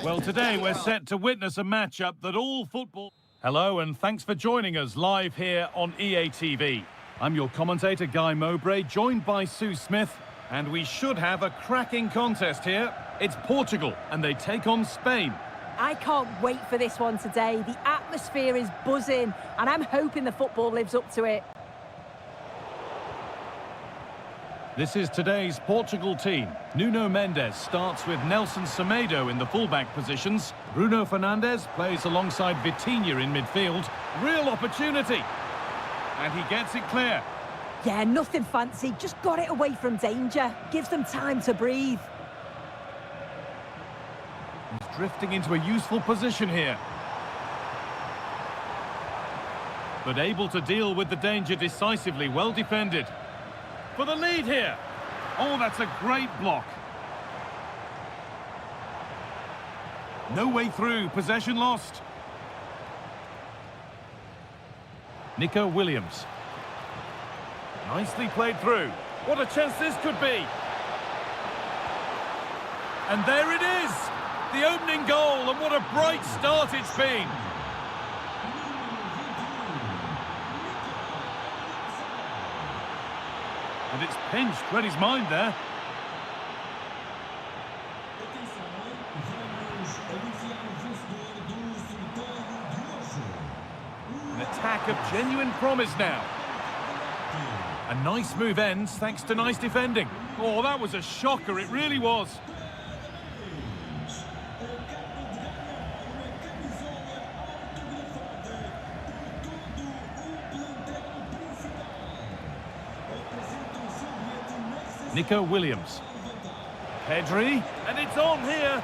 Well, today we're set to witness a matchup that all football... Hello, and thanks for joining us live here on EA TV. I'm your commentator, Guy Mowbray, joined by Sue Smith, and we should have a cracking contest here. It's Portugal, and they take on Spain. I can't wait for this one today. The atmosphere is buzzing, and I'm hoping the football lives up to it. This is today's Portugal team. Nuno Mendes starts with Nelson Semedo in the fullback positions. Bruno Fernandes plays alongside Vitinha in midfield. Real opportunity. And he gets it clear. Yeah, nothing fancy. Just got it away from danger. Gives them time to breathe. He's drifting into a useful position here. But able to deal with the danger decisively. Well defended. For the lead here. Oh, that's a great block. No way through. Possession lost. Nico Williams. Nicely played through. What a chance this could be. And there it is. The opening goal, and what a bright start it's been. And it's pinched, read his mind there. An attack of genuine promise now. A nice move ends thanks to nice defending. Oh, that was a shocker, it really was. Nico Williams. Pedri, and it's on here.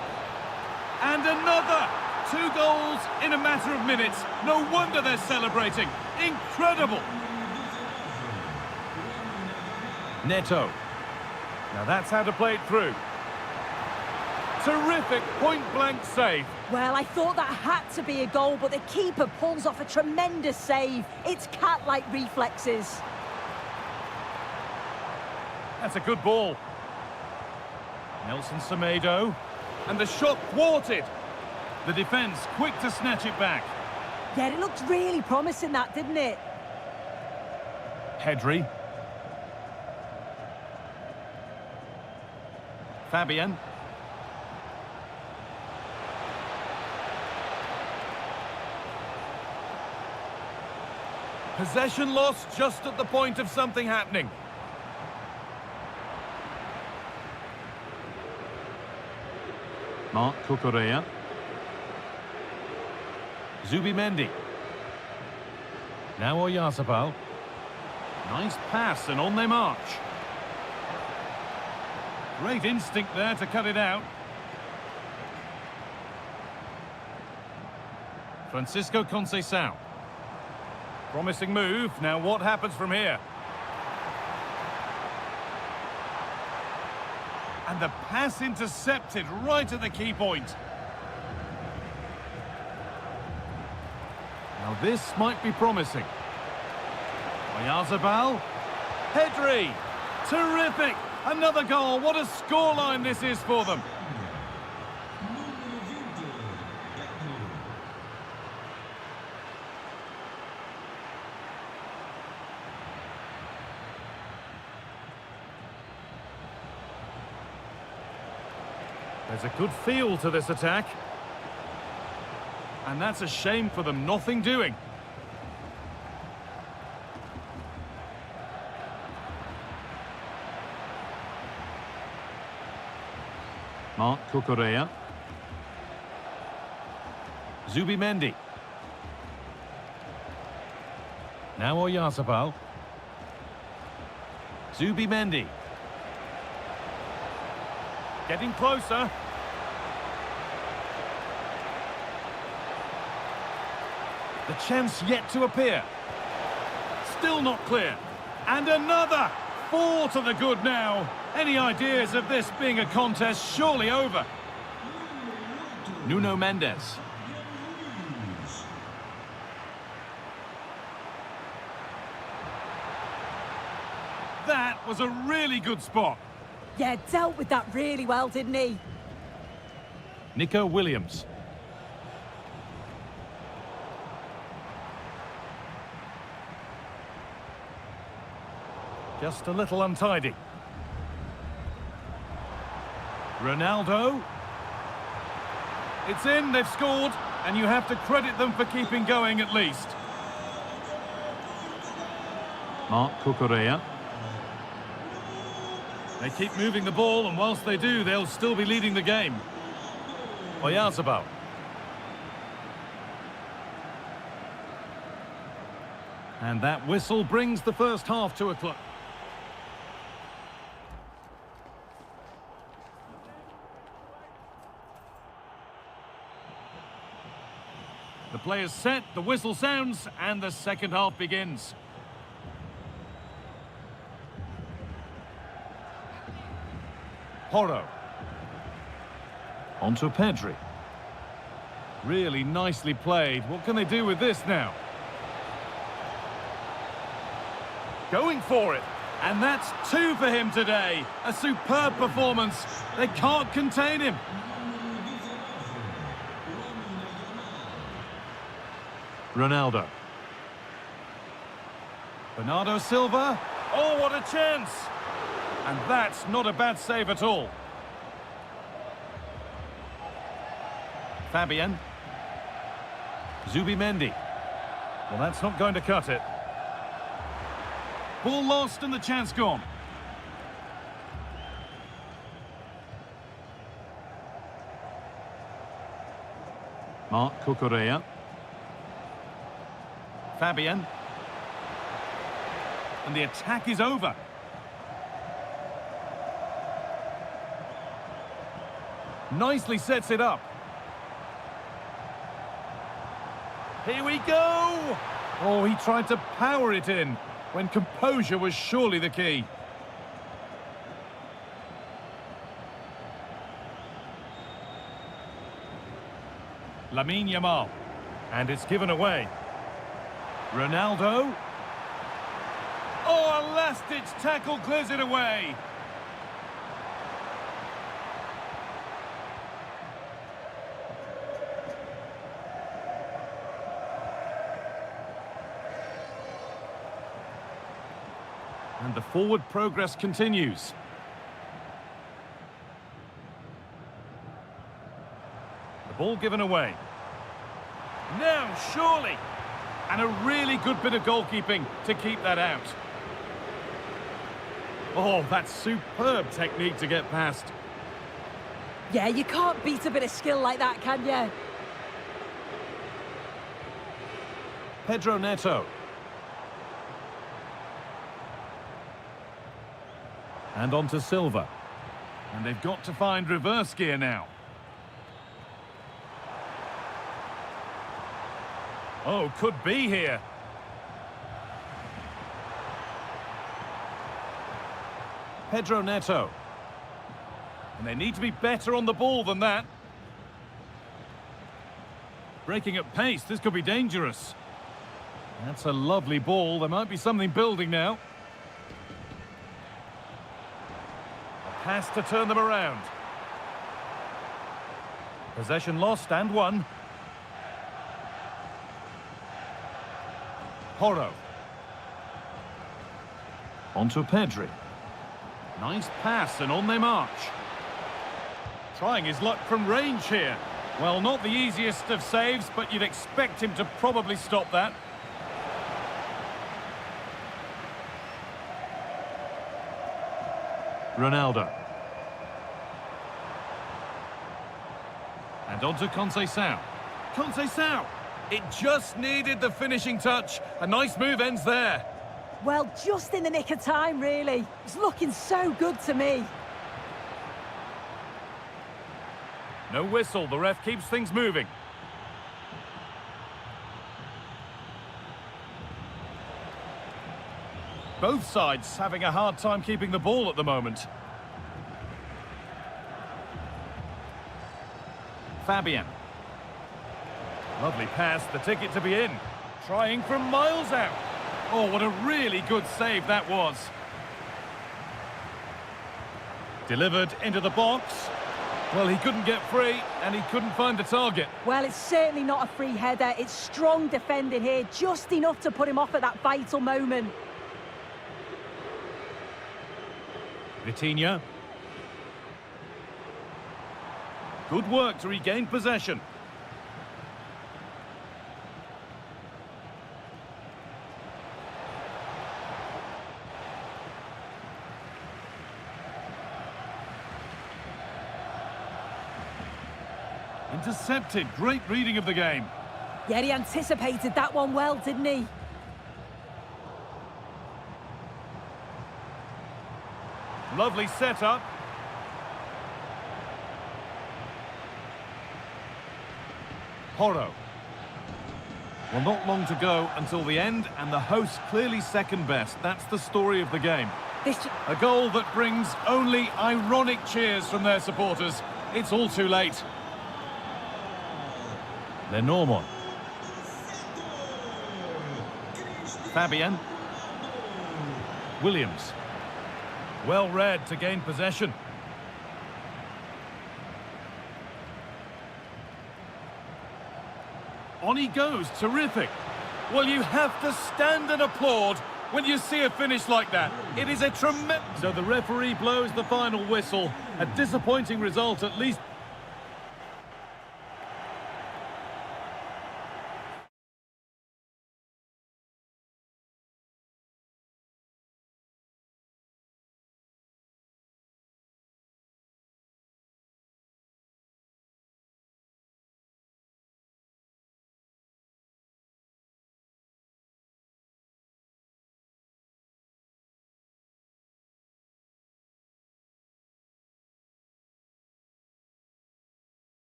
And another! 2 goals in a matter of minutes. No wonder they're celebrating. Incredible! Neto. Now that's how to play it through. Terrific point-blank save. Well, I thought that had to be a goal, but the keeper pulls off a tremendous save. It's cat-like reflexes. That's a good ball. Nelson Semedo. And the shot thwarted. The defence quick to snatch it back. Yeah, it looked really promising, that, didn't it? Pedri. Fabian. Possession lost just at the point of something happening. Marc Cucurella. Zubimendi. Now Oyarzabal. Nice pass, and on they march. Great instinct there to cut it out. Francisco Conceição. Promising move. Now what happens from here? And the pass intercepted right at the key point. Now this might be promising. Oyarzabal. Pedri. Terrific. Another goal. What a scoreline this is for them. There's a good feel to this attack. And that's a shame for them, nothing doing. Marc Cucurella. Zubimendi. Now Oyarzabal. Zubimendi. Getting closer. The chance yet to appear. Still not clear. And another! 4 to the good now. Any ideas of this being a contest surely over? Nuno Mendes. That was a really good spot. Yeah, dealt with that really well, didn't he? Nico Williams. Just a little untidy. Ronaldo. It's in, they've scored, and you have to credit them for keeping going at least. Marc Cucurella. They keep moving the ball, and whilst they do, they'll still be leading the game. Oyarzabal. And that whistle brings the first half to a close. The play is set, the whistle sounds, and the second half begins. Porro. On to Pedri. Really nicely played. What can they do with this now? Going for it. And that's 2 for him today. A superb performance. They can't contain him. Ronaldo. Bernardo Silva. Oh, what a chance! And that's not a bad save at all. Fabian. Zubimendi. Well, that's not going to cut it. Ball lost and the chance gone. Marc Cucurella. Fabian. And the attack is over. Nicely sets it up. Here we go! Oh, he tried to power it in when composure was surely the key. Lamine Yamal. And it's given away. Ronaldo. Oh, a last-ditch tackle clears it away. And the forward progress continues. The ball given away. Now, surely. And a really good bit of goalkeeping to keep that out. Oh, that's superb technique to get past. Yeah, you can't beat a bit of skill like that, can you? Pedro Neto. And on to Silva. And they've got to find reverse gear now. Oh, could be here. Pedro Neto. And they need to be better on the ball than that. Breaking at pace, this could be dangerous. That's a lovely ball. There might be something building now. A pass to turn them around. Possession lost and won. Porro. On to Pedri. Nice pass and on they march. Trying his luck from range here. Well, not the easiest of saves, but you'd expect him to probably stop that. Ronaldo. And on to Conceição. Conceição! It just needed the finishing touch. A nice move ends there. Well, just in the nick of time, really. It's looking so good to me. No whistle, the ref keeps things moving. Both sides having a hard time keeping the ball at the moment. Fabian. Lovely pass, the ticket to be in. Trying from miles out. Oh, what a really good save that was. Delivered into the box. Well, he couldn't get free, and he couldn't find the target. Well, it's certainly not a free header. It's strong defending here, just enough to put him off at that vital moment. Vitinha. Good work to regain possession. Intercepted. Great reading of the game. Yeah, he anticipated that one well, didn't he? Lovely setup. Porro. Well, not long to go until the end, and the hosts clearly second best. That's the story of the game. A goal that brings only ironic cheers from their supporters. It's all too late. Lenormand. Fabian. Williams. Well read to gain possession. On he goes, terrific. Well, you have to stand and applaud when you see a finish like that. It is a tremendous... So the referee blows the final whistle. A disappointing result, at least.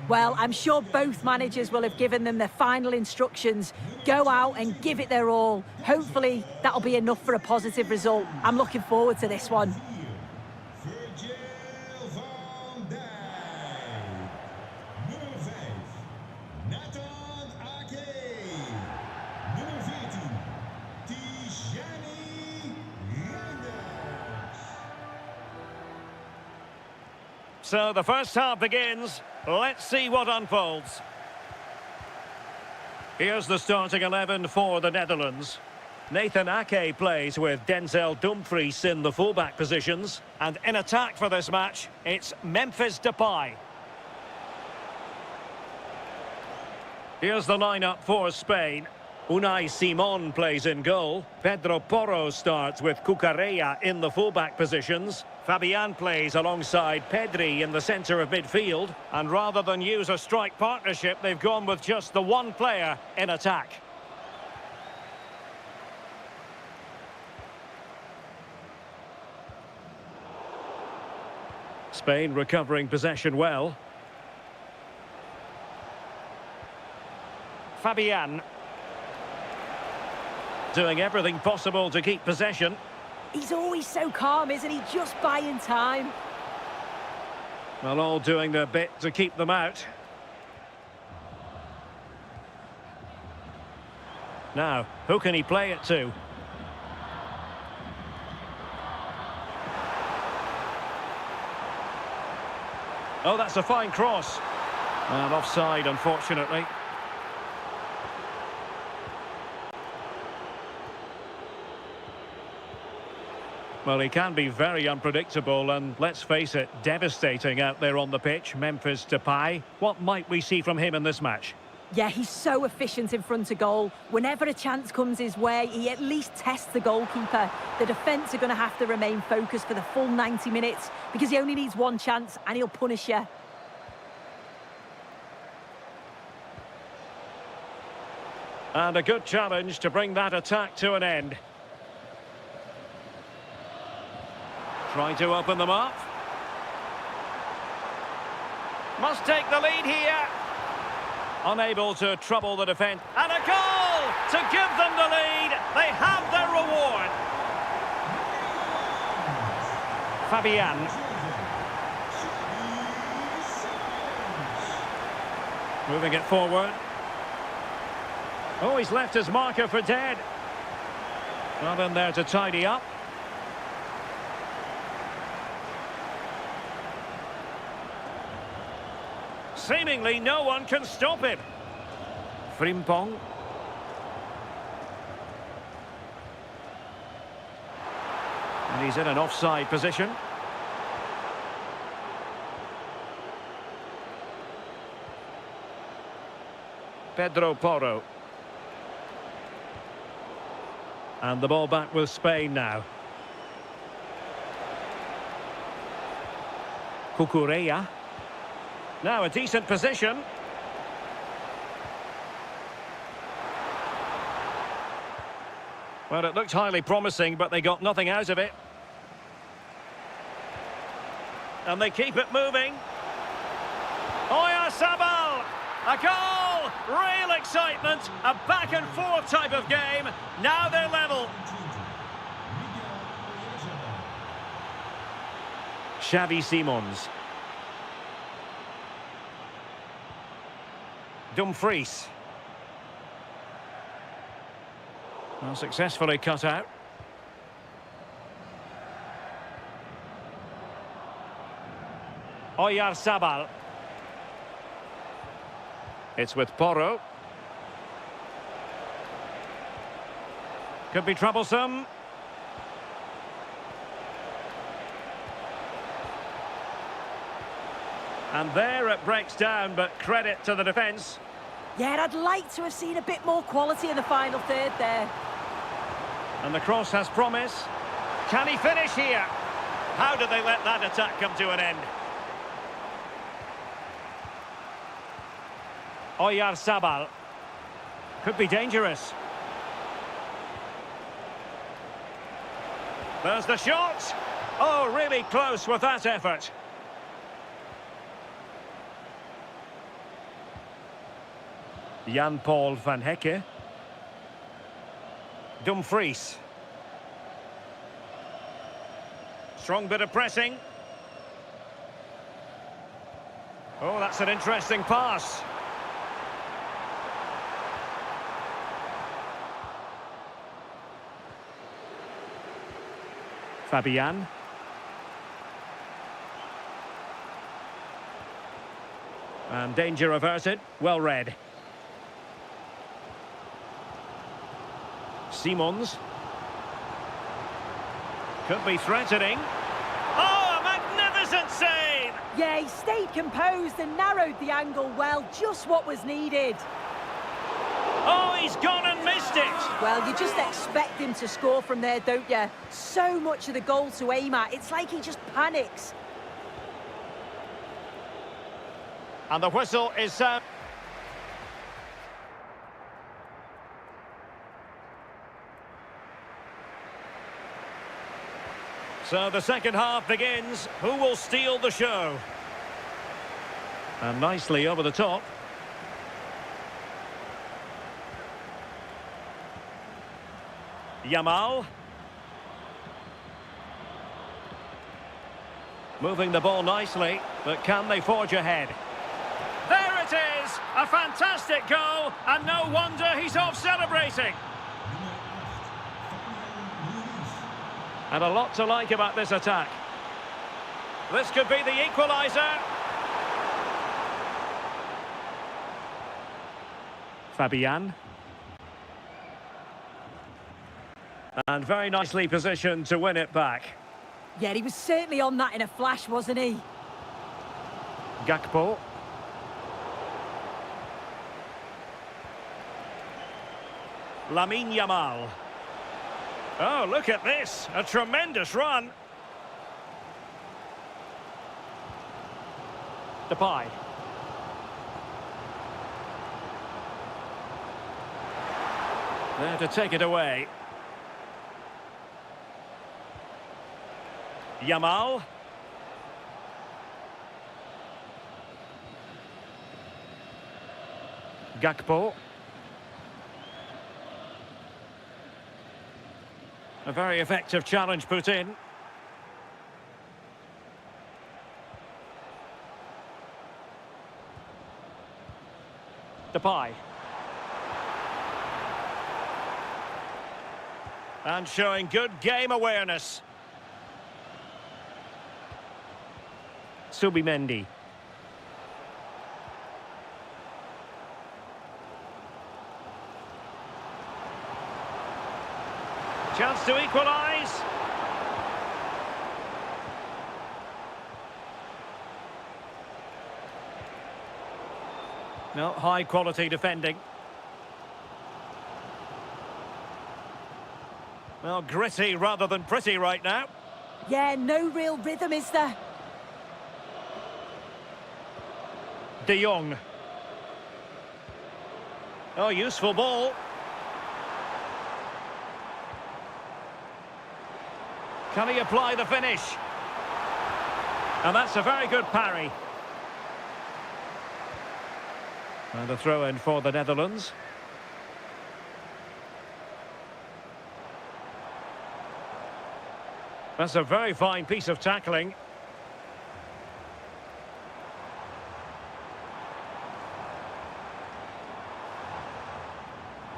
Well, I'm sure both managers will have given them their final instructions. Go out and give it their all. Hopefully, that'll be enough for a positive result. I'm looking forward to this one. So the first half begins. Let's see what unfolds. Here's the starting 11 for the Netherlands. Nathan Ake plays with Denzel Dumfries in the fullback positions. And in attack for this match, it's Memphis Depay. Here's the lineup for Spain. Unai Simon plays in goal. Pedro Porro starts with Cucurella in the fullback positions. Fabian plays alongside Pedri in the centre of midfield. And rather than use a strike partnership, they've gone with just the one player in attack. Spain recovering possession well. Fabian. Doing everything possible to keep possession. He's always so calm, isn't he? Just buying time. Well, all doing their bit to keep them out. Now, who can he play it to? Oh, that's a fine cross. And offside, unfortunately. Well, he can be very unpredictable and, let's face it, devastating out there on the pitch. Memphis Depay. What might we see from him in this match? Yeah, he's so efficient in front of goal. Whenever a chance comes his way, he at least tests the goalkeeper. The defence are going to have to remain focused for the full 90 minutes because he only needs one chance and he'll punish you. And a good challenge to bring that attack to an end. Trying to open them up. Must take the lead here. Unable to trouble the defence. And a goal to give them the lead. They have their reward. Fabian. Moving it forward. Oh, he's left his marker for dead. Not in there to tidy up. Seemingly no one can stop him. Frimpong. And he's in an offside position. Pedro Porro. And the ball back with Spain now. Cucurella. Now a decent position. Well, it looked highly promising, but they got nothing out of it. And they keep it moving. Oyarzabal! A goal! Real excitement! A back-and-forth type of game. Now they're level. Xavi Simons. Dumfries. Well, successfully cut out. Oyarzabal. It's with Porro. Could be troublesome. And there it breaks down, but credit to the defence. Yeah, I'd like to have seen a bit more quality in the final third there. And the cross has promise. Can he finish here? How did they let that attack come to an end? Oyarzabal. Could be dangerous. There's the shot. Oh, really close with that effort. Jan-Paul van Hecke. Dumfries. Strong bit of pressing. Oh, that's an interesting pass. Fabian. And danger averted. Well read. Simons. Could be threatening. Oh, a magnificent save! Yeah, he stayed composed and narrowed the angle well, just what was needed. Oh, he's gone and missed it! Well, you just expect him to score from there, don't you? So much of the goal to aim at, it's like he just panics. And the whistle is sound. So the second half begins. Who will steal the show? And nicely over the top. Yamal. Moving the ball nicely, but can they forge ahead? There it is! A fantastic goal, and no wonder he's off celebrating. And a lot to like about this attack. This could be the equaliser. Fabian. And very nicely positioned to win it back. Yeah, he was certainly on that in a flash, wasn't he? Gakpo. Lamine Yamal. Oh, look at this. A tremendous run. Depay. There to take it away. Yamal. Gakpo. A very effective challenge put in. Depay. And showing good game awareness. Subimendi. Chance to equalise. No, high quality defending. Well, gritty rather than pretty right now. Yeah, no real rhythm, is there? De Jong. Oh, useful ball. Can he apply the finish? And that's a very good parry. And a throw-in for the Netherlands. That's a very fine piece of tackling.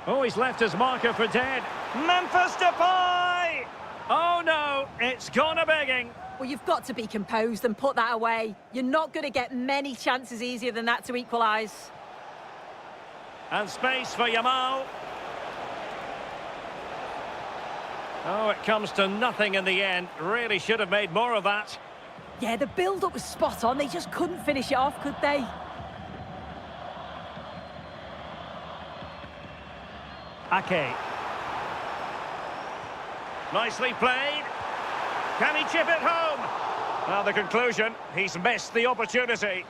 Oh, he's left his marker for dead. Memphis Depay! Oh no, it's gone a-begging. Well, you've got to be composed and put that away. You're not going to get many chances easier than that to equalise. And space for Yamal. Oh, it comes to nothing in the end. Really should have made more of that. Yeah, the build-up was spot on. They just couldn't finish it off, could they? Ake. Nicely played. Can he chip it home? Well, the conclusion, he's missed the opportunity.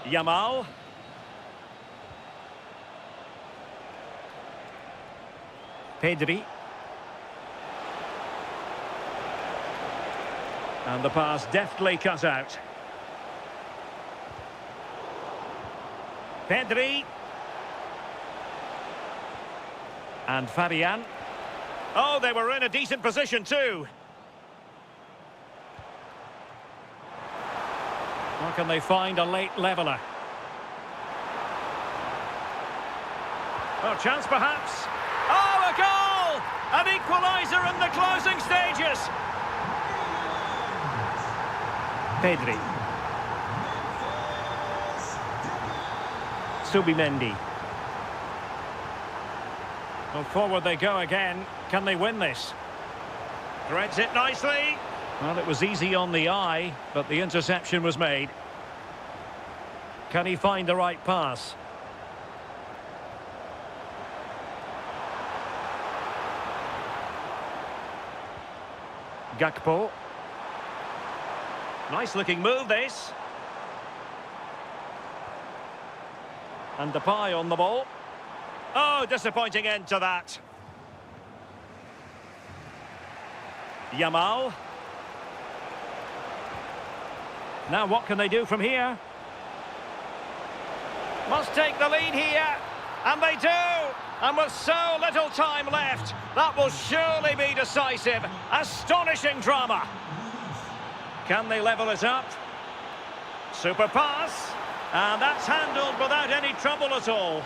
Yamal. Pedri. And the pass deftly cut out. Pedri. And Fabian. Oh, they were in a decent position too. Or can they find a late leveller? Oh, chance perhaps. Oh, a goal! An equaliser in the closing stages. Pedri. Subimendi. Well, forward they go again. Can they win this? Threads it nicely. Well, it was easy on the eye, but the interception was made. Can he find the right pass? Gakpo. Nice looking move, this. And Depay on the ball. Oh, disappointing end to that. Yamal. Now what can they do from here? Must take the lead here. And they do. And with so little time left, that will surely be decisive. Astonishing drama. Can they level it up? Super pass. And that's handled without any trouble at all.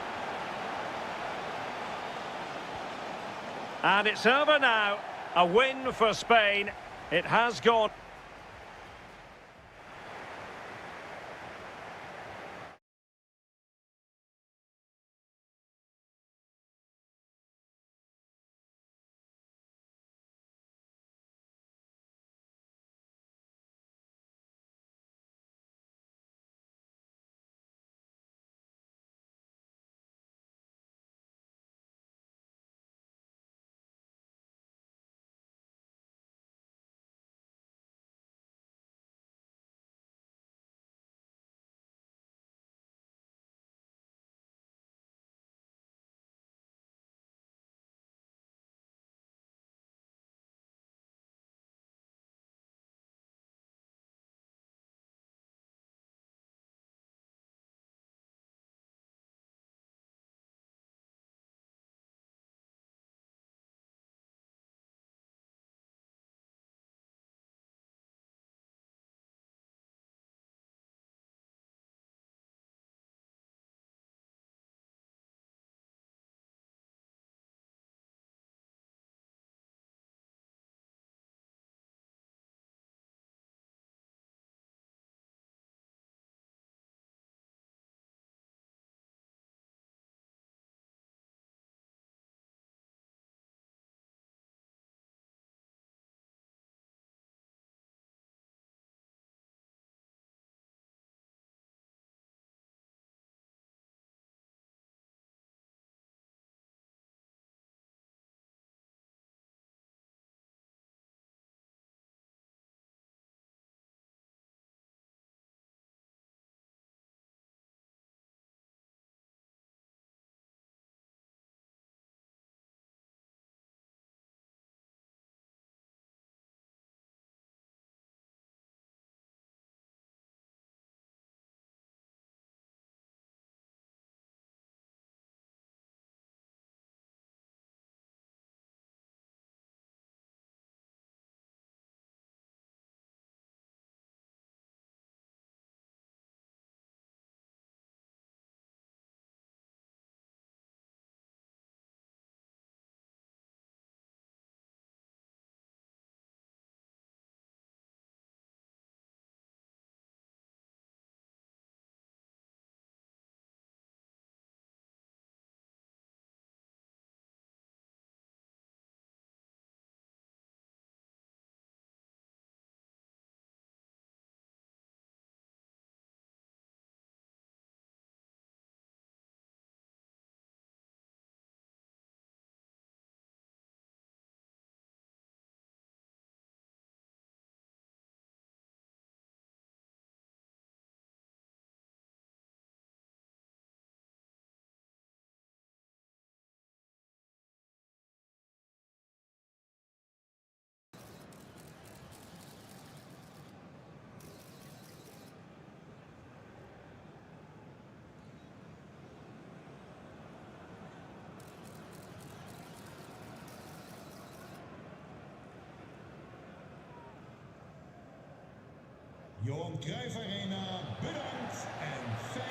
And it's over now. A win for Spain. It has gone.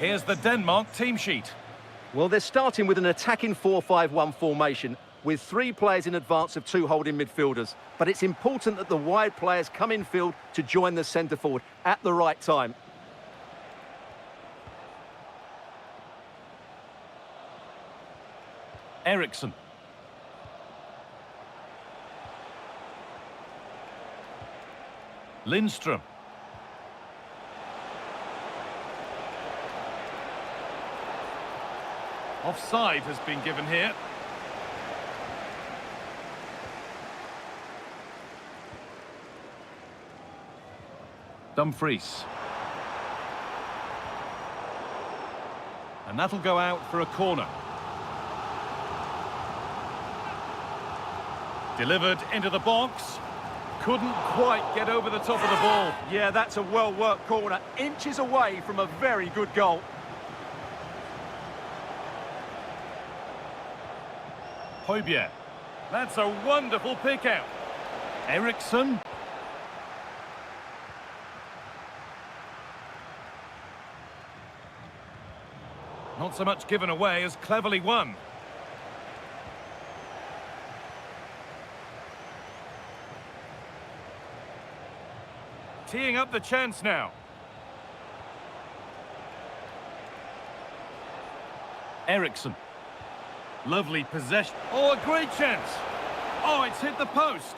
Here's the Denmark team sheet. Well, they're starting with an attacking 4-5-1 formation. with 3 players in advance of 2 holding midfielders. But it's important that the wide players come in field to join the centre forward at the right time. Eriksson. Lindstrom. Offside has been given here. Dumfries. And that'll go out for a corner. Delivered into the box. Couldn't quite get over the top of the ball. Yeah, that's a well-worked corner. Inches away from a very good goal. Højbjerg. That's a wonderful pick-out. Eriksson. Not so much given away as cleverly won. Teeing up the chance now. Eriksson. Lovely possession. Oh, a great chance. Oh, it's hit the post.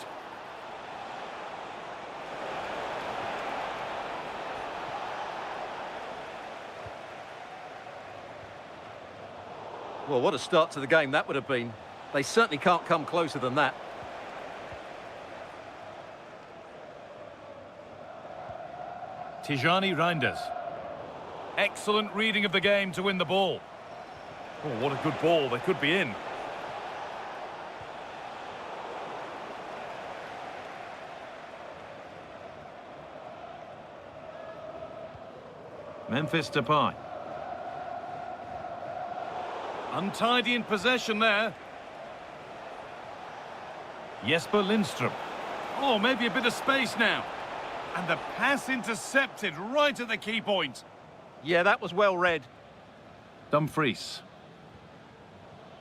Well, what a start to the game that would have been. They certainly can't come closer than that. Tijani Reinders. Excellent reading of the game to win the ball. Oh, what a good ball. They could be in. Memphis Depay. Untidy in possession there. Jesper Lindstrom. Oh, maybe a bit of space now. And the pass intercepted right at the key point. Yeah, that was well read. Dumfries.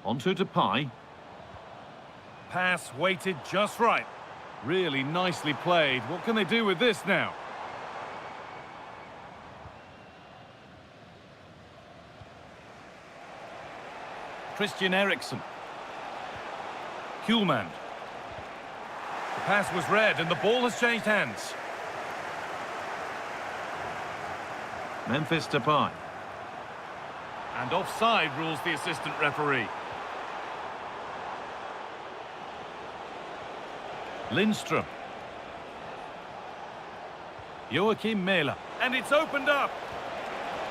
Onto Depay. Pass weighted just right. Really nicely played. What can they do with this now? Christian Eriksen. Kuhlmann. The pass was read and the ball has changed hands. Memphis Depay. And offside rules the assistant referee. Lindstrom. Joachim Mähler. And it's opened up.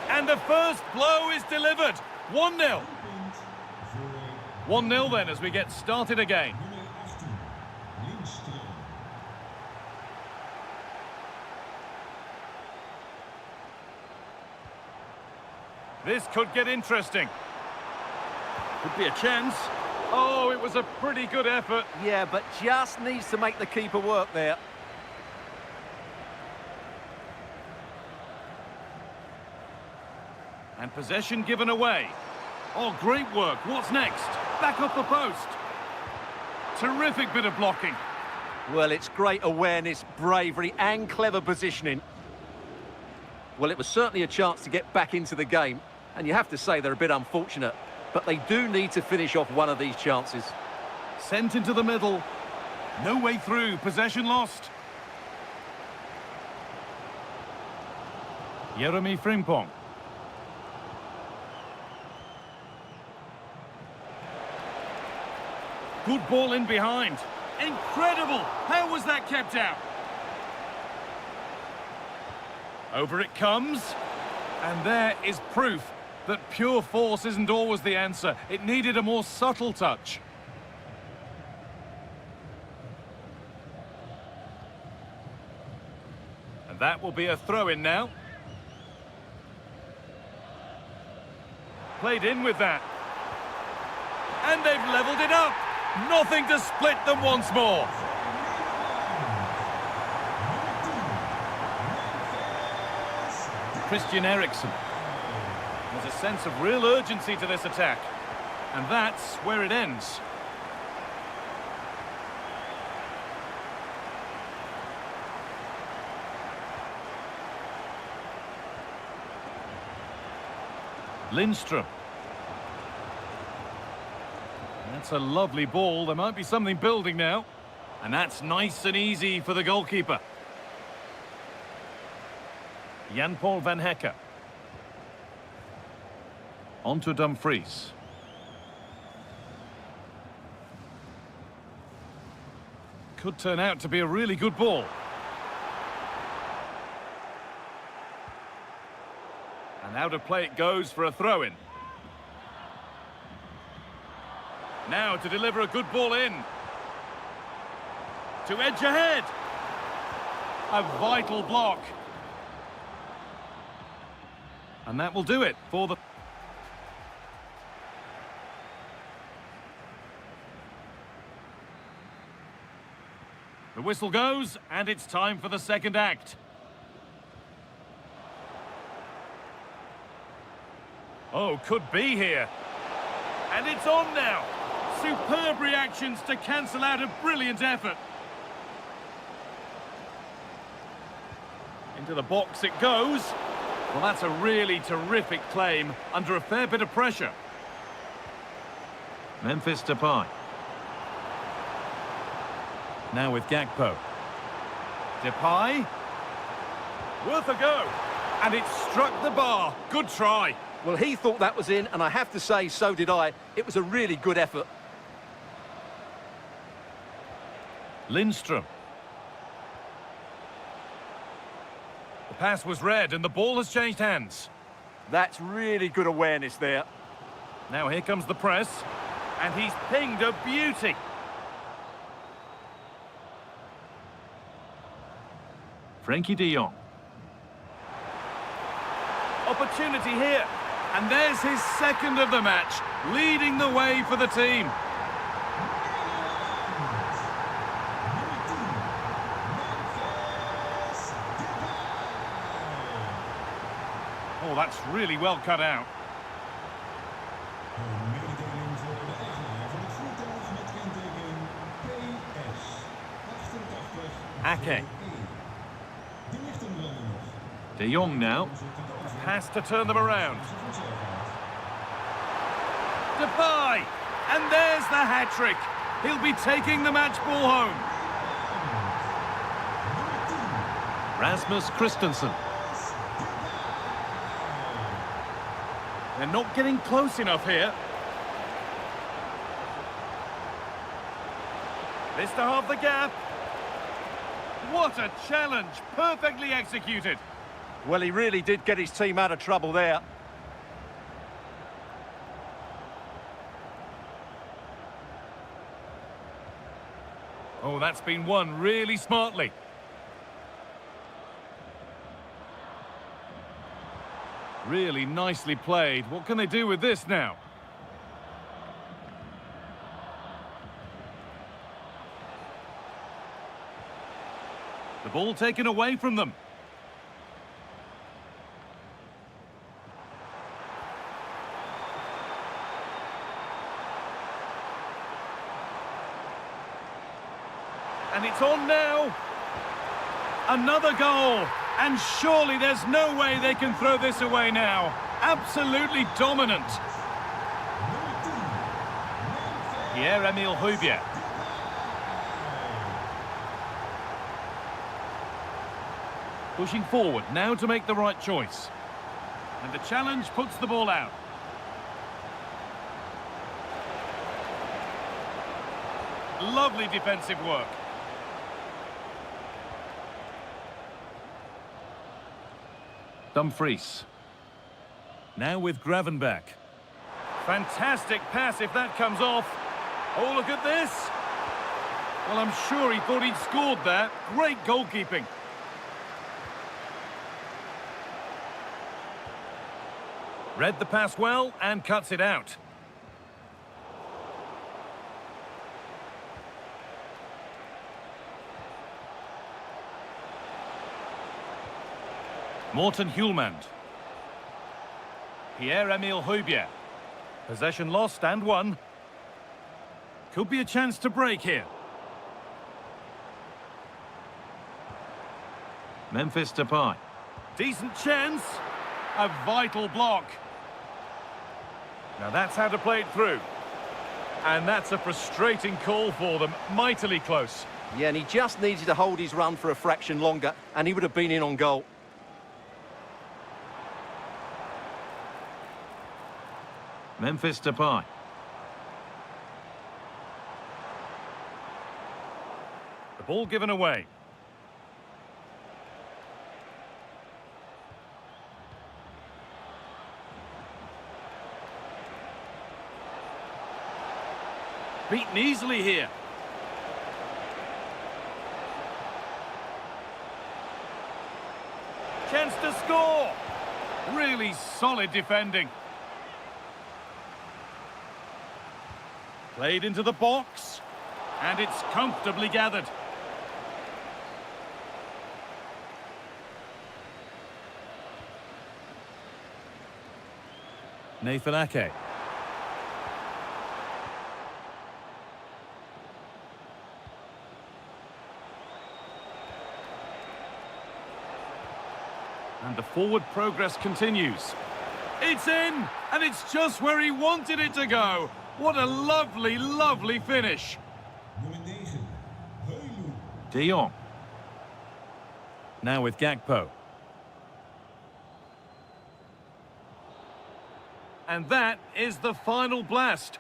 And the first blow is delivered. 1-0. 1-0 then as we get started again. This could get interesting. Could be a chance. Oh, it was a pretty good effort. Yeah, but just needs to make the keeper work there. And possession given away. Oh, great work. What's next? Back off the post. Terrific bit of blocking. Well, it's great awareness, bravery and clever positioning. Well, it was certainly a chance to get back into the game. And you have to say they're a bit unfortunate. But they do need to finish off one of these chances. Sent into the middle. No way through. Possession lost. Jeremy Frimpong. Good ball in behind. Incredible! How was that kept out? Over it comes. And there is proof that pure force isn't always the answer. It needed a more subtle touch. And that will be a throw-in now. Played in with that. And they've levelled it up. Nothing to split them once more. Christian Eriksen. There's a sense of real urgency to this attack. And that's where it ends. Lindstrom. That's a lovely ball. There might be something building now. And that's nice and easy for the goalkeeper. Jan-Paul van Hekke. On to Dumfries. Could turn out to be a really good ball. And out of play it goes for a throw-in. Now to deliver a good ball in. To edge ahead. A vital block. And that will do it for the... The whistle goes, and it's time for the second act. Oh, could be here. And it's on now. Superb reactions to cancel out a brilliant effort. Into the box it goes. Well, that's a really terrific claim under a fair bit of pressure. Memphis Depay. Now with Gakpo. Depay. Worth a go. And it struck the bar. Good try. Well, he thought that was in, and I have to say, so did I. It was a really good effort. Lindstrom. The pass was read, and the ball has changed hands. That's really good awareness there. Now here comes the press. And he's pinged a beauty. Frankie de Jong. Opportunity here. And there's his second of the match, leading the way for the team. Oh, that's really well cut out. Ake. De Jong now. Pass to turn them around. Depay! And there's the hat-trick. He'll be taking the match ball home. Rasmus Christensen. They're not getting close enough here. This to halve the gap. What a challenge. Perfectly executed. Well, he really did get his team out of trouble there. Oh, that's been won really smartly. Really nicely played. What can they do with this now? The ball taken away from them. And it's on now. Another goal. And surely there's no way they can throw this away now. Absolutely dominant. Pierre-Emile Højbjerg. Pushing forward now to make the right choice. And the challenge puts the ball out. Lovely defensive work. Dumfries. Now with Gravenberch. Fantastic pass if that comes off. Oh, look at this. Well, I'm sure he thought he'd scored there. Great goalkeeping. Read the pass well and cuts it out. Morten Hjulmand. Pierre-Emile Højbjerg. Possession lost and won. Could be a chance to break here. Memphis Depay. Decent chance. A vital block. Now that's how to play it through. And that's a frustrating call for them, mightily close. Yeah, and he just needed to hold his run for a fraction longer, and he would have been in on goal. Memphis Depay. The ball given away. Beaten easily here. Chance to score. Really solid defending. Played into the box. And it's comfortably gathered. Nathan Ake. And the forward progress continues. It's in, and it's just where he wanted it to go. What a lovely, lovely finish. De Jong. Now with Gakpo. And that is the final blast.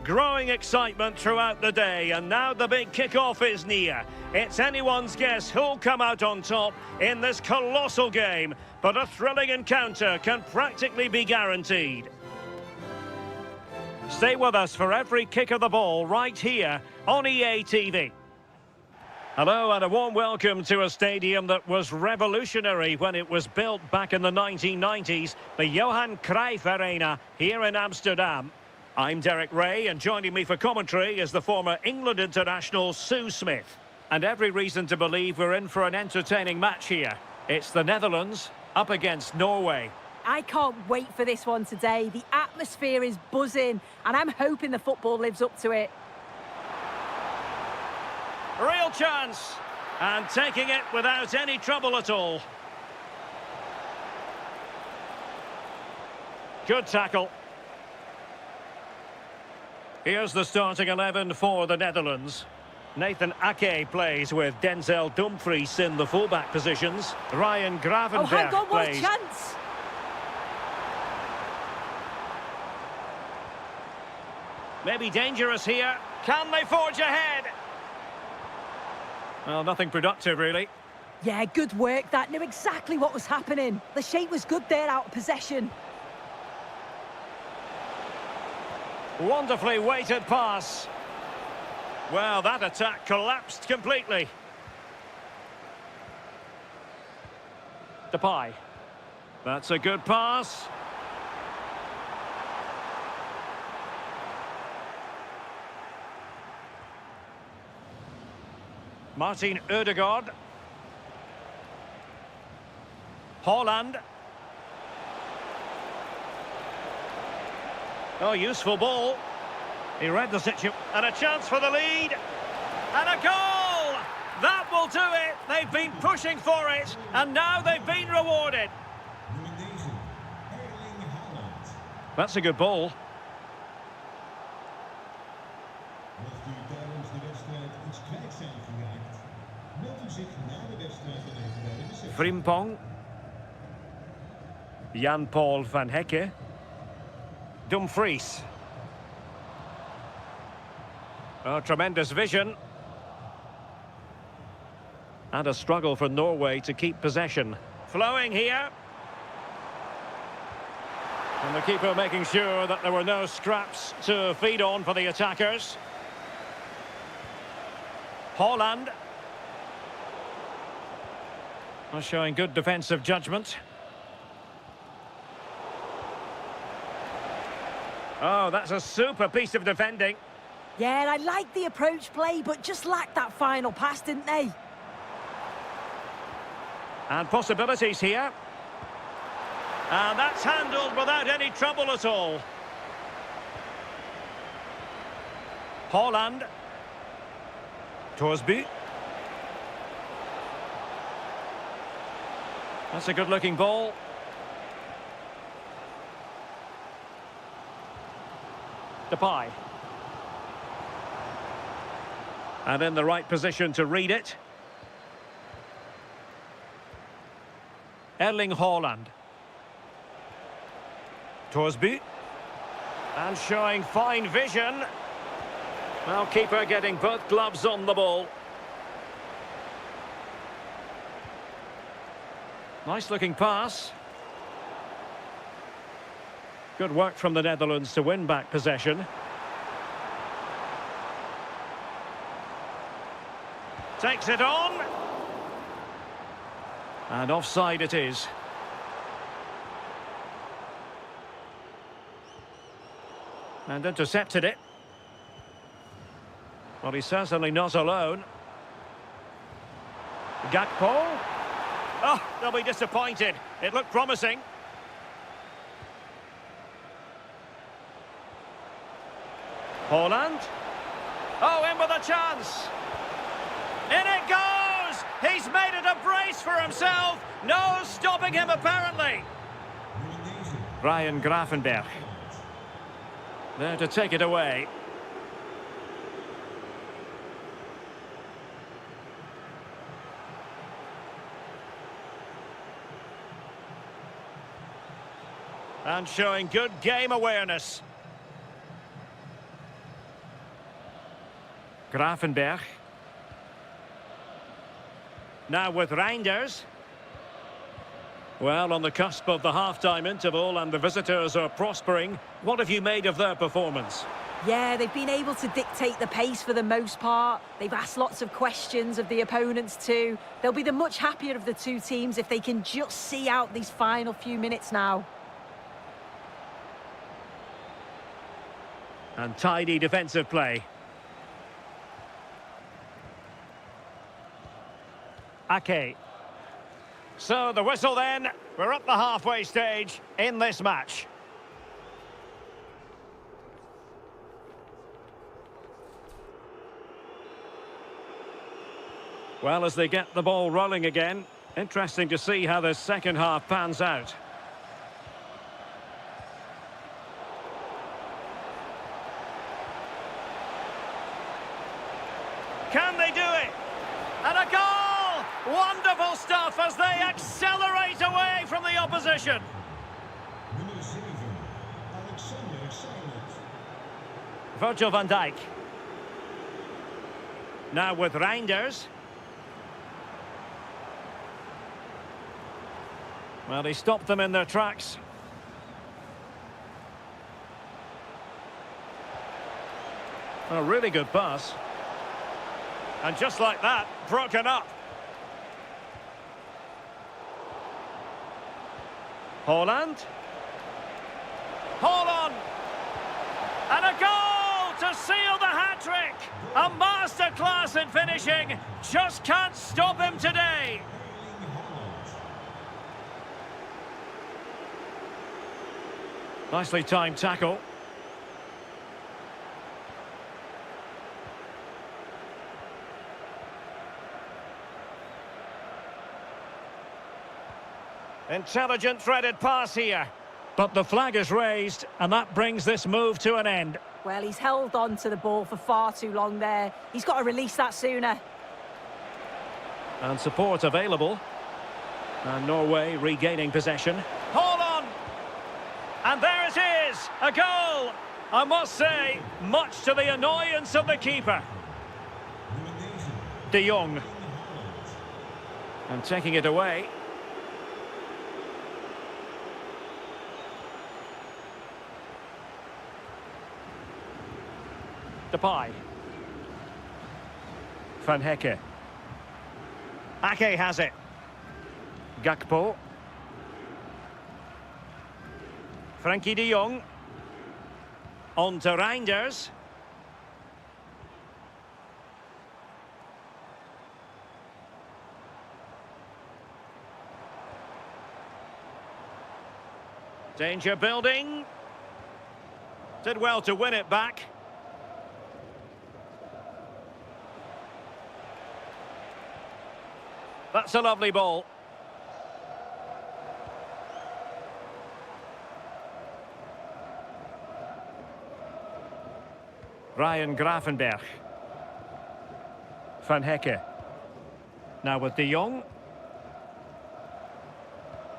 Growing excitement throughout the day, and now the big kick-off is near. It's anyone's guess who'll come out on top in this colossal game, but a thrilling encounter can practically be guaranteed. Stay with us for every kick of the ball right here on EA TV. Hello and a warm welcome to a stadium that was revolutionary when it was built back in the 1990s, the Johan Cruyff Arena here in Amsterdam. I'm Derek Ray, and joining me for commentary is the former England international Sue Smith. And every reason to believe we're in for an entertaining match here. It's the Netherlands up against Norway. I can't wait for this one today. The atmosphere is buzzing, and I'm hoping the football lives up to it. Real chance, and taking it without any trouble at all. Good tackle. Here's the starting 11 for the Netherlands. Nathan Ake plays with Denzel Dumfries in the fullback positions. Ryan Gravenberch Oh, hang on, what a plays. chance! Maybe dangerous here. Can they forge ahead? Well, nothing productive, really. Yeah, good work. That knew exactly what was happening. The shape was good there out of possession. Wonderfully weighted pass. Well, that attack collapsed completely. Depay. That's a good pass. Martin Ødegaard. Haaland. Oh, useful ball. He read the situation. And a chance for the lead. And a goal! That will do it. They've been pushing for it. And now they've been rewarded. That's a good ball. Frimpong. Jan-Paul van Hecke. Dumfries. Oh, tremendous vision. And a struggle for Norway to keep possession. Flowing here. And the keeper making sure that there were no scraps to feed on for the attackers. Haaland. Showing good defensive judgment. Oh, that's a super piece of defending. Yeah, I liked the approach play, but just lacked that final pass, didn't they? And possibilities here. And that's handled without any trouble at all. Haaland. Torsby. That's a good-looking ball. Depay. And in the right position to read it. Erling Haaland. Torsby. And showing fine vision. Well, keeper getting both gloves on the ball. Nice looking pass. Good work from the Netherlands to win back possession. Takes it on. And offside it is. And intercepted it. Well, he's certainly not alone. Gakpo. Oh, they'll be disappointed. It looked promising. Haaland. Oh, in with a chance. In it goes! He's made it a brace for himself. No stopping him, apparently. Ryan Gravenberch. There to take it away. And showing good game awareness. Gravenberch. Now with Reinders. Well, on the cusp of the half-time interval and the visitors are prospering, what have you made of their performance? Yeah, they've been able to dictate the pace for the most part. They've asked lots of questions of the opponents too. They'll be the much happier of the two teams if they can just see out these final few minutes now. And tidy defensive play. Ake. So the whistle then. We're at the halfway stage in this match. Well, as they get the ball rolling again, interesting to see how the second half pans out. Can they do it? And a goal! Wonderful stuff as they accelerate away from the opposition. Virgil van Dijk. Now with Reinders. Well, he stopped them in their tracks. A really good pass. And just like that, broken up. Haaland. Hold on. And a goal to seal the hat-trick. A masterclass in finishing. Just can't stop him today. Nicely timed tackle. Intelligent threaded pass here. But the flag is raised, and that brings this move to an end. Well, he's held on to the ball for far too long there. He's got to release that sooner. And support available. And Norway regaining possession. Hold on! And there it is! A goal! I must say, much to the annoyance of the keeper. De Jong. And taking it away. Depay. Van Hecke. Ake has it. Gakpo. Frankie de Jong. On to Reinders. Danger building. Did well to win it back. That's a lovely ball. Ryan Gravenberch. Van Hecke. Now with de Jong.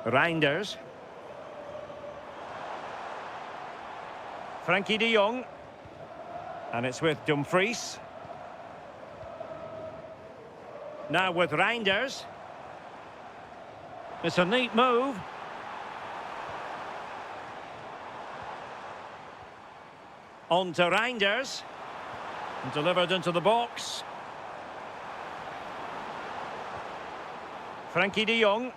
Reinders. Frankie de Jong. And it's with Dumfries. Now with Reinders. It's a neat move. On to Reinders. And delivered into the box. Frankie de Jong.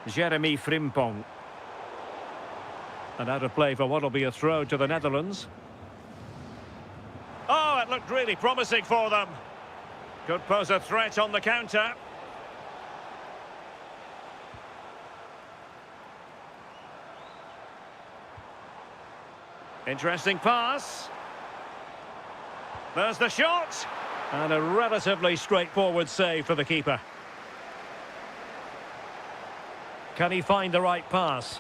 Jeremy Frimpong. And out of play for what will be a throw to the Netherlands. Oh, it looked really promising for them. Could pose a threat on the counter. Interesting pass. There's the shot. And a relatively straightforward save for the keeper. Can he find the right pass?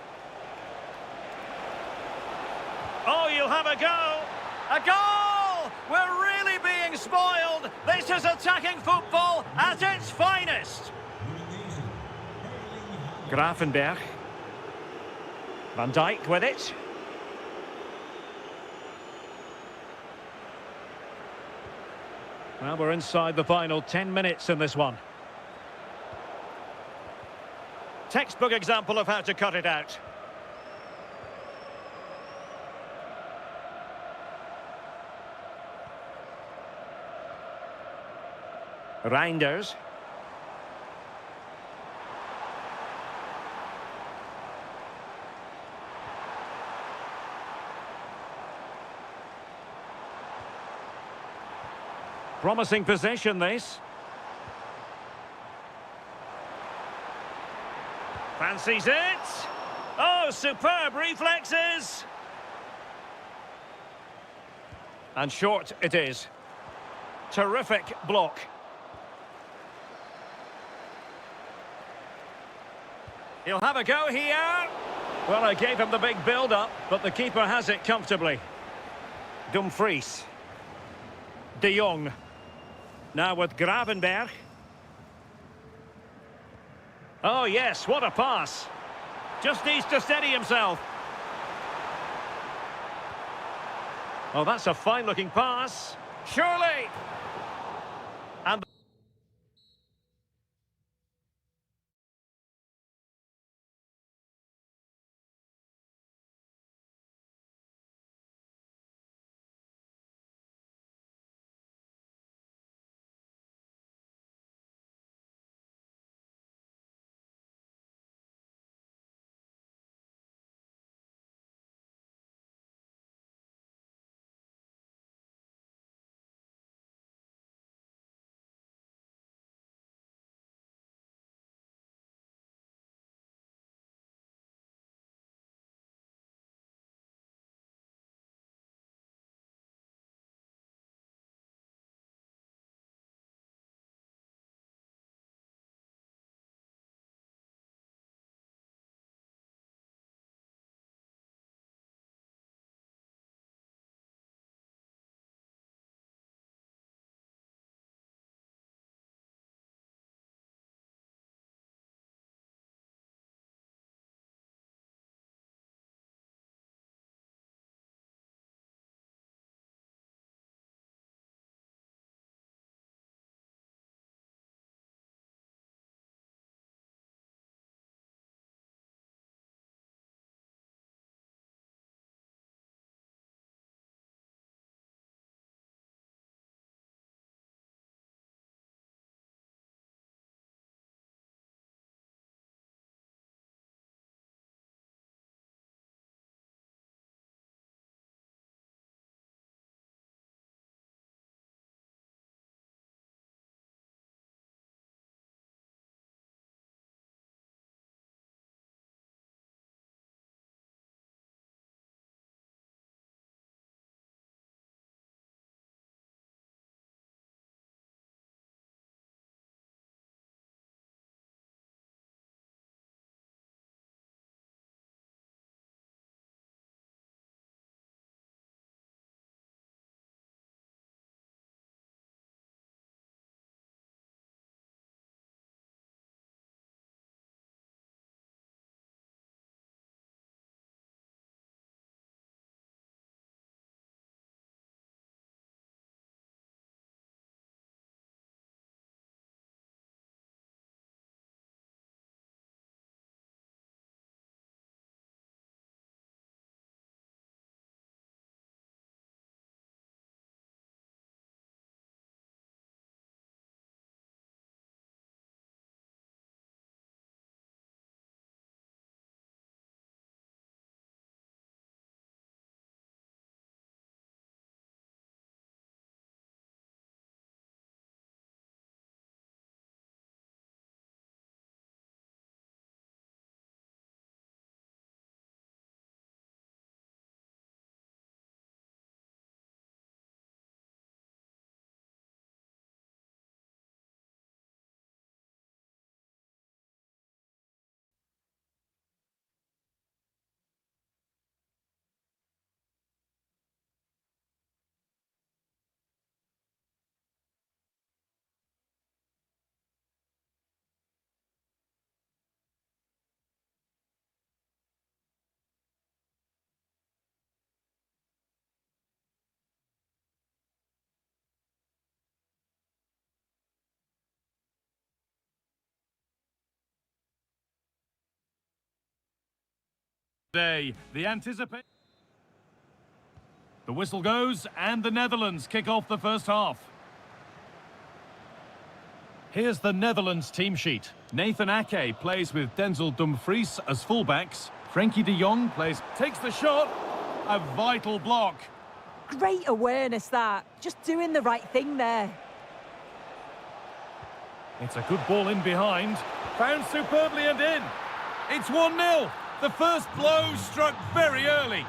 Oh, you'll have a go. A goal! We're really being spoiled. This is attacking football at its finest. Gravenberch. Van Dijk with it. Well, we're inside the final 10 minutes in this one. Textbook example of how to cut it out. Reinders. Promising possession, this. Fancies it. Oh, superb reflexes. And short it is. Terrific block. He'll have a go here. Well, I gave him the big build-up, but the keeper has it comfortably. Dumfries. De Jong. Now with Gravenberg. Oh, yes, what a pass. Just needs to steady himself. Oh, that's a fine-looking pass. Surely. And The anticipation. The whistle goes, and the Netherlands kick off the first half. Here's the Netherlands team sheet. Nathan Ake plays with Denzel Dumfries as fullbacks. Frenkie de Jong takes the shot. A vital block. Great awareness, that. Just doing the right thing there. It's a good ball in behind. Found superbly and in. It's 1-0. The first blow struck very early.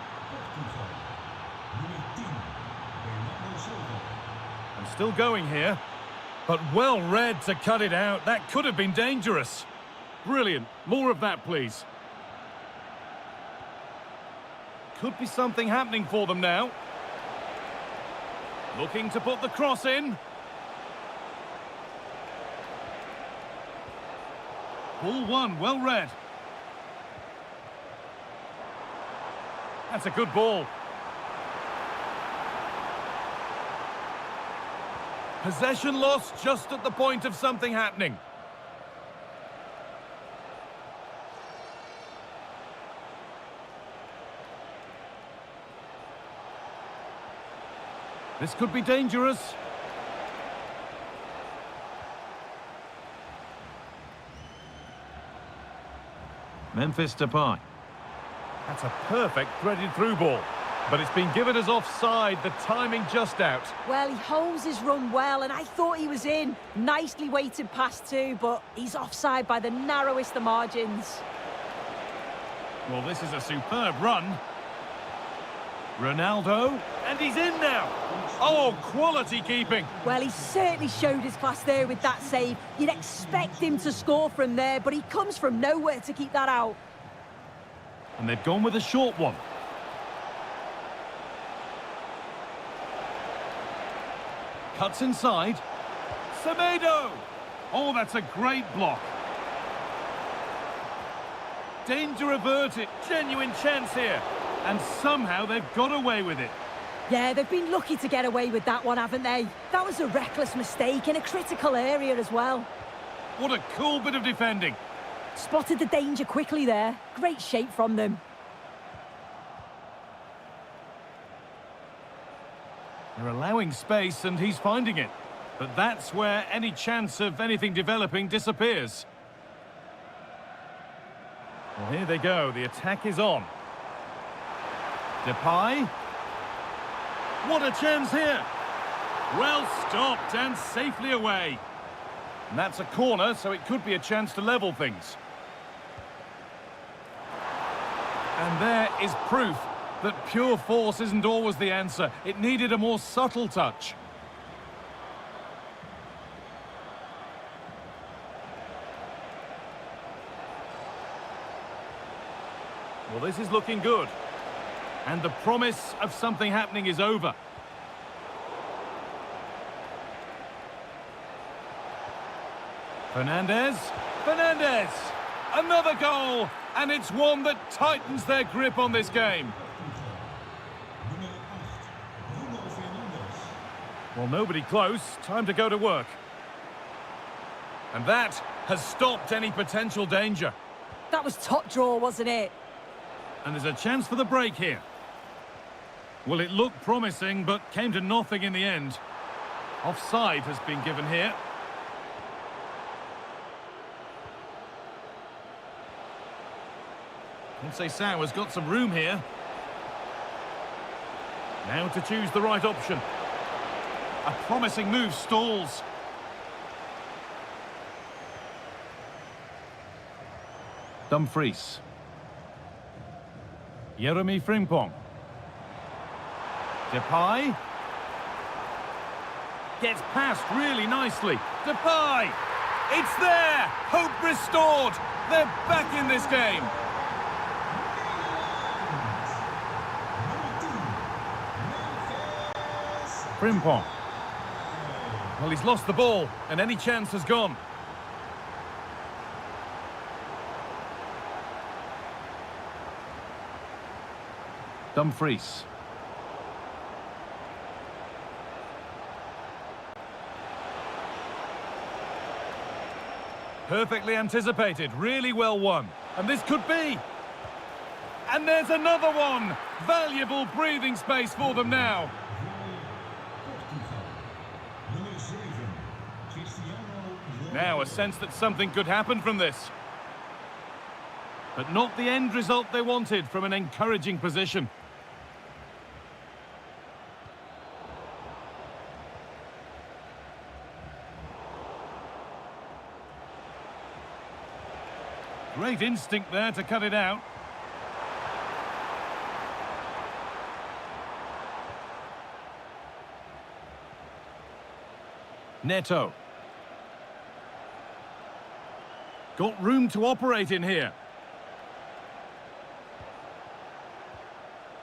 And still going here. But well read to cut it out. That could have been dangerous. Brilliant. More of that, please. Could be something happening for them now. Looking to put the cross in. Ball one, well read. That's a good ball. Possession lost just at the point of something happening. This could be dangerous. Memphis Depay. That's a perfect threaded through ball. But it's been given as offside, the timing just out. Well, he holds his run well, and I thought he was in. Nicely weighted pass too, but he's offside by the narrowest of margins. Well, this is a superb run. Ronaldo, and he's in now. Oh, quality keeping. Well, he certainly showed his class there with that save. You'd expect him to score from there, but he comes from nowhere to keep that out. And they've gone with a short one. Cuts inside. Semedo! Oh, that's a great block. Danger averted. Genuine chance here. And somehow they've got away with it. Yeah, they've been lucky to get away with that one, haven't they? That was a reckless mistake in a critical area as well. What a cool bit of defending. Spotted the danger quickly there. Great shape from them. They're allowing space and he's finding it. But that's where any chance of anything developing disappears. Well, here they go. The attack is on. Depay. What a chance here. Well stopped and safely away. And that's a corner, so it could be a chance to level things. And there is proof that pure force isn't always the answer. It needed a more subtle touch. Well, this is looking good. And the promise of something happening is over. Fernandez. Another goal. And it's one that tightens their grip on this game. Well, nobody close. Time to go to work. And that has stopped any potential danger. That was top draw, wasn't it? And there's a chance for the break here. Well, it looked promising, but came to nothing in the end. Offside has been given here. Conceição has got some room here. Now to choose the right option. A promising move stalls. Dumfries. Jeremy Frimpong. Depay. Gets past really nicely. Depay! It's there! Hope restored! They're back in this game! Frimpong. Well, he's lost the ball, and any chance has gone. Dumfries. Perfectly anticipated, really well won. And this could be. And there's another one. Valuable breathing space for them now. Now a sense that something could happen from this. But not the end result they wanted from an encouraging position. Great instinct there to cut it out. Neto. Got room to operate in here.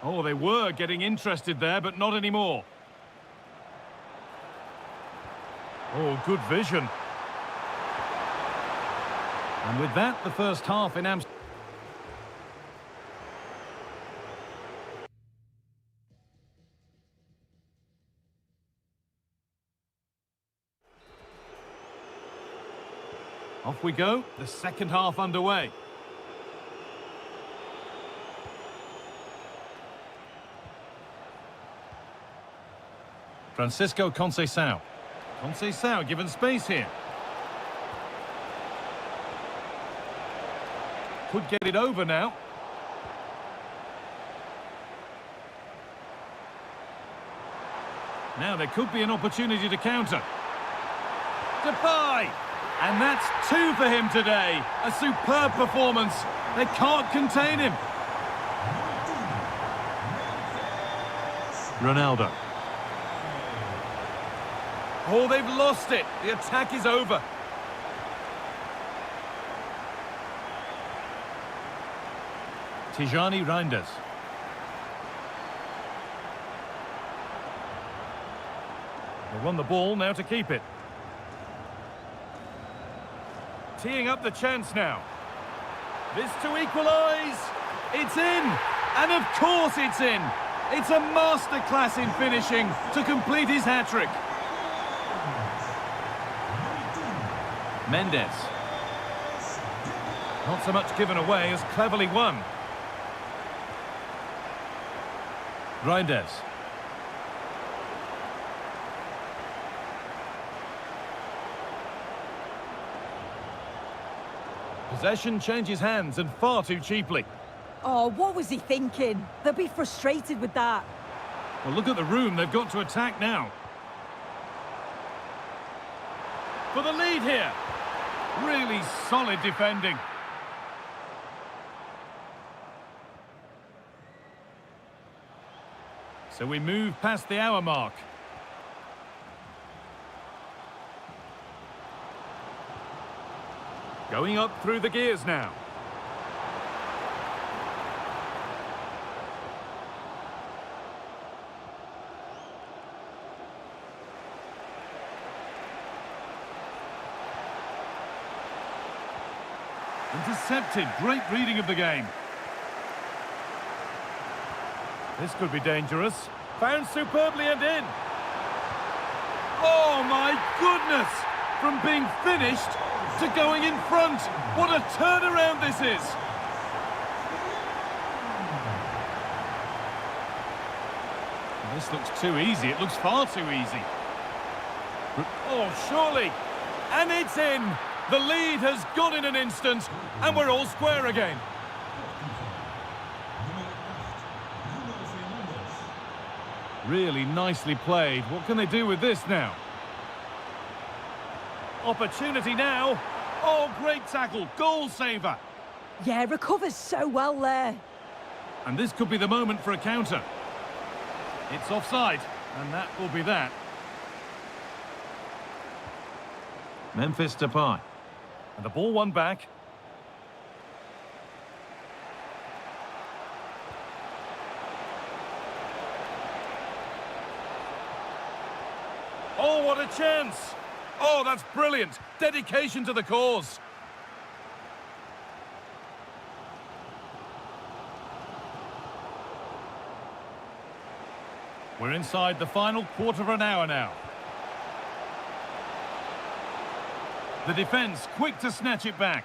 Oh, they were getting interested there, but not anymore. Oh, good vision. And with that, the first half in Amsterdam. Off we go, the second half underway. Francisco Conceição. Conceição given space here. Could get it over now. Now there could be an opportunity to counter. Depay! And that's 2 for him today. A superb performance. They can't contain him. Ronaldo. Oh, they've lost it. The attack is over. Tijani Reinders. They won the ball, now to keep it. Teeing up the chance now. This to equalise. It's in. And of course it's in. It's a masterclass in finishing to complete his hat-trick. Mendes. Not so much given away as cleverly won. Reinders. Possession changes hands and far too cheaply. Oh, what was he thinking? They'll be frustrated with that. Well, look at the room they've got to attack now. For the lead here. Really solid defending. So we move past the hour mark. Going up through the gears now. Intercepted. Great reading of the game. This could be dangerous. Found superbly and in. Oh my goodness! From being finished to going in front. What a turnaround this is! This looks too easy. It looks far too easy. Oh, surely. And it's in. The lead has gone in an instant, and we're all square again. Really nicely played. What can they do with this now? Opportunity now. Oh, great tackle. Goal saver. Yeah, recovers so well there. And this could be the moment for a counter. It's offside, and that will be that. Memphis Depay. And the ball won back. Oh, what a chance! Oh, that's brilliant! Dedication to the cause. We're inside the final quarter of an hour now. The defence quick to snatch it back.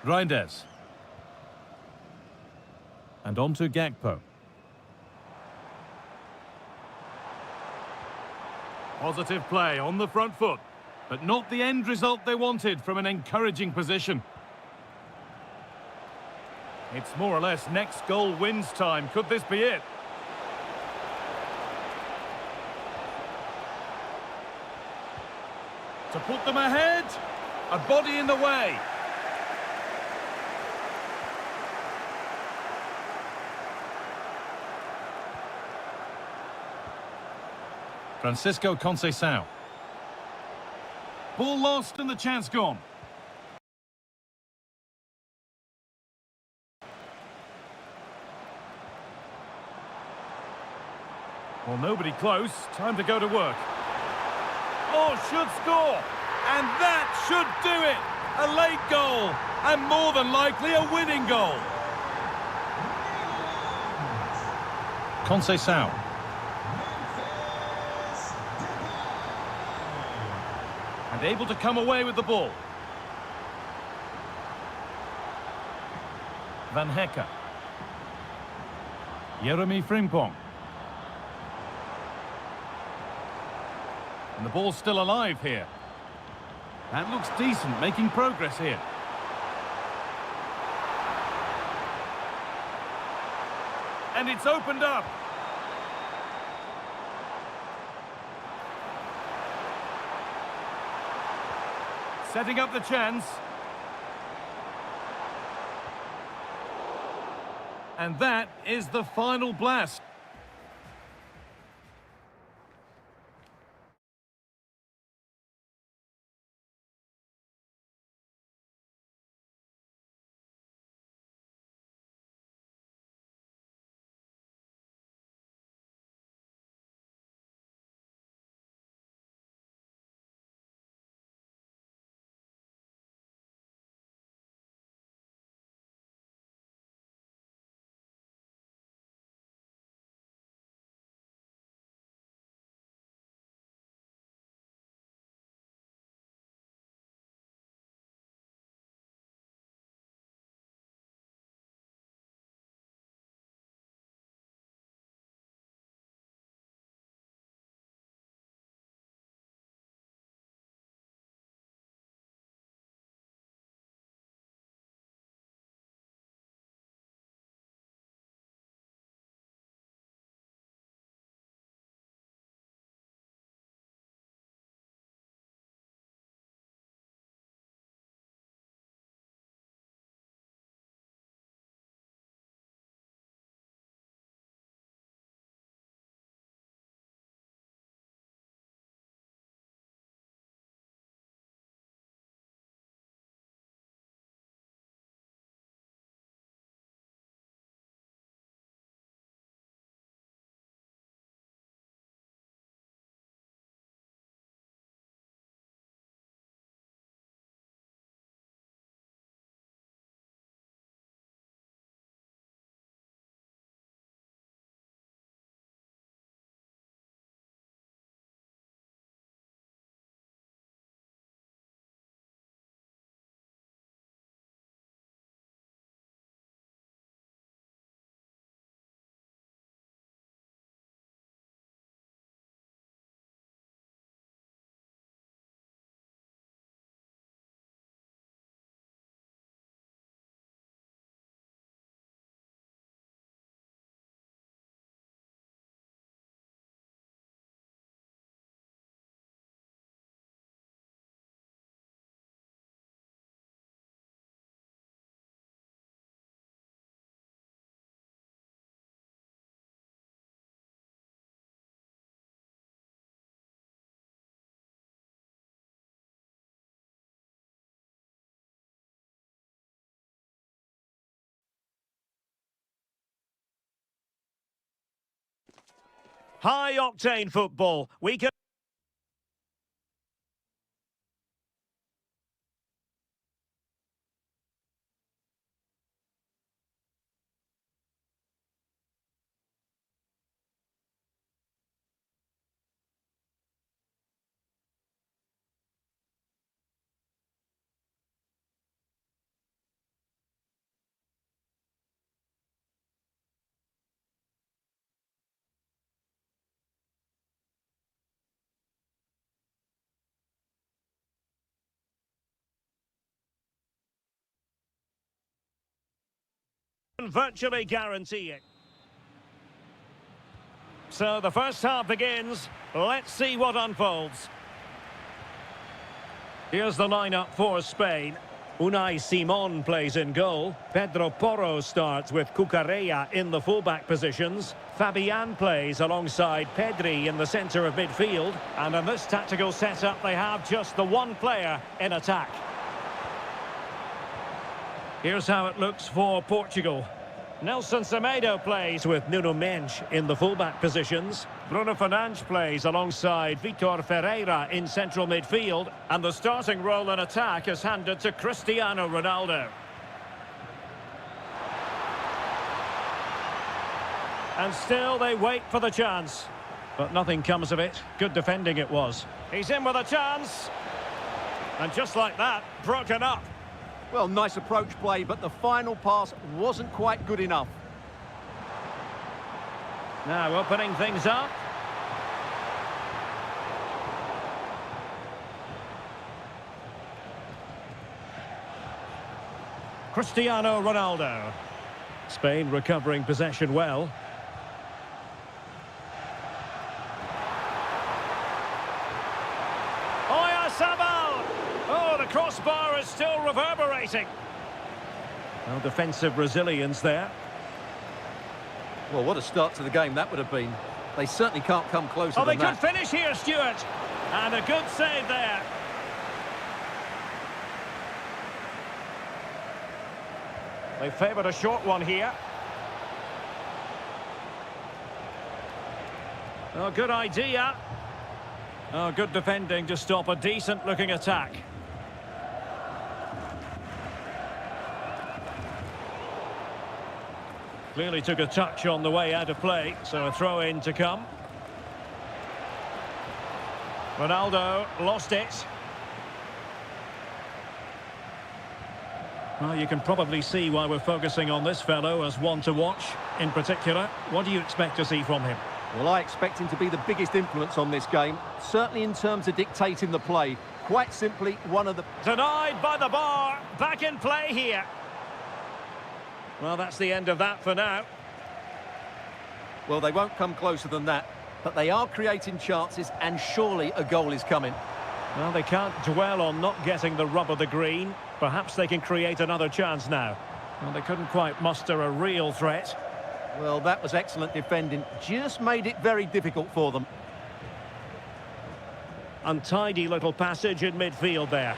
Reinders. And on to Gakpo. Positive play on the front foot, but not the end result they wanted from an encouraging position. It's more or less next goal wins time. Could this be it? To put them ahead, a body in the way. Francisco Conceição. Ball lost and the chance gone. Well, nobody close. Time to go to work. Oh, should score. And that should do it. A late goal. And more than likely a winning goal. Conceição. And able to come away with the ball. Van Hecke. Jeremy Frimpong. And the ball's still alive here. That looks decent, making progress here. And it's opened up. Setting up the chance. And that is the final blast. High-octane football. We can... Virtually guarantee it. So the first half begins. Let's see what unfolds. Here's the lineup for Spain. Unai Simon plays in goal. Pedro Porro starts with Cucurella in the fullback positions. Fabian plays alongside Pedri in the centre of midfield. And in this tactical setup, they have just the one player in attack. Here's how it looks for Portugal. Nelson Semedo plays with Nuno Mendes in the fullback positions. Bruno Fernandes plays alongside Vitor Ferreira in central midfield. And the starting role in attack is handed to Cristiano Ronaldo. And still they wait for the chance. But nothing comes of it. Good defending it was. He's in with a chance. And just like that, broken up. Well, nice approach play, but the final pass wasn't quite good enough. Now opening things up. Cristiano Ronaldo. Spain recovering possession well. Oh, the crossbar is still reverberating. Well, defensive resilience there. Well, what a start to the game that would have been. They certainly can't come closer than that. Oh, they could finish here, Stuart. And a good save there. They favoured a short one here. Oh, good idea. Oh, good defending to stop a decent-looking attack. Clearly took a touch on the way out of play, so a throw-in to come. Ronaldo lost it. Well, you can probably see why we're focusing on this fellow as one to watch. In particular, what do you expect to see from him? Well, I expect him to be the biggest influence on this game, certainly in terms of dictating the play. Quite simply, one of the... Denied by the bar. Back in play here. Well, that's the end of that for now. Well, they won't come closer than that, but they are creating chances, and surely a goal is coming. Well, they can't dwell on not getting the rub of the green. Perhaps they can create another chance now. Well, they couldn't quite muster a real threat. Well, that was excellent defending. Just made it very difficult for them. Untidy little passage in midfield there.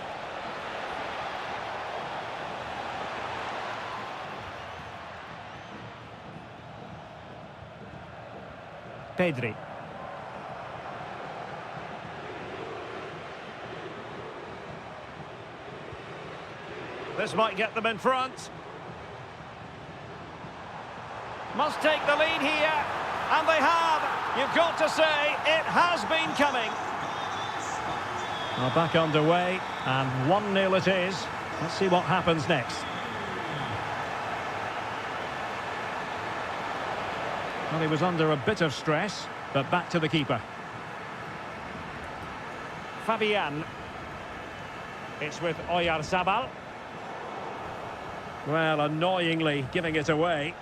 Pedri. This might get them in front. Must take the lead here, and they have. You've got to say, it has been coming. Well, back underway, and 1-0 it is. Let's see what happens next. Well, he was under a bit of stress, but back to the keeper. Fabian. It's with Oyarzabal. Well, annoyingly giving it away.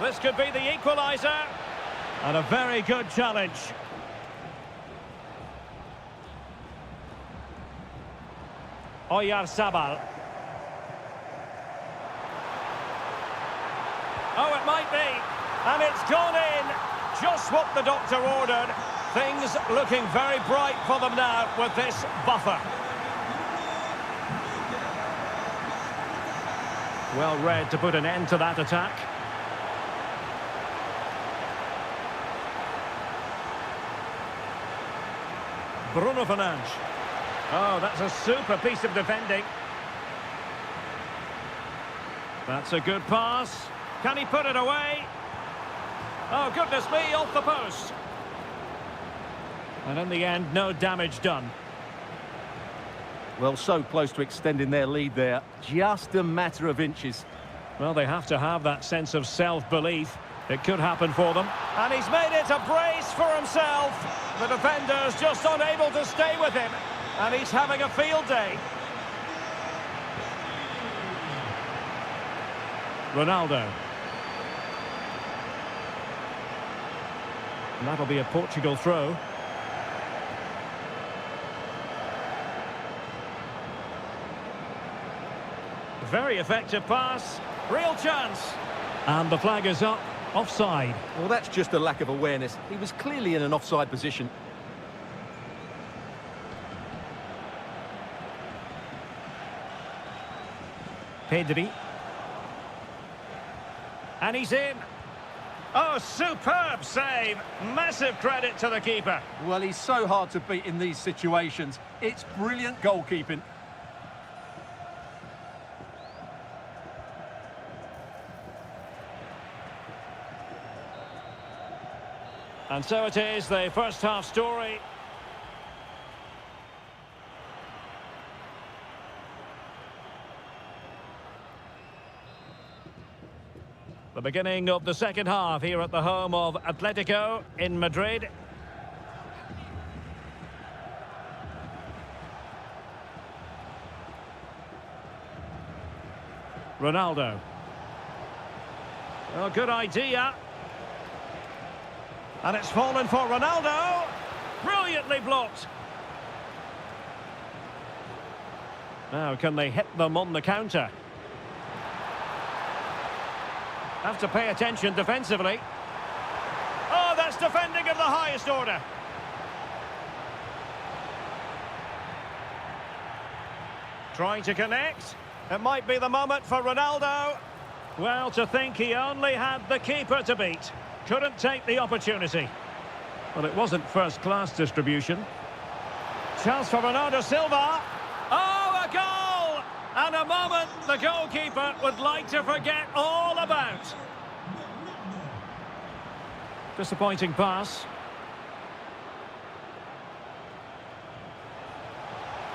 This could be the equaliser. And a very good challenge. Oyarzabal. Oh, it might be. And it's gone in. Just what the doctor ordered. Things looking very bright for them now with this buffer. Well read to put an end to that attack. Bruno Fernandes. Oh, that's a super piece of defending. That's a good pass. Can he put it away? Oh, goodness me, off the post. And in the end, no damage done. Well, so close to extending their lead there. Just a matter of inches. Well, they have to have that sense of self-belief. It could happen for them. And he's made it a brace for himself. The defender's just unable to stay with him. And he's having a field day. Ronaldo. And that'll be a Portugal throw. Very effective pass. Real chance. And the flag is up. Offside. Well, that's just a lack of awareness. He was clearly in an offside position. Pedri. And he's in. Oh, superb save. Massive credit to the keeper. Well, he's so hard to beat in these situations. It's brilliant goalkeeping. And so it is, the first half story. The beginning of the second half here at the home of Atletico in Madrid. Ronaldo. Oh, good idea. And it's fallen for Ronaldo. Brilliantly blocked. Now, can they hit them on the counter? Have to pay attention defensively. Oh, that's defending of the highest order. Trying to connect. It might be the moment for Ronaldo. Well, to think he only had the keeper to beat. Couldn't take the opportunity. Well, it wasn't first-class distribution. Chance for Bernardo Silva. Oh, a goal! And a moment the goalkeeper would like to forget all about. Disappointing pass.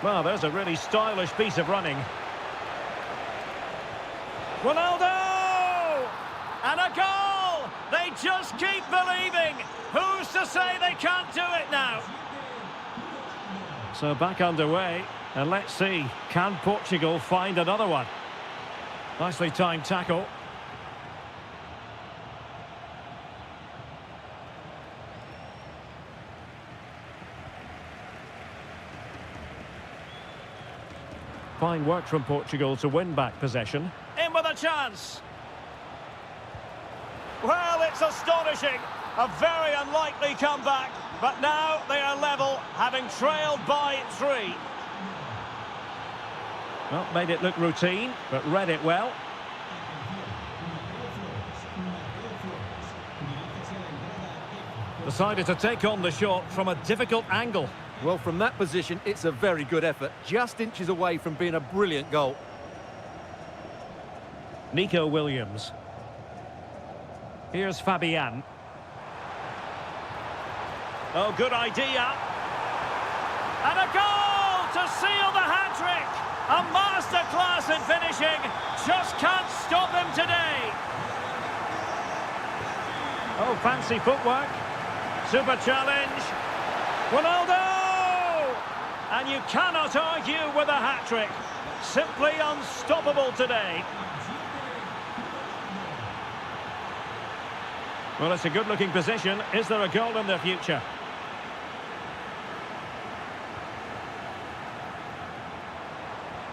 Well, there's a really stylish piece of running. Ronaldo! And a goal! They just keep believing. Who's to say they can't do it now? So back underway. And let's see, can Portugal find another one? Nicely timed tackle. Fine work from Portugal to win back possession. In with a chance. Well, it's astonishing. A very unlikely comeback. But now they are level, having trailed by 3. Well, made it look routine, but read it well. Decided to take on the shot from a difficult angle. Well, from that position, it's a very good effort. Just inches away from being a brilliant goal. Nico Williams. Here's Fabian. Oh, good idea. And a goal to seal the hat-trick. A masterclass in finishing. Just can't stop him today. Oh, fancy footwork. Super challenge. Ronaldo! And you cannot argue with a hat-trick. Simply unstoppable today. Well, it's a good-looking position. Is there a goal in the future?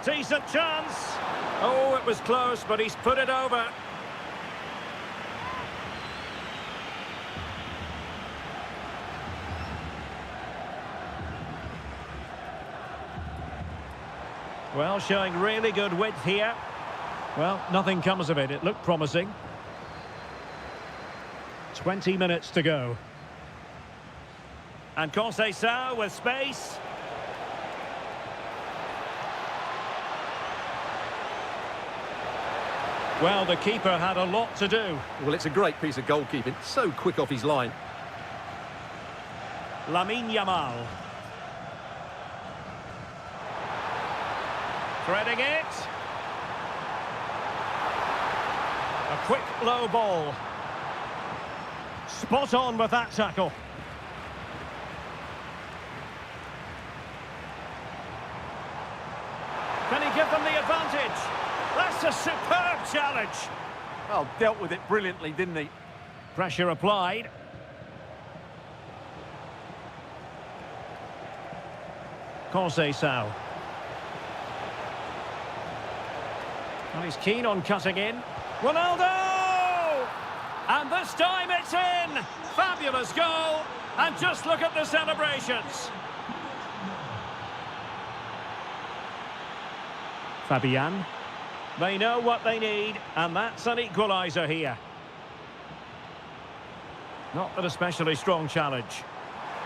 Decent chance. Oh, it was close, but he's put it over. Well, showing really good width here. Well, nothing comes of it. It looked promising. 20 minutes to go. And Conceição with space. Well, the keeper had a lot to do. Well, it's a great piece of goalkeeping. So quick off his line. Lamine Yamal. Threading it. A quick low ball. Spot on with that tackle. Can he give them the advantage? That's a superb challenge. Well, dealt with it brilliantly, didn't he? Pressure applied. Conceição. And he's keen on cutting in. Ronaldo! And this time it's in! Fabulous goal! And just look at the celebrations. Fabian. They know what they need, and that's an equaliser here. Not an especially strong challenge.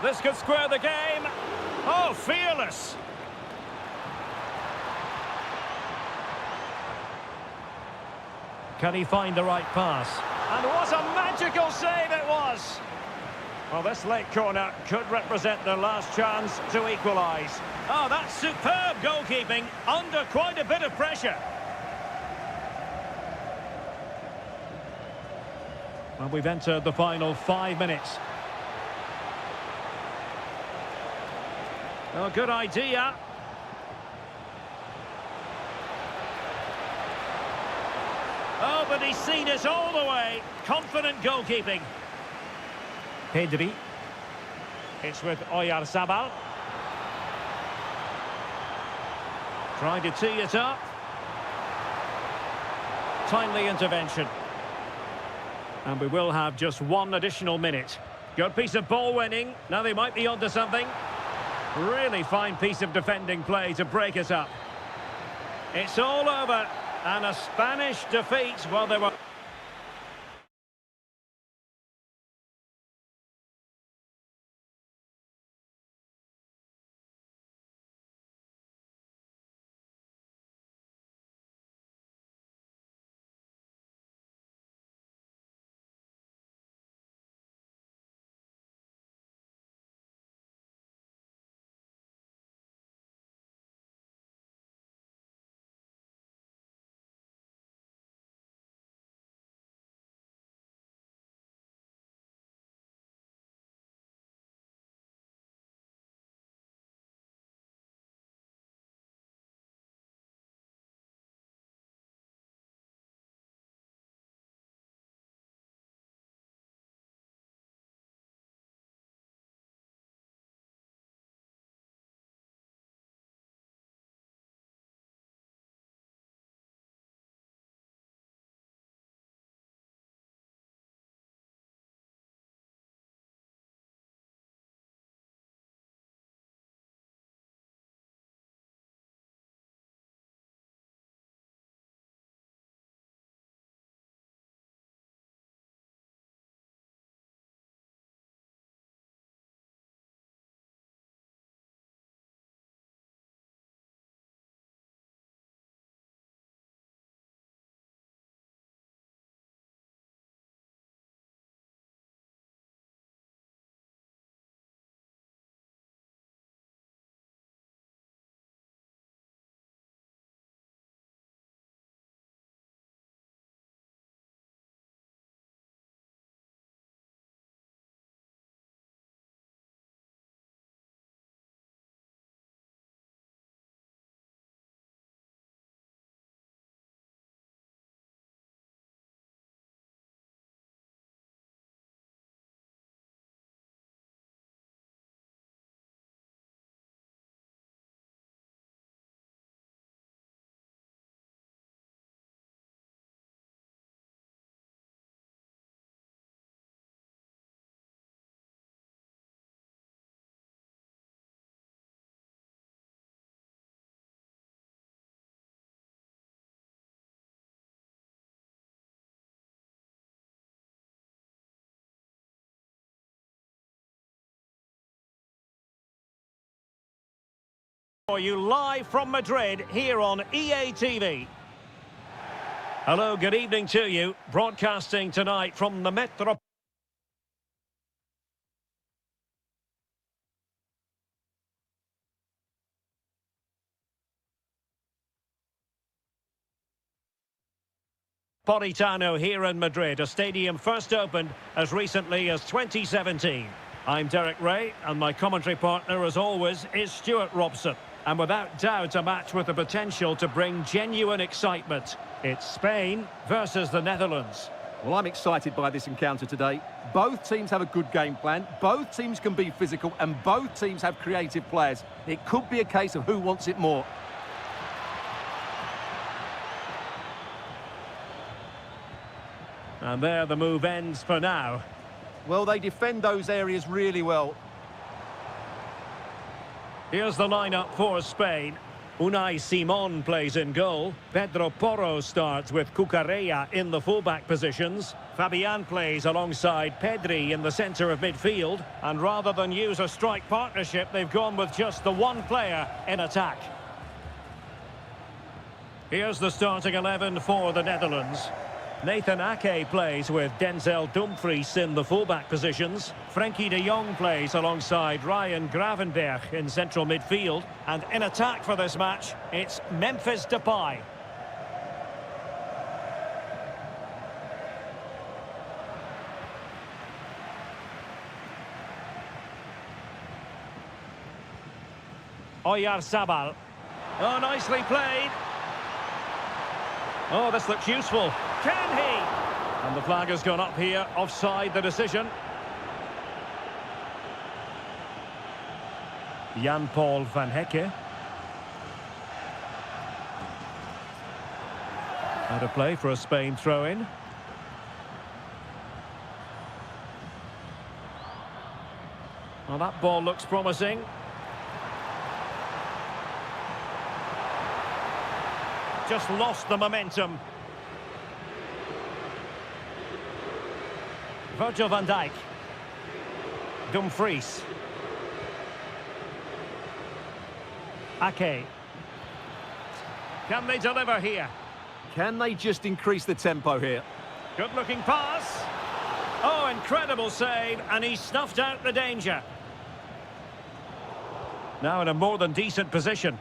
This could square the game. Oh, fearless! Can he find the right pass? And what a magical save it was! Well, this late corner could represent their last chance to equalise. Oh, that's superb goalkeeping under quite a bit of pressure. Well, we've entered the final 5 minutes. Oh, good idea. Oh, but he's seen it all the way. Confident goalkeeping. Pedri. It's with Oyarzabal. Trying to tee it up. Timely intervention. And we will have just one additional minute. Good piece of ball winning. Now they might be onto something. Really fine piece of defending play to break it up. It's all over. And a Spanish defeat. Well, they were... For you live from Madrid here on EA TV. Hello, good evening to you. Broadcasting tonight from the Metropolitan here in Madrid, a stadium first opened as recently as 2017. I'm Derek Ray, and my commentary partner, as always, is Stuart Robson. And without doubt, a match with the potential to bring genuine excitement. It's Spain versus the Netherlands. Well, I'm excited by this encounter today. Both teams have a good game plan, both teams can be physical, and both teams have creative players. It could be a case of who wants it more. And there the move ends for now. Well, they defend those areas really well. Here's the lineup for Spain. Unai Simon plays in goal. Pedro Porro starts with Cucurella in the fullback positions. Fabian plays alongside Pedri in the centre of midfield. And rather than use a strike partnership, they've gone with just the one player in attack. Here's the starting 11 for the Netherlands. Nathan Ake plays with Denzel Dumfries in the fullback positions. Frenkie de Jong plays alongside Ryan Gravenberch in central midfield. And in attack for this match, it's Memphis Depay. Oyarzabal. Oh, nicely played. Oh, this looks useful. Can he? And the flag has gone up here, offside the decision. Jan-Paul van Hecke. Out of play for a Spain throw-in. Well, that ball looks promising. Just lost the momentum. Virgil van Dijk. Dumfries. Ake. Can they deliver here? Can they just increase the tempo here? Good-looking pass. Oh, incredible save, and he snuffed out the danger. Now in a more than decent position.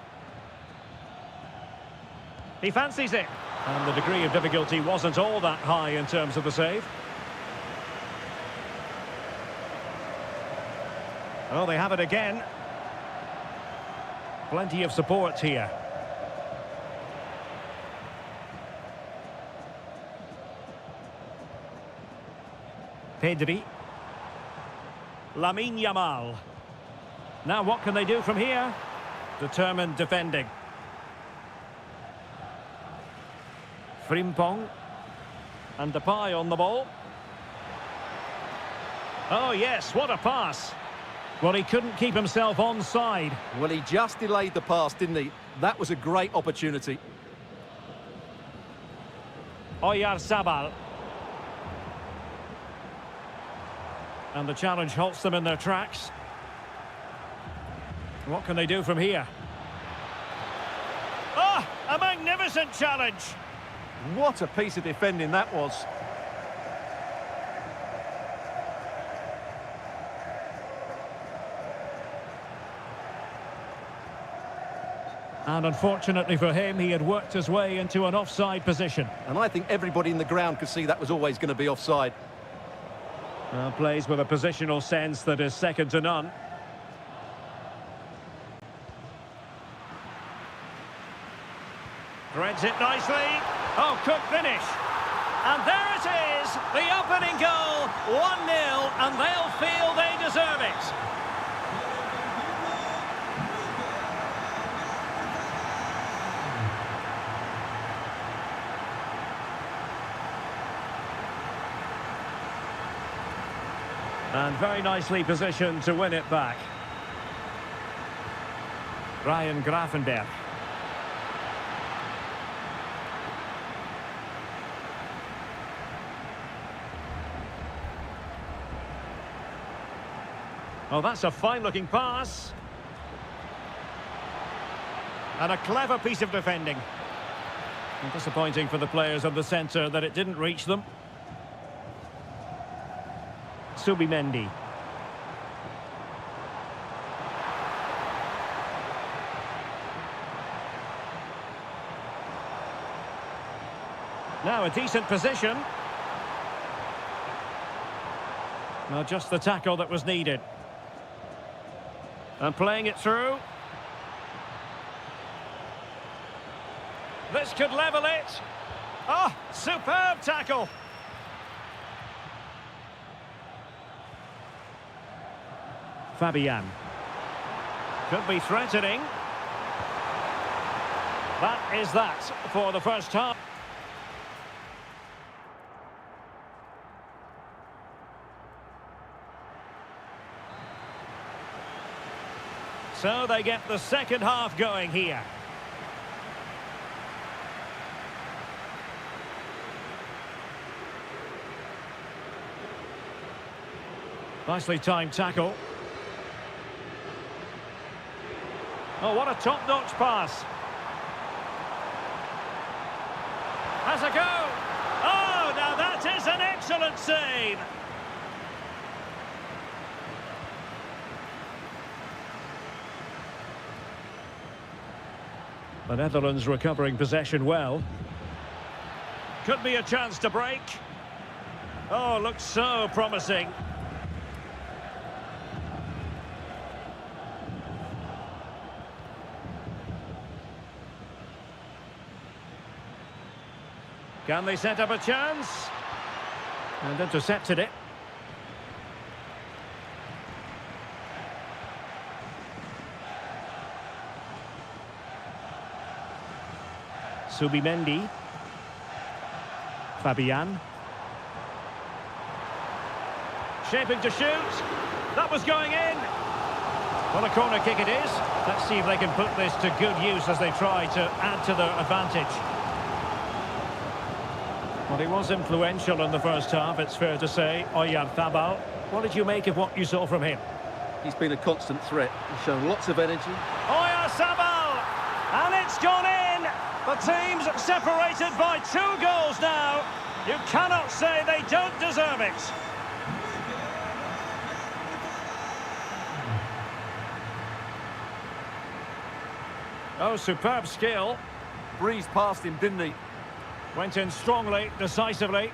He fancies it. And the degree of difficulty wasn't all that high in terms of the save. Oh, they have it again. Plenty of support here. Pedri. Lamine Yamal. Now what can they do from here? Determined defending. Frimpong. And Depay on the ball. Oh yes, what a pass. Well, he couldn't keep himself onside. Well, he just delayed the pass, didn't he? That was a great opportunity. Oyarzabal. And the challenge halts them in their tracks. What can they do from here? Ah, a magnificent challenge. What a piece of defending that was. And unfortunately for him, he had worked his way into an offside position. And I think everybody in the ground could see that was always going to be offside. Plays with a positional sense that is second to none. Threads it nicely. Oh, could finish. And there it is, the opening goal, 1-0, and they'll feel they deserve it. And very nicely positioned to win it back. Ryan Gravenberch. Oh, that's a fine-looking pass. And a clever piece of defending. And disappointing for the players of the centre that it didn't reach them. Subimendi. Now a decent position. Well, just the tackle that was needed. And playing it through. This could level it. Oh, superb tackle. Fabian. Could be threatening. That is that for the first half. So they get the second half going here. Nicely timed tackle. Oh, what a top-notch pass. Has a go. Oh, now that is an excellent save. The Netherlands recovering possession well. Could be a chance to break. Oh, looks so promising. Can they set up a chance? And intercepted it. Subimendi. Fabian. Shaping to shoot. That was going in. Well, a corner kick it is. Let's see if they can put this to good use as they try to add to their advantage. Well, he was influential in the first half, it's fair to say. Oyarzabal, what did you make of what you saw from him? He's been a constant threat. He's shown lots of energy. Oyarzabal! And it's gone in! The team's separated by 2 goals now. You cannot say they don't deserve it. Oh, superb skill. Breezed past him, didn't he? Went in strongly, decisively.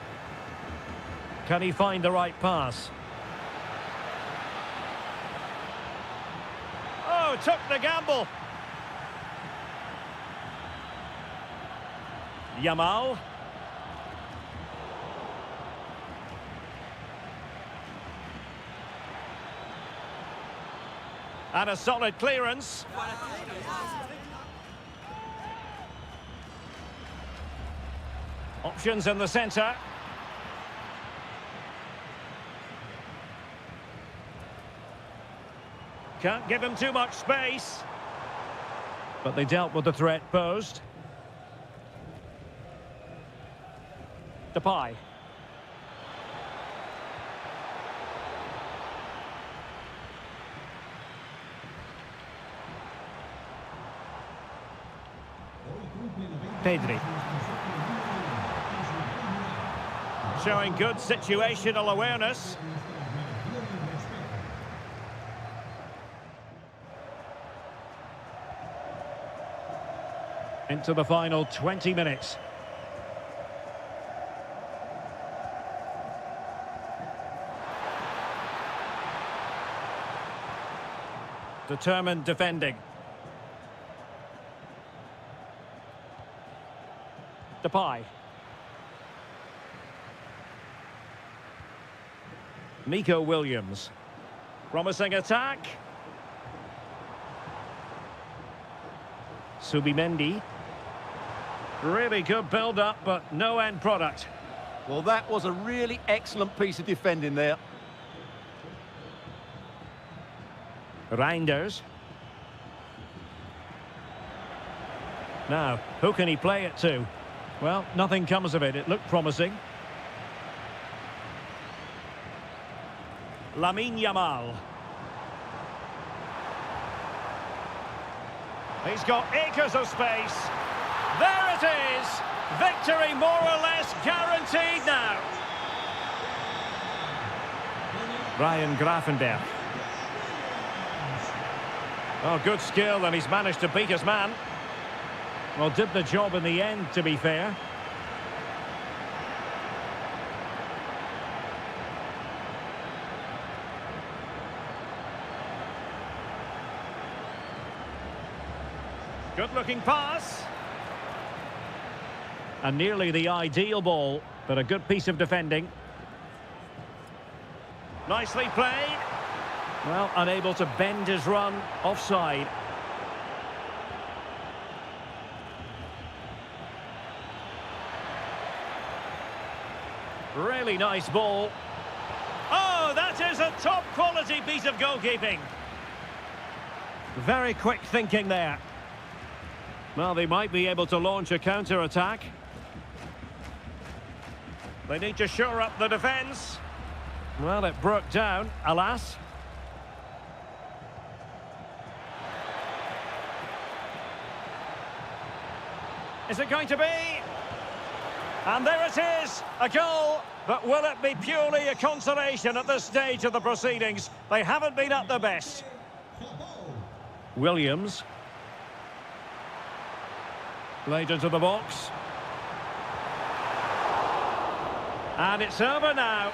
Can he find the right pass? Oh, took the gamble. Yamal. And a solid clearance. Options in the centre. Can't give him too much space. But they dealt with the threat posed. Depay. Pedri. Showing good situational awareness. Into the final 20 minutes. Determined defending. Depay. Nico Williams. Promising attack. Subimendi. Really good build-up, but no end product. Well, that was a really excellent piece of defending there. Reinders. Now, who can he play it to? Well, nothing comes of it. It looked promising. Lamine Yamal. He's got acres of space. There it is. Victory more or less guaranteed now. Ryan Gravenberch. Oh, good skill, and he's managed to beat his man. Well, did the job in the end, to be fair. Good-looking pass. And nearly the ideal ball, but a good piece of defending. Nicely played. Well, unable to bend his run. Offside. Really nice ball. Oh, that is a top quality piece of goalkeeping. Very quick thinking there. Well, they might be able to launch a counter-attack. They need to shore up the defence. Well, it broke down, alas. Is it going to be? And there it is, a goal. But will it be purely a consolation at this stage of the proceedings? They haven't been at their best. Williams. Played into the box. And it's over now.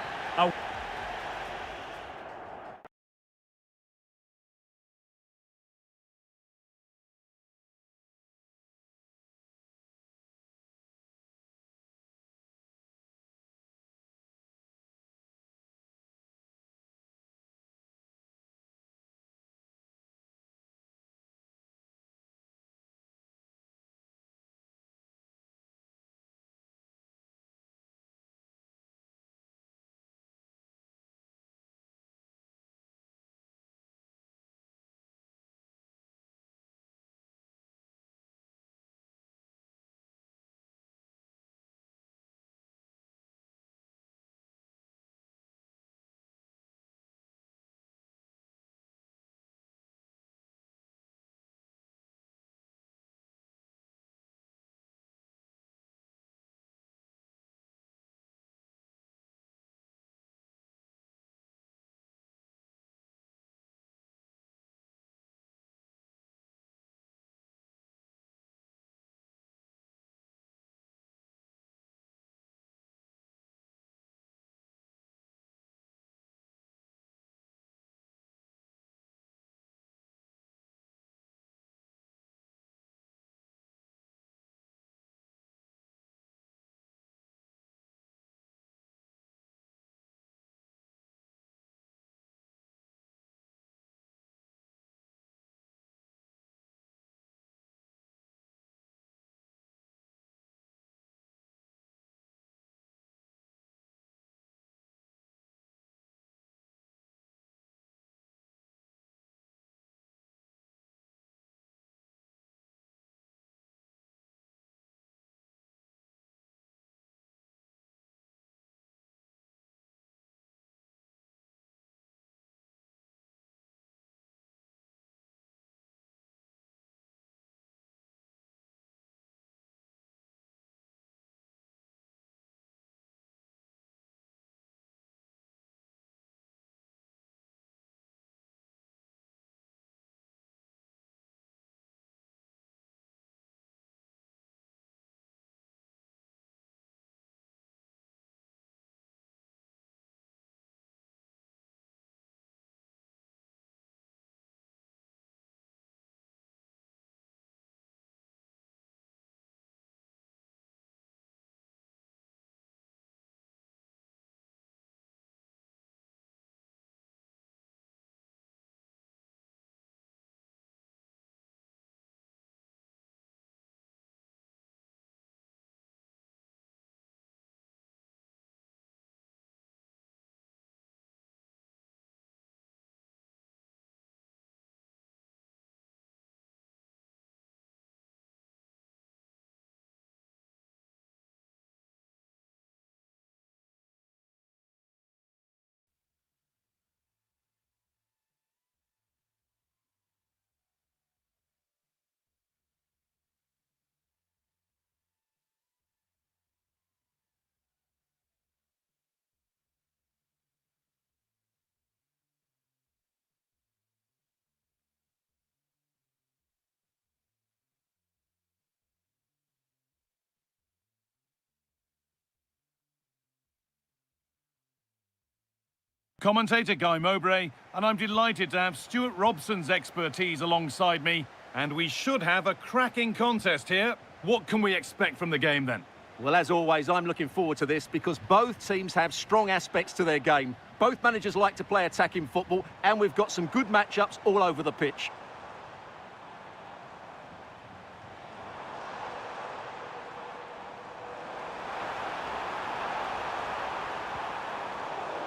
Commentator Guy Mowbray, and I'm delighted to have Stuart Robson's expertise alongside me, and we should have a cracking contest here. What can we expect from the game then? Well, as always, I'm looking forward to this because both teams have strong aspects to their game. Both managers like to play attacking football, and we've got some good matchups all over the pitch.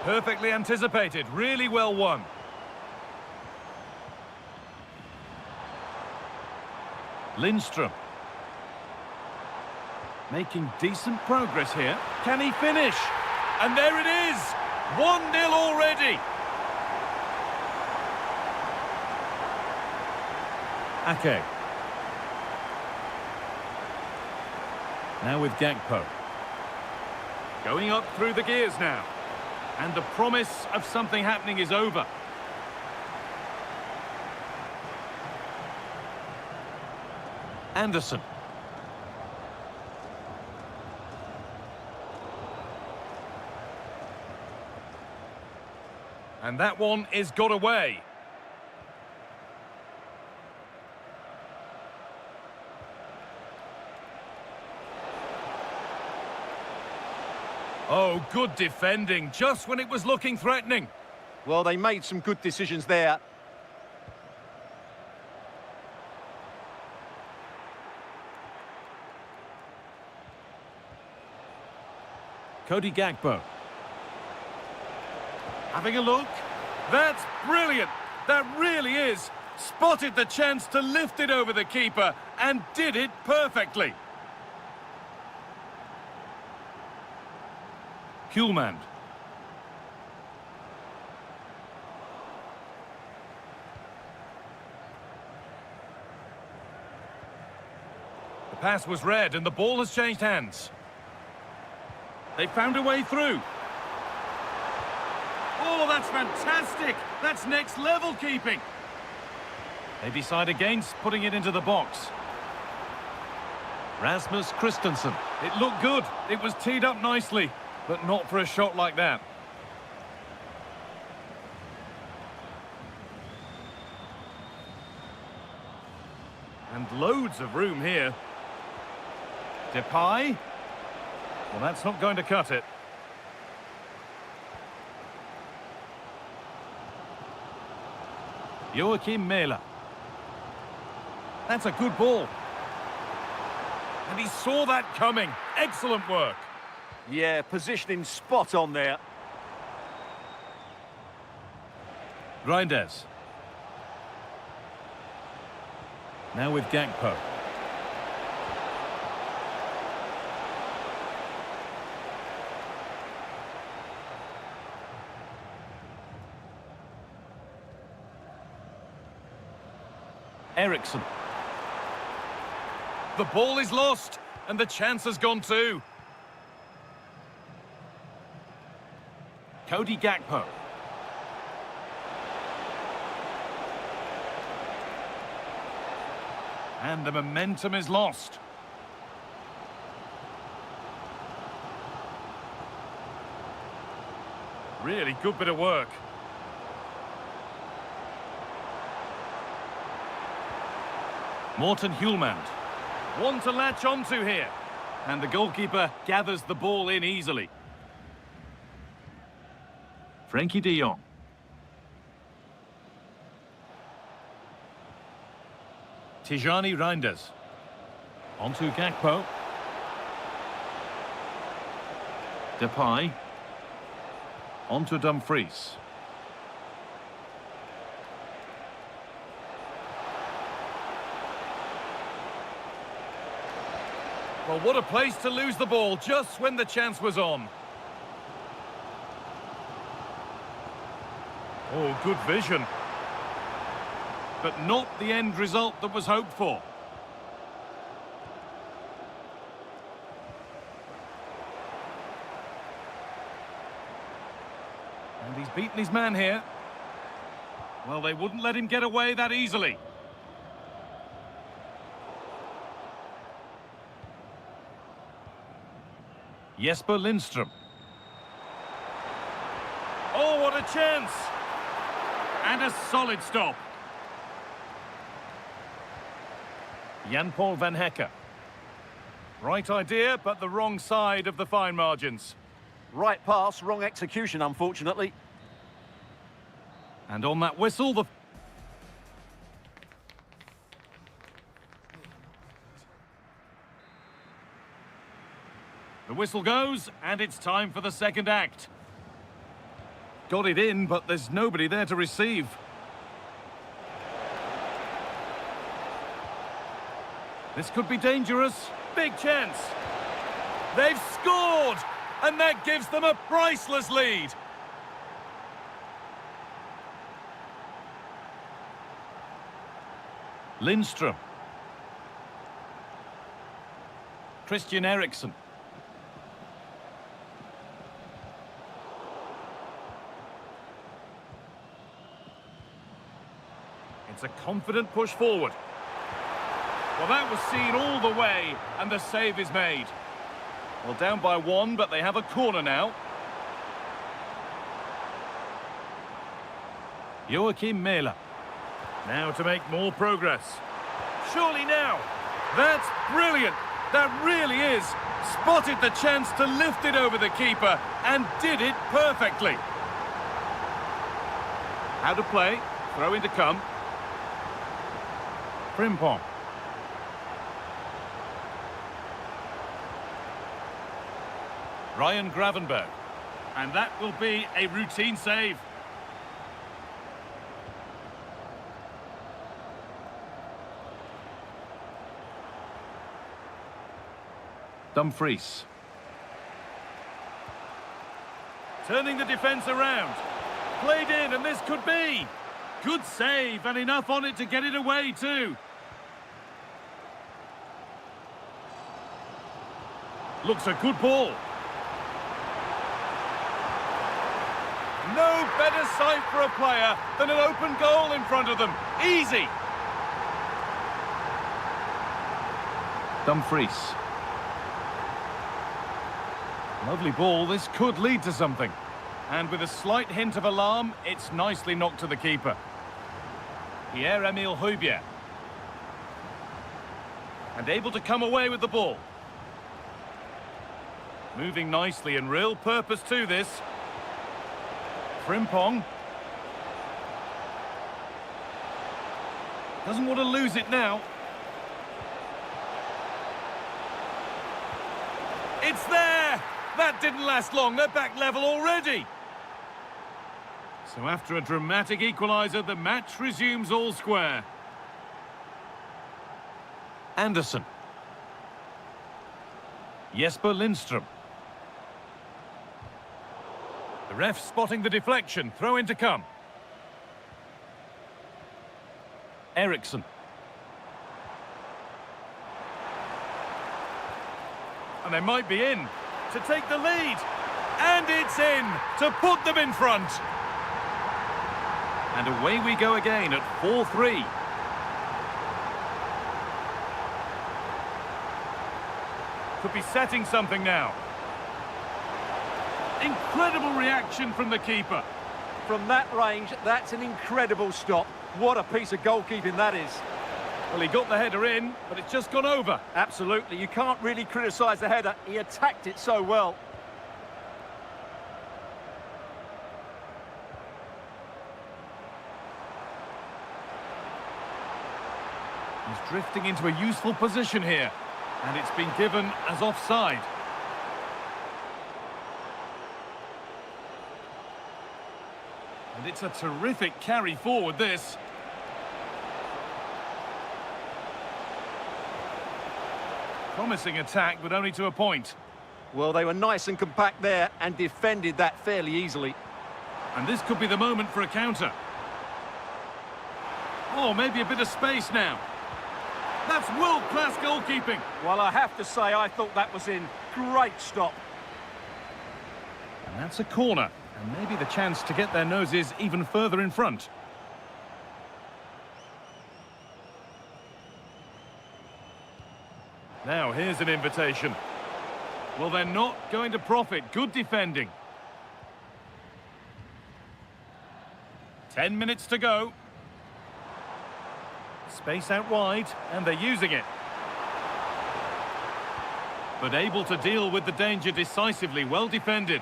Perfectly anticipated, really well won. Lindstrom. Making decent progress here. Can he finish? And there it is! 1-0 already! Ake. Now with Gakpo. Going up through the gears now. And the promise of something happening is over. Anderson. And that one is got away. Oh, good defending, just when it was looking threatening. Well, they made some good decisions there. Cody Gakpo. Having a look. That's brilliant. That really is. Spotted the chance to lift it over the keeper and did it perfectly. Kuhlmann. The pass was read and the ball has changed hands. They found a way through. Oh, that's fantastic! That's next level keeping. They decide against putting it into the box. Rasmus Christensen. It looked good. It was teed up nicely, but not for a shot like that. And loads of room here. Depay. Well, that's not going to cut it. Joachim Mähler. That's a good ball. And he saw that coming. Excellent work. Yeah, positioning spot on there. Reinders. Now with Gakpo. Eriksson. The ball is lost, and the chance has gone too. Cody Gakpo. And the momentum is lost. Really good bit of work. Morten Hjulmand. One to latch onto here. And the goalkeeper gathers the ball in easily. Frankie de Jong. Tijani Reinders. Onto Gakpo. Depay. Onto Dumfries. Well, what a place to lose the ball just when the chance was on. Oh, good vision. But not the end result that was hoped for. And he's beaten his man here. Well, they wouldn't let him get away that easily. Jesper Lindstrom. Oh, what a chance! And a solid stop. Jan-Paul van Hekke. Right idea, but the wrong side of the fine margins. Right pass, wrong execution, unfortunately. And on that whistle, the whistle goes, and it's time for the second act. Got it in, but there's nobody there to receive. This could be dangerous. Big chance. They've scored! And that gives them a priceless lead. Lindström. Christian Eriksen. It's a confident push forward. Well, that was seen all the way, and the save is made. Well, down by one, but they have a corner now. Joachim Mähler. Now to make more progress. Surely now. That's brilliant. That really is. Spotted the chance to lift it over the keeper and did it perfectly. How to play. Throw in to come. Frimpong. Ryan Gravenberg. And that will be a routine save. Dumfries. Turning the defence around. Played in, and this could be. Good save, and enough on it to get it away too. Looks a good ball. No better sight for a player than an open goal in front of them. Easy. Dumfries. Lovely ball. This could lead to something. And with a slight hint of alarm, it's nicely knocked to the keeper. Pierre-Emile Højbjerg. And able to come away with the ball. Moving nicely and real purpose to this. Frimpong. Doesn't want to lose it now. It's there! That didn't last long. They're back level already. So after a dramatic equaliser, the match resumes all square. Anderson. Jesper Lindström. The ref spotting the deflection. Throw in to come. Eriksen. And they might be in to take the lead. And it's in to put them in front. And away we go again at 4-3. Could be setting something now. Incredible reaction from the keeper. From that range, that's an incredible stop. What a piece of goalkeeping that is. Well, he got the header in, but it's just gone over. Absolutely, you can't really criticise the header. He attacked it so well. He's drifting into a useful position here, and it's been given as offside. And it's a terrific carry forward, this. Promising attack, but only to a point. Well, they were nice and compact there and defended that fairly easily. And this could be the moment for a counter. Oh, maybe a bit of space now. That's world-class goalkeeping. Well, I have to say, I thought that was in. Great stop. And that's a corner. And maybe the chance to get their noses even further in front. Now, here's an invitation. Well, they're not going to profit. Good defending. 10 minutes to go. Space out wide, and they're using it. but able to deal with the danger decisively. Well defended.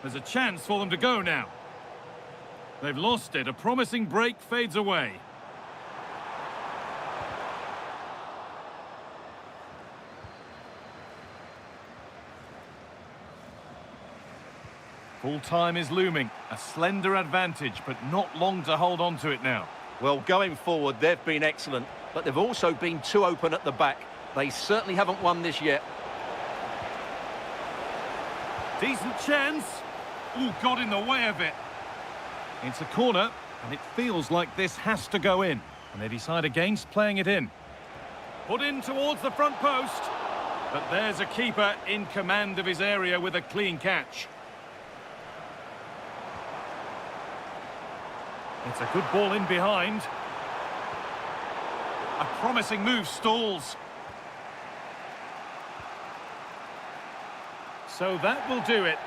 There's a chance for them to go now. They've lost it. A promising break fades away. Full time is looming. A slender advantage, but not long to hold on to it now. Well, going forward, they've been excellent, but they've also been too open at the back. They certainly haven't won this yet. Decent chance. Ooh, got in the way of it. It's a corner, and it feels like this has to go in. And they decide against playing it in. Put in towards the front post. But there's a keeper in command of his area with a clean catch. It's a good ball in behind. A promising move stalls. So that will do it.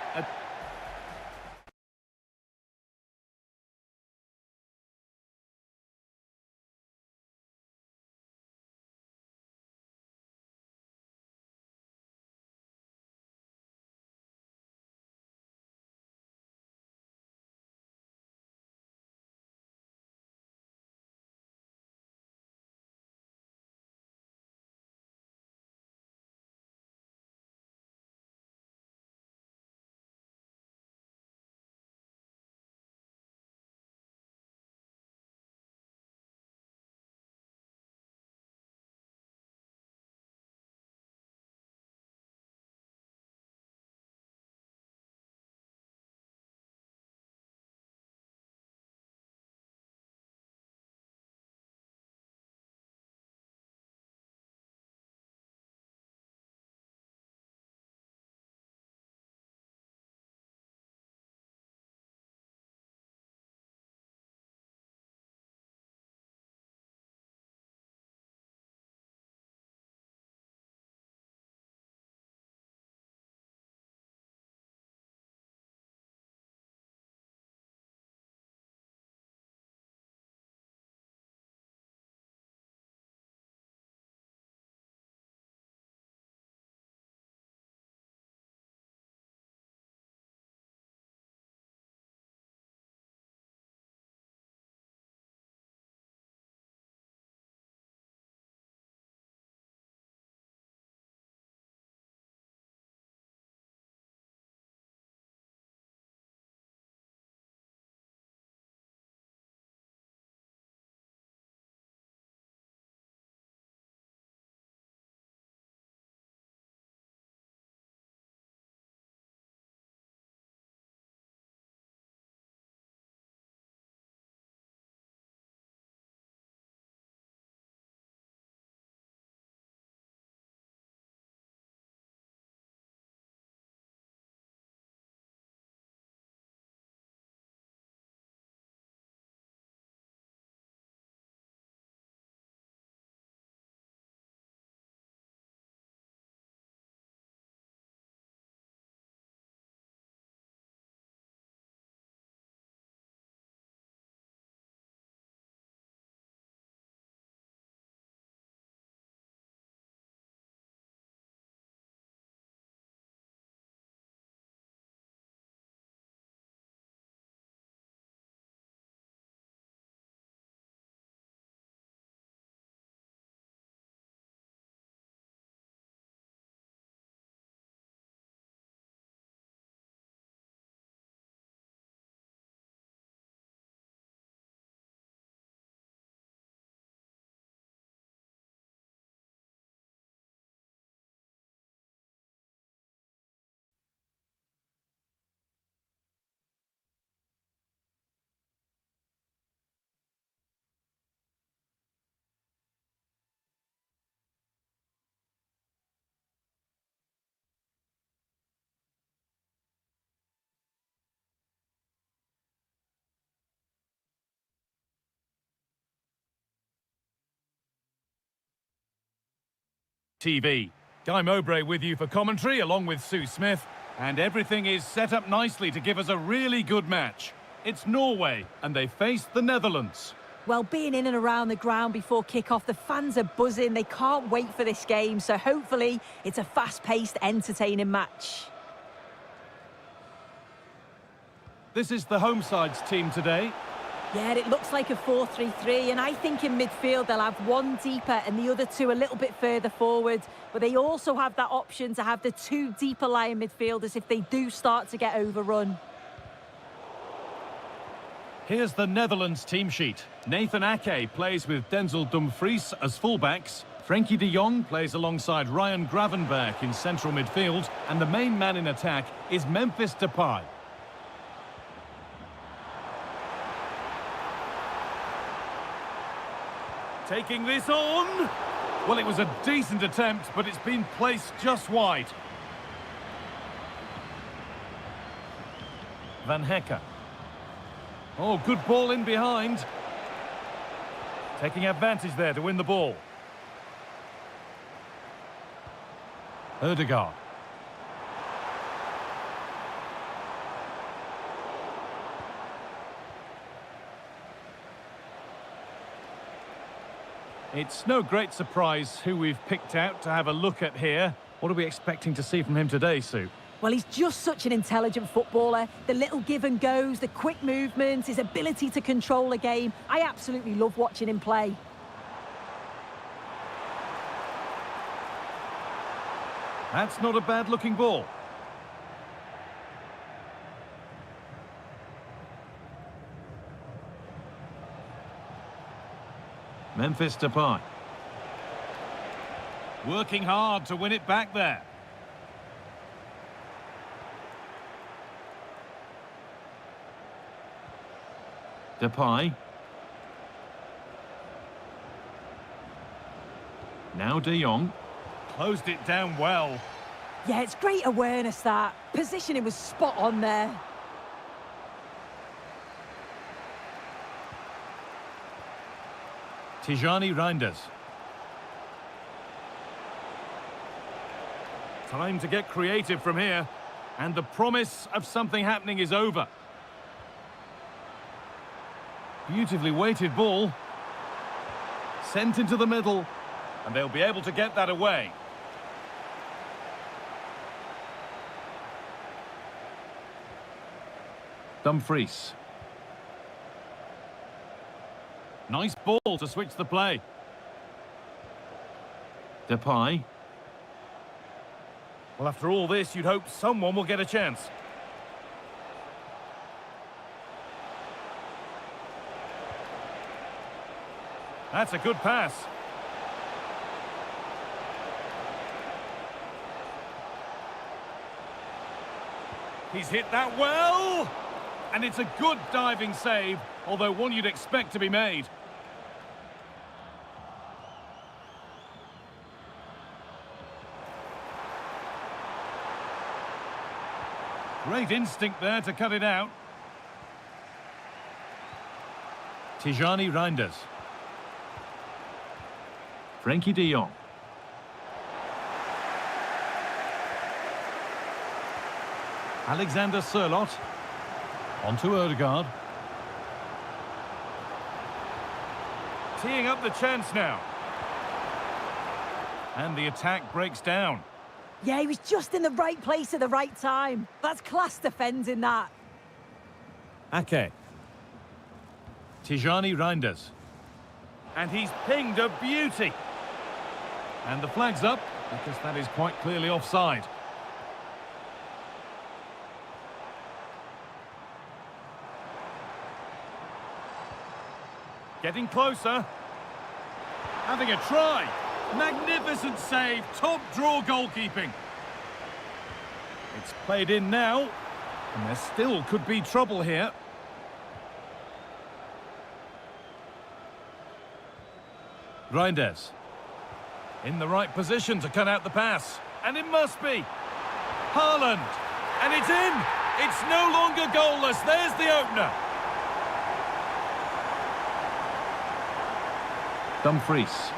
TV. Guy Mowbray with you for commentary, along with Sue Smith. And everything is set up nicely to give us a really good match. It's Norway, and they face the Netherlands. Well, being in and around the ground before kick-off, the fans are buzzing. They can't wait for this game, so hopefully it's a fast-paced, entertaining match. This is the home side's team today. Yeah, it looks like a 4-3-3, and I think in midfield they'll have one deeper and the other two a little bit further forward. But they also have that option to have the two deeper lying midfielders if they do start to get overrun. Here's the Netherlands team sheet. Nathan Ake plays with Denzel Dumfries as fullbacks. Frenkie de Jong plays alongside Ryan Gravenberch in central midfield. And the main man in attack is Memphis Depay. Taking this on. Well, it was a decent attempt, but it's been placed just wide. Van Hecker. Oh, good ball in behind. Taking advantage there to win the ball. Ødegaard. It's no great surprise who we've picked out to have a look at here. What are we expecting to see from him today, Sue? Well, he's just such an intelligent footballer. The little give and goes, the quick movements, his ability to control a game. I absolutely love watching him play. That's not a bad-looking ball. Memphis Depay. Working hard to win it back there. Depay. Now De Jong. Closed it down well. Yeah, it's great awareness, that. Positioning was spot on there. Tijani Reinders. Time to get creative from here. And the promise of something happening is over. Beautifully weighted ball. Sent into the middle. And they'll be able to get that away. Dumfries. Nice ball to switch the play. Depay. Well, after all this, you'd hope someone will get a chance. That's a good pass. He's hit that well. And it's a good diving save, although one you'd expect to be made. Great instinct there to cut it out. Tijani Reinders. Frenkie de Jong. Alexander Sørloth. On to Ødegaard. Teeing up the chance now. And the attack breaks down. Yeah, he was just in the right place at the right time. That's class defending, that. Ake. Tijani Reinders. And he's pinged a beauty. And the flag's up, because that is quite clearly offside. Getting closer. Having a try. Magnificent save. Top draw goalkeeping. It's played in now. And there still could be trouble here. Reinders. In the right position to cut out the pass. And it must be. Haaland. And it's in. It's no longer goalless. There's the opener. Dumfries.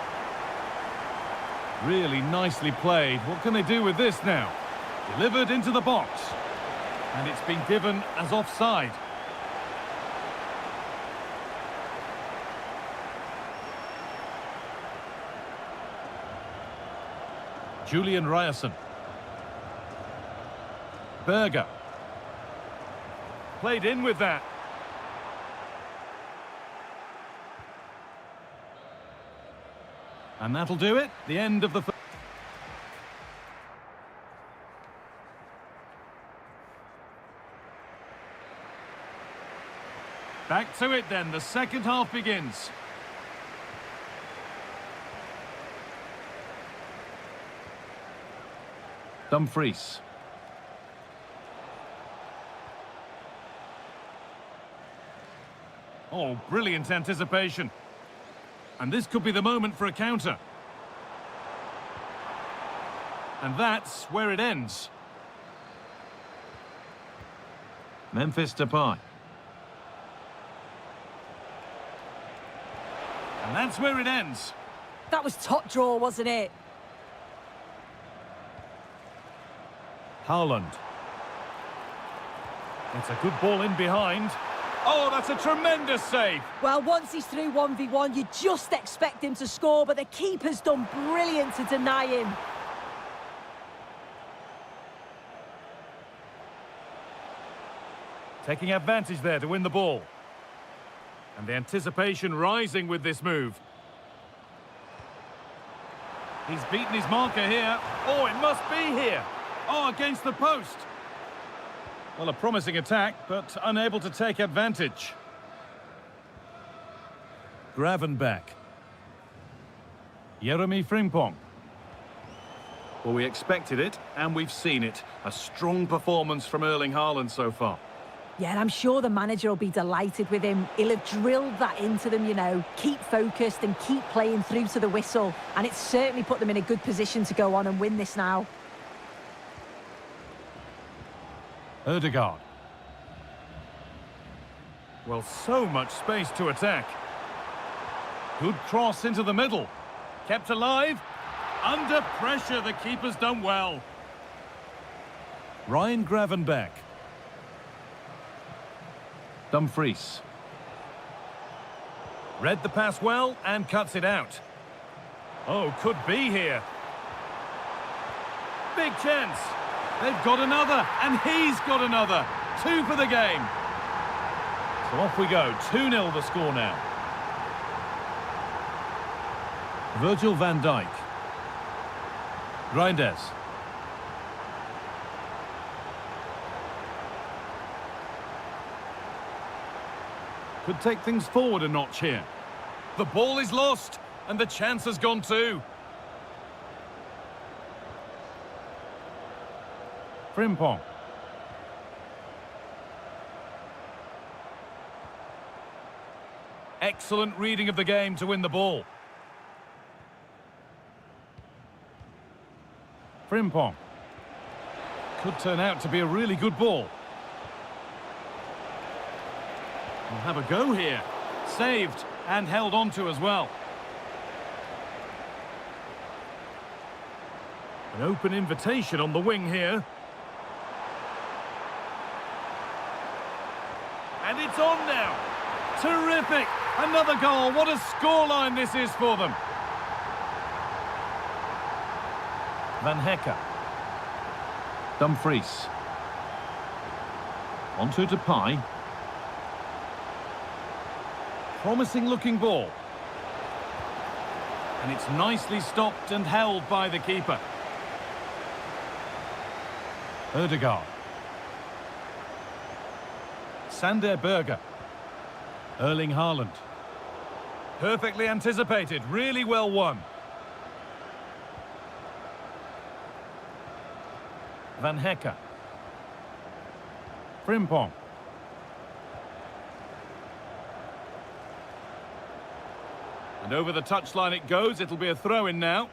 Really nicely played. What can they do with this now? Delivered into the box. And it's been given as offside. Julian Ryerson. Berger. Played in with that. And that'll do it. The end of the... Back to it then. The second half begins. Dumfries. Oh, brilliant anticipation. And this could be the moment for a counter. And that's where it ends. Memphis Depay. And that's where it ends. That was top draw, wasn't it? Haaland. It's a good ball in behind. Oh, that's a tremendous save. Well, once he's through 1v1, you just expect him to score, but the keeper's done brilliant to deny him. Taking advantage there to win the ball. And the anticipation rising with this move. He's beaten his marker here. Oh, it must be here. Oh, against the post. Well, a promising attack, but unable to take advantage. Gravenberch. Jeremy Frimpong. Well, we expected it, and we've seen it. A strong performance from Erling Haaland so far. Yeah, and I'm sure the manager will be delighted with him. He'll have drilled that into them, you know. Keep focused and keep playing through to the whistle. And it's certainly put them in a good position to go on and win this now. Ødegaard. Well, so much space to attack. Good cross into the middle. Kept alive. Under pressure, the keeper's done well. Ryan Gravenberch. Dumfries. Read the pass well and cuts it out. Oh, could be here. Big chance. They've got another, and he's got another. 2 for the game. So off we go. 2-0 the score now. Virgil van Dijk. Reinders. Could take things forward a notch here. The ball is lost, and the chance has gone too. Frimpong. Excellent reading of the game to win the ball. Frimpong. Could turn out to be a really good ball. We'll have a go here. Saved and held on to as well. An open invitation on the wing here. And it's on now. Terrific. Another goal. What a scoreline this is for them. Van Hecke. Dumfries. Onto Depay. Promising looking ball. And it's nicely stopped and held by the keeper. Ødegaard. Sander Berger. Erling Haaland. Perfectly anticipated, really well won. Van Hecke. Frimpong. And over the touchline it goes, it'll be a throw-in now.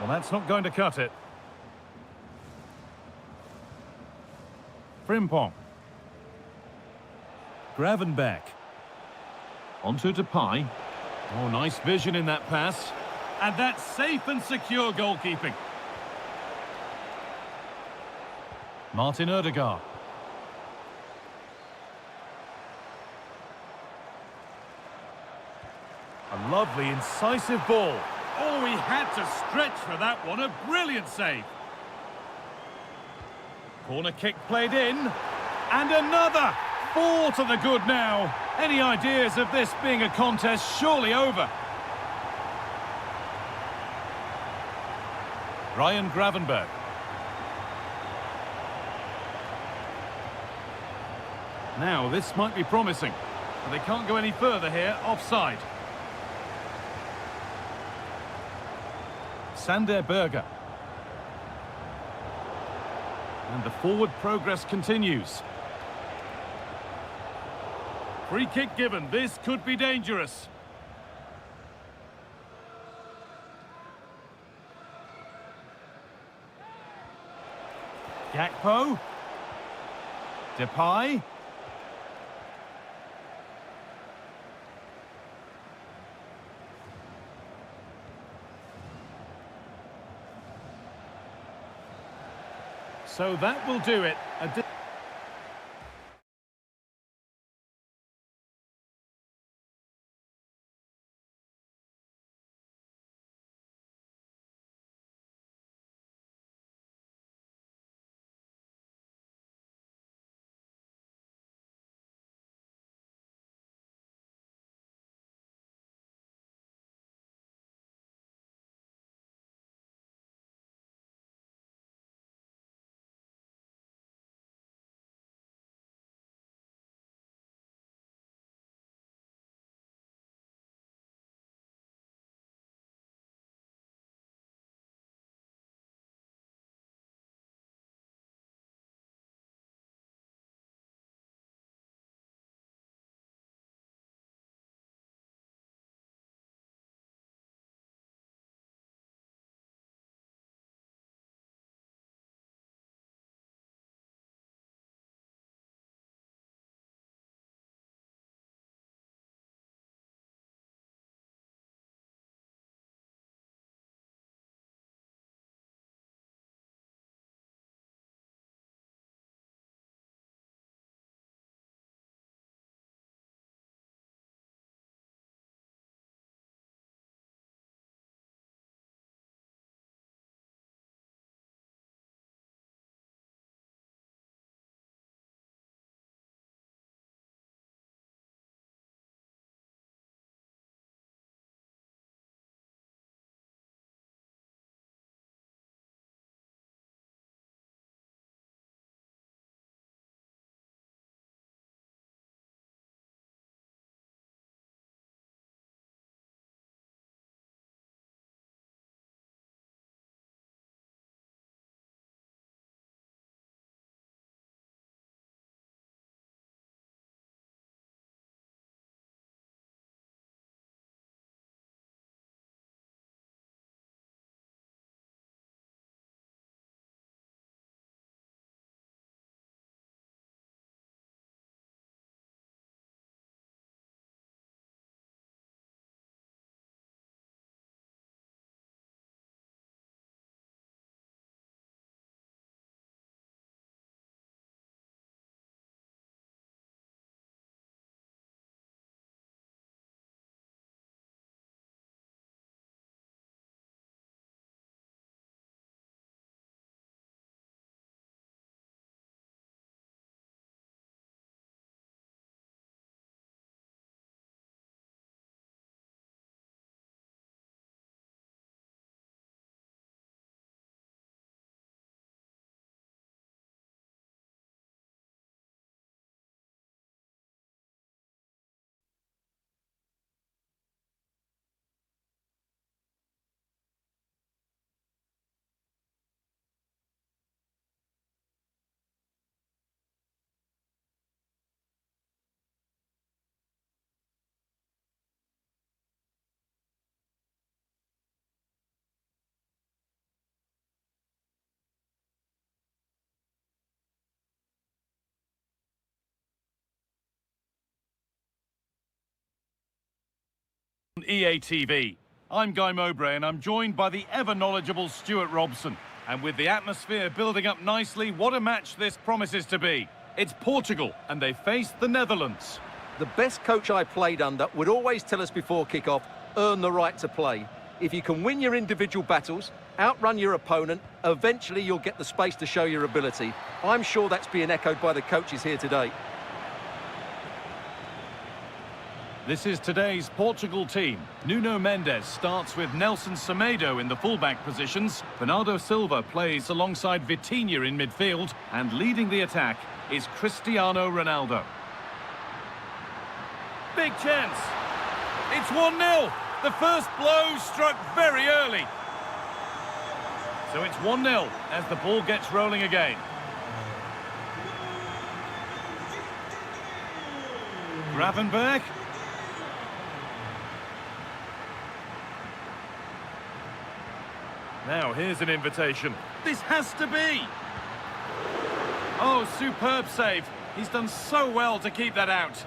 Well, that's not going to cut it. Frimpong. Gravenberch. Onto Depay. Oh, nice vision in that pass. And that's safe and secure goalkeeping. Martin Ødegaard. Lovely, incisive ball. Oh, he had to stretch for that one. A brilliant save. Corner kick played in. And another. 4 to the good now. Any ideas of this being a contest surely over? Ryan Gravenberg. Now, this might be promising. But they can't go any further here. Offside. Sander Berger. And the forward progress continues. Free kick given. This could be dangerous. Gakpo. Depay. So that will do it. EA TV. I'm Guy Mowbray and I'm joined by the ever-knowledgeable Stuart Robson. And with the atmosphere building up nicely, what a match this promises to be. It's Portugal and they face the Netherlands. The best coach I played under would always tell us before kick-off, earn the right to play. If you can win your individual battles, outrun your opponent, eventually you'll get the space to show your ability. I'm sure that's being echoed by the coaches here today. This is today's Portugal team. Nuno Mendes starts with Nelson Semedo in the fullback positions. Bernardo Silva plays alongside Vitinha in midfield. And leading the attack is Cristiano Ronaldo. Big chance. It's 1-0. The first blow struck very early. So it's 1-0 as the ball gets rolling again. Gravenberch. Now, here's an invitation. This has to be! Oh, superb save. He's done so well to keep that out.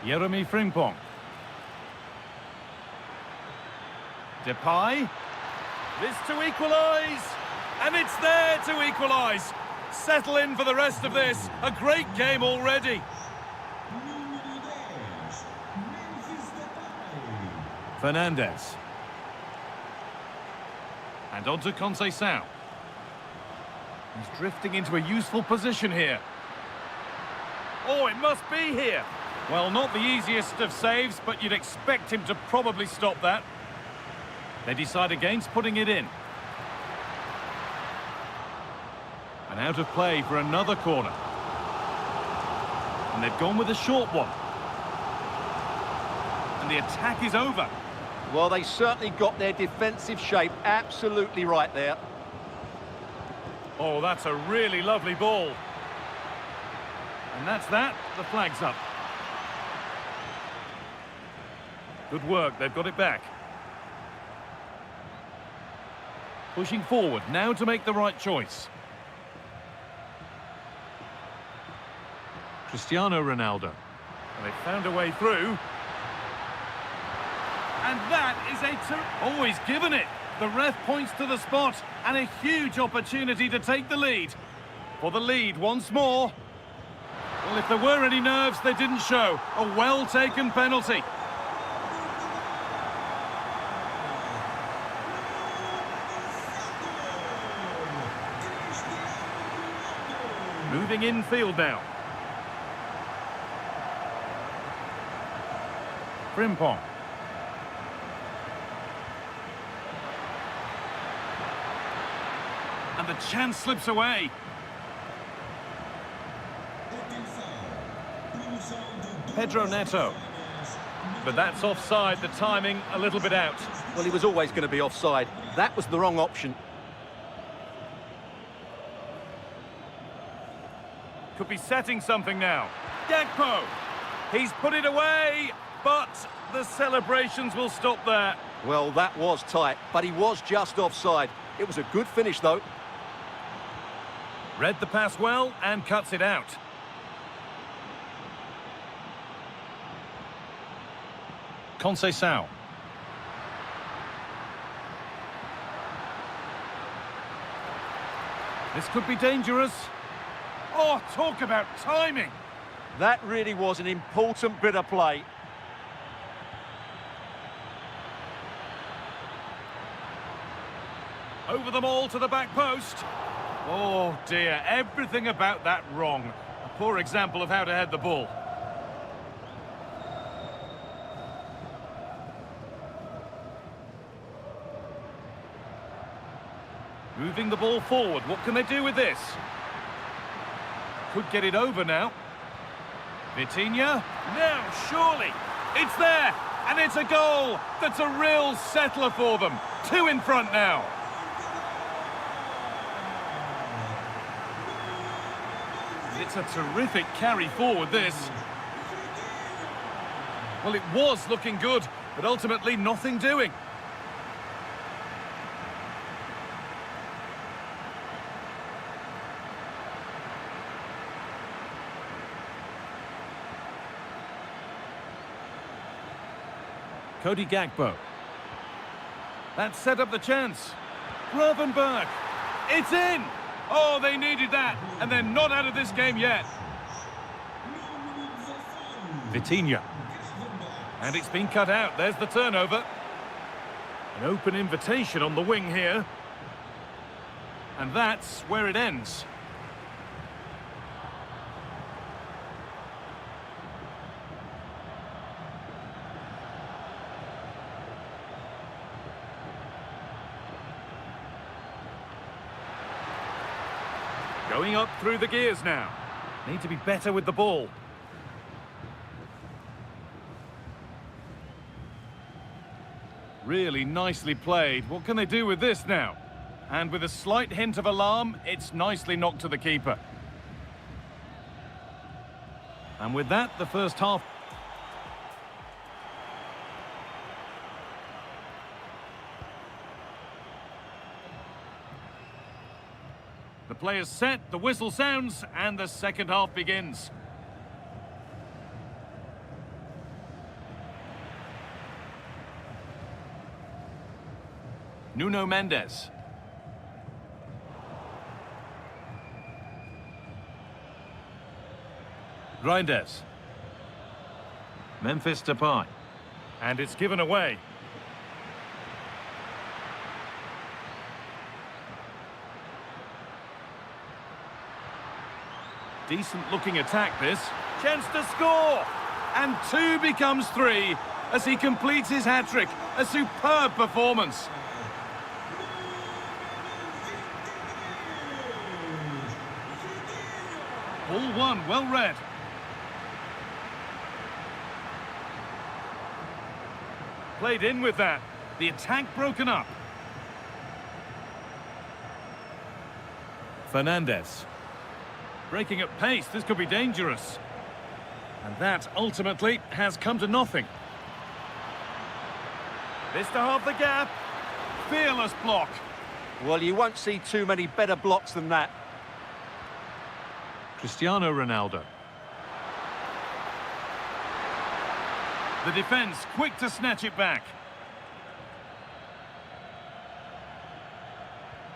Jeremy Frimpong. Depay. This to equalise. And it's there to equalise. Settle in for the rest of this. A great game already. Fernandes. And on to Conceição. He's drifting into a useful position here. Oh, it must be here. Well, not the easiest of saves, but you'd expect him to probably stop that. They decide against putting it in. And out of play for another corner. And they've gone with a short one. And the attack is over. Well, they certainly got their defensive shape absolutely right there. Oh, that's a really lovely ball. And that's that. The flag's up. Good work. They've got it back. Pushing forward now to make the right choice. Cristiano Ronaldo. And they've found a way through. And that is always given it. The ref points to the spot, and a huge opportunity to take the lead. For the lead once more. Well, if there were any nerves, they didn't show. A well-taken penalty. Moving infield now. Frimpong. And the chance slips away. Pedro Neto. But that's offside, the timing a little bit out. Well, he was always going to be offside. That was the wrong option. Could be setting something now. Gakpo. He's put it away, but the celebrations will stop there. Well, that was tight, but he was just offside. It was a good finish, though. Read the pass well and cuts it out. Conceição. This could be dangerous. Oh, talk about timing. That really was an important bit of play. Over them all to the back post. Oh dear, everything about that wrong. A poor example of how to head the ball. Moving the ball forward, what can they do with this? Could get it over now. Vitinha, now surely, it's there, and it's a goal. That's a real settler for them. 2 in front now. It's a terrific carry forward, this. Well, it was looking good, but ultimately nothing doing. Cody Gakpo. That set up the chance. Gravenberch. It's in! Oh, they needed that, and they're not out of this game yet. Vitinha. And it's been cut out. There's the turnover. An open invitation on the wing here. And that's where it ends. Going up through the gears now. Need to be better with the ball. Really nicely played. What can they do with this now? And with a slight hint of alarm, it's nicely knocked to the keeper. And with that, the first half. The player's set, the whistle sounds, and the second half begins. Nuno Mendes. Reinders. Memphis Depay. And it's given away. Decent looking attack this. Chance to score! And 2 becomes 3 as he completes his hat-trick. A superb performance. Ball one, well read. Played in with that. The attack broken up. Fernandes. Breaking at pace, this could be dangerous. And that ultimately has come to nothing. This to halve the gap. Fearless block. Well, you won't see too many better blocks than that. Cristiano Ronaldo. The defence quick to snatch it back.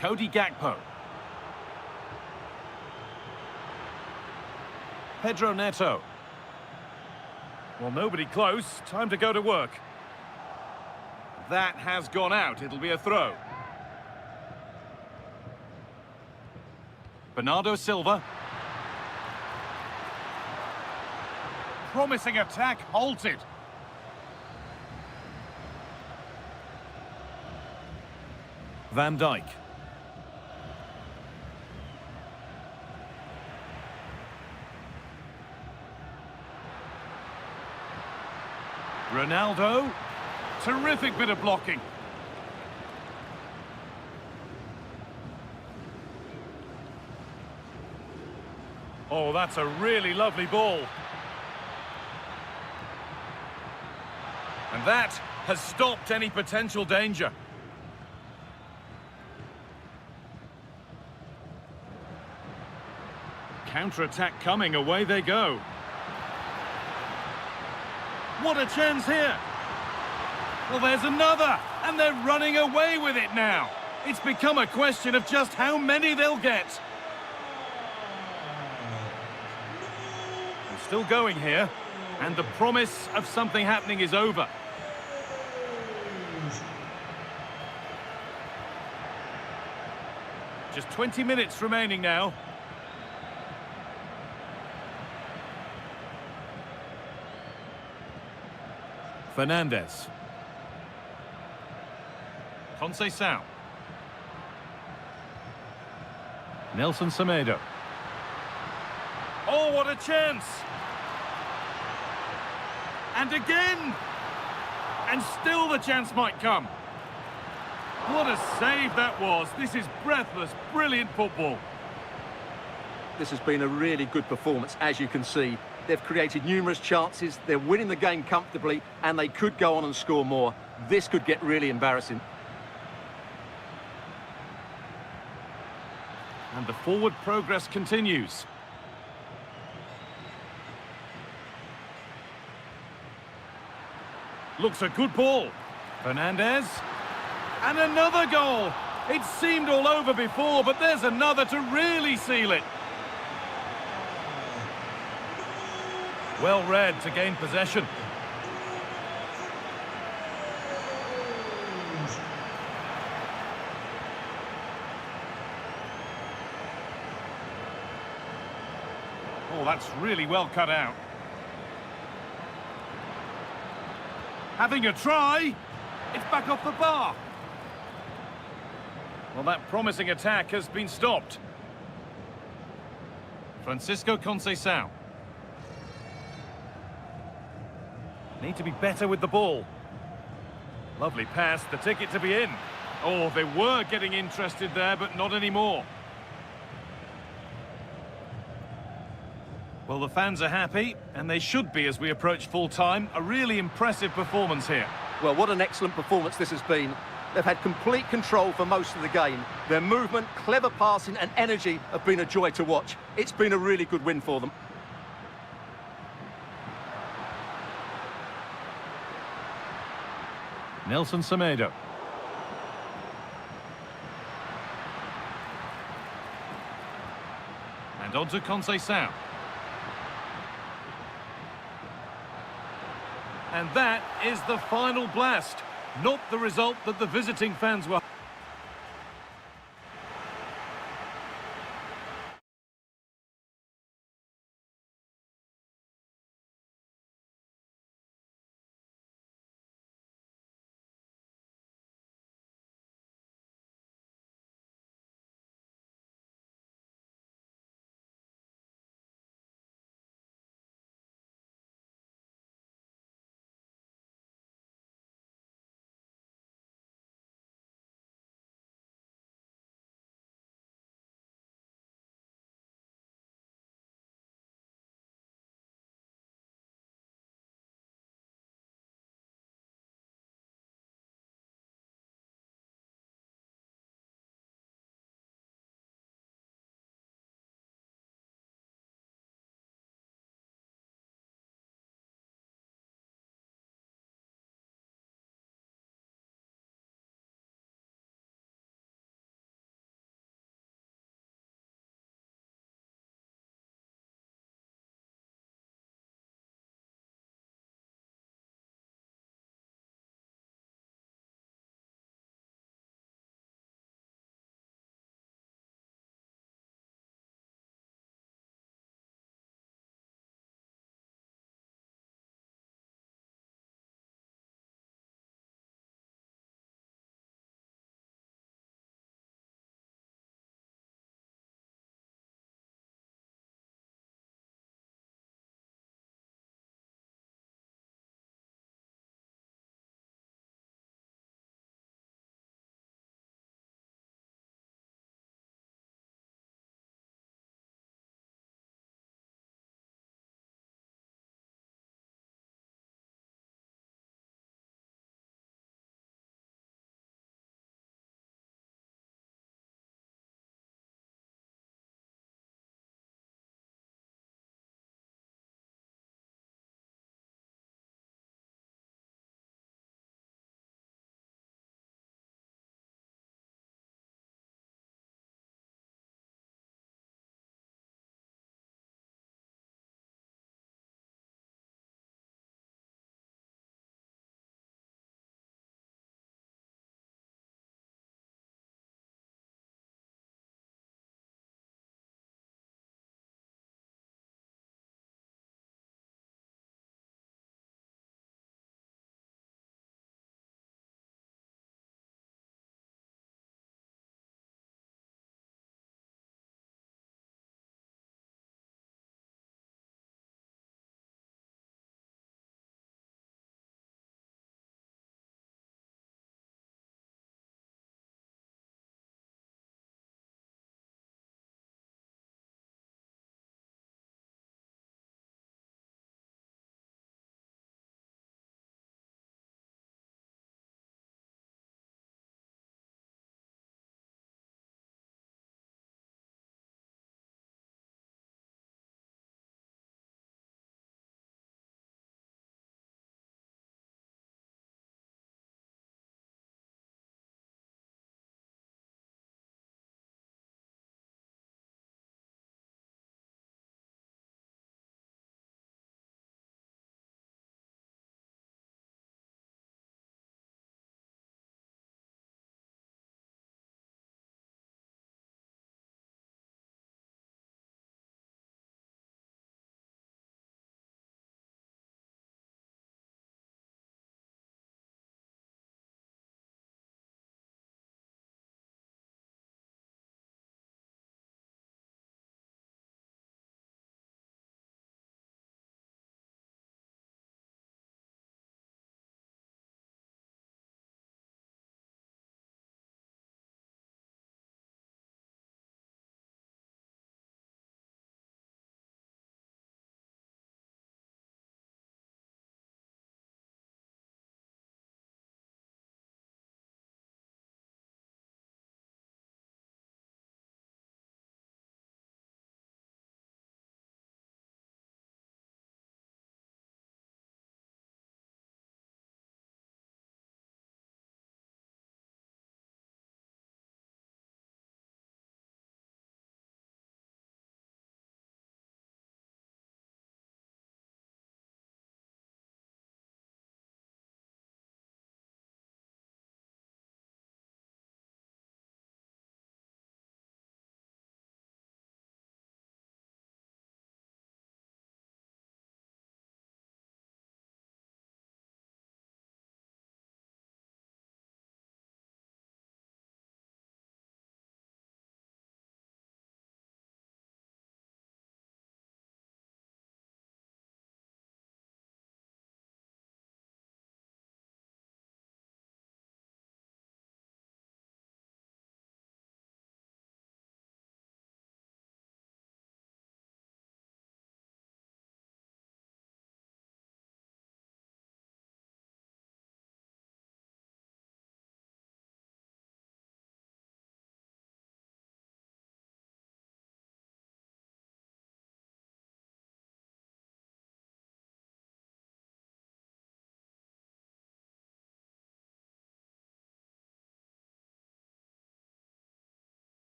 Cody Gakpo. Pedro Neto. Well, nobody close. Time to go to work. That has gone out. It'll be a throw. Bernardo Silva. Promising attack halted. Van Dijk. Ronaldo. Terrific bit of blocking. Oh, that's a really lovely ball. And that has stopped any potential danger. Counter-attack coming, away they go. What a chance here! Well, there's another, and they're running away with it now. It's become a question of just how many they'll get. And still going here, and the promise of something happening is over. Just 20 minutes remaining now. Fernandes. Conceição. Nelson Semedo. Oh, what a chance! And again! And still the chance might come. What a save that was. This is breathless, brilliant football. This has been a really good performance, as you can see. They've created numerous chances, they're winning the game comfortably, and they could go on and score more. This could get really embarrassing. And the forward progress continues. Looks a good ball. Fernandes. And another goal. It seemed all over before, but there's another to really seal it. Well read to gain possession. Oh, that's really well cut out. Having a try. It's back off the bar. Well, that promising attack has been stopped. Francisco Conceição. Need to be better with the ball. Lovely pass, the ticket to be in. Oh, they were getting interested there, but not anymore. Well, the fans are happy, and they should be as we approach full-time. A really impressive performance here. Well, what an excellent performance this has been. They've had complete control for most of the game. Their movement, clever passing and energy have been a joy to watch. It's been a really good win for them. Nelson Semedo. And on to Conceição. And that is the final blast. Not the result that the visiting fans were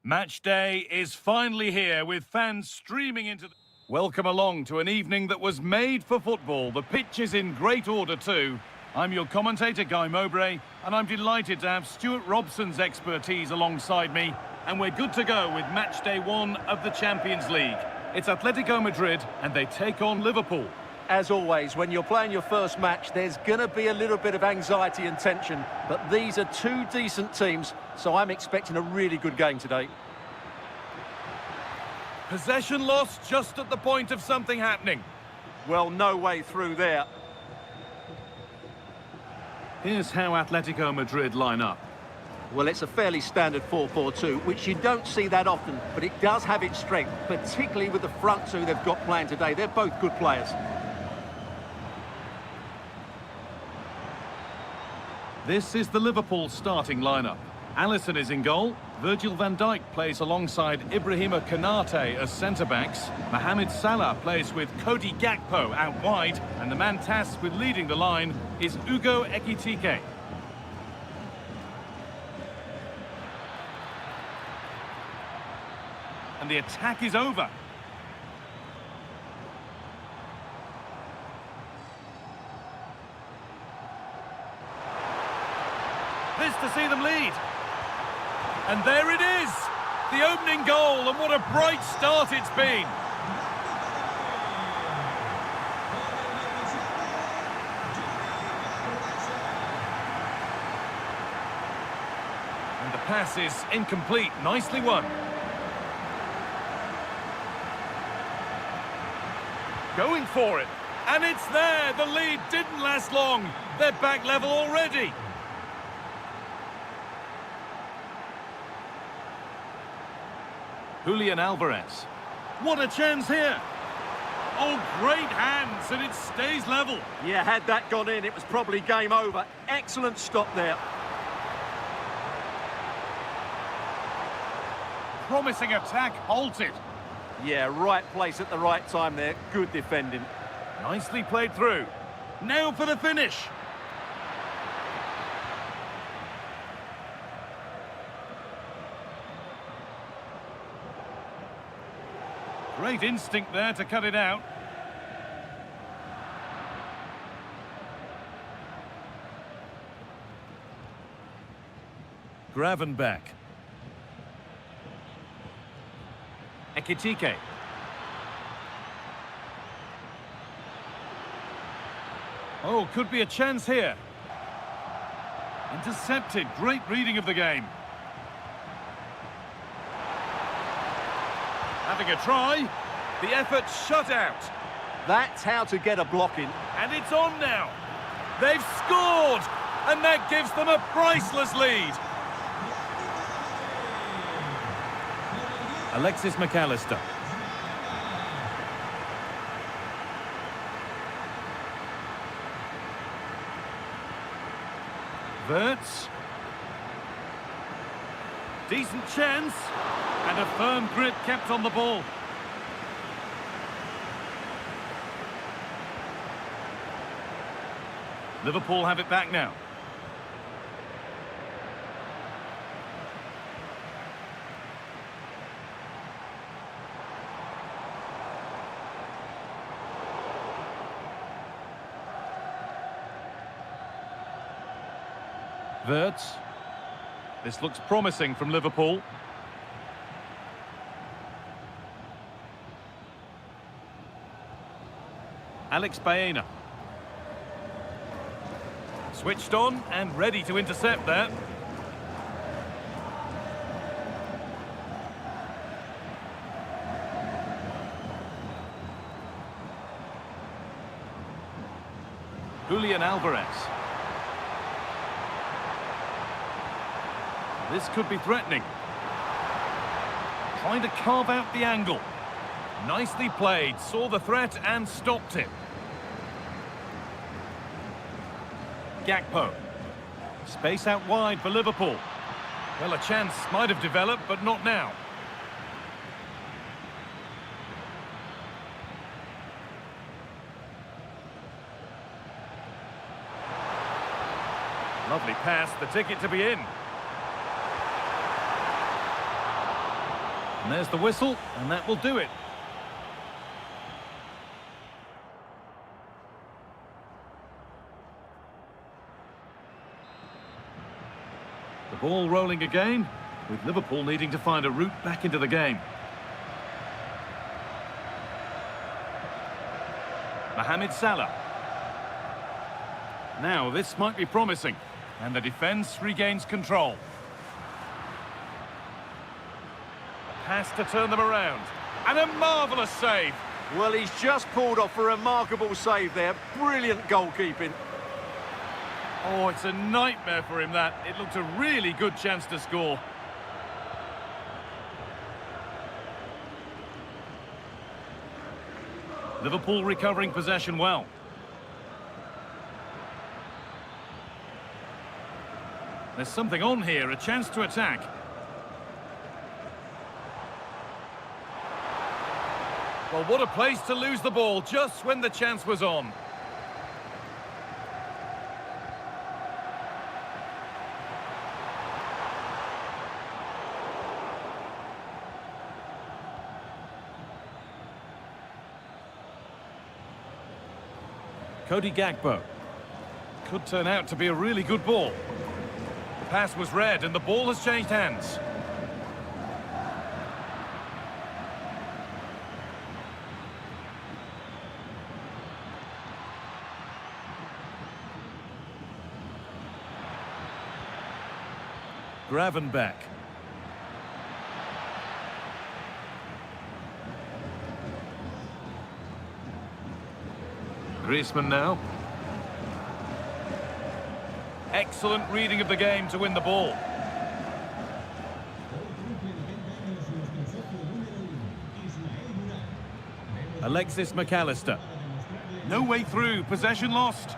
Match day is finally here with fans streaming into the... Welcome along to an evening that was made for football. The pitch is in great order too. I'm your commentator, Guy Mowbray, and I'm delighted to have Stuart Robson's expertise alongside me. And we're good to go with match day 1 of the Champions League. It's Atletico Madrid and they take on Liverpool. As always, when you're playing your first match, there's going to be a little bit of anxiety and tension. But these are two decent teams, so I'm expecting a really good game today. Possession lost just at the point of something happening. Well, no way through there. Here's how Atletico Madrid line up. Well, it's a fairly standard 4-4-2, which you don't see that often, but it does have its strength, particularly with the front two they've got playing today. They're both good players. This is the Liverpool starting lineup. Alisson is in goal. Virgil van Dijk plays alongside Ibrahima Konate as centre-backs. Mohamed Salah plays with Cody Gakpo out wide. And the man tasked with leading the line is Hugo Ekitike. And the attack is over. This to see them lead. And there it is! The opening goal, and what a bright start it's been! And the pass is incomplete, nicely won. Going for it, and it's there! The lead didn't last long. They're back level already. Julian Alvarez. What a chance here! Oh, great hands, and it stays level. Yeah, had that gone in, it was probably game over. Excellent stop there. Promising attack halted. Yeah, right place at the right time there. Good defending. Nicely played through. Now for the finish. Great instinct there to cut it out. Gravenberch. Ekitike. Oh, could be a chance here. Intercepted. Great reading of the game. Having a try. The effort shut out. That's how to get a block in. And it's on now. They've scored. And that gives them a priceless lead. Alexis McAllister. Wirtz. Decent chance. And a firm grip kept on the ball. Liverpool have it back now. Wirtz. This looks promising from Liverpool. Alex Baena. Switched on and ready to intercept that. Julian Alvarez. This could be threatening. Trying to carve out the angle. Nicely played, saw the threat and stopped it. Gakpo. Space out wide for Liverpool. Well, a chance might have developed, but not now. Lovely pass, the ticket to be in. And there's the whistle, and that will do it. The ball rolling again, with Liverpool needing to find a route back into the game. Mohamed Salah. Now, this might be promising, and the defence regains control. A pass to turn them around, and a marvellous save. Well, he's just pulled off a remarkable save there. Brilliant goalkeeping. Oh, it's a nightmare for him, that. It looked a really good chance to score. Liverpool recovering possession well. There's something on here, a chance to attack. Well, what a place to lose the ball just when the chance was on. Cody Gakpo. Could turn out to be a really good ball. The pass was read and the ball has changed hands. Gravenberch. Griezmann now. Excellent reading of the game to win the ball. Alexis McAllister. No way through, possession lost.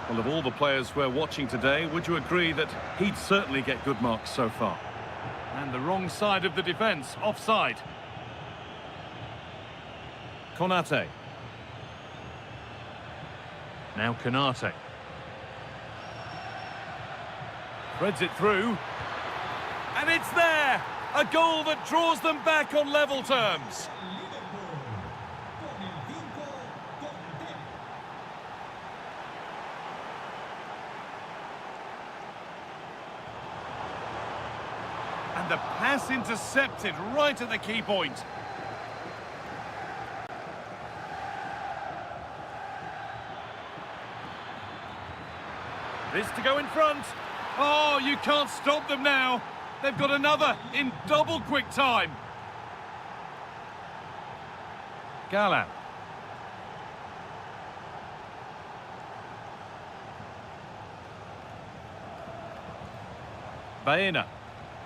Well, of all the players we're watching today, would you agree that he'd certainly get good marks so far? And the wrong side of the defence, offside. Konate. Now Konate. Threads it through. And it's there! A goal that draws them back on level terms. And the pass intercepted right at the key point. This to go in front. Oh, you can't stop them now. They've got another in double quick time. Galan. Baena.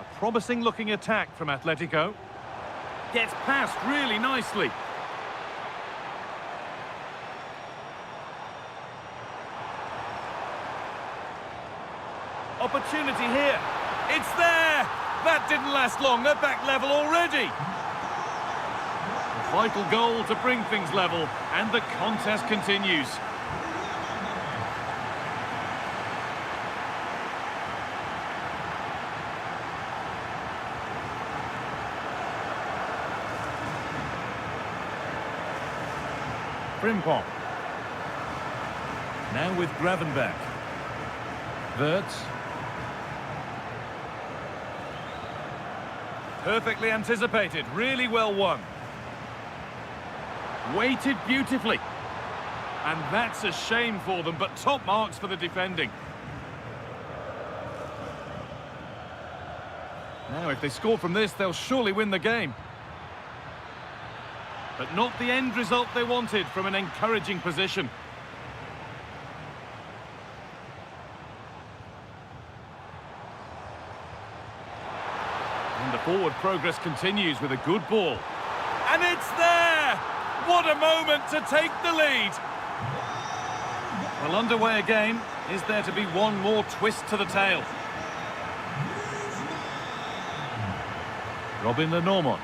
A promising looking attack from Atletico. Gets past really nicely. Opportunity here. It's there! That didn't last long. They're back level already. A vital goal to bring things level, and the contest continues. Frimpong. Now with Gravenberch. Wirtz. Perfectly anticipated, really well won. Weighted beautifully. And that's a shame for them, but top marks for the defending. Now, if they score from this, they'll surely win the game. But not the end result they wanted from an encouraging position. And the forward progress continues with a good ball. And it's there! What a moment to take the lead! Well, underway again. Is there to be one more twist to the tail? Robin Lenormand.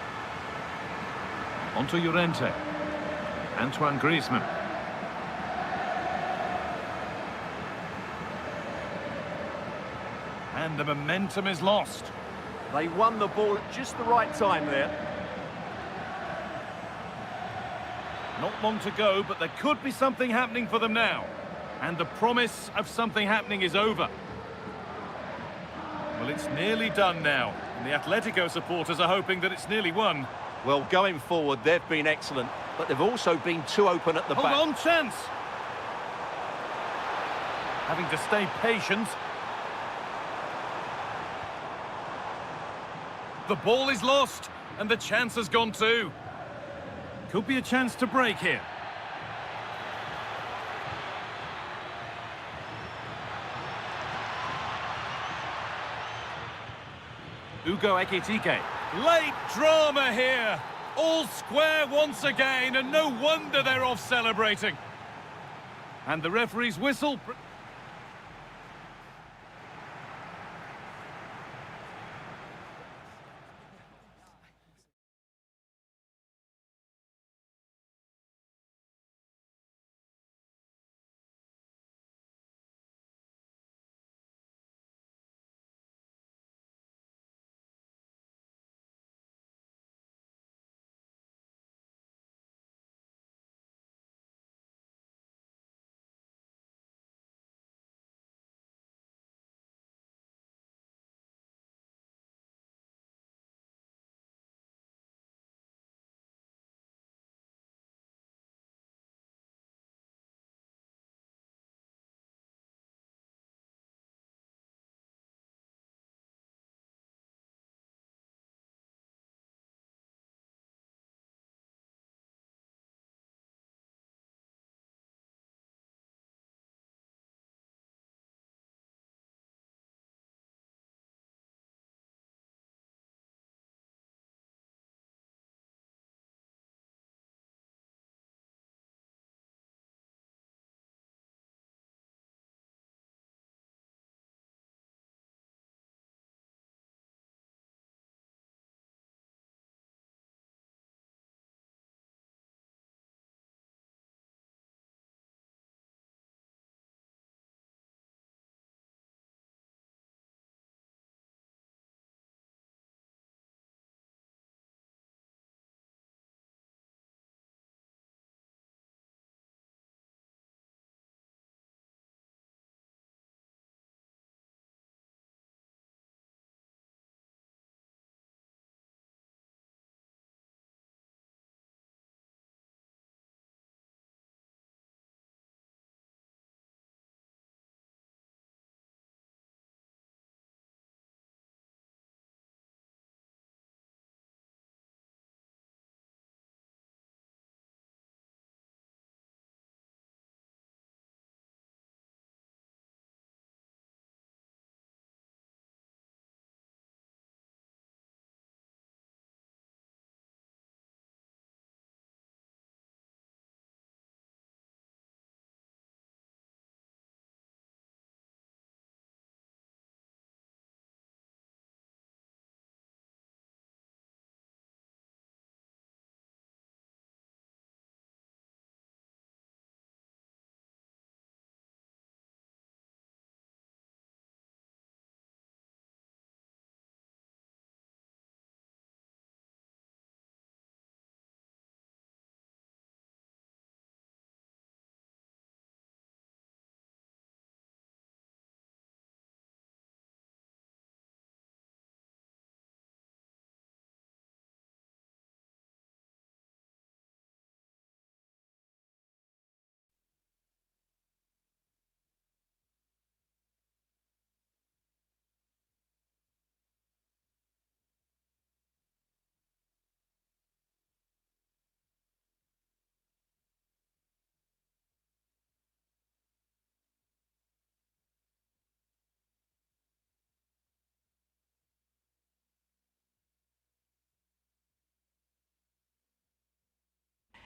Onto Llorente. Antoine Griezmann. And the momentum is lost. They won the ball at just the right time there. Not long to go, but there could be something happening for them now. And the promise of something happening is over. Well, it's nearly done now. And the Atletico supporters are hoping that it's nearly won. Well, going forward, they've been excellent, but they've also been too open at the back. Hold on, chance! Having to stay patient. The ball is lost, and the chance has gone too. Could be a chance to break here. Ugo Ekitike. Late drama here. All square once again, and no wonder they're off celebrating. And the referee's whistle.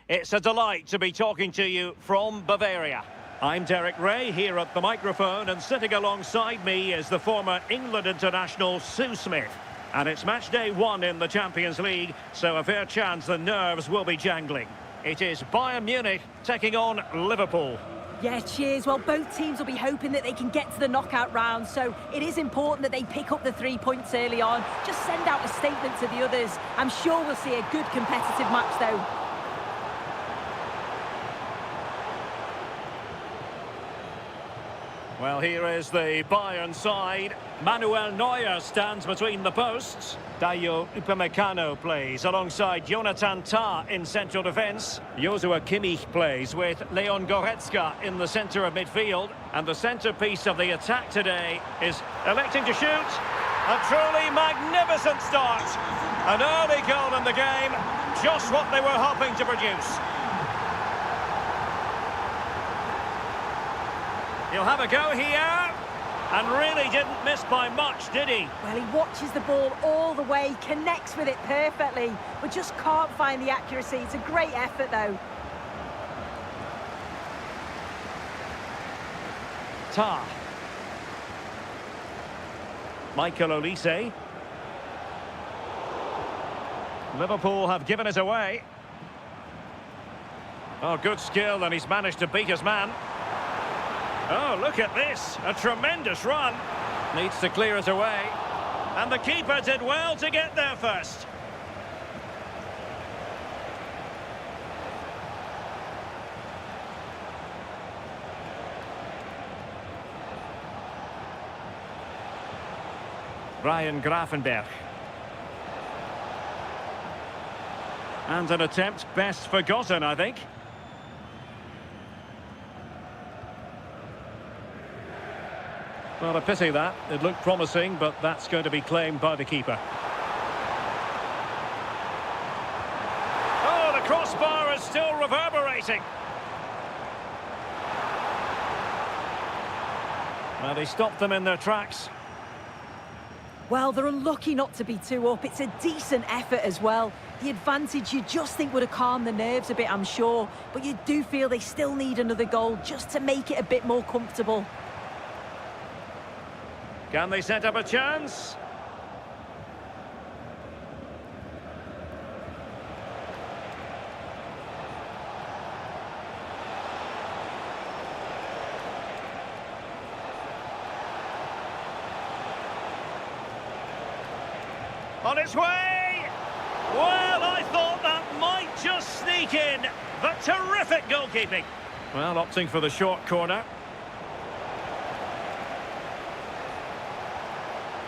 It's a delight to be talking to you from Bavaria. I'm Derek Ray here at the microphone, and sitting alongside me is the former England international Sue Smith. And it's match day 1 in the Champions League, so a fair chance the nerves will be jangling. It is Bayern Munich taking on Liverpool. Yeah, cheers. Well, both teams will be hoping that they can get to the knockout round, so it is important that they pick up the 3 points early on. Just send out a statement to the others. I'm sure we'll see a good competitive match, though. Well, here is the Bayern side. Manuel Neuer stands between the posts. Dayo Upamecano plays alongside Jonathan Tah in central defence. Joshua Kimmich plays with Leon Goretzka in the centre of midfield. And the centrepiece of the attack today is electing to shoot. A truly magnificent start. An early goal in the game. Just what they were hoping to produce. He'll have a go here, and really didn't miss by much, did he? Well, he watches the ball all the way, connects with it perfectly, but just can't find the accuracy. It's a great effort, though. Tah. Michael Olise. Liverpool have given it away. Oh, good skill, and he's managed to beat his man. Oh, look at this. A tremendous run. Needs to clear it away. And the keeper did well to get there first. Ryan Gravenberch. And an attempt best forgotten, I think. Well, a pity that. It looked promising, but that's going to be claimed by the keeper. Oh, the crossbar is still reverberating. Well, they stopped them in their tracks. Well, they're unlucky not to be 2 up. It's a decent effort as well. The advantage you just think would have calmed the nerves a bit, I'm sure. But you do feel they still need another goal just to make it a bit more comfortable. Can they set up a chance? On its way! Well, I thought that might just sneak in. But terrific goalkeeping. Well, opting for the short corner.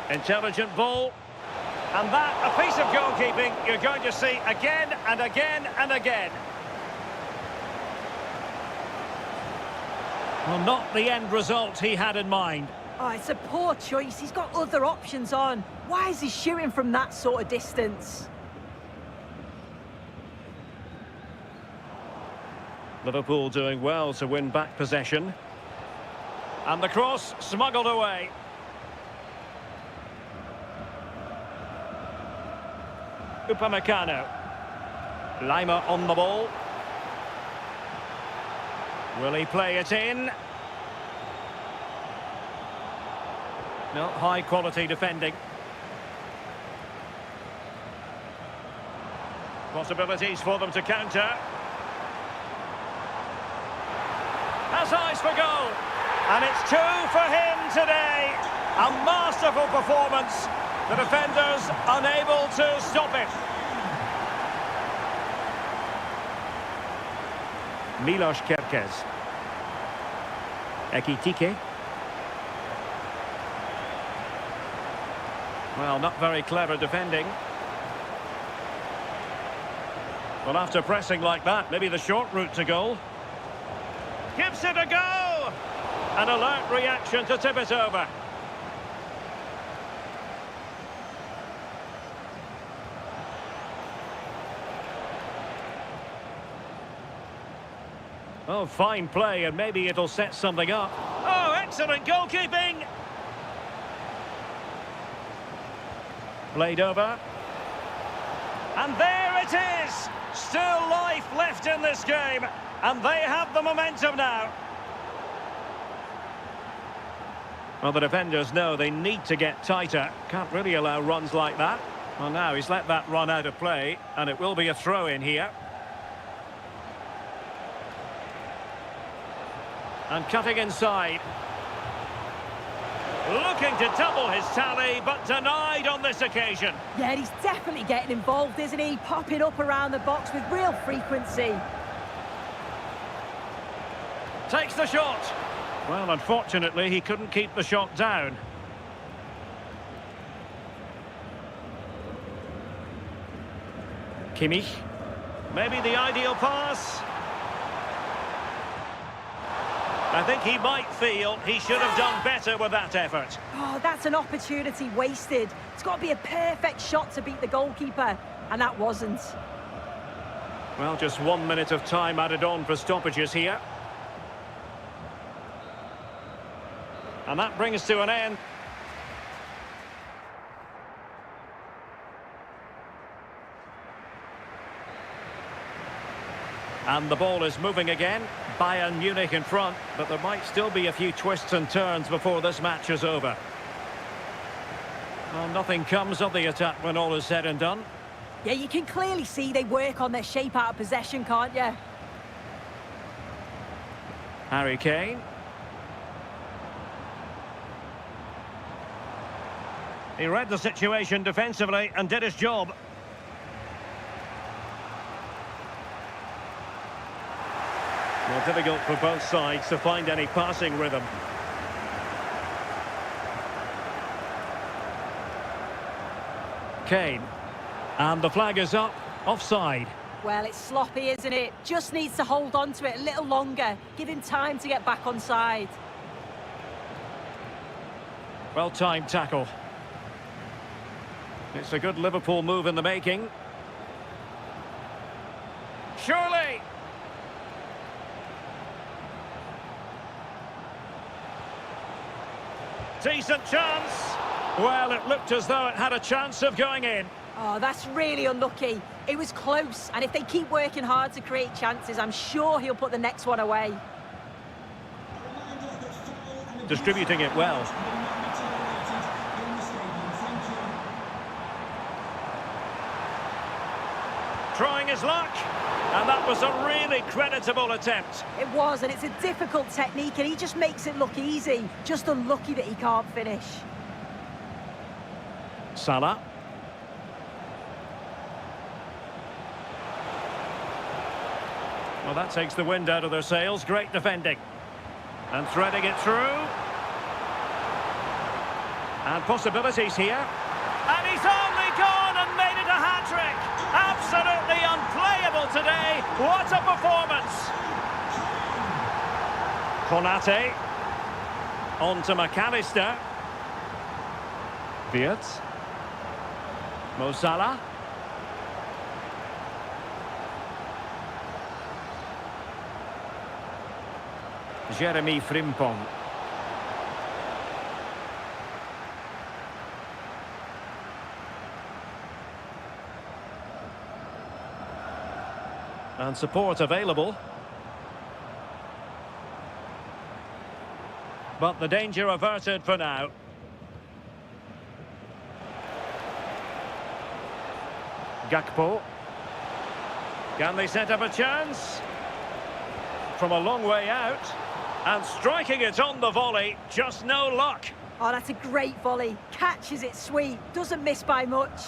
Intelligent ball. And that, a piece of goalkeeping you're going to see again and again and again. Well, not the end result he had in mind. Oh, it's a poor choice. He's got other options on. Why is he shooting from that sort of distance? Liverpool doing well to win back possession. And the cross smuggled away. Upamecano. Lima on the ball. Will he play it in? No, high quality defending. Possibilities for them to counter. Has eyes for goal. And it's 2 for him today. A masterful performance. The defenders unable to stop it. Milos Kerkez. Ekitike. Well, not very clever defending. Well, after pressing like that, maybe the short route to goal. Gives it a go! An alert reaction to tip it over. Oh, fine play, and maybe it'll set something up. Oh, excellent goalkeeping! Played over. And there it is! Still life left in this game, and they have the momentum now. Well, the defenders know they need to get tighter. Can't really allow runs like that. Well, now he's let that run out of play, and it will be a throw-in here. And cutting inside. Looking to double his tally, but denied on this occasion. Yeah, he's definitely getting involved, isn't he? Popping up around the box with real frequency. Takes the shot. Well, unfortunately, he couldn't keep the shot down. Kimmich. Maybe the ideal pass. I think he might feel he should have done better with that effort. Oh, that's an opportunity wasted. It's got to be a perfect shot to beat the goalkeeper, and that wasn't. Well, just 1 minute of time added on for stoppages here. And that brings to an end. And the ball is moving again. Bayern Munich in front, but there might still be a few twists and turns before this match is over. Well, nothing comes of the attack when all is said and done. Yeah, you can clearly see they work on their shape out of possession, can't you? Harry Kane. He read the situation defensively and did his job. Well, difficult for both sides to find any passing rhythm. Kane. And the flag is up. Offside. Well, it's sloppy, isn't it? Just needs to hold on to it a little longer. Give him time to get back on side. Well-timed tackle. It's a good Liverpool move in the making. Surely! Decent chance. Well, it looked as though it had a chance of going in. Oh, that's really unlucky. It was close, and if they keep working hard to create chances, I'm sure he'll put the next one away. Distributing it well. Trying his luck, and that was a really creditable attempt. It was, and it's a difficult technique, and he just makes it look easy. Just unlucky that he can't finish. Salah. Well, that takes the wind out of their sails. Great defending. And threading it through. And possibilities here. And he's only gone and made it a hat-trick. Absolutely unplayable today. What a performance. Konate. On to McAllister. Wirtz. Mo Salah. Jeremy Frimpong. And support available. But the danger averted for now. Gakpo. Can they set up a chance? From a long way out. And striking it on the volley, just no luck. Oh, that's a great volley. Catches it sweet, doesn't miss by much.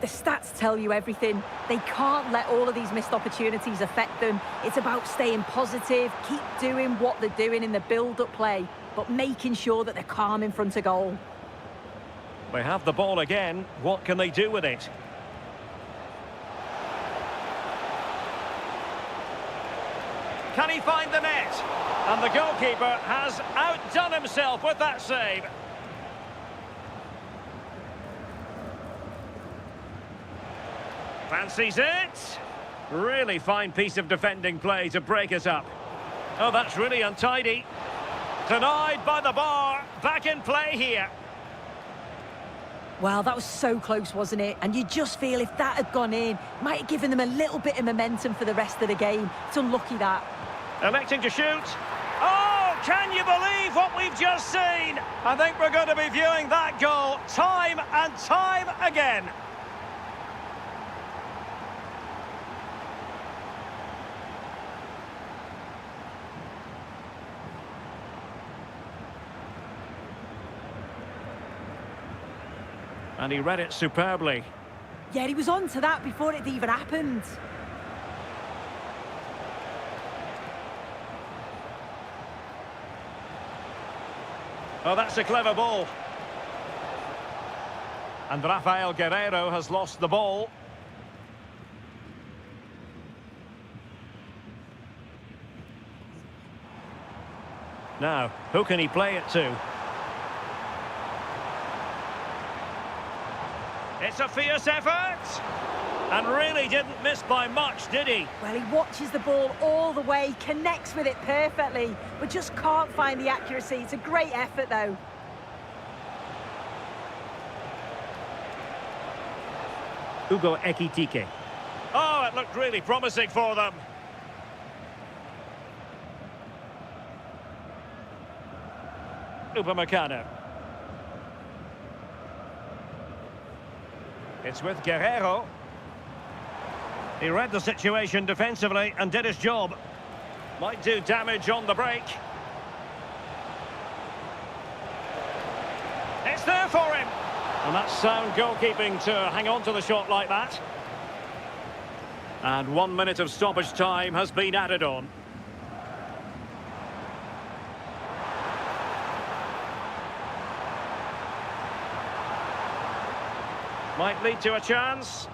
The stats tell you everything. They can't let all of these missed opportunities affect them. It's about staying positive, keep doing what they're doing in the build-up play, but making sure that they're calm in front of goal. They have the ball again. What can they do with it? Can he find the net? And the goalkeeper has outdone himself with that save. Fancies it. Really fine piece of defending play to break it up. Oh, that's really untidy. Denied by the bar. Back in play here. Well, that was so close, wasn't it? And you just feel if that had gone in, might have given them a little bit of momentum for the rest of the game. It's unlucky that. Electing to shoot. Oh, can you believe what we've just seen? I think we're going to be viewing that goal time and time again. And he read it superbly. Yeah, he was on to that before it even happened. Oh, that's a clever ball. And Rafael Guerreiro has lost the ball. Now, who can he play it to? It's a fierce effort! And really didn't miss by much, did he? Well, he watches the ball all the way, connects with it perfectly, but just can't find the accuracy. It's a great effort, though. Hugo Ekitike. Oh, it looked really promising for them. Upamecano. It's with Guerreiro. He read the situation defensively and did his job. Might do damage on the break. It's there for him. And that's sound goalkeeping to hang on to the shot like that. And 1 minute of stoppage time has been added on. Might lead to a chance.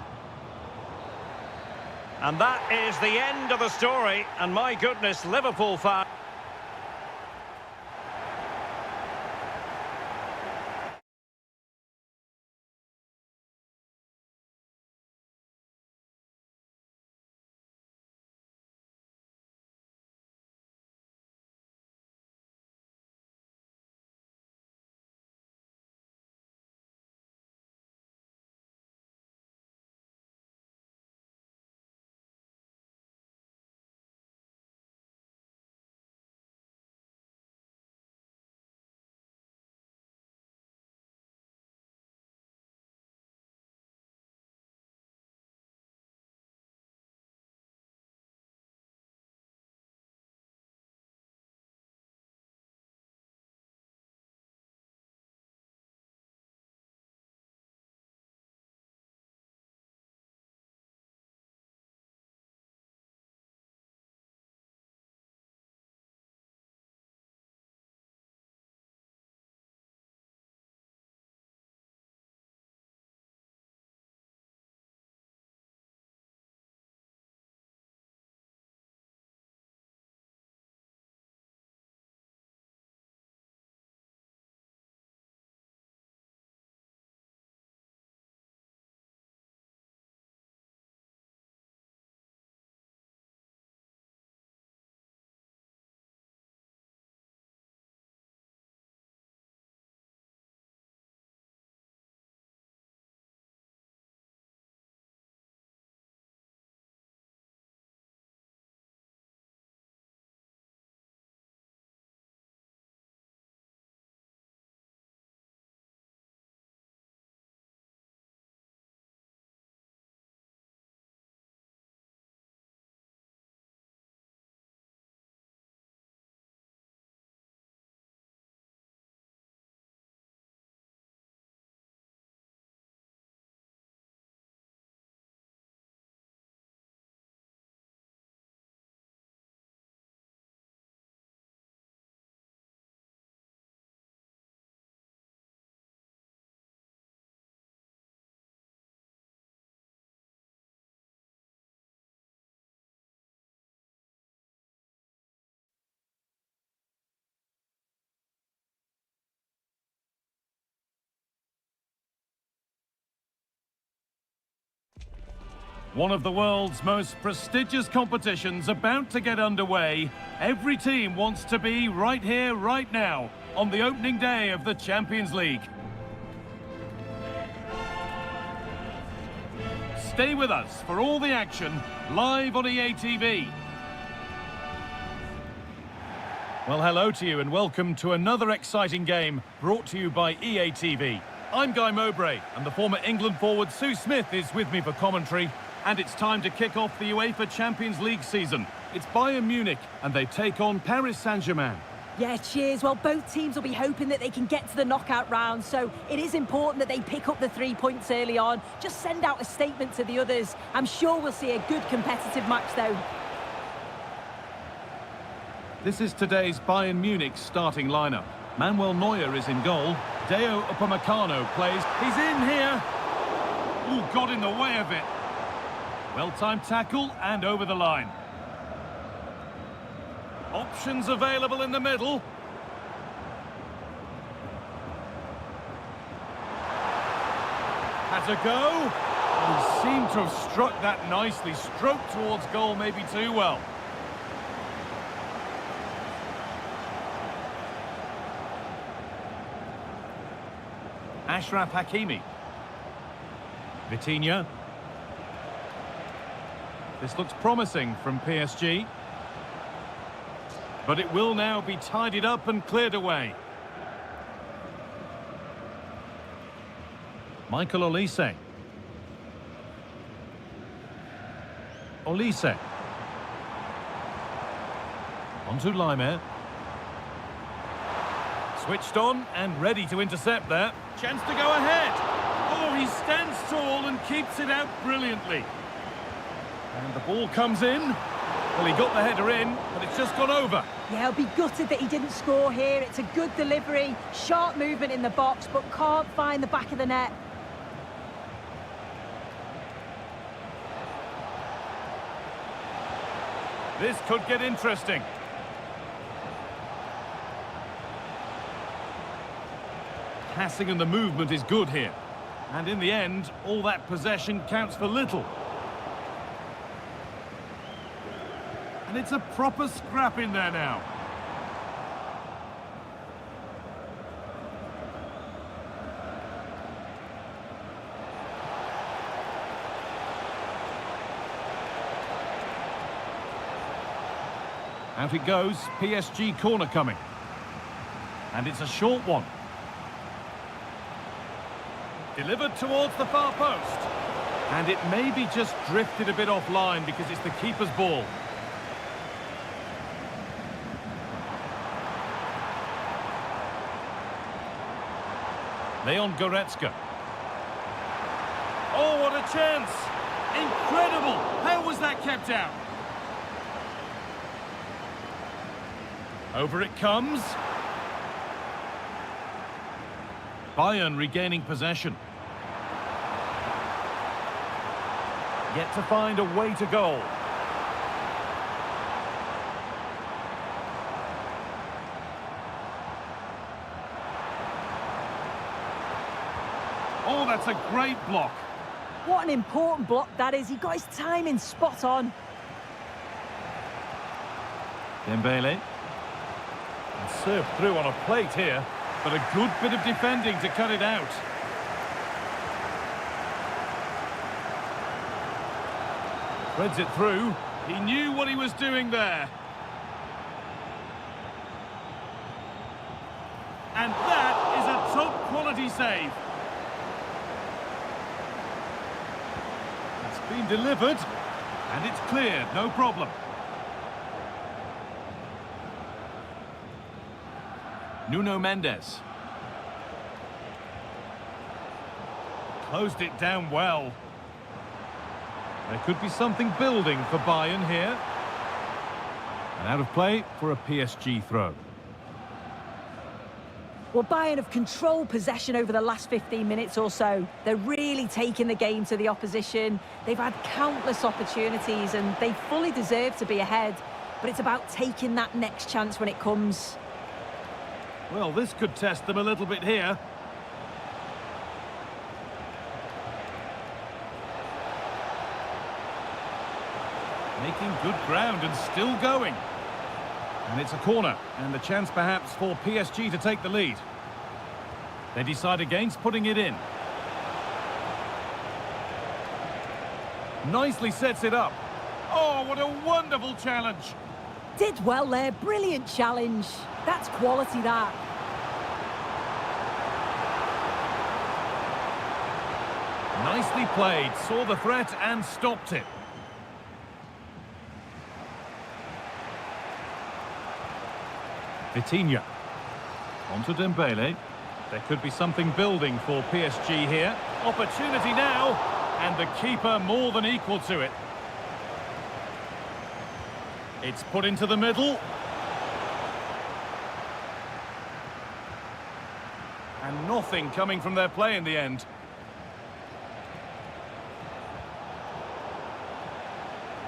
And that is the end of the story. And my goodness, Liverpool fan. One of the world's most prestigious competitions about to get underway. Every team wants to be right here, right now, on the opening day of the Champions League. Stay with us for all the action, live on EA TV. Well, hello to you and welcome to another exciting game brought to you by EA TV. I'm Guy Mowbray and the former England forward Sue Smith is with me for commentary. And it's time to kick off the UEFA Champions League season. It's Bayern Munich and they take on Paris Saint-Germain. Yeah, cheers. Well, both teams will be hoping that they can get to the knockout round, so it is important that they pick up the 3 points early on. Just send out a statement to the others. I'm sure we'll see a good competitive match, though. This is today's Bayern Munich starting lineup. Manuel Neuer is in goal. Deo Upamecano plays. He's in here. Ooh, got in the way of it. Well-timed tackle and over the line. Options available in the middle. Has a go. He seemed to have struck that nicely. Stroked towards goal, maybe too well. Ashraf Hakimi. Vitinha. This looks promising from PSG. But it will now be tidied up and cleared away. Michael Olise. Olise. Onto Laimer. Switched on and ready to intercept there. Chance to go ahead. Oh, he stands tall and keeps it out brilliantly. And the ball comes in. Well, he got the header in, but it's just gone over. Yeah, I'll be gutted that he didn't score here. It's a good delivery, sharp movement in the box, but can't find the back of the net. This could get interesting. Passing and the movement is good here. And in the end, all that possession counts for little. And it's a proper scrap in there now. Out it goes, PSG corner coming. And it's a short one. Delivered towards the far post. And it maybe just drifted a bit offline because it's the keeper's ball. Leon Goretzka. Oh, what a chance! Incredible! How was that kept out? Over it comes. Bayern regaining possession. Yet to find a way to goal. Oh, that's a great block. What an important block that is. He got his timing spot on. Dembele. And served through on a plate here, but a good bit of defending to cut it out. Threads it through. He knew what he was doing there. And that is a top quality save. It's been delivered, and it's cleared, no problem. Nuno Mendes. Closed it down well. There could be something building for Bayern here. And out of play for a PSG throw. Well, Bayern have controlled possession over the last 15 minutes or so. They're really taking the game to the opposition. They've had countless opportunities and they fully deserve to be ahead. But it's about taking that next chance when it comes. Well, this could test them a little bit here. Making good ground and still going. And it's a corner, and the chance perhaps for PSG to take the lead. They decide against putting it in. Nicely sets it up. Oh, what a wonderful challenge. Did well there, brilliant challenge. That's quality, that. Nicely played, saw the threat and stopped it. Vitinha. On to Dembele. There could be something building for PSG here. Opportunity now, and the keeper more than equal to it. It's put into the middle. And nothing coming from their play in the end.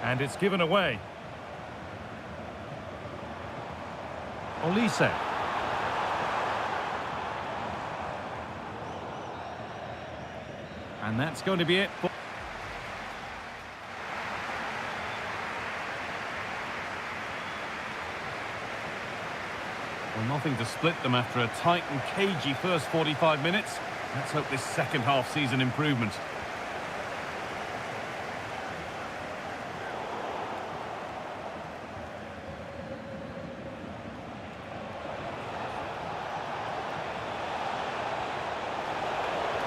And it's given away. Olise. And that's going to be it. Well, nothing to split them after a tight and cagey first 45 minutes. Let's hope this second half sees an improvement.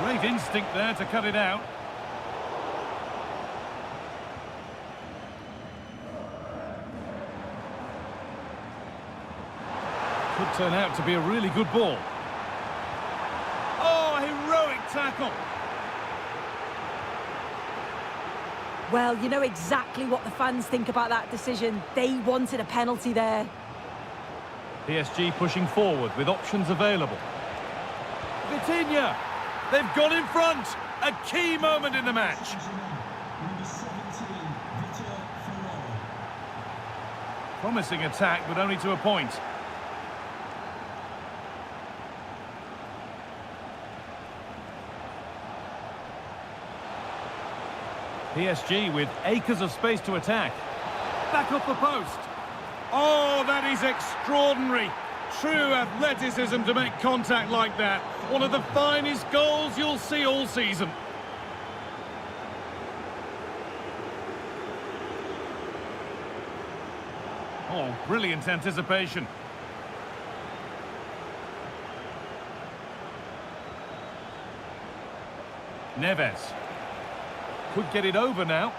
Great instinct there to cut it out. Could turn out to be a really good ball. Oh, heroic tackle. Well, you know exactly what the fans think about that decision. They wanted a penalty there. PSG pushing forward with options available. Vitinha! They've gone in front! A key moment in the match. Promising attack, but only to a point. PSG with acres of space to attack. Back up the post. Oh, that is extraordinary. True athleticism to make contact like that. One of the finest goals you'll see all season. Oh, brilliant anticipation. Neves. Could get it over now.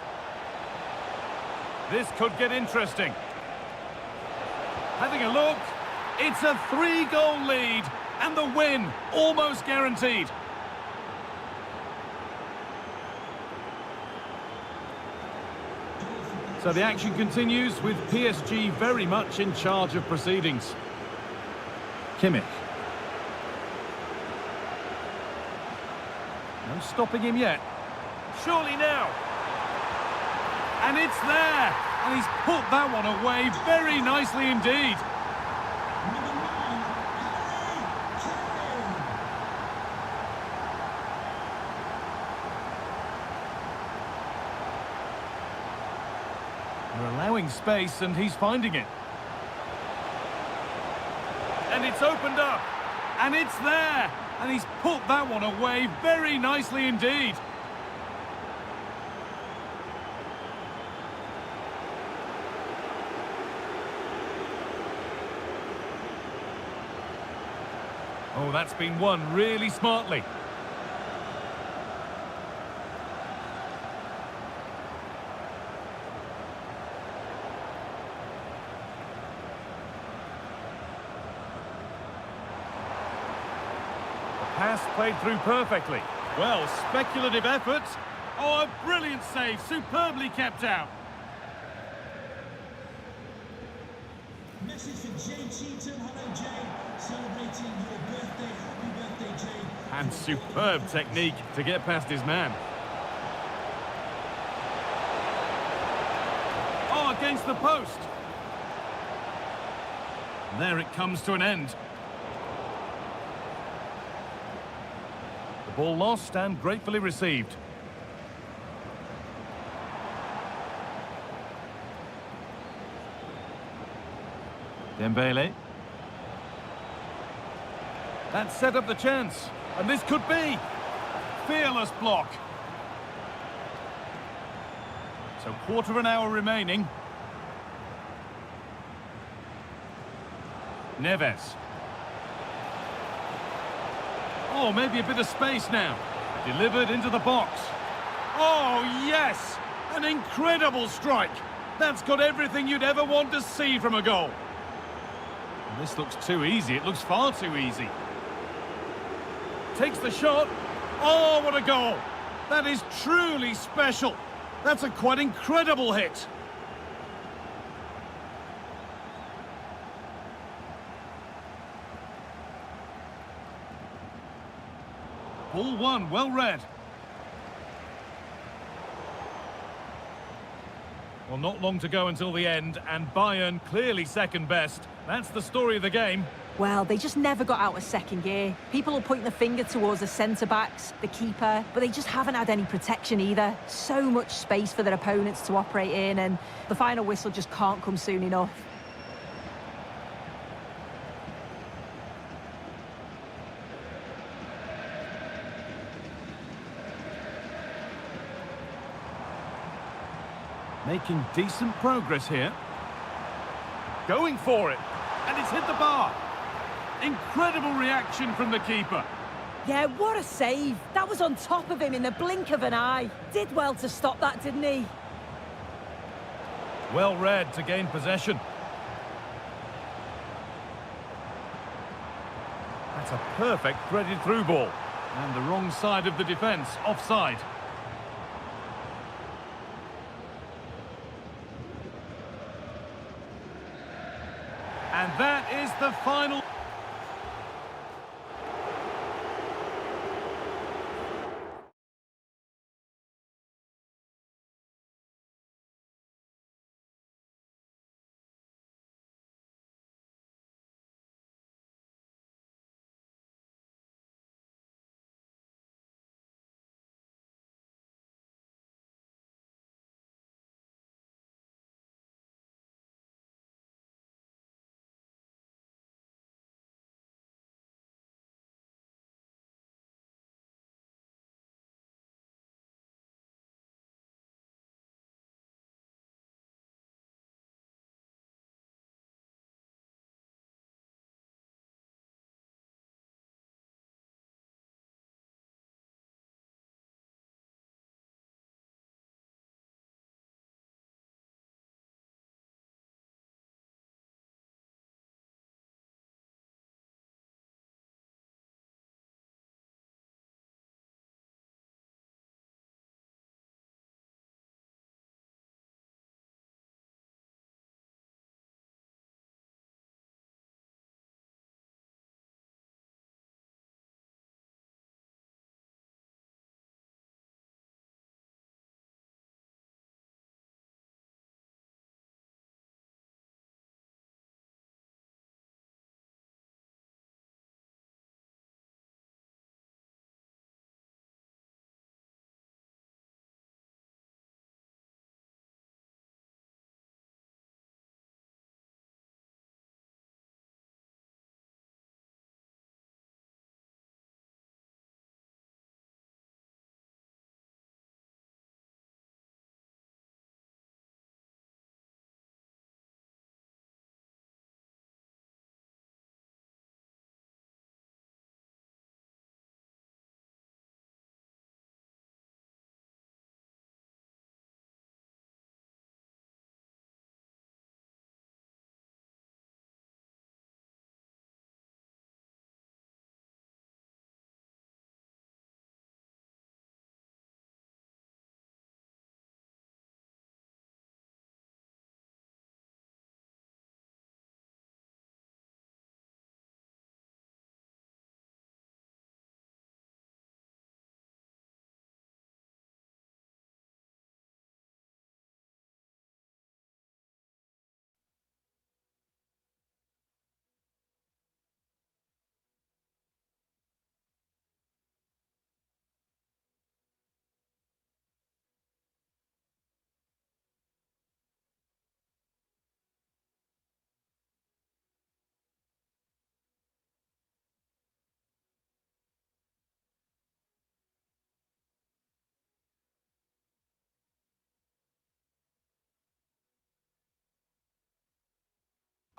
This could get interesting. Having a look. It's a 3-goal lead, and the win almost guaranteed. So the action continues with PSG very much in charge of proceedings. Kimmich. No stopping him yet. Surely now. And it's there. And he's put that one away very nicely indeed. They're allowing space and he's finding it. And it's opened up. And it's there. And he's put that one away very nicely indeed. Oh, that's been won really smartly. Pass played through perfectly. Well, speculative effort. Oh, a brilliant save, superbly kept out. Message for Jay Cheatham. Hello, Jay. Celebrating your birthday. Happy birthday, Jay. And superb technique to get past his man. Oh, against the post. There it comes to an end. Ball lost and gratefully received. Dembele. That set up the chance. And this could be. Fearless block. So quarter of an hour remaining. Neves. Oh, maybe a bit of space now. Delivered into the box. Oh, yes! An incredible strike. That's got everything you'd ever want to see from a goal. This looks too easy. It looks far too easy. Takes the shot. Oh, what a goal! That is truly special. That's a quite incredible hit. Ball one, well read. Well, not long to go until the end, and Bayern clearly second best. That's the story of the game. Well, they just never got out of second gear. People will point the finger towards the centre-backs, the keeper, but they just haven't had any protection either. So much space for their opponents to operate in, and the final whistle just can't come soon enough. Making decent progress here. Going for it, and it's hit the bar. Incredible reaction from the keeper. Yeah, what a save. That was on top of him in the blink of an eye. Did well to stop that, didn't he? Well read to gain possession. That's a perfect threaded through ball. And the wrong side of the defence, offside. And that is the final...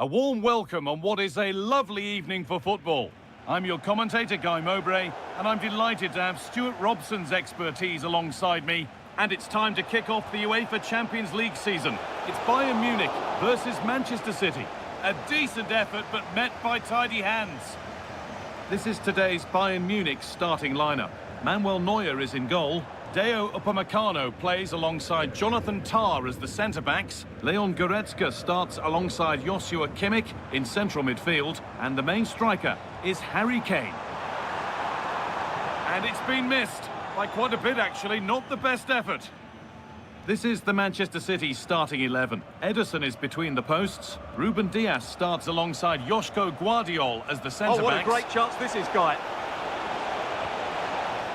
A warm welcome on what is a lovely evening for football. I'm your commentator, Guy Mowbray, and I'm delighted to have Stuart Robson's expertise alongside me. And it's time to kick off the UEFA Champions League season. It's Bayern Munich versus Manchester City. A decent effort, but met by tidy hands. This is today's Bayern Munich starting lineup. Manuel Neuer is in goal. Deo Upamecano plays alongside Jonathan Tah as the centre-backs. Leon Goretzka starts alongside Joshua Kimmich in central midfield. And the main striker is Harry Kane. And it's been missed. By quite a bit, actually. Not the best effort. This is the Manchester City starting 11. Ederson is between the posts. Ruben Dias starts alongside Joško Guardiol as the centre-backs. Oh, what a great chance this is, Guy.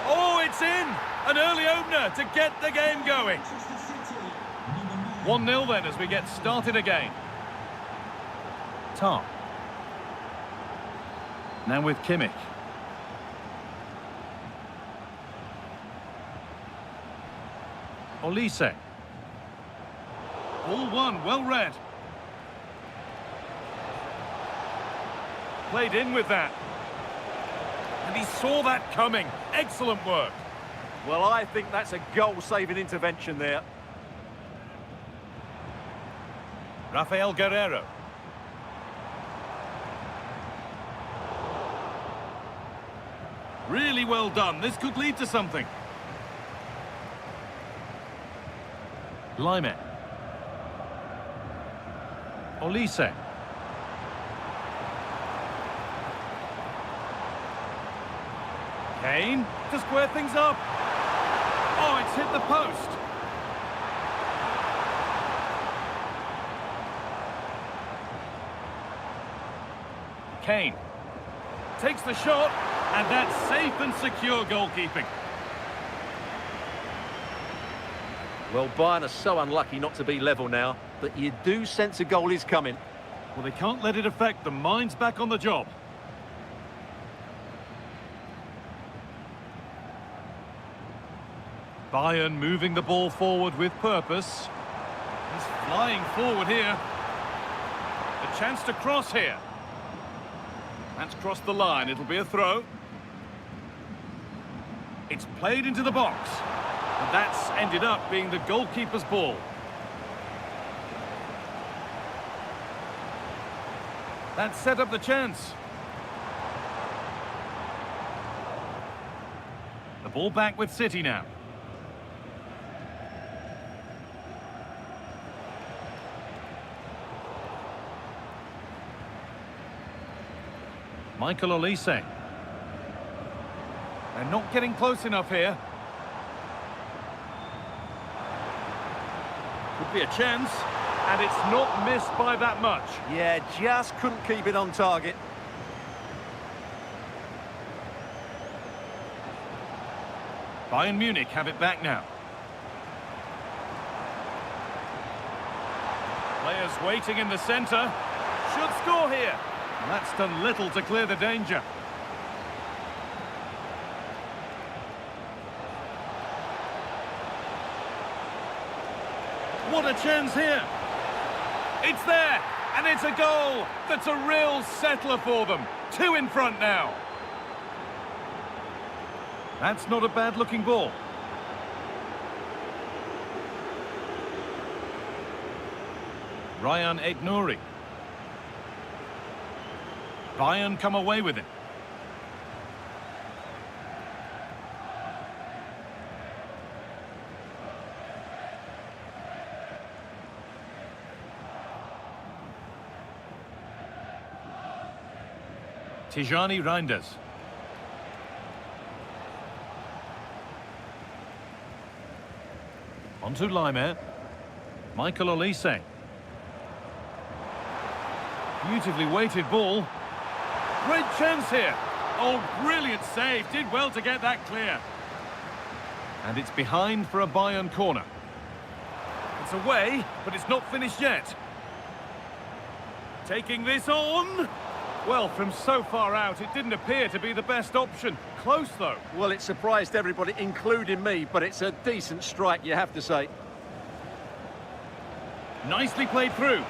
Oh, it's in! An early opener to get the game going. 1-0 then as we get started again. Tah. Now with Kimmich. Olise. Ball one, well read. Played in with that. And he saw that coming. Excellent work. Well, I think that's a goal-saving intervention there. Rafael Guerreiro. Really well done. This could lead to something. Lime. Olise. Kane to square things up. Oh, it's hit the post. Kane takes the shot, and that's safe and secure goalkeeping. Well, Bayern are so unlucky not to be level now, but you do sense a goal is coming. Well, they can't let it affect them. Mind's back on the job. Bayern moving the ball forward with purpose. He's flying forward here. A chance to cross here. That's crossed the line. It'll be a throw. It's played into the box. And that's ended up being the goalkeeper's ball. That set up the chance. The ball back with City now. Michael Olise. They're not getting close enough here. Could be a chance, and it's not missed by that much. Yeah, just couldn't keep it on target. Bayern Munich have it back now. Players waiting in the centre. Should score here. And that's done little to clear the danger. What a chance here. It's there, and it's a goal. That's a real settler for them. 2 in front now. That's not a bad-looking ball. Ryan Aït-Nouri. Bayern come away with it. Tijani Reinders. Onto Lime. Michael Olise. Beautifully weighted ball. Great chance here. Oh, brilliant save. Did well to get that clear. And it's behind for a Bayern corner. It's away, but it's not finished yet. Taking this on. Well, from so far out, it didn't appear to be the best option. Close, though. Well, it surprised everybody, including me, but it's a decent strike, you have to say. Nicely played through.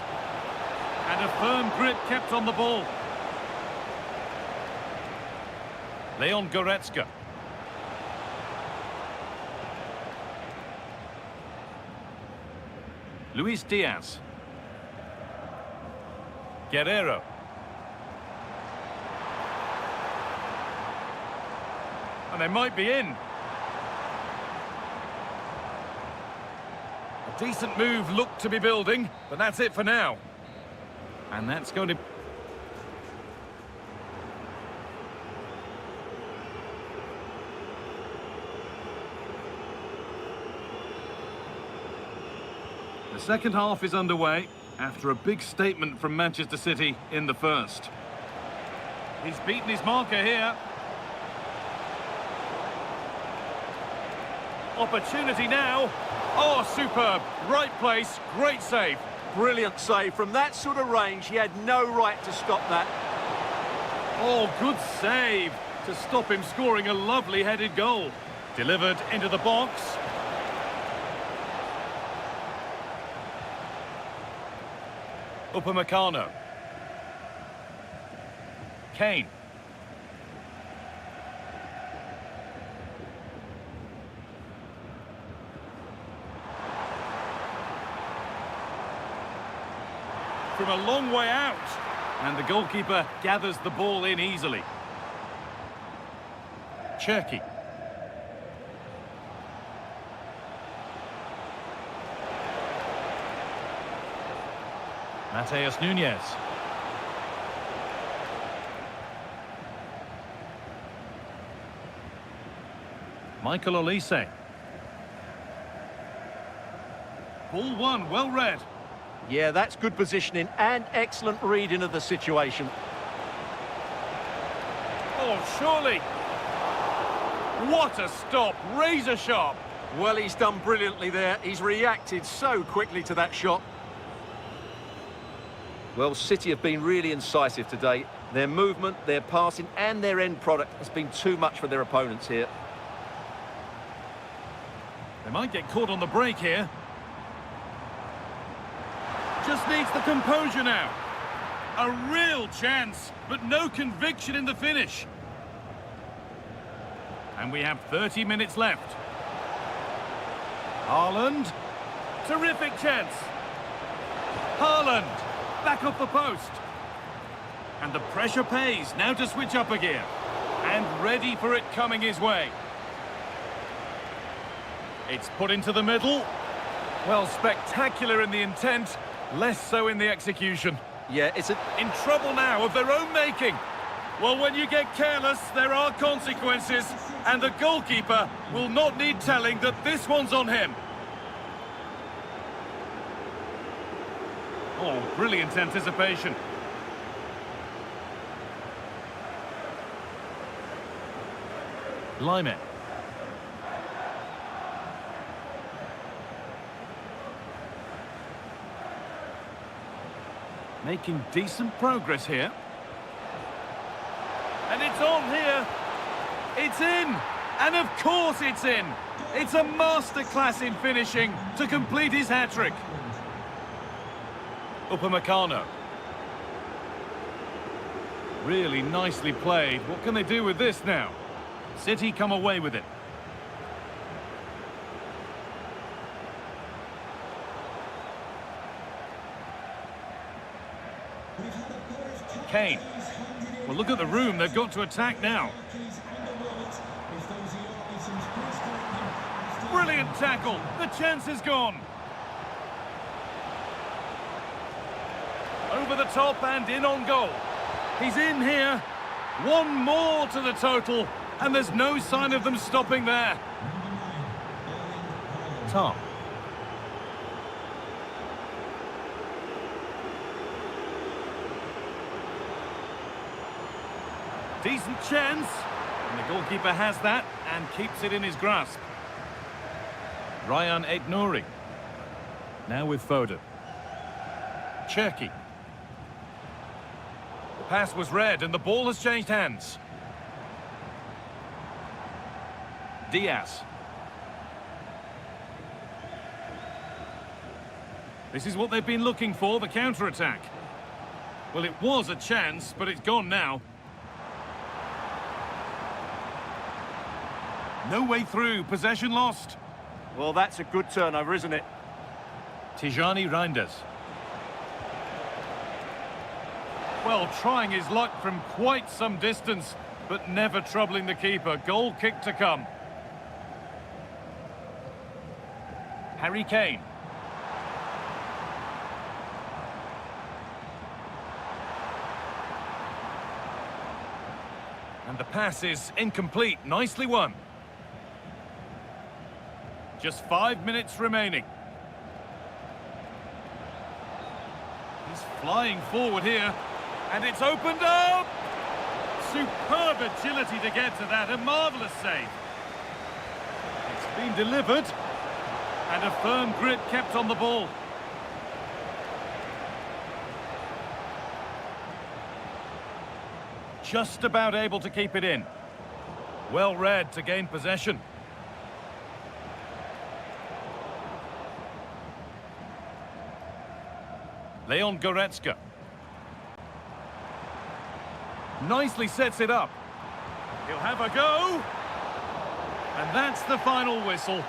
And a firm grip kept on the ball. Leon Goretzka. Luis Diaz. Guerrero. And they might be in. A decent move looked to be building, but that's it for now. And that's going to... The second half is underway after a big statement from Manchester City in the first. He's beaten his marker here. Opportunity now. Oh, superb. Right place, great save. Brilliant save. From that sort of range, he had no right to stop that. Oh, good save to stop him scoring a lovely headed goal. Delivered into the box. Upamecano. Kane. From a long way out. And the goalkeeper gathers the ball in easily. Cherki. Mateus Nunes. Michael Olise. Ball one, well read. Yeah, that's good positioning and excellent reading of the situation. Oh, surely. What a stop, razor sharp. Well, he's done brilliantly there. He's reacted so quickly to that shot. Well, City have been really incisive today. Their movement, their passing and their end product has been too much for their opponents here. They might get caught on the break here. Just needs the composure now. A real chance, but no conviction in the finish. And we have 30 minutes left. Haaland. Terrific chance. Haaland. Back off the post. And the pressure pays. Now to switch up a gear. And ready for it coming his way. It's put into the middle. Well, spectacular in the intent. Less so in the execution. Yeah, it's in trouble now of their own making. Well, when you get careless, there are consequences. And the goalkeeper will not need telling that this one's on him. Oh, brilliant anticipation. Lime. Making decent progress here. And it's on here. It's in. And of course it's in. It's a masterclass in finishing to complete his hat-trick. Upamecano. Really nicely played. What can they do with this now? City come away with it. Kane. Well, look at the room. They've got to attack now. Brilliant tackle. The chance is gone. Over the top and in on goal. He's in here. One more to the total. And there's no sign of them stopping there. Tom. Decent chance. And the goalkeeper has that and keeps it in his grasp. Ryan Aït-Nouri. Now with Foden. Cherki. The pass was read and the ball has changed hands. Diaz. This is what they've been looking for, the counter-attack. Well, it was a chance, but it's gone now. No way through, possession lost. Well, that's a good turnover, isn't it? Tijani Reinders. Well, trying his luck from quite some distance, but never troubling the keeper. Goal kick to come. Harry Kane. And the pass is incomplete. Nicely won. Just 5 minutes remaining. He's flying forward here. And it's opened up! Superb agility to get to that. A marvellous save. It's been delivered. And a firm grip kept on the ball. Just about able to keep it in. Well read to gain possession. Leon Goretzka. Nicely sets it up. He'll have a go. And that's the final whistle.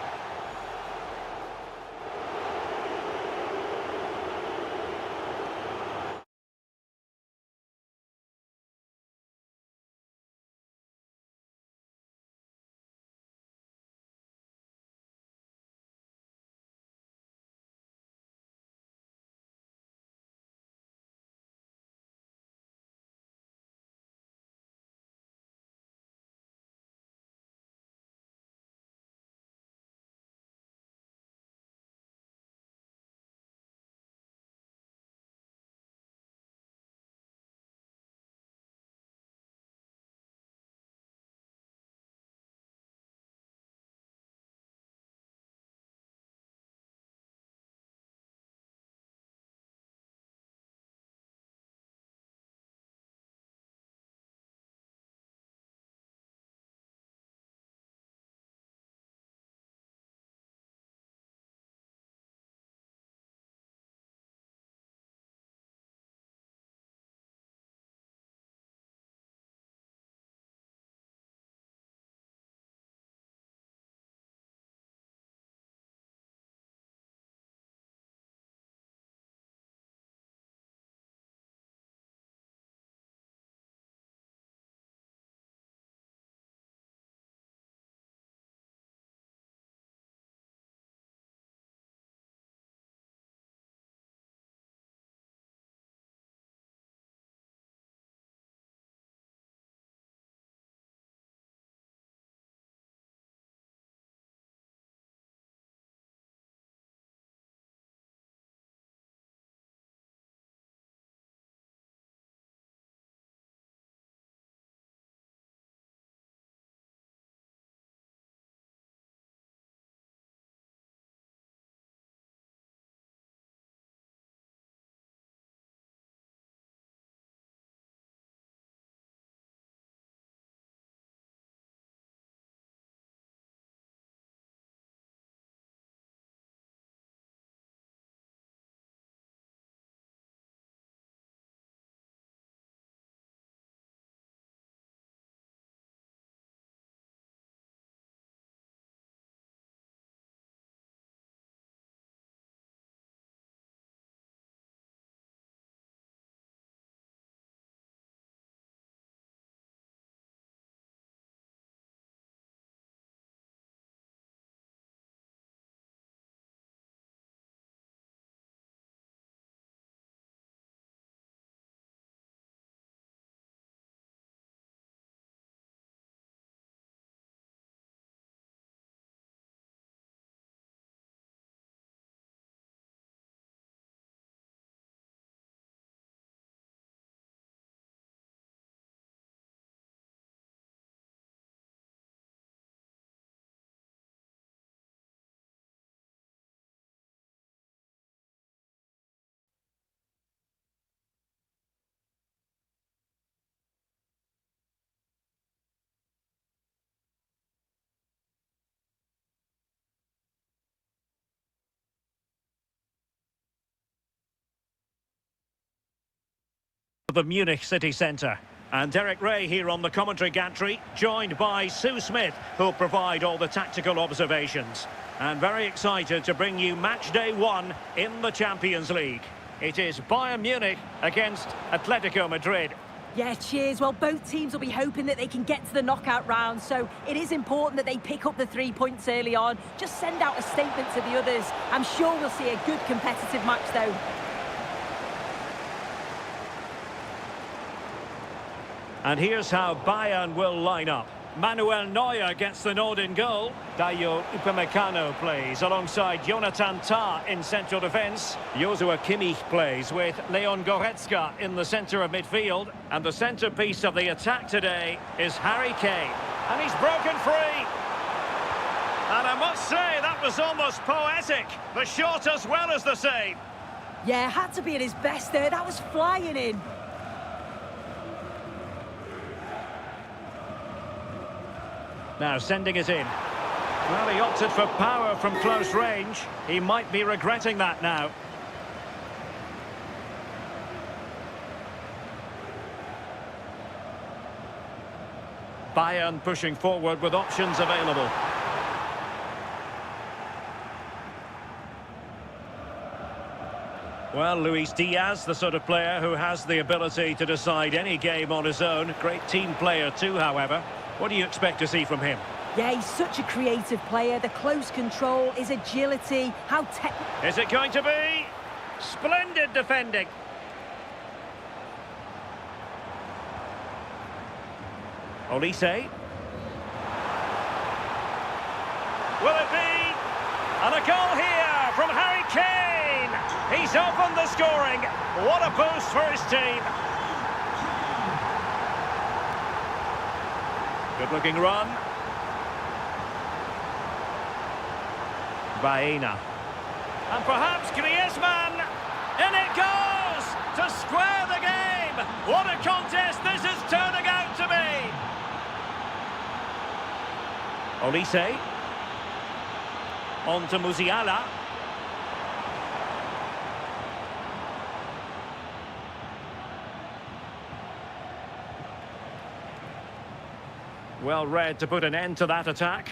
The Munich city centre. And Derek Ray here on the commentary gantry, joined by Sue Smith, who'll provide all the tactical observations. And very excited to bring you match day 1 in the Champions League. It is Bayern Munich against Atletico Madrid. Yeah, cheers. Well, both teams will be hoping that they can get to the knockout round, so it is important that they pick up the 3 points early on. Just send out a statement to the others. I'm sure we'll see a good competitive match, though. And here's how Bayern will line up. Manuel Neuer gets the nod in goal. Dayo Upamecano plays alongside Jonathan Tah in central defence. Joshua Kimmich plays with Leon Goretzka in the centre of midfield. And the centrepiece of the attack today is Harry Kane. And he's broken free. And I must say, that was almost poetic. The shot as well as the save. Yeah, had to be at his best there. That was flying in. Now sending it in. Well, he opted for power from close range. He might be regretting that now. Bayern pushing forward with options available. Well, Luis Diaz, the sort of player who has the ability to decide any game on his own. Great team player too, however. What do you expect to see from him? Yeah, he's such a creative player. The close control, his agility, how technical. Is it going to be? Splendid defending. Olise. Will it be? And a goal here from Harry Kane. He's opened the scoring. What a boost for his team. Good-looking run. Baena. And perhaps Griezmann. In it goes! To square the game! What a contest this is turning out to be! Olise. On to Musiala. Well read to put an end to that attack.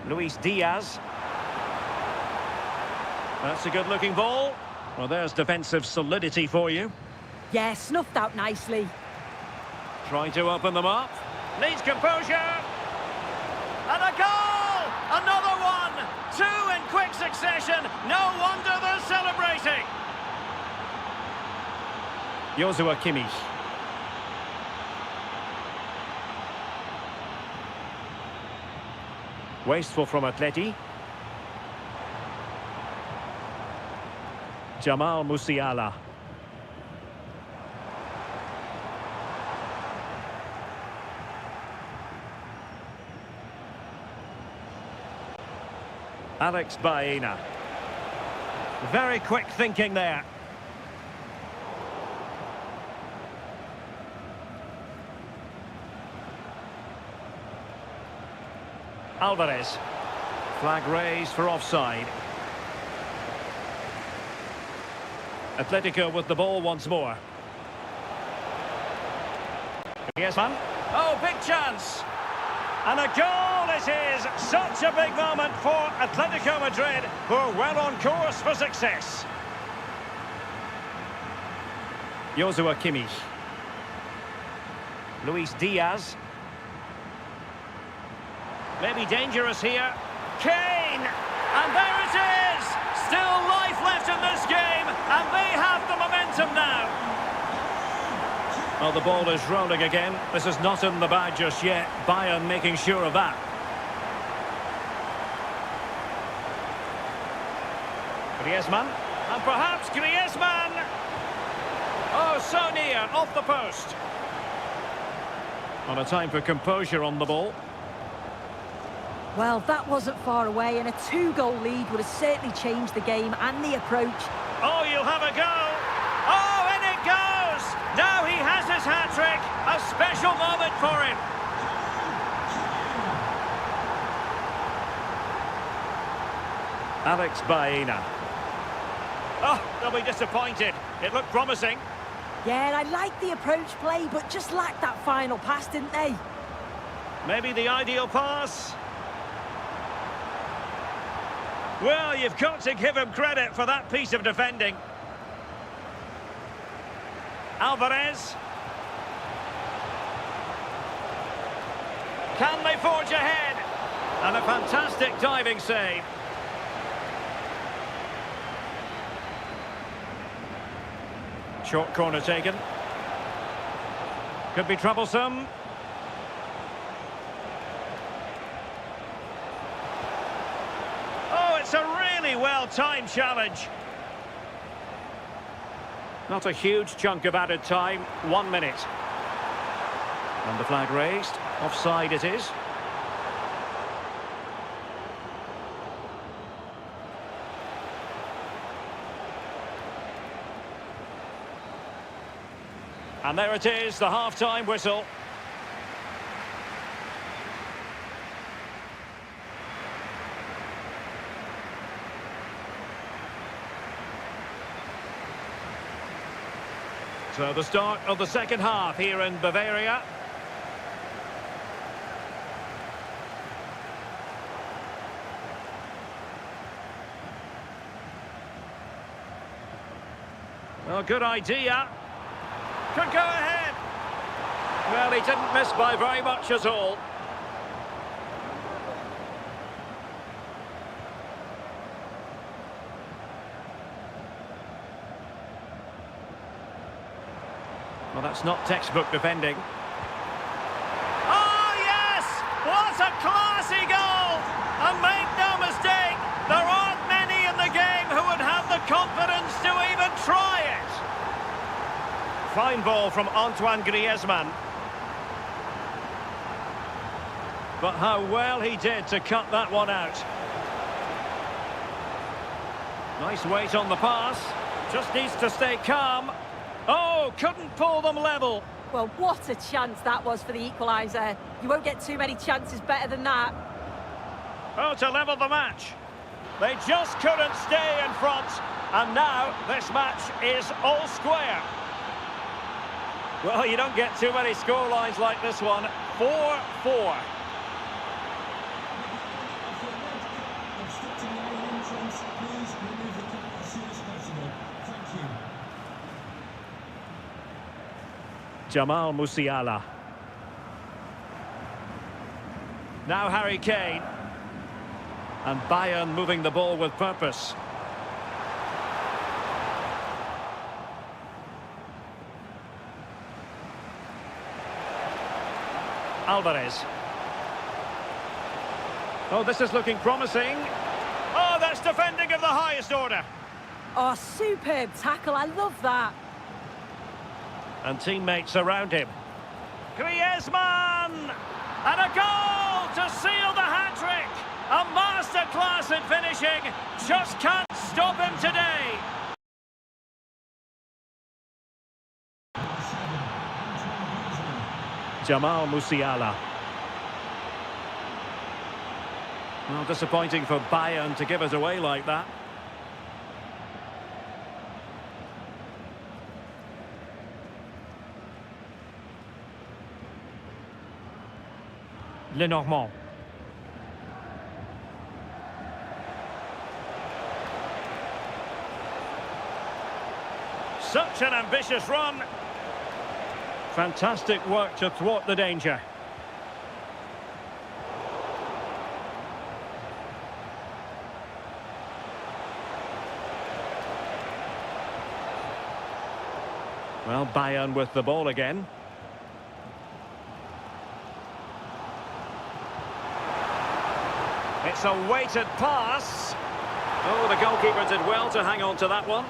Luis Diaz. That's a good-looking ball. Well, there's defensive solidity for you. Yeah, snuffed out nicely. Trying to open them up. Needs composure. And a goal! Another one! 2 in quick succession. No wonder they're celebrating. Joshua Kimmich. Wasteful from Atleti. Jamal Musiala. Alex Baena. Very quick thinking there. Alvarez. Flag raised for offside. Atletico with the ball once more. Griezmann. Oh, big chance. And a goal it is. Such a big moment for Atletico Madrid, who are well on course for success. Joshua Kimmich. Luis Diaz. Maybe dangerous here. Kane! And there it is! Still life left in this game, and they have the momentum now. Well, the ball is rolling again. This is not in the bag just yet. Bayern making sure of that. Griezmann. And perhaps Griezmann! Oh, so near, off the post. On a time for composure on the ball. Well, that wasn't far away, and a 2-goal lead would have certainly changed the game and the approach. Oh, you'll have a go. Oh, in it goes. Now he has his hat-trick. A special moment for him. Alex Baena. Oh, they'll be disappointed. It looked promising. Yeah, and I liked the approach play, but just lacked that final pass, didn't they? Maybe the ideal pass. Well, you've got to give him credit for that piece of defending. Alvarez. Can they forge ahead? And a fantastic diving save. Short corner taken. Could be troublesome. Oh, it's a really well-timed challenge. Not a huge chunk of added time. 1 minute. And the flag raised. Offside it is. And there it is, the half-time whistle. So the start of the second half here in Bavaria. Well, good idea. Could go ahead. Well, he didn't miss by very much at all. Well, that's not textbook defending. Oh, yes! What a classy goal! And make no mistake, there aren't many in the game who would have the confidence to even try it. Fine ball from Antoine Griezmann. But how well he did to cut that one out. Nice weight on the pass. Just needs to stay calm. Oh, couldn't pull them level. Well, what a chance that was for the equaliser. You won't get too many chances better than that. Oh, to level the match. They just couldn't stay in front. And now this match is all square. Well, you don't get too many scorelines like this one. 4-4. Obstructing the main entrance, please remove the cup as soon as possible. Thank you. Jamal Musiala. Now Harry Kane. And Bayern moving the ball with purpose. Alvarez. Oh, this is looking promising. Oh, that's defending of the highest order. Oh, superb tackle. I love that. And teammates around him. Griezmann! And a goal to seal the hat-trick! A masterclass in finishing. Just can't stop him today. Jamal Musiala. Well, disappointing for Bayern to give it away like that. Lenormand. Such an ambitious run. Fantastic work to thwart the danger. Well, Bayern with the ball again. It's a weighted pass. Oh, the goalkeeper did well to hang on to that one.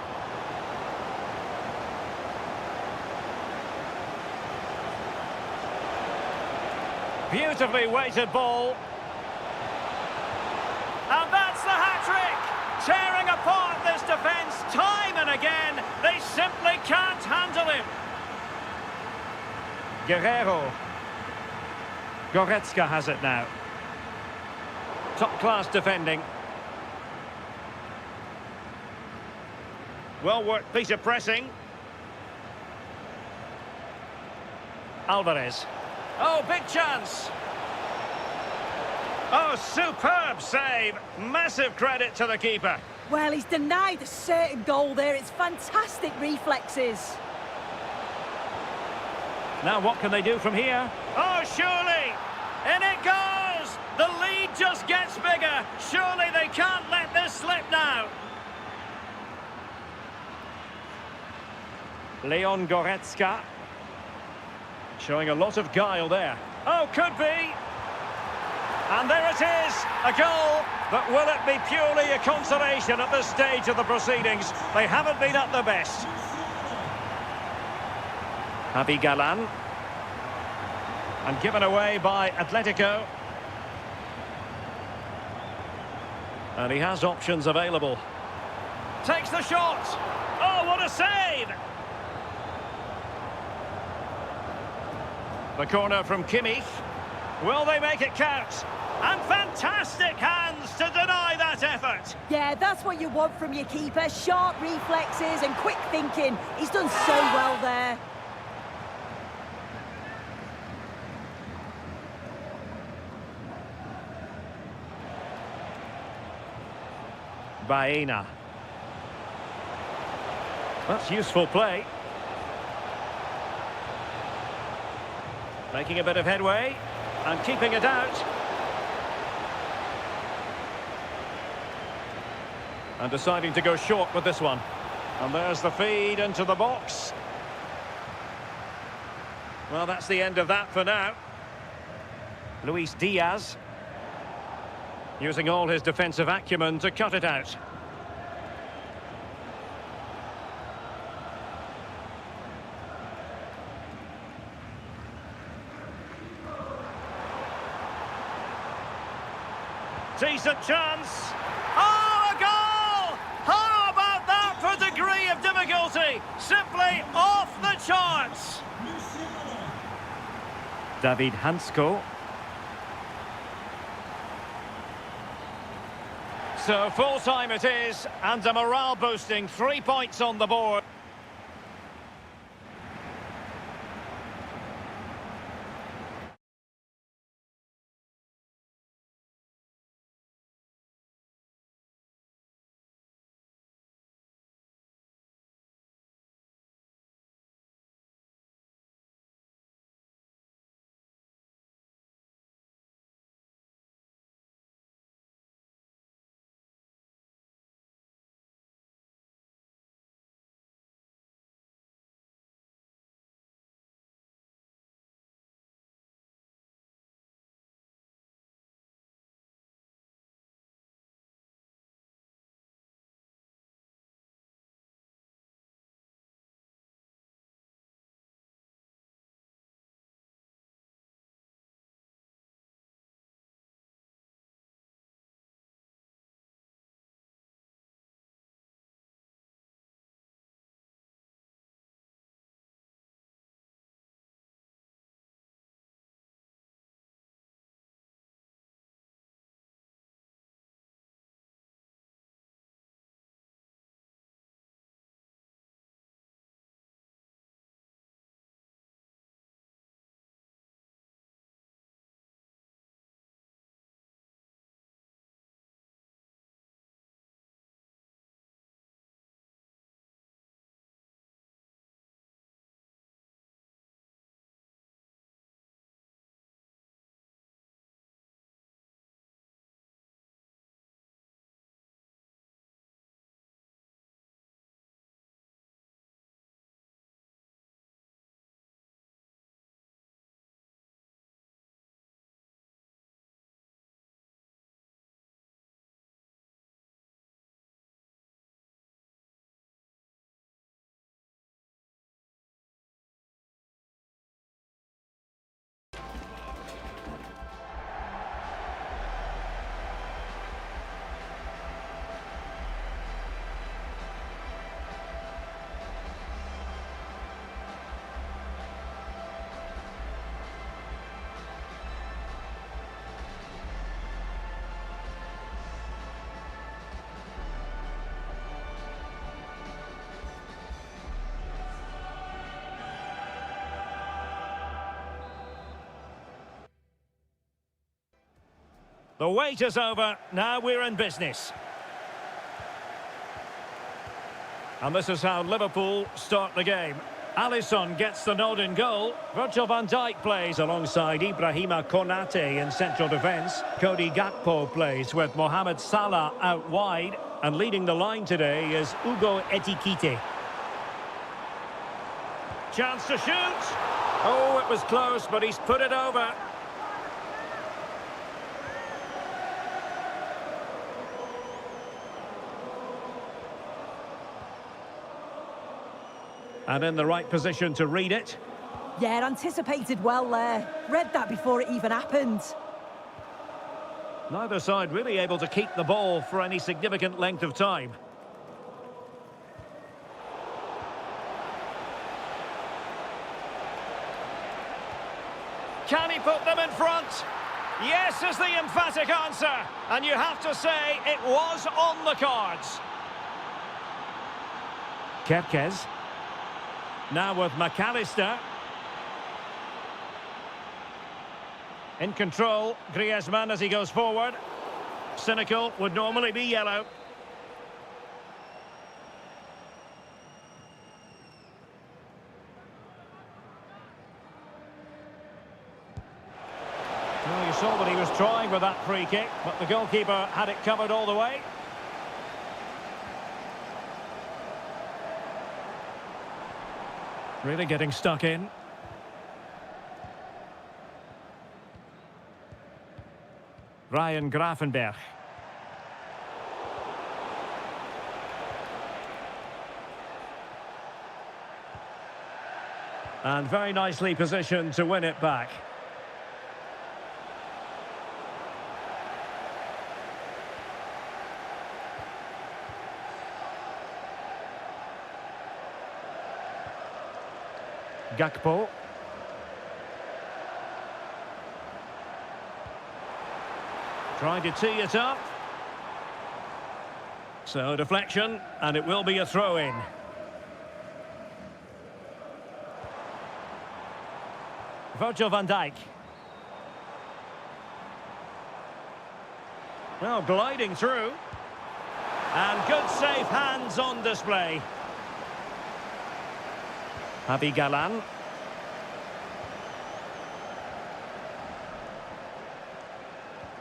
Beautifully weighted ball. And that's the hat-trick! Tearing apart this defence time and again. They simply can't handle him. Guerrero. Goretzka has it now. Top-class defending. Well-worked piece of pressing. Alvarez. Oh, big chance. Oh, superb save. Massive credit to the keeper. Well, he's denied a certain goal there. It's fantastic reflexes. Now what can they do from here? Oh, surely! In it goes! The lead just gets bigger. Surely they can't let this slip now. Leon Goretzka. Showing a lot of guile there. Oh, could be! And there it is, a goal, but will it be purely a consolation at this stage of the proceedings? They haven't been at their best. Javi Galan. And given away by Atletico. And he has options available. Takes the shot! Oh, what a save! The corner from Kimmich. Will they make it count? And fantastic hands to deny that effort. Yeah, that's what you want from your keeper. Sharp reflexes and quick thinking. He's done so well there. Baena. That's useful play. Making a bit of headway and keeping it out. And deciding to go short with this one. And there's the feed into the box. Well, that's the end of that for now. Luis Diaz. Using all his defensive acumen to cut it out. Decent chance. Oh, a goal! How about that for degree of difficulty? Simply off the charts. David Hansko. So full time it is, and a morale boosting 3 points on the board. The wait is over. Now we're in business. And this is how Liverpool start the game. Alisson gets the nod in goal. Virgil van Dijk plays alongside Ibrahima Konate in central defence. Cody Gakpo plays with Mohamed Salah out wide. And leading the line today is Hugo Ekitike. Chance to shoot. Oh, it was close, but he's put it over. And in the right position to read it. Yeah, anticipated well there. Read that before it even happened. Neither side really able to keep the ball for any significant length of time. Can he put them in front? Yes is the emphatic answer. And you have to say it was on the cards. Kerkez. Now with McAllister. In control, Griezmann as he goes forward. Cynical would normally be yellow. Well, you saw what he was trying with that free kick, but the goalkeeper had it covered all the way. Really getting stuck in. Ryan Gravenberch. And very nicely positioned to win it back. Gakpo. Trying to tee it up. So deflection, and it will be a throw-in. Virgil van Dijk. Well, gliding through. And good safe hands on display. Javi Galan.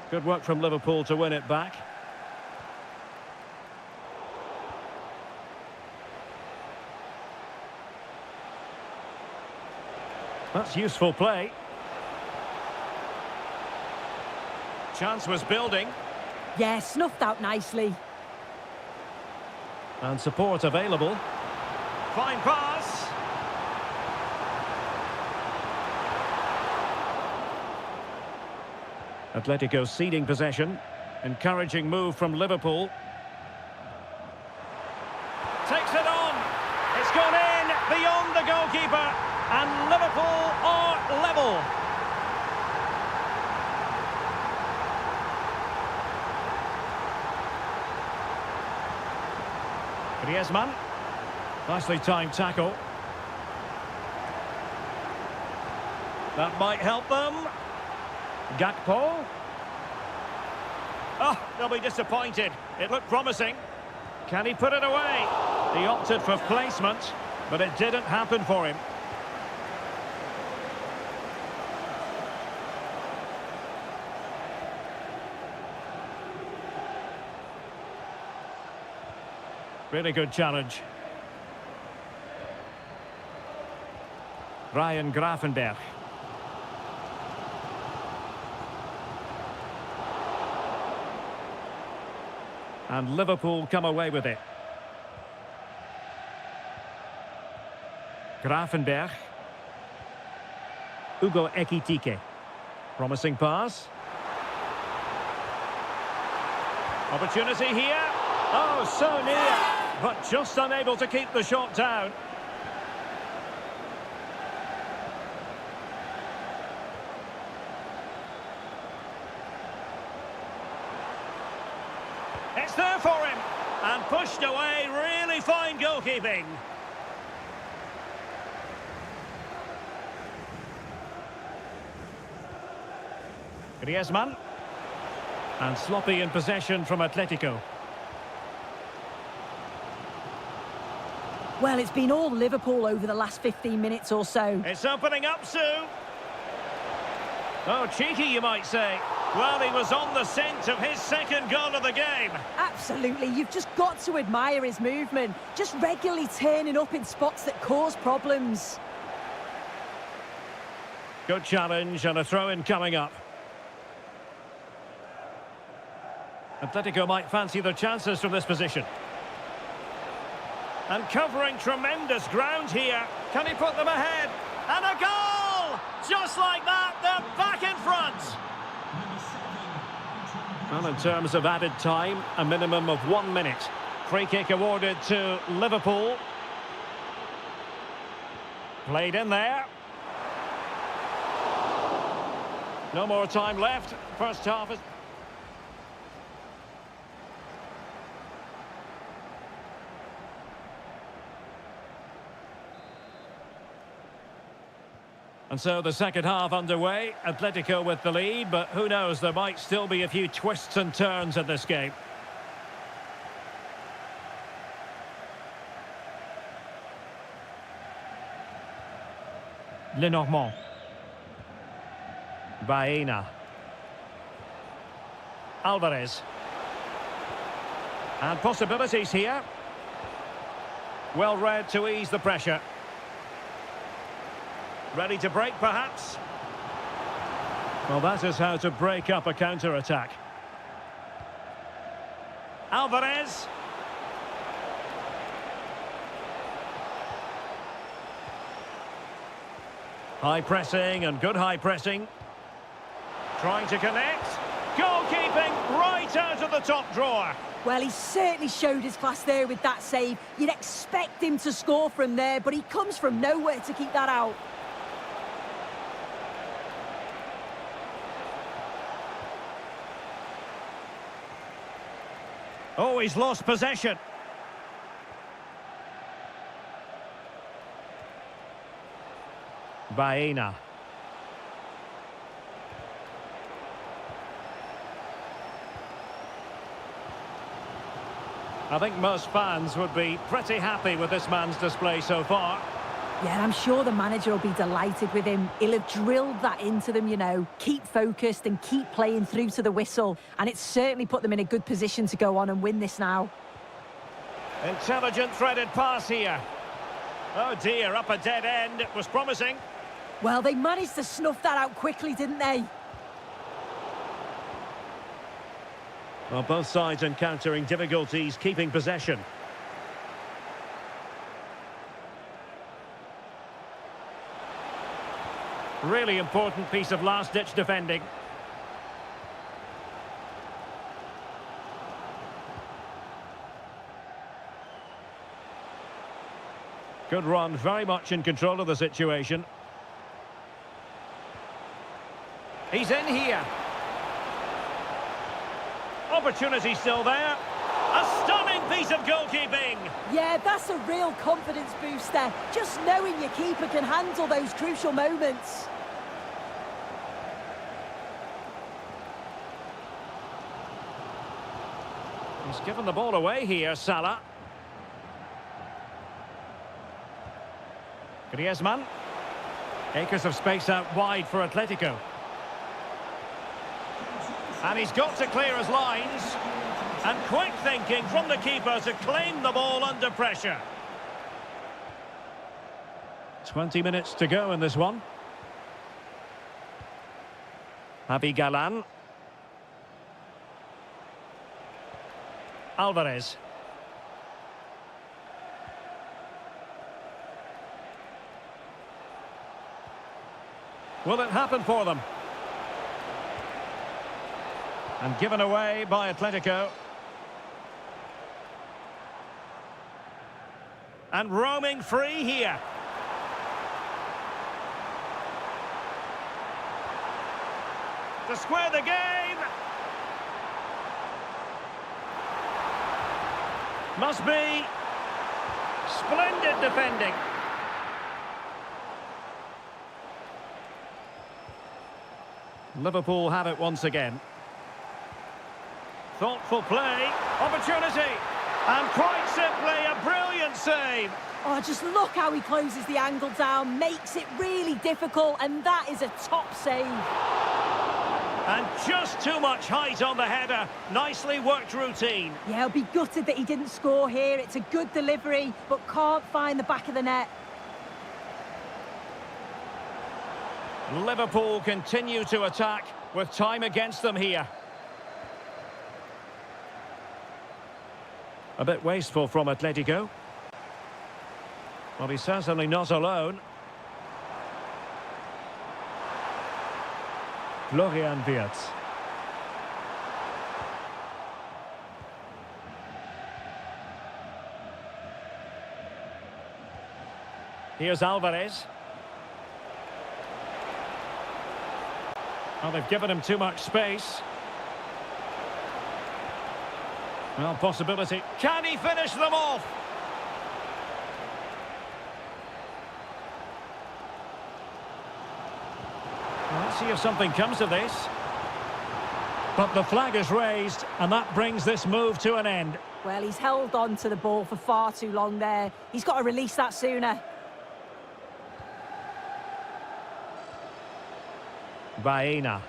Good work from Liverpool to win it back. That's useful play. Chance was building. Yeah, snuffed out nicely. And support available. Fine pass. Atletico ceding possession. Encouraging move from Liverpool. Takes it on. It's gone in beyond the goalkeeper. And Liverpool are level. Griezmann. Nicely timed tackle. That might help them. Gakpo. Oh, they'll be disappointed. It looked promising. Can he put it away? He opted for placement, but it didn't happen for him. Really good challenge. Ryan Gravenberch. And Liverpool come away with it. Gravenberch. Hugo Ekitike. Promising pass. Opportunity here. Oh, so near, but just unable to keep the shot down. It's there for him, and pushed away. Really fine goalkeeping. Griezmann. And sloppy in possession from Atletico. Well, it's been all Liverpool over the last 15 minutes or so. It's opening up, Sue. Oh, cheeky, you might say. Well, he was on the scent of his second goal of the game. Absolutely, you've just got to admire his movement. Just regularly turning up in spots that cause problems. Good challenge and a throw-in coming up. Atletico might fancy their chances from this position. And covering tremendous ground here. Can he put them ahead? And a goal! Just like that, they're back in front. Well, in terms of added time, a minimum of 1 minute. Free kick awarded to Liverpool. Played in there. No more time left. First half is... And so the second half underway. Atletico with the lead, but who knows, there might still be a few twists and turns in this game. Lenormand. Baena. Alvarez. And possibilities here. Well read to ease the pressure. Ready to break, perhaps? Well, that is how to break up a counter-attack. Alvarez. High pressing and good high pressing. Trying to connect. Goalkeeping right out of the top drawer. Well, he certainly showed his class there with that save. You'd expect him to score from there, but he comes from nowhere to keep that out. Oh, he's lost possession. Baena. I think most fans would be pretty happy with this man's display so far. Yeah, I'm sure the manager will be delighted with him. He'll have drilled that into them, you know. Keep focused and keep playing through to the whistle. And it's certainly put them in a good position to go on and win this now. Intelligent threaded pass here. Oh dear, up a dead end. It was promising. Well, they managed to snuff that out quickly, didn't they? Well, both sides encountering difficulties keeping possession. Really important piece of last-ditch defending. Good run, very much in control of the situation. He's in here. Opportunity still there. A stunning piece of goalkeeping. Yeah, that's a real confidence booster. Just knowing your keeper can handle those crucial moments. He's given the ball away here, Salah. Griezmann. Acres of space out wide for Atletico. And he's got to clear his lines. And quick thinking from the keeper to claim the ball under pressure. 20 minutes to go in this one. Javi Galan. Alvarez. Will it happen for them? And given away by Atletico. And roaming free here. To square the game. Must be splendid defending. Liverpool have it once again. Thoughtful play. Opportunity. And quite simply, a brilliant save. Oh, just look how he closes the angle down, makes it really difficult, and that is a top save. And just too much height on the header. Nicely worked routine. Yeah, I'll be gutted that he didn't score here. It's a good delivery, but can't find the back of the net. Liverpool continue to attack with time against them here. A bit wasteful from Atletico. Well, he's certainly not alone. Florian Wirtz. Here's Alvarez. Well, they've given him too much space. Well, possibility. Can he finish them off? Well, let's see if something comes of this. But the flag is raised, and that brings this move to an end. Well, he's held on to the ball for far too long there. He's got to release that sooner. Baena.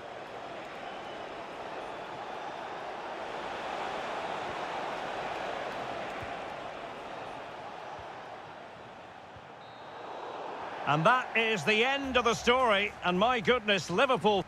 And that is the end of the story. And my goodness, Liverpool...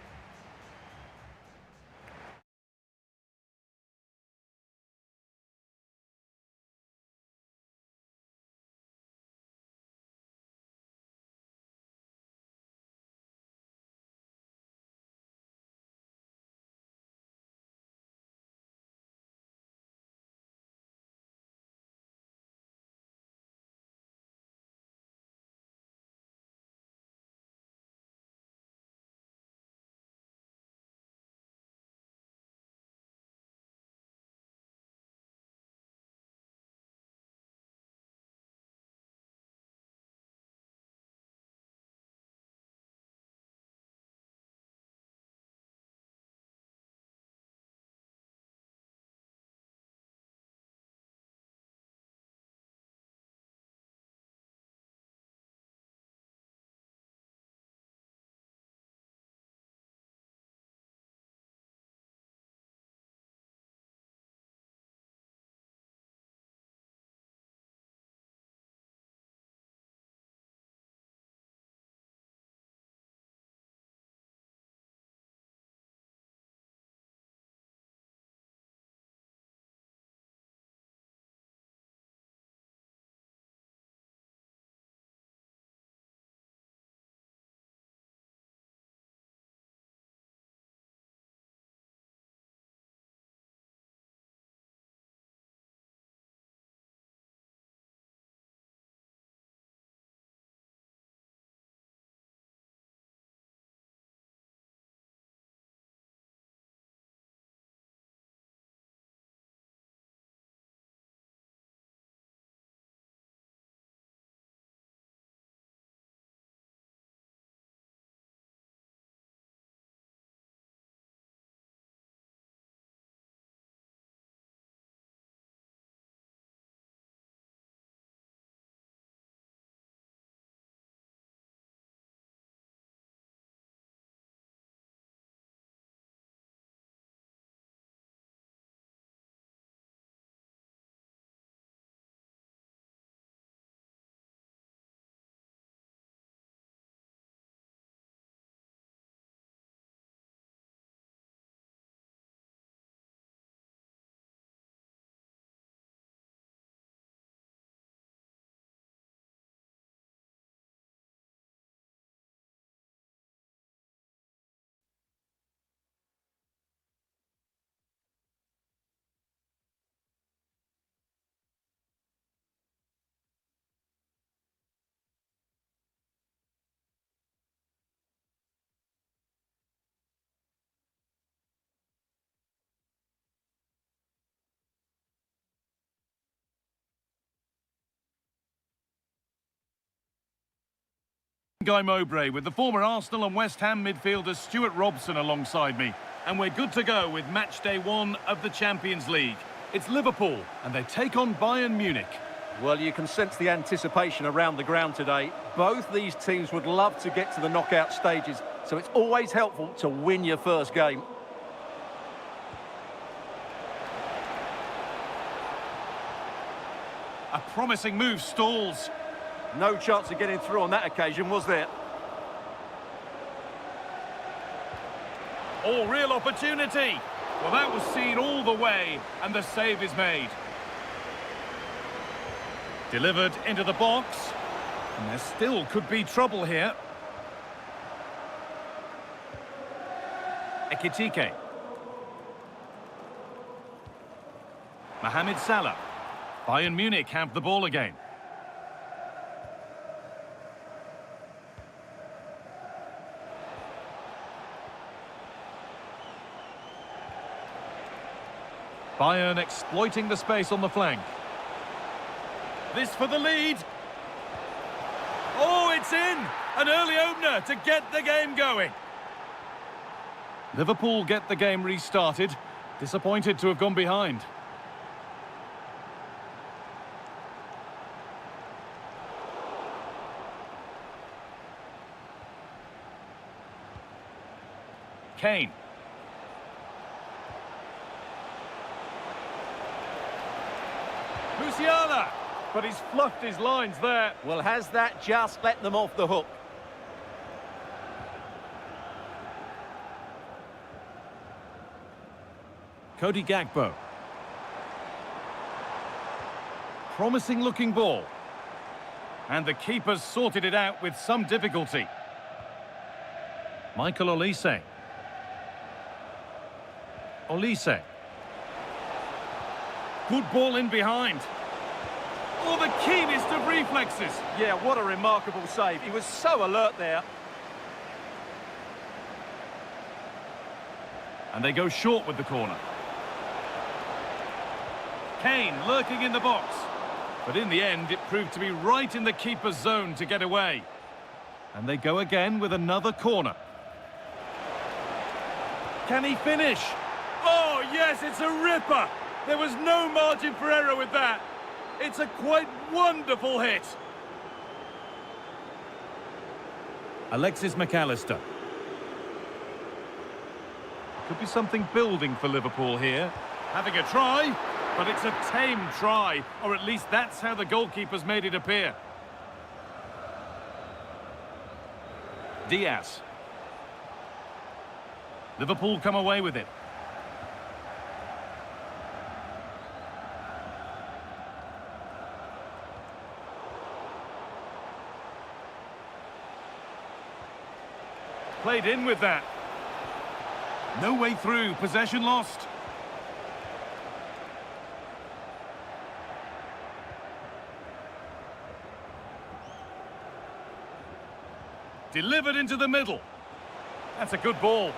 Guy Mowbray with the former Arsenal and West Ham midfielder Stuart Robson alongside me. And we're good to go with match day 1 of the Champions League. It's Liverpool, and they take on Bayern Munich. Well, you can sense the anticipation around the ground today. Both these teams would love to get to the knockout stages, so it's always helpful to win your first game. A promising move stalls. No chance of getting through on that occasion, was there? Oh, real opportunity. Well, that was seen all the way, and the save is made. Delivered into the box. And there still could be trouble here. Ekitike. Mohamed Salah. Bayern Munich have the ball again. Bayern exploiting the space on the flank. This for the lead. Oh, it's in! An early opener to get the game going. Liverpool get the game restarted. Disappointed to have gone behind. Kane. Musiala, but he's fluffed his lines there. Well, has that just let them off the hook? Cody Gakpo. Promising looking ball. And the keeper's sorted it out with some difficulty. Michael Olise. Olise. Good ball in behind. Oh, the keenest of reflexes. Yeah, what a remarkable save. He was so alert there. And they go short with the corner. Kane lurking in the box. But in the end, it proved to be right in the keeper's zone to get away. And they go again with another corner. Can he finish? Oh, yes, it's a ripper. There was no margin for error with that. It's a quite wonderful hit. Alexis McAllister. Could be something building for Liverpool here. Having a try, but it's a tame try, or at least that's how the goalkeeper's made it appear. Diaz. Liverpool come away with it. Played in with that. No way through, possession lost. Delivered into the middle. That's a good ball.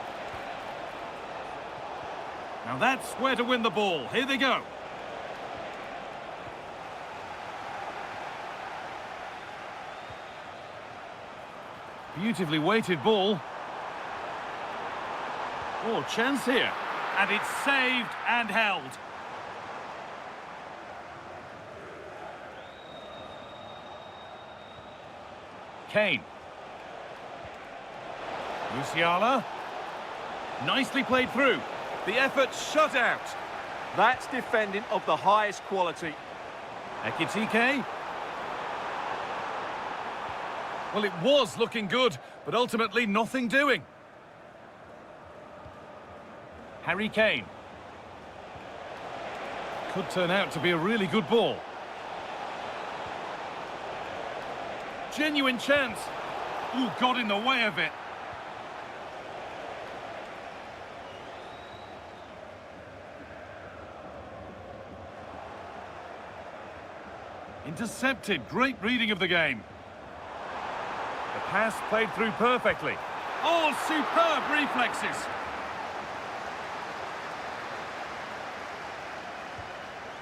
Now that's where to win the ball. Here they go. Beautifully weighted ball. Oh, chance here. And it's saved and held. Kane. Musiala. Nicely played through. The effort shut out. That's defending of the highest quality. Ekitike. Well, it was looking good, but ultimately nothing doing. Harry Kane. Could turn out to be a really good ball. Genuine chance. Ooh, got in the way of it. Intercepted. Great reading of the game. The pass played through perfectly. Oh, superb reflexes.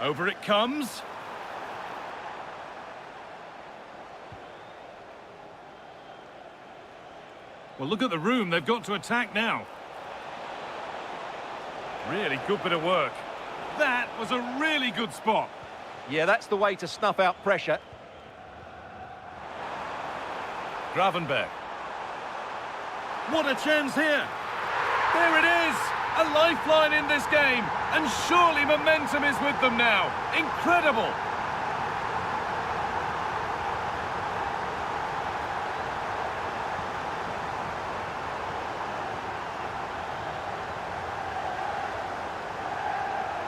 Over it comes. Well, look at the room they've got to attack now. Really good bit of work. That was a really good spot. Yeah, that's the way to snuff out pressure. Gravenberg. What a chance here. There it is. A lifeline in this game. And surely momentum is with them now. Incredible.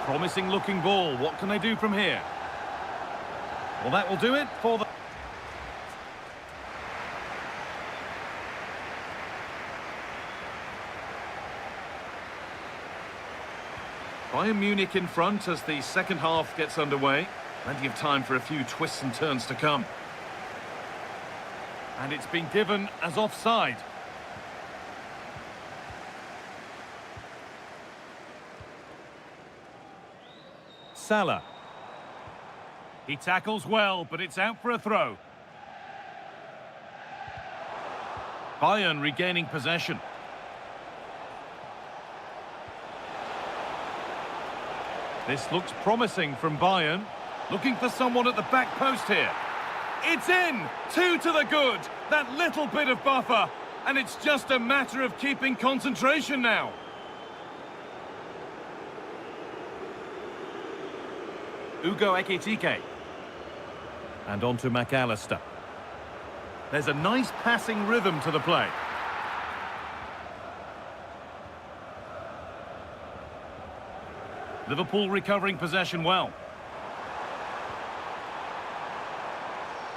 Promising looking ball. What can they do from here? Well, that will do it for the... Bayern Munich in front as the second half gets underway. Plenty of time for a few twists and turns to come. And it's been given as offside. Salah. He tackles well, but it's out for a throw. Bayern regaining possession. This looks promising from Bayern. Looking for someone at the back post here. It's in! 2 to the good. That little bit of buffer. And it's just a matter of keeping concentration now. Ugo Ekitike. And on to McAllister. There's a nice passing rhythm to the play. Liverpool recovering possession well.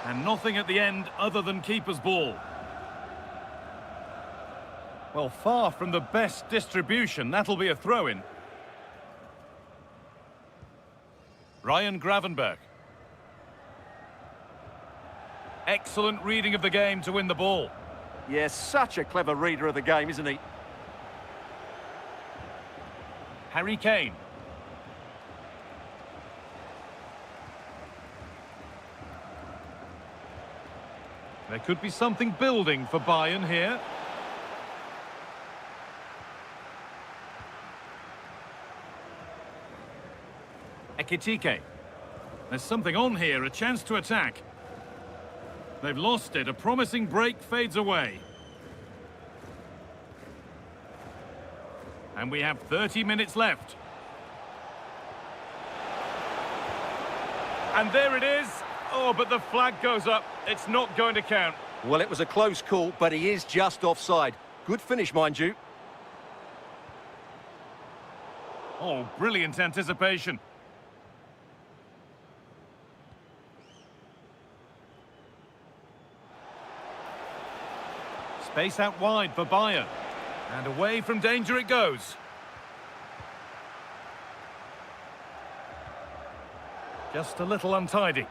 And nothing at the end other than keeper's ball. Well, far from the best distribution. That'll be a throw-in. Ryan Gravenberg. Excellent reading of the game to win the ball. Yeah, such a clever reader of the game, isn't he? Harry Kane. There could be something building for Bayern here. Ekitike. There's something on here, a chance to attack. They've lost it, a promising break fades away. And we have 30 minutes left. And there it is. Oh, but the flag goes up. It's not going to count. Well, it was a close call, but he is just offside. Good finish, mind you. Oh, brilliant anticipation. Space out wide for Bayern. And away from danger it goes. Just a little untidy.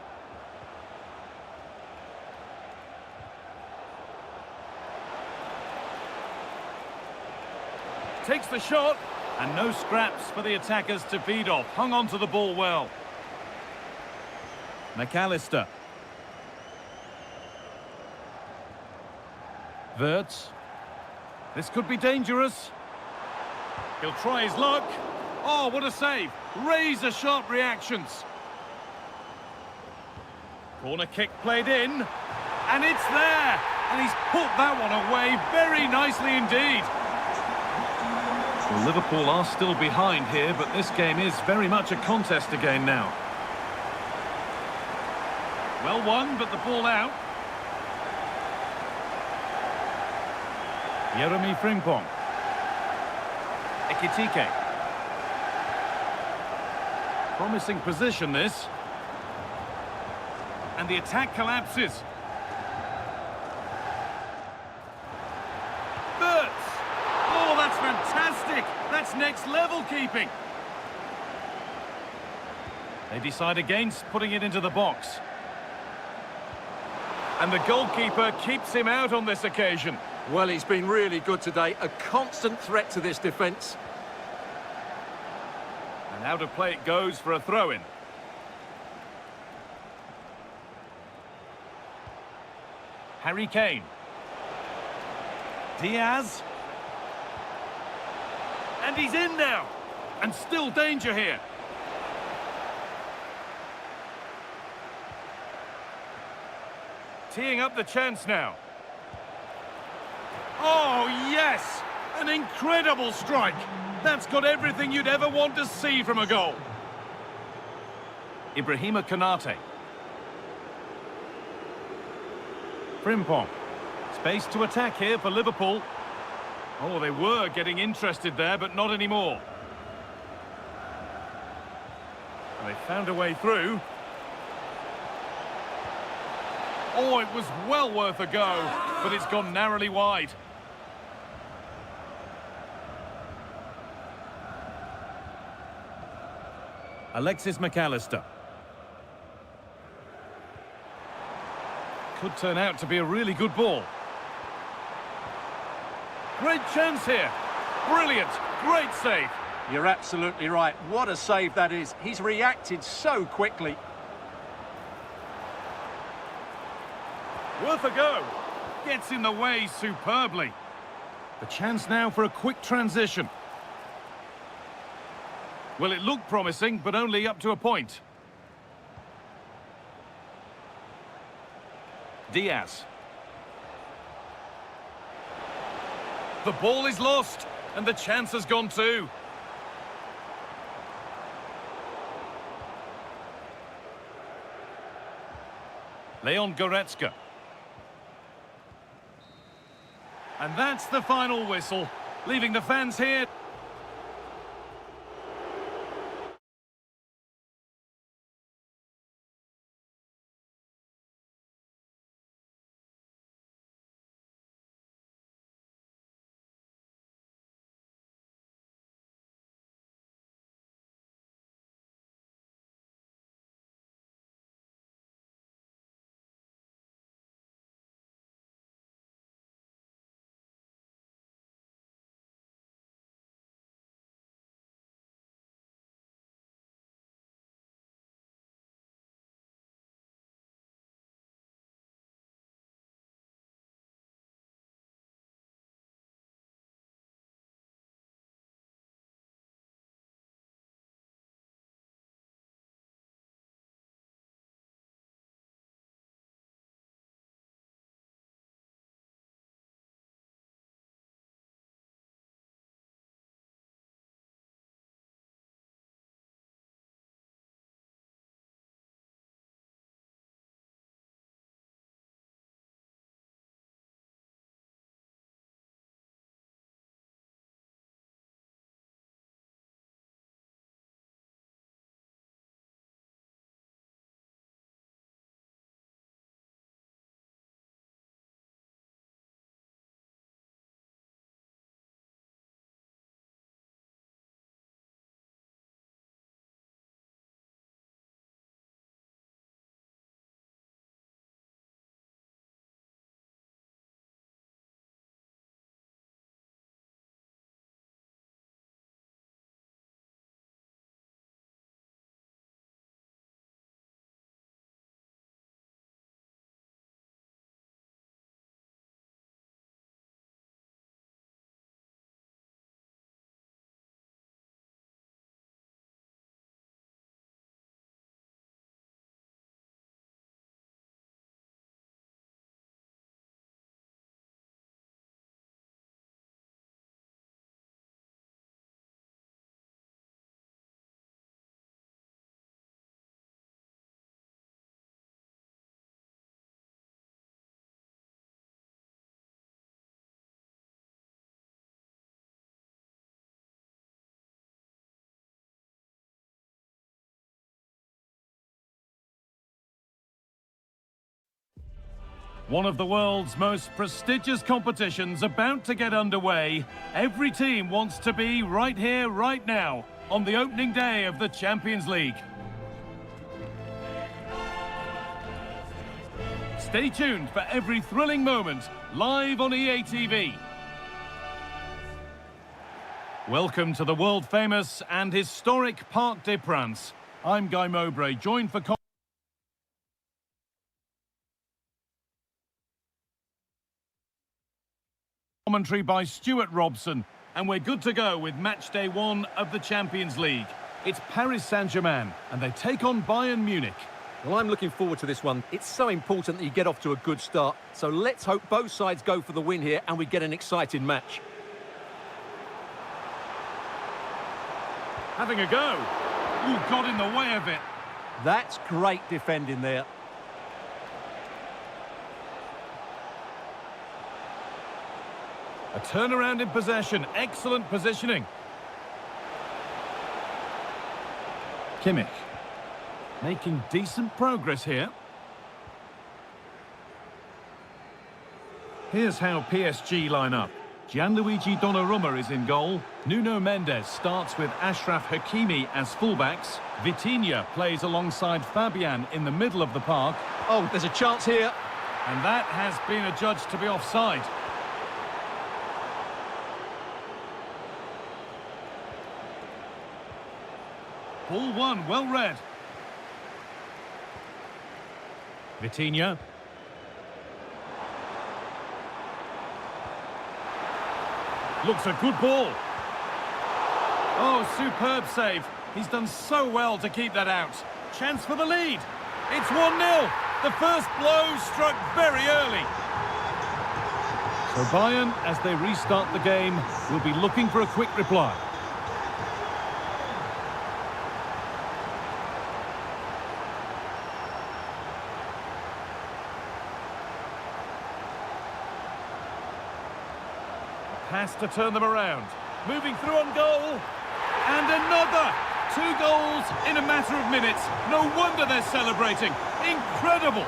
Takes the shot. And no scraps for the attackers to feed off. Hung on to the ball well. McAllister. Wirtz. This could be dangerous. He'll try his luck. Oh, what a save. Razor-sharp reactions. Corner kick played in. And it's there. And he's put that one away very nicely indeed. Well, Liverpool are still behind here, but this game is very much a contest again now. Well won, but the ball out. Jeremy Frimpong. Ekitike. Promising position, this. And the attack collapses. Wirtz! Oh, that's fantastic! That's next level keeping. They decide against putting it into the box. And the goalkeeper keeps him out on this occasion. Well, he's been really good today. A constant threat to this defence. And out of play it goes for a throw-in. Harry Kane. Diaz. And he's in now. And still danger here. Teeing up the chance now. Oh, yes! An incredible strike. That's got everything you'd ever want to see from a goal. Ibrahima Konate. Frimpong. Space to attack here for Liverpool. Oh, they were getting interested there, but not anymore. And they found a way through. Oh, it was well worth a go, but it's gone narrowly wide. Alexis McAllister. Could turn out to be a really good ball. Great chance here. Brilliant. Great save. You're absolutely right. What a save that is. He's reacted so quickly. Worth a go. Gets in the way superbly. The chance now for a quick transition. Well, it looked promising, but only up to a point. Diaz. The ball is lost, and the chance has gone too. Leon Goretzka. And that's the final whistle, leaving the fans here. One of the world's most prestigious competitions about to get underway. Every team wants to be right here, right now, on the opening day of the Champions League. Stay tuned for every thrilling moment, live on EA TV. Welcome to the world-famous and historic Parc des Princes. I'm Guy Mowbray, joined for commentary by Stuart Robson. And we're good to go with match day 1 of the Champions League. It's Paris Saint-Germain, and they take on Bayern Munich. Well, I'm looking forward to this one. It's so important that you get off to a good start. So let's hope both sides go for the win here and we get an exciting match. Having a go. Ooh, got in the way of it. That's great defending there. A turnaround in possession. Excellent positioning. Kimmich. Making decent progress here. Here's how PSG line up. Gianluigi Donnarumma is in goal. Nuno Mendes starts with Achraf Hakimi as fullbacks. Vitinha plays alongside Fabian in the middle of the park. Oh, there's a chance here. And that has been adjudged to be offside. Ball one, well read. Vitinha. Looks a good ball. Oh, superb save. He's done so well to keep that out. Chance for the lead. It's 1-0. The first blow struck very early. So Bayern, as they restart the game, will be looking for a quick reply. Pass to turn them around. Moving through on goal. And another. 2 goals in a matter of minutes. No wonder they're celebrating. Incredible.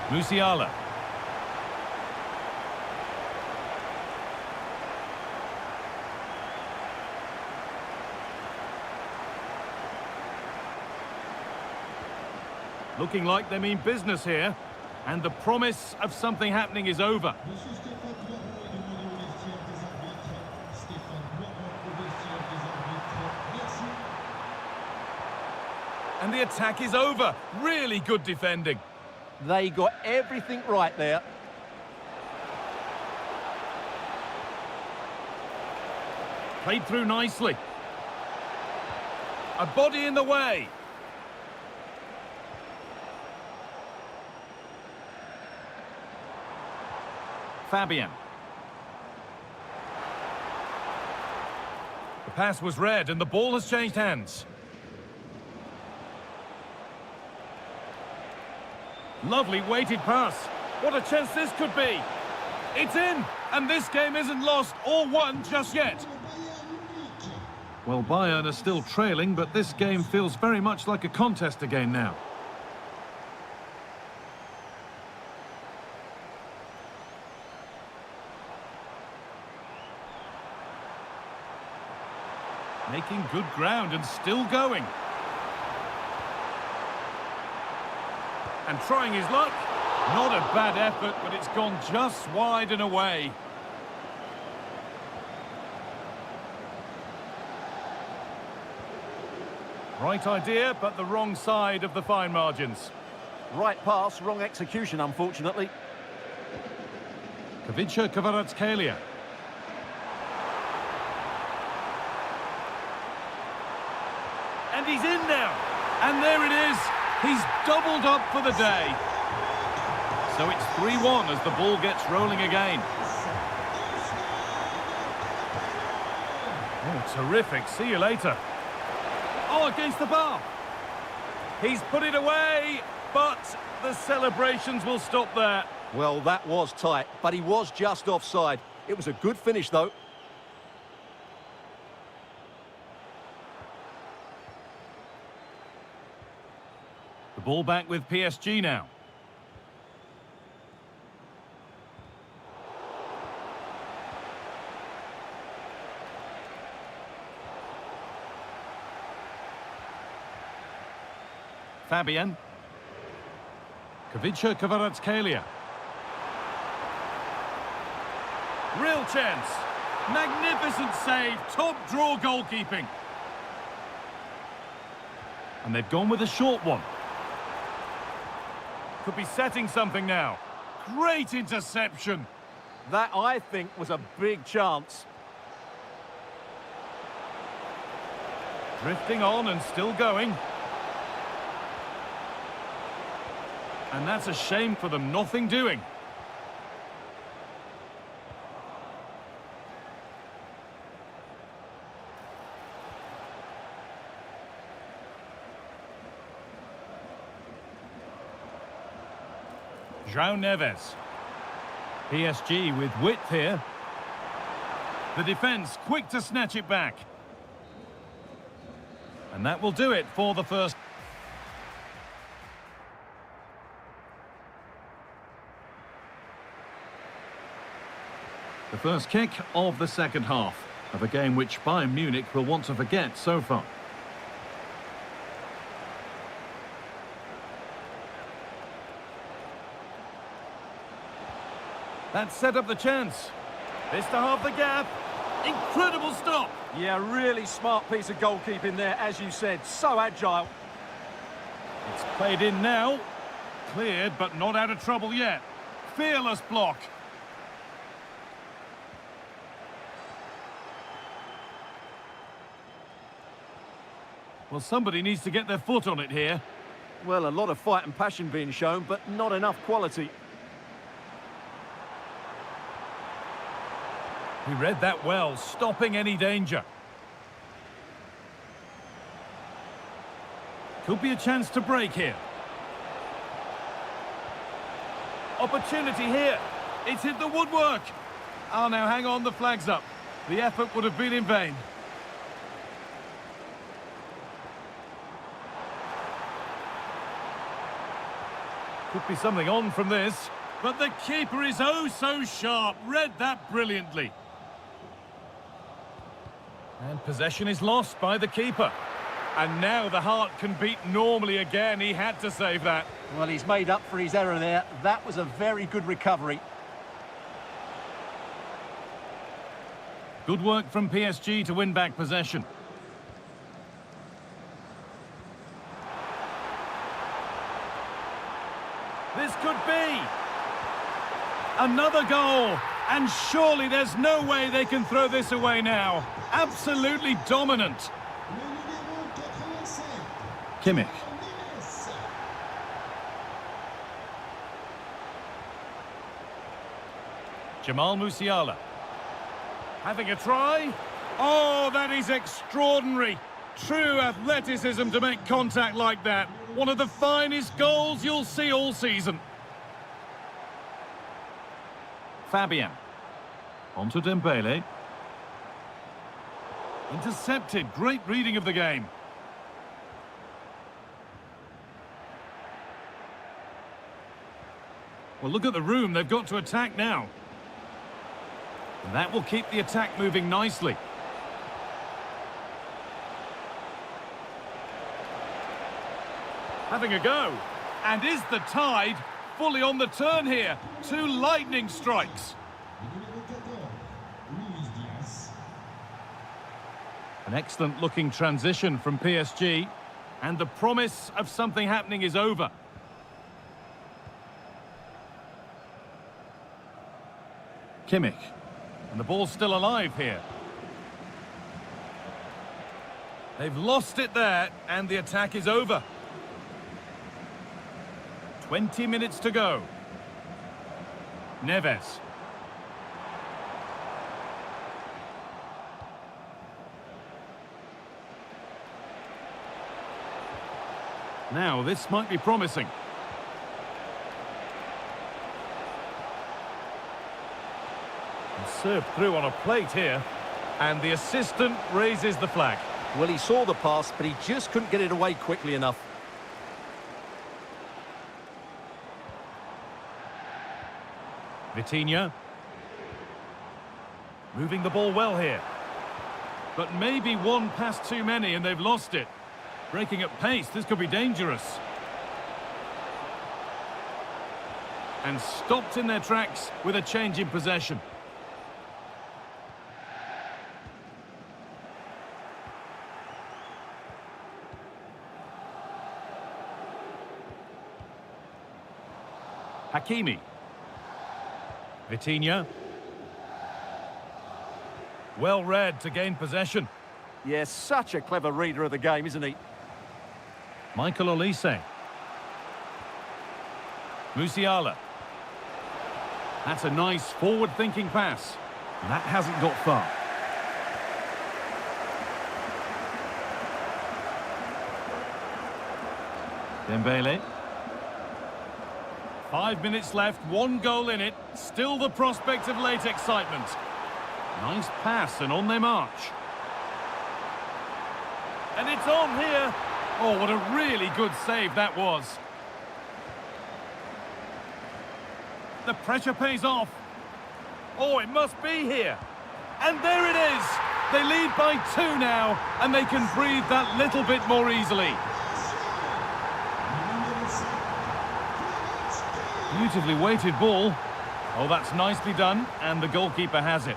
Musiala. Looking like they mean business here. And the promise of something happening is over. And the attack is over. Really good defending. They got everything right there. Played through nicely. A body in the way. Fabian. The pass was read and the ball has changed hands. Lovely weighted pass. What a chance this could be. It's in, and this game isn't lost or won just yet. Well, Bayern are still trailing, but this game feels very much like a contest again now. Making good ground and still going. And trying his luck. Not a bad effort, but it's gone just wide and away. Right idea, but the wrong side of the fine margins. Right pass, wrong execution, unfortunately. Kavicha Kvaratskhelia. And he's in now. And there it is. He's doubled up for the day. So it's 3-1 as the ball gets rolling again. Oh, terrific. See you later. Oh, against the bar. He's put it away, but the celebrations will stop there. Well, that was tight, but he was just offside. It was a good finish, though. The ball back with PSG now. Fabian. Kavicha Kvaratskhelia. Real chance. Magnificent save. Top draw goalkeeping. And they've gone with a short one. Could be setting something now. Great interception. That, I think, was a big chance. Drifting on and still going. And that's a shame for them, nothing doing. João Neves. PSG with width here. The defence quick to snatch it back. And that will do it for the first. The first kick of the second half of a game which Bayern Munich will want to forget so far. That set up the chance. This to halve the gap. Incredible stop. Yeah, really smart piece of goalkeeping there, as you said. So agile. It's played in now. Cleared, but not out of trouble yet. Fearless block. Well, somebody needs to get their foot on it here. Well, a lot of fight and passion being shown, but not enough quality. He read that well, stopping any danger. Could be a chance to break here. Opportunity here. It's hit the woodwork. Oh, now hang on, the flag's up. The effort would have been in vain. Could be something on from this. But the keeper is oh so sharp. Read that brilliantly. And possession is lost by the keeper. And now the heart can beat normally again. He had to save that. Well, he's made up for his error there. That was a very good recovery. Good work from PSG to win back possession. This could be another goal. And surely there's no way they can throw this away now. Absolutely dominant. Kimmich. Jamal Musiala. Having a try. Oh, that is extraordinary. True athleticism to make contact like that. One of the finest goals you'll see all season. Fabian. Onto Dembele. Intercepted. Great reading of the game. Well, look at the room they've got to attack now. And that will keep the attack moving nicely. Having a go. And is the tide fully on the turn here? Two lightning strikes. An excellent looking transition from PSG. And the promise of something happening is over. Kimmich. And the ball's still alive here. They've lost it there, and the attack is over. 20 minutes to go. Neves. Now, this might be promising. And served through on a plate here. And the assistant raises the flag. Well, he saw the pass, but he just couldn't get it away quickly enough. Vitinha. Moving the ball well here. But maybe one pass too many and they've lost it. Breaking at pace, this could be dangerous. And stopped in their tracks with a change in possession. Hakimi. Vitinha. Well read to gain possession. Yes, such a clever reader of the game, isn't he? Michael Olise. Musiala. That's a nice forward-thinking pass. That hasn't got far. Dembele. 5 minutes left, 1 goal in it. Still the prospect of late excitement. Nice pass and on they march. And it's on here. Oh, what a really good save that was. The pressure pays off. Oh, it must be here. And there it is. They lead by 2 now, and they can breathe that little bit more easily. Beautifully weighted ball. Oh, that's nicely done, and the goalkeeper has it.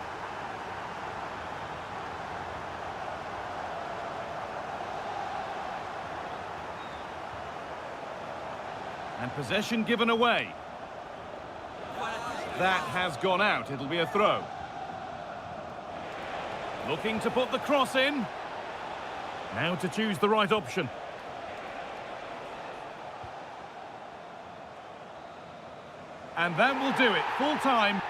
And possession given away. That has gone out. It'll be a throw. Looking to put the cross in. Now to choose the right option. And that will do it. Full time.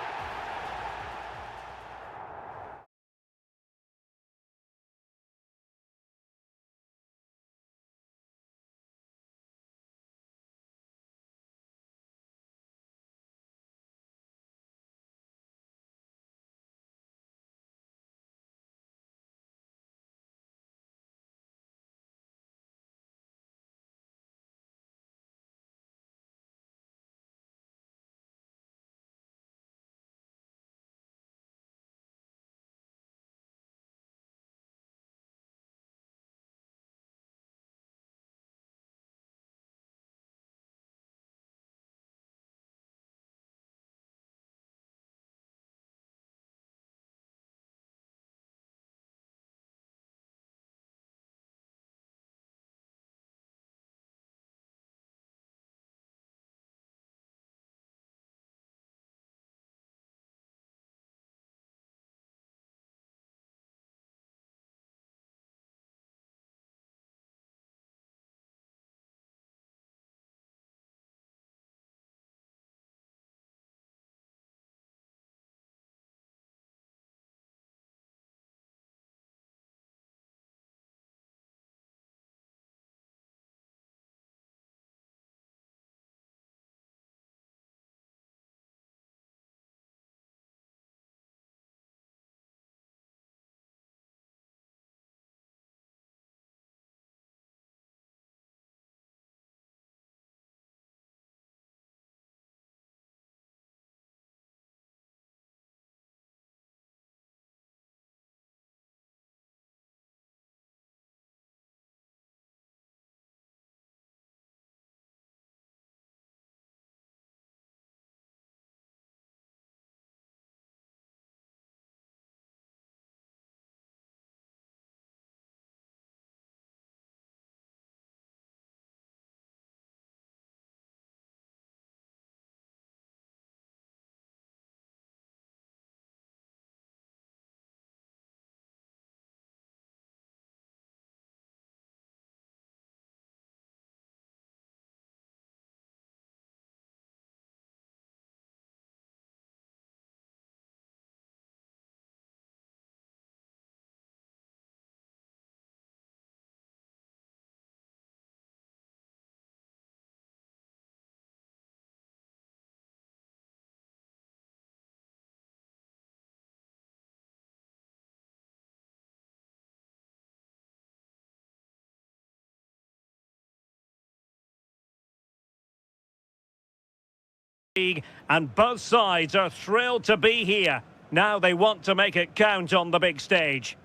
League, and both sides are thrilled to be here. Now they want to make it count on the big stage.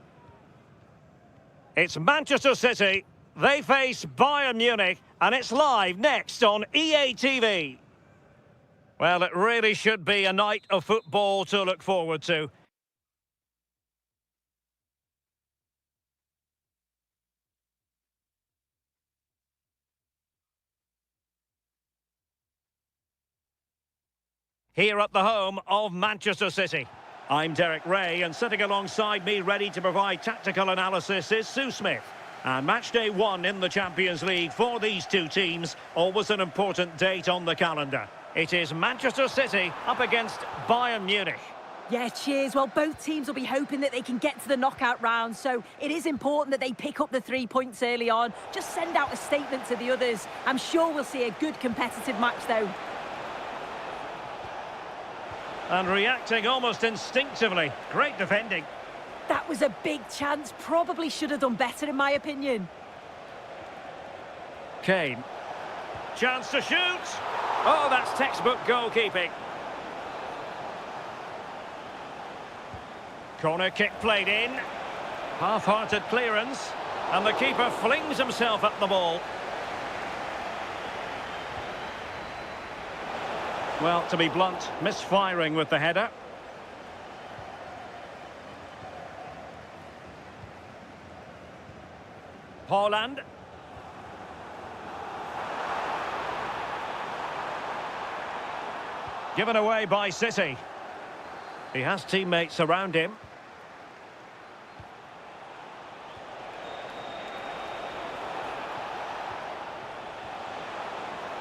It's Manchester City. They face Bayern Munich, and it's live next on EA TV. Well, it really should be a night of football to look forward to. here at the home of Manchester City. I'm Derek Ray, and sitting alongside me ready to provide tactical analysis is Sue Smith. And match day 1 in the Champions League for these two teams, always an important date on the calendar. It is Manchester City up against Bayern Munich. Yeah, cheers. Well, both teams will be hoping that they can get to the knockout round, so it is important that they pick up the 3 points early on. Just send out a statement to the others. I'm sure we'll see a good competitive match, though. And reacting almost instinctively. Great defending. That was a big chance. Probably should have done better, in my opinion. Kane. Chance to shoot. Oh, that's textbook goalkeeping. Corner kick played in. Half-hearted clearance. And the keeper flings himself at the ball. Well, to be blunt, misfiring with the header. Haaland. Given away by City. He has teammates around him.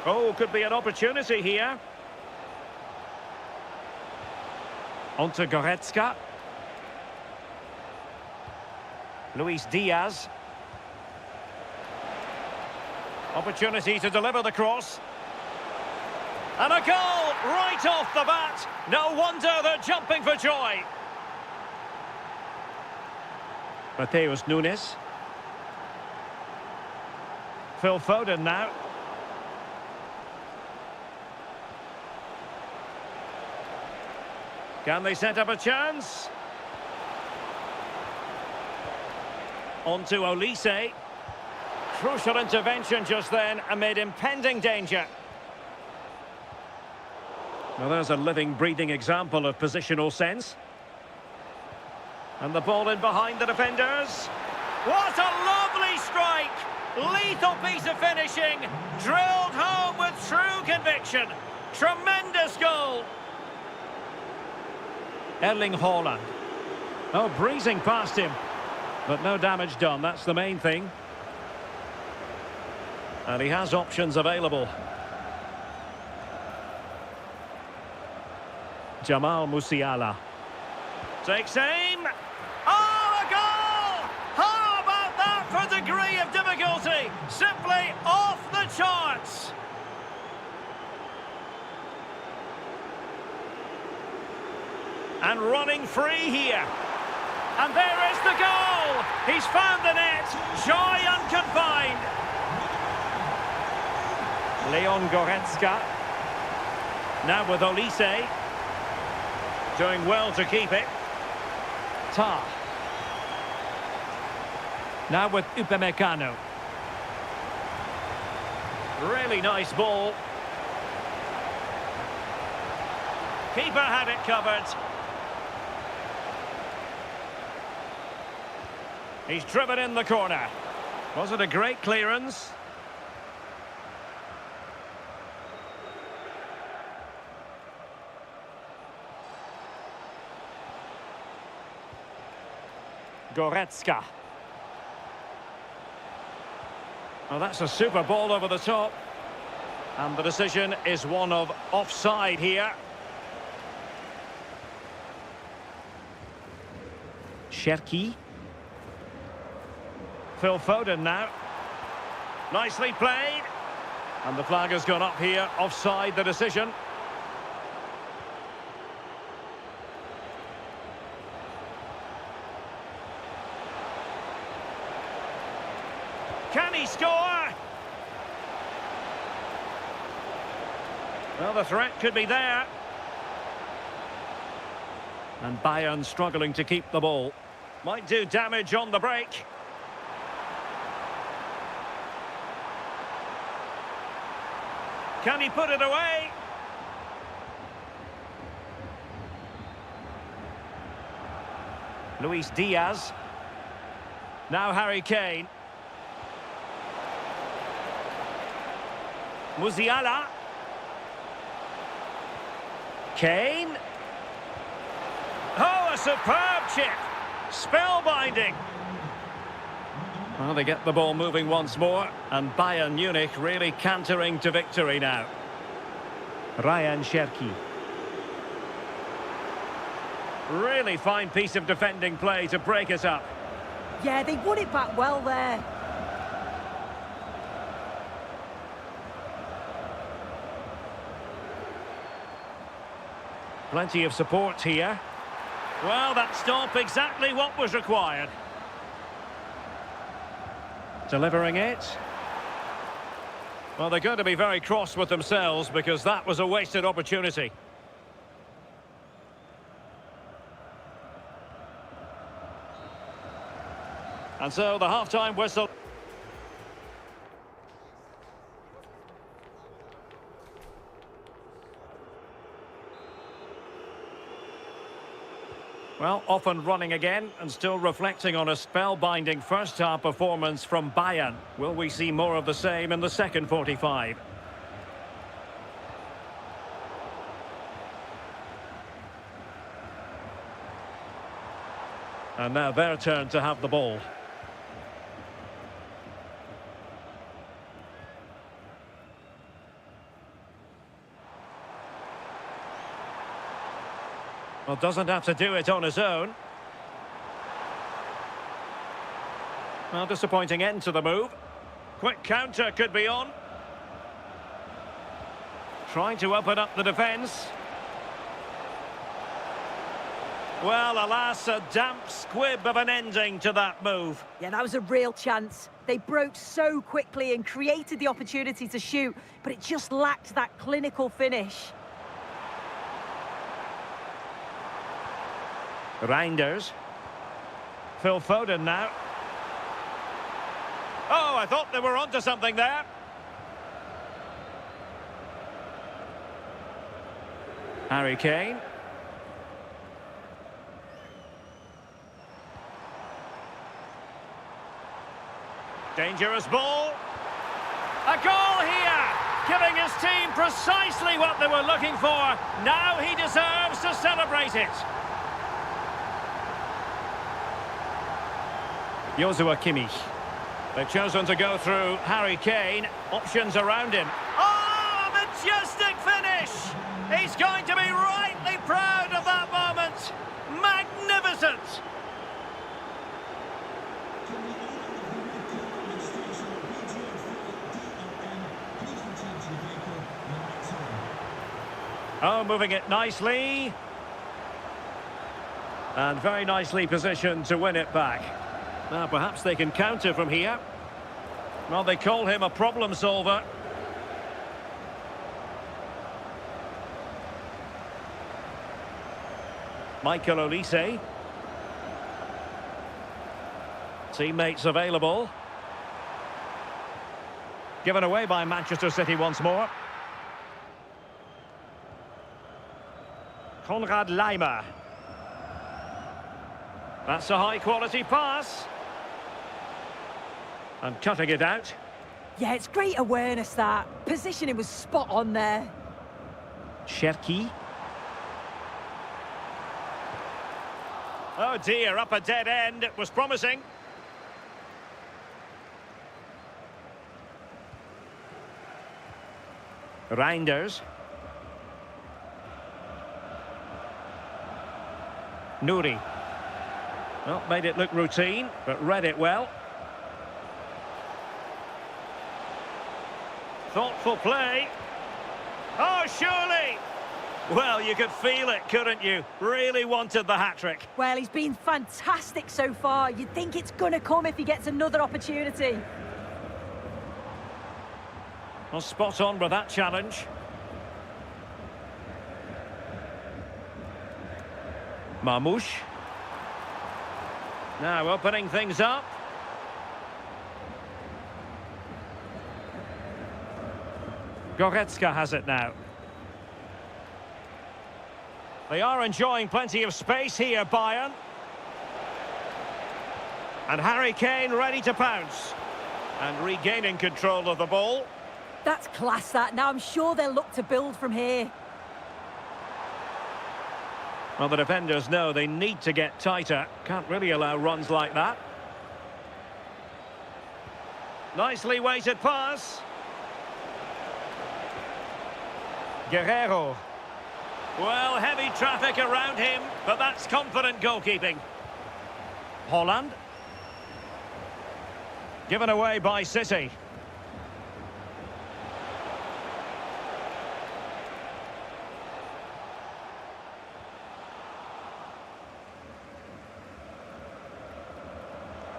Oh, could be an opportunity here. On to Goretzka. Luis Diaz. Opportunity to deliver the cross. And a goal right off the bat. No wonder they're jumping for joy. Mateus Nunes. Phil Foden now. Can they set up a chance? On to Olise. Crucial intervention just then amid impending danger. Well, there's a living, breathing example of positional sense. And the ball in behind the defenders. What a lovely strike! Lethal piece of finishing. Drilled home with true conviction. Tremendous goal. Erling Haaland. Oh, breezing past him. But no damage done, that's the main thing. And he has options available. Jamal Musiala. Takes aim. Oh, a goal! How about that for degree of difficulty? Simply off the charts. And running free here. And there is the goal! He's found the net. Joy unconfined. Leon Goretzka. Now with Olise. Doing well to keep it. Tah. Now with Upamecano. Really nice ball. Keeper had it covered. He's driven in the corner. Was it a great clearance? Goretzka. Well, that's a super ball over the top. And the decision is one of offside here. Cherki. Phil Foden now. Nicely played. And the flag has gone up here. Offside the decision. Can he score? Well, the threat could be there. And Bayern struggling to keep the ball. Might do damage on the break. Can he put it away? Luis Diaz. Now Harry Kane. Musiala. Kane. Oh, a superb chip. Spellbinding. Well, they get the ball moving once more, and Bayern Munich really cantering to victory now. Ryan Cherki. Really fine piece of defending play to break it up. Yeah, they won it back well there. Plenty of support here. Well, that stop exactly what was required. Delivering it. Well, they're going to be very cross with themselves because that was a wasted opportunity. And so the half-time whistle. Well, off and running again, and still reflecting on a spellbinding first-half performance from Bayern. Will we see more of the same in the second 45? And now their turn to have the ball. Well, doesn't have to do it on his own. Well, disappointing end to the move. Quick counter could be on. Trying to open up the defence. Well, alas, a damp squib of an ending to that move. Yeah, that was a real chance. They broke so quickly and created the opportunity to shoot, but it just lacked that clinical finish. Reinders. Phil Foden now. Oh, I thought they were onto something there. Harry Kane. Dangerous ball. A goal here, giving his team precisely what they were looking for. Now he deserves to celebrate it. Joshua Kimmich. They've chosen to go through Harry Kane. Options around him. Oh, a majestic finish! He's going to be rightly proud of that moment. Magnificent! Oh, moving it nicely. And very nicely positioned to win it back. Now, perhaps they can counter from here. Well, they call him a problem solver. Michael Olise. Teammates available. Given away by Manchester City once more. Konrad Laimer. That's a high-quality pass. And cutting it out. Yeah, it's great awareness, that. Positioning was spot on there. Cherki. Oh dear, up a dead end. It was promising. Reinders. Nouri. Well, made it look routine, but read it well. Thoughtful play. Oh, surely! Well, you could feel it, couldn't you? Really wanted the hat-trick. Well, he's been fantastic so far. You'd think it's going to come if he gets another opportunity. Well, spot on with that challenge. Marmouche. Now opening things up. Goretzka has it now. They are enjoying plenty of space here, Bayern. And Harry Kane ready to pounce. And regaining control of the ball. That's class, that. Now I'm sure they'll look to build from here. Well, the defenders know they need to get tighter. Can't really allow runs like that. Nicely weighted pass. Guerrero. Well, heavy traffic around him, but that's confident goalkeeping. Holland. Given away by City.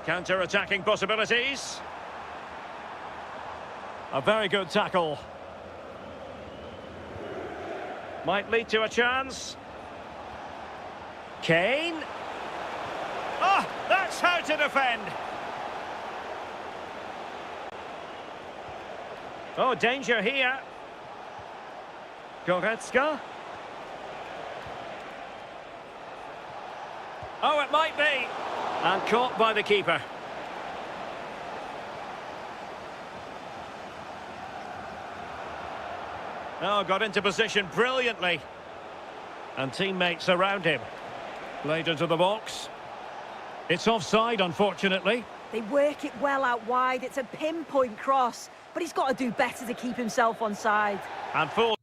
Counter-attacking possibilities. A very good tackle. Might lead to a chance. Kane. Ah, that's how to defend. Oh, danger here. Goretzka. Oh, it might be. And caught by the keeper. Oh, got into position brilliantly. And teammates around him. Played into the box. It's offside, unfortunately. They work it well out wide. It's a pinpoint cross, but he's got to do better to keep himself onside. And full.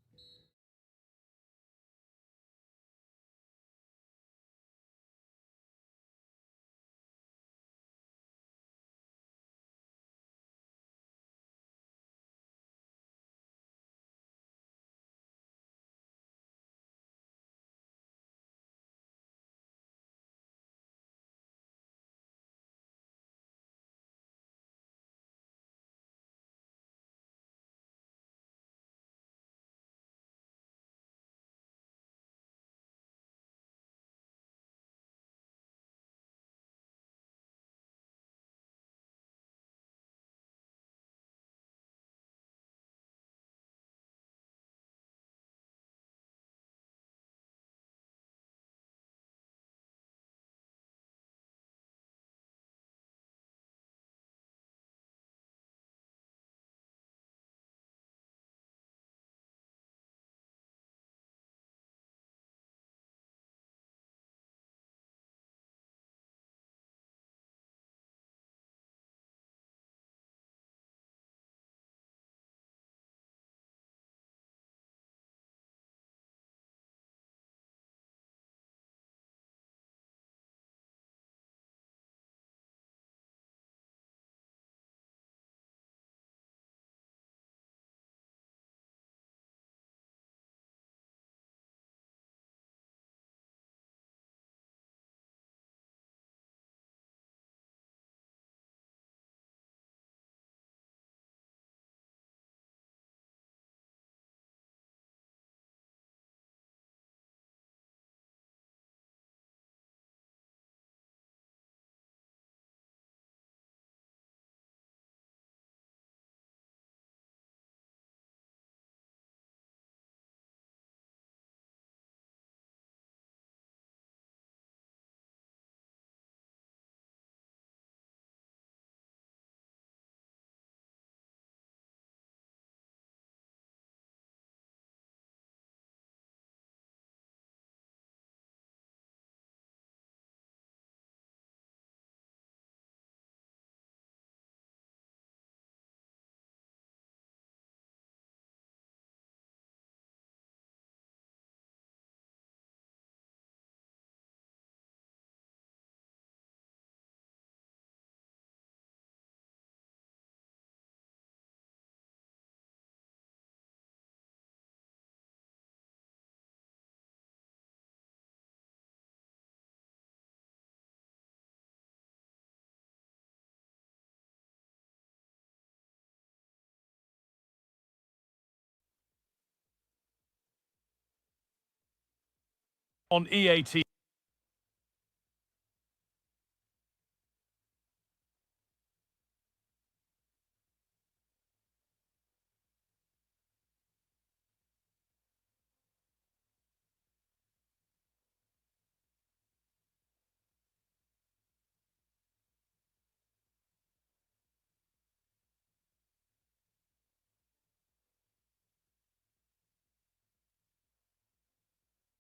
On EAT.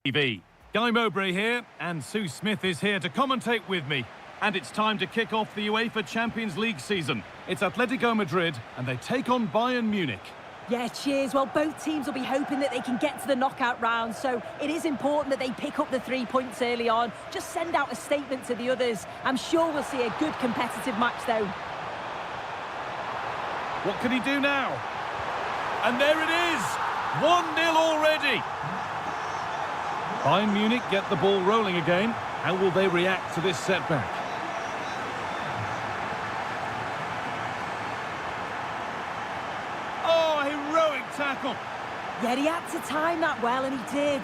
TV. Guy Mowbray here, and Sue Smith is here to commentate with me. And it's time to kick off the UEFA Champions League season. It's Atletico Madrid, and they take on Bayern Munich. Yeah, cheers. Well, both teams will be hoping that they can get to the knockout round, so it is important that they pick up the 3 points early on. Just send out a statement to the others. I'm sure we'll see a good competitive match, though. What can he do now? And there it is! 1-0 already! Bayern Munich get the ball rolling again. How will they react to this setback? Oh, heroic tackle! Yeah, he had to time that well, and he did.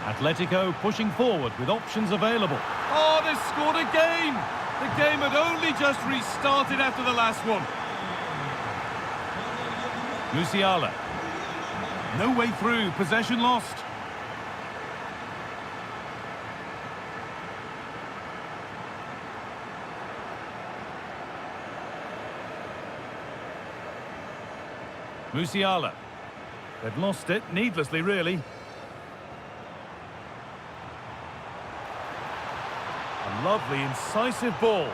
Atletico pushing forward with options available. Oh, they scored again! The game had only just restarted after the last one. Musiala. No way through, possession lost. Musiala. They've lost it, needlessly really. A lovely, incisive ball.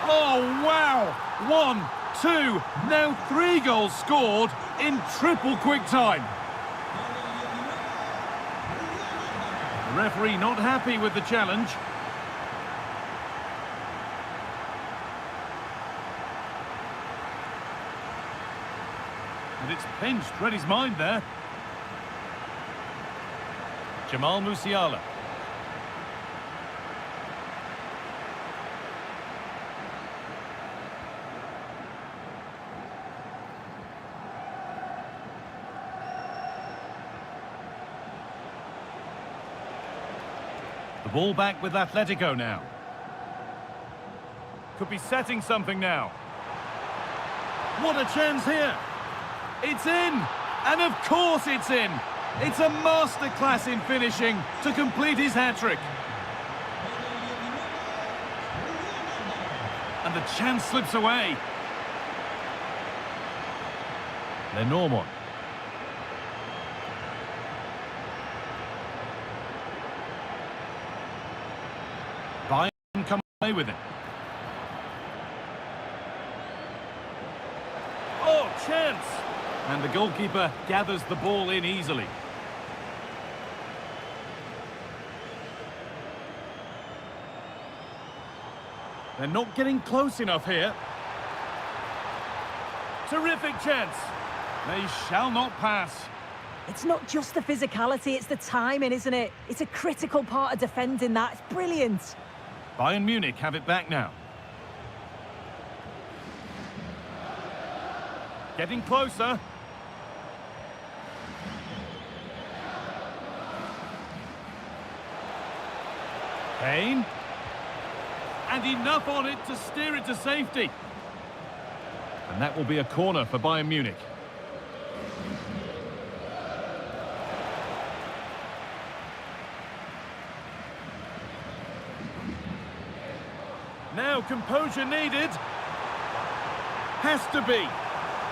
Oh, wow! 1, 2, now 3 goals scored in triple quick time. The referee not happy with the challenge. And it's pinched, read his mind there. Jamal Musiala. The ball back with Atletico now. Could be setting something now. What a chance here! It's in! And of course it's in! It's a masterclass in finishing to complete his hat-trick. And the chance slips away. Lenormand. Bayern come away with it. Oh, chance! And the goalkeeper gathers the ball in easily. They're not getting close enough here. Terrific chance. They shall not pass. It's not just the physicality, it's the timing, isn't it? It's a critical part of defending that. It's brilliant. Bayern Munich have it back now. Getting closer. Kane. And enough on it to steer it to safety. And that will be a corner for Bayern Munich. Now composure needed. Has to be.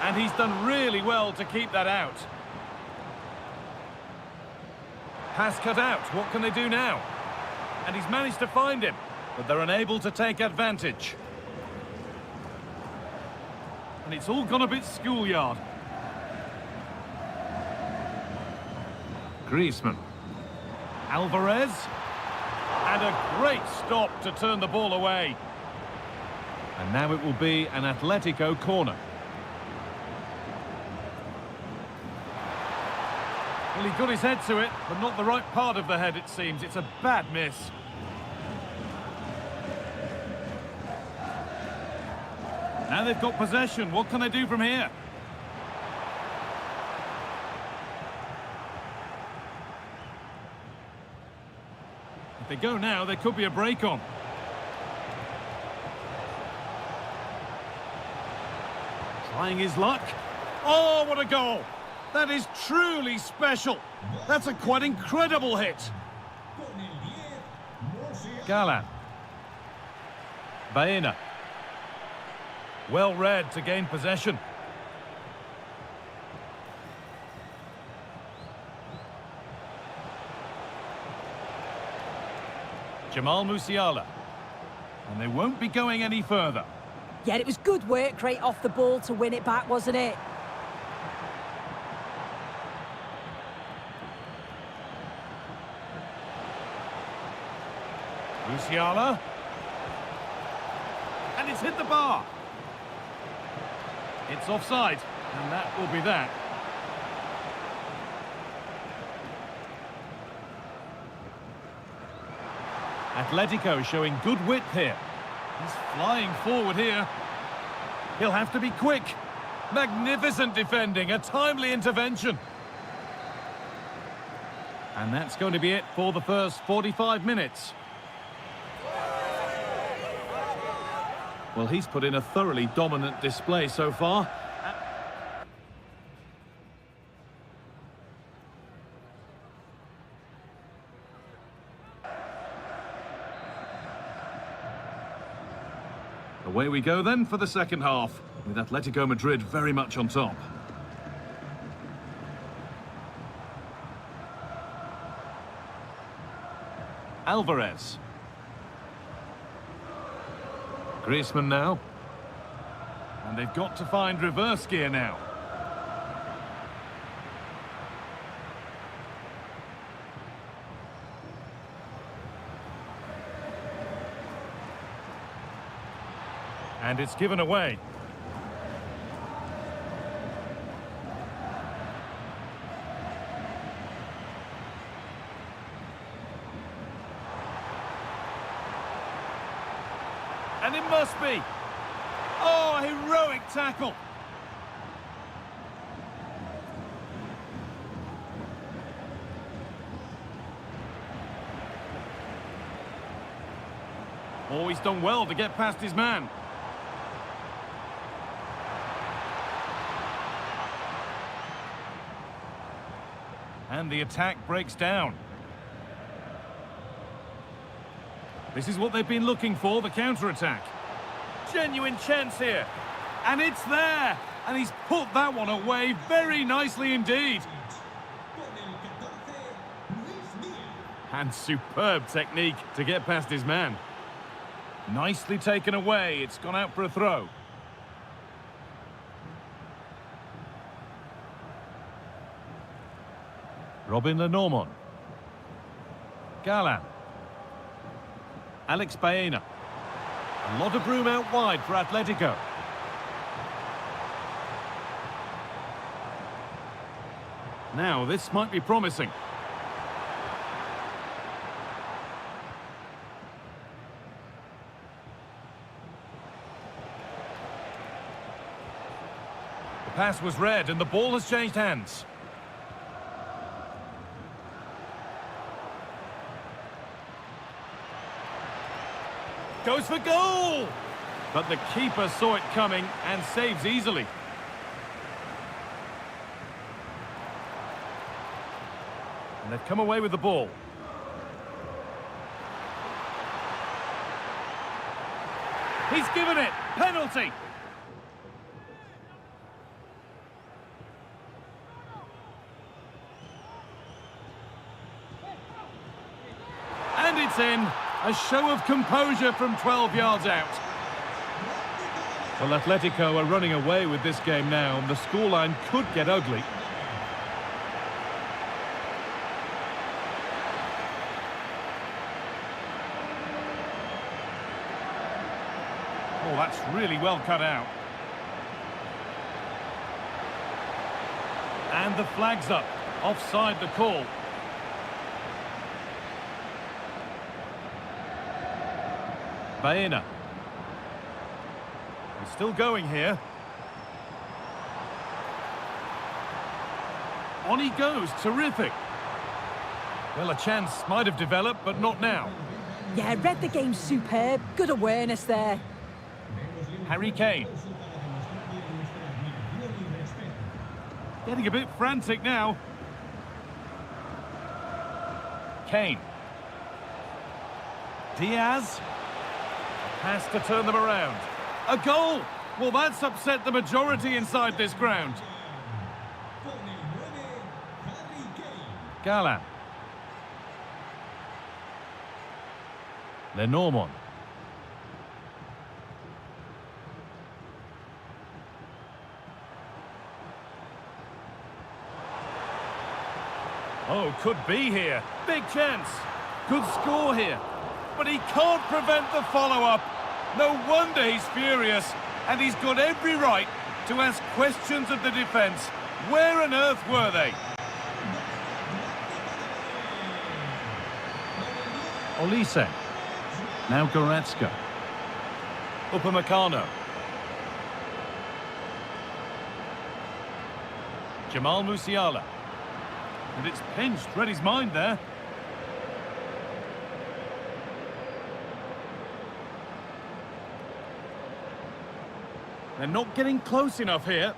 And he's done really well to keep that out. Pass cut out. What can they do now? And he's managed to find him, but they're unable to take advantage. And it's all gone a bit schoolyard. Griezmann. Alvarez. And a great stop to turn the ball away. And now it will be an Atletico corner. Well, he got his head to it, but not the right part of the head, it seems. It's a bad miss. Now they've got possession. What can they do from here? If they go now, there could be a break on. Trying his luck. Oh, what a goal! That is truly special. That's a quite incredible hit. Galan. Baena. Well read to gain possession. Jamal Musiala. And they won't be going any further. Yeah, it was good work right off the ball to win it back, wasn't it? Musiala. And it's hit the bar. It's offside, and that will be that. Atletico showing good width here. He's flying forward here. He'll have to be quick. Magnificent defending, a timely intervention. And that's going to be it for the first 45 minutes. Well, he's put in a thoroughly dominant display so far. Away we go then for the second half, with Atletico Madrid very much on top. Alvarez. Griezmann now. And they've got to find reverse gear now. And it's given away. And it must be. Oh, heroic tackle. Oh, he's done well to get past his man. And the attack breaks down. This is what they've been looking for, the counter-attack. Genuine chance here. And it's there. And he's put that one away very nicely indeed. And superb technique to get past his man. Nicely taken away. It's gone out for a throw. Robin Lenormand. Galán. Alex Baena. A lot of room out wide for Atletico. Now, this might be promising. The pass was read and the ball has changed hands. Goes for goal! But the keeper saw it coming and saves easily. And they've come away with the ball. He's given it! Penalty! And it's in. A show of composure from 12 yards out. Well, Atletico are running away with this game now, and the scoreline could get ugly. Oh, that's really well cut out. And the flag's up. Offside the call. Baena. He's still going here. On he goes, terrific. Well, a chance might have developed, but not now. Yeah, read the game superb. Good awareness there. Harry Kane. Getting a bit frantic now. Kane. Diaz. Has to turn them around. A goal! Well, that's upset the majority inside this ground. Galán. Lenormand. Oh, could be here. Big chance. Good score here. But he can't prevent the follow-up. No wonder he's furious. And he's got every right to ask questions of the defence. Where on earth were they? Olise. Now Goretzka. Upamecano. Jamal Musiala. And it's pinched. Read his mind there. They're not getting close enough here.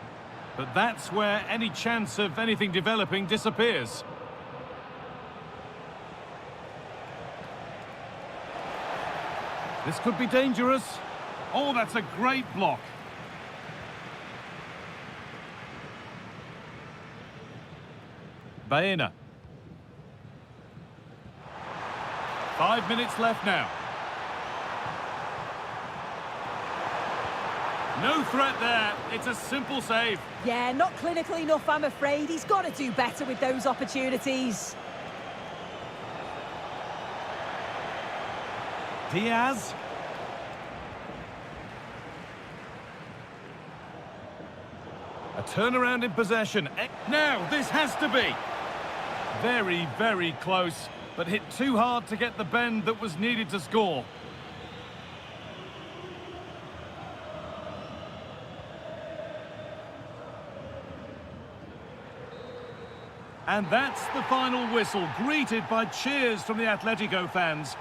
But that's where any chance of anything developing disappears. This could be dangerous. Oh, that's a great block. Baena. 5 minutes left now. No threat there. It's a simple save. Yeah, not clinical enough, I'm afraid. He's got to do better with those opportunities. Diaz. A turnaround in possession. Now, this has to be. Very, very close, but hit too hard to get the bend that was needed to score. And that's the final whistle, greeted by cheers from the Atletico fans.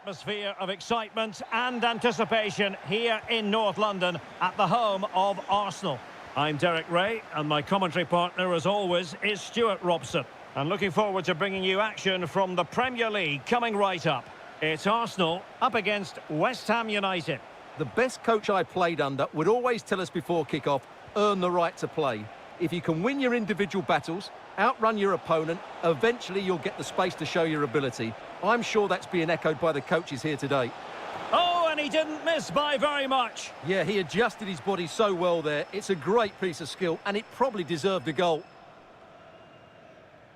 atmosphere of excitement and anticipation here in North London at the home of Arsenal. I'm Derek Ray, and my commentary partner, as always, is Stuart Robson. And looking forward to bringing you action from the Premier League coming right up. It's Arsenal up against West Ham United. The best coach I played under would always tell us before kick-off, earn the right to play. If you can win your individual battles, outrun your opponent, eventually you'll get the space to show your ability. I'm sure that's being echoed by the coaches here today. Oh, and he didn't miss by very much. Yeah, he adjusted his body so well there. It's a great piece of skill, and it probably deserved a goal.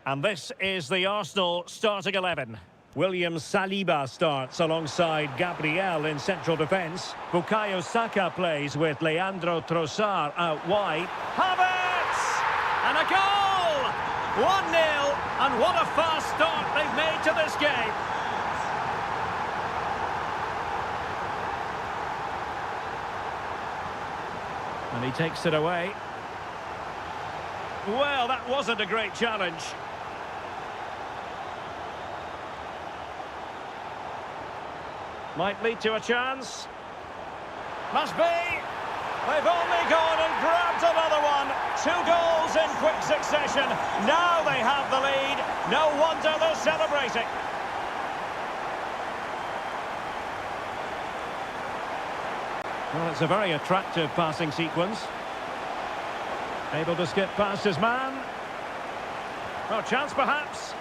And this is the Arsenal starting 11. William Saliba starts alongside Gabriel in central defence. Bukayo Saka plays with Leandro Trossard out wide. Havertz! And a goal! 1-0, and what a fast start they've made to this game. And he takes it away. Well, that wasn't a great challenge. Might lead to a chance. Must be. They've only gone and grabbed another one. 2 goals in quick succession. Now they have the lead. No wonder they're celebrating. Well, it's a very attractive passing sequence. Able to skip past his man. Oh, chance perhaps.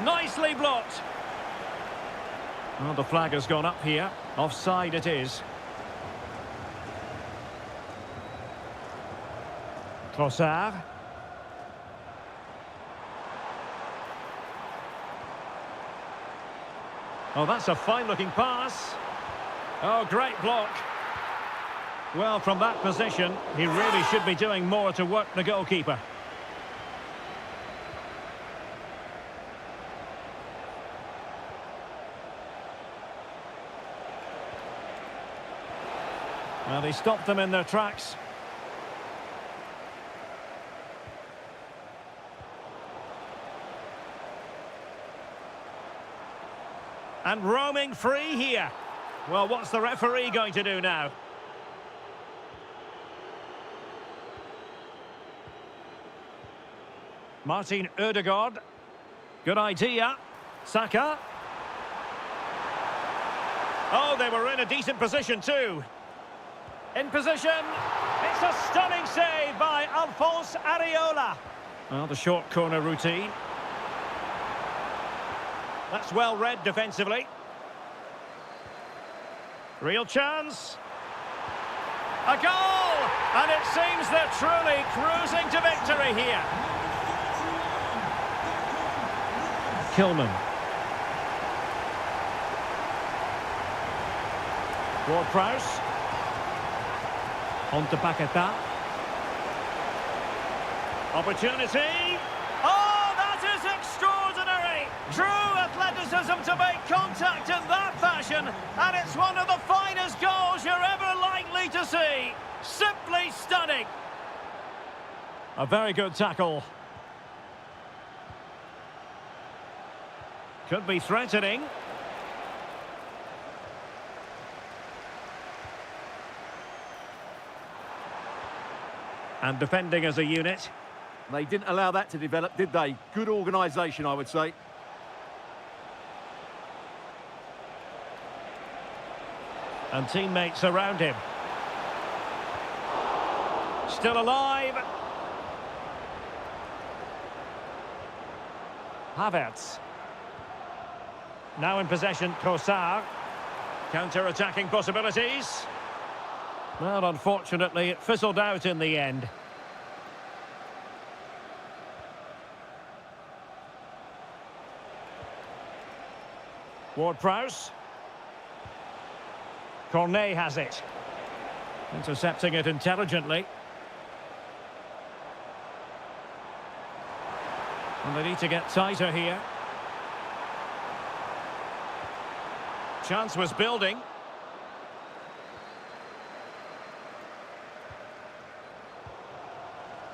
Nicely blocked. Well, the flag has gone up here. Offside it is. Trossard. Oh, that's a fine-looking pass. Oh, great block. Well, from that position, he really should be doing more to work the goalkeeper. Well, he stopped them in their tracks. And roaming free here. Well, what's the referee going to do now? Martin Ødegaard. Good idea. Saka. Oh, they were in a decent position too. In position. It's a stunning save by Alphonse Areola. Well, the short corner routine. That's well read defensively. Real chance. A goal! And it seems they're truly cruising to victory here. Kilman. Ward-Prowse. On to Paquetá. Opportunity. Oh, that is extraordinary! True athleticism to make contact in that fashion, and it's one of the finest goals you're ever likely to see. Simply stunning. A very good tackle. Could be threatening. And defending as a unit. They didn't allow that to develop, did they? Good organisation, I would say. And teammates around him. Still alive. Havertz. Now in possession, Trossard. Counter-attacking possibilities. Well, unfortunately, it fizzled out in the end. Ward-Prowse. Cornet has it. Intercepting it intelligently. And they need to get tighter here. Chance was building.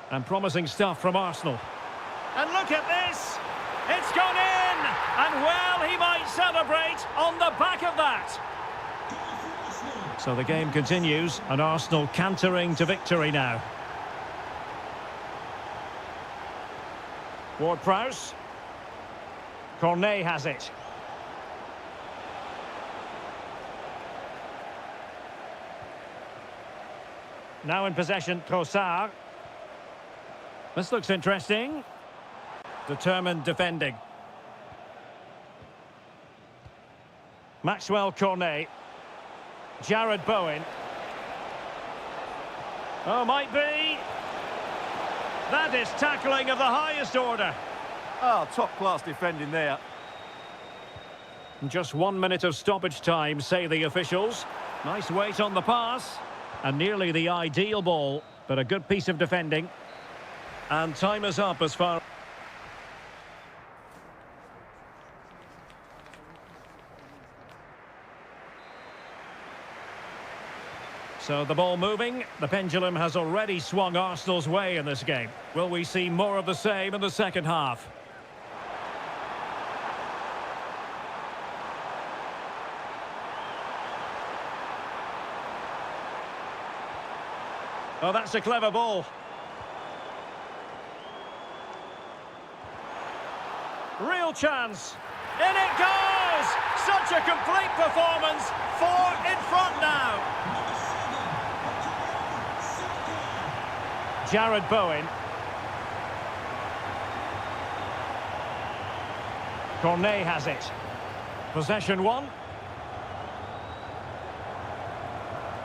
And promising stuff from Arsenal. And look at this! It's gone in! And well, he might celebrate on the back of that. So the game continues, and Arsenal cantering to victory now. Ward-Prowse. Cornet has it. Now in possession, Trossard. This looks interesting. Determined defending. Maxwell Cornet. Jared Bowen. Oh, might be. That is tackling of the highest order. Oh, top-class defending there. Just 1 minute of stoppage time, say the officials. Nice weight on the pass. And nearly the ideal ball, but a good piece of defending. And time is up as far... So the ball moving, the pendulum has already swung Arsenal's way in this game. Will we see more of the same in the second half? Oh, that's a clever ball. Real chance. In it goes! Such a complete performance. 4 in front now. Jared Bowen. Cornet has it. Possession 1.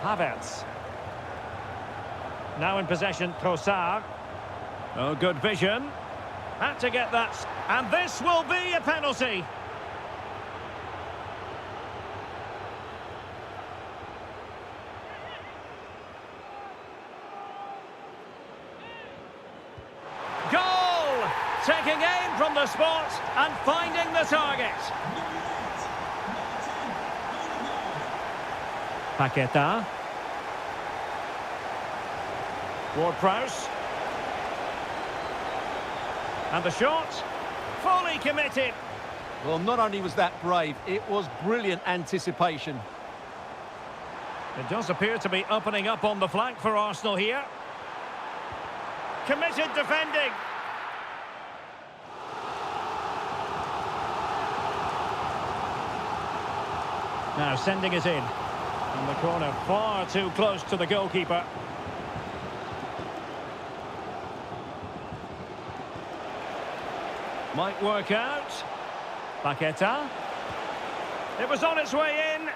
Havertz. Now in possession, Trossard. Oh, good vision. Had to get that. And this will be a penalty. Goal! Taking aim from the spot and finding the target. Paqueta. Ward-Prowse. And the shot, fully committed. Well, not only was that brave, it was brilliant anticipation. It does appear to be opening up on the flank for Arsenal here. Committed defending. Now sending it in. And the corner far too close to the goalkeeper. Might work out. Paqueta. It was on its way in.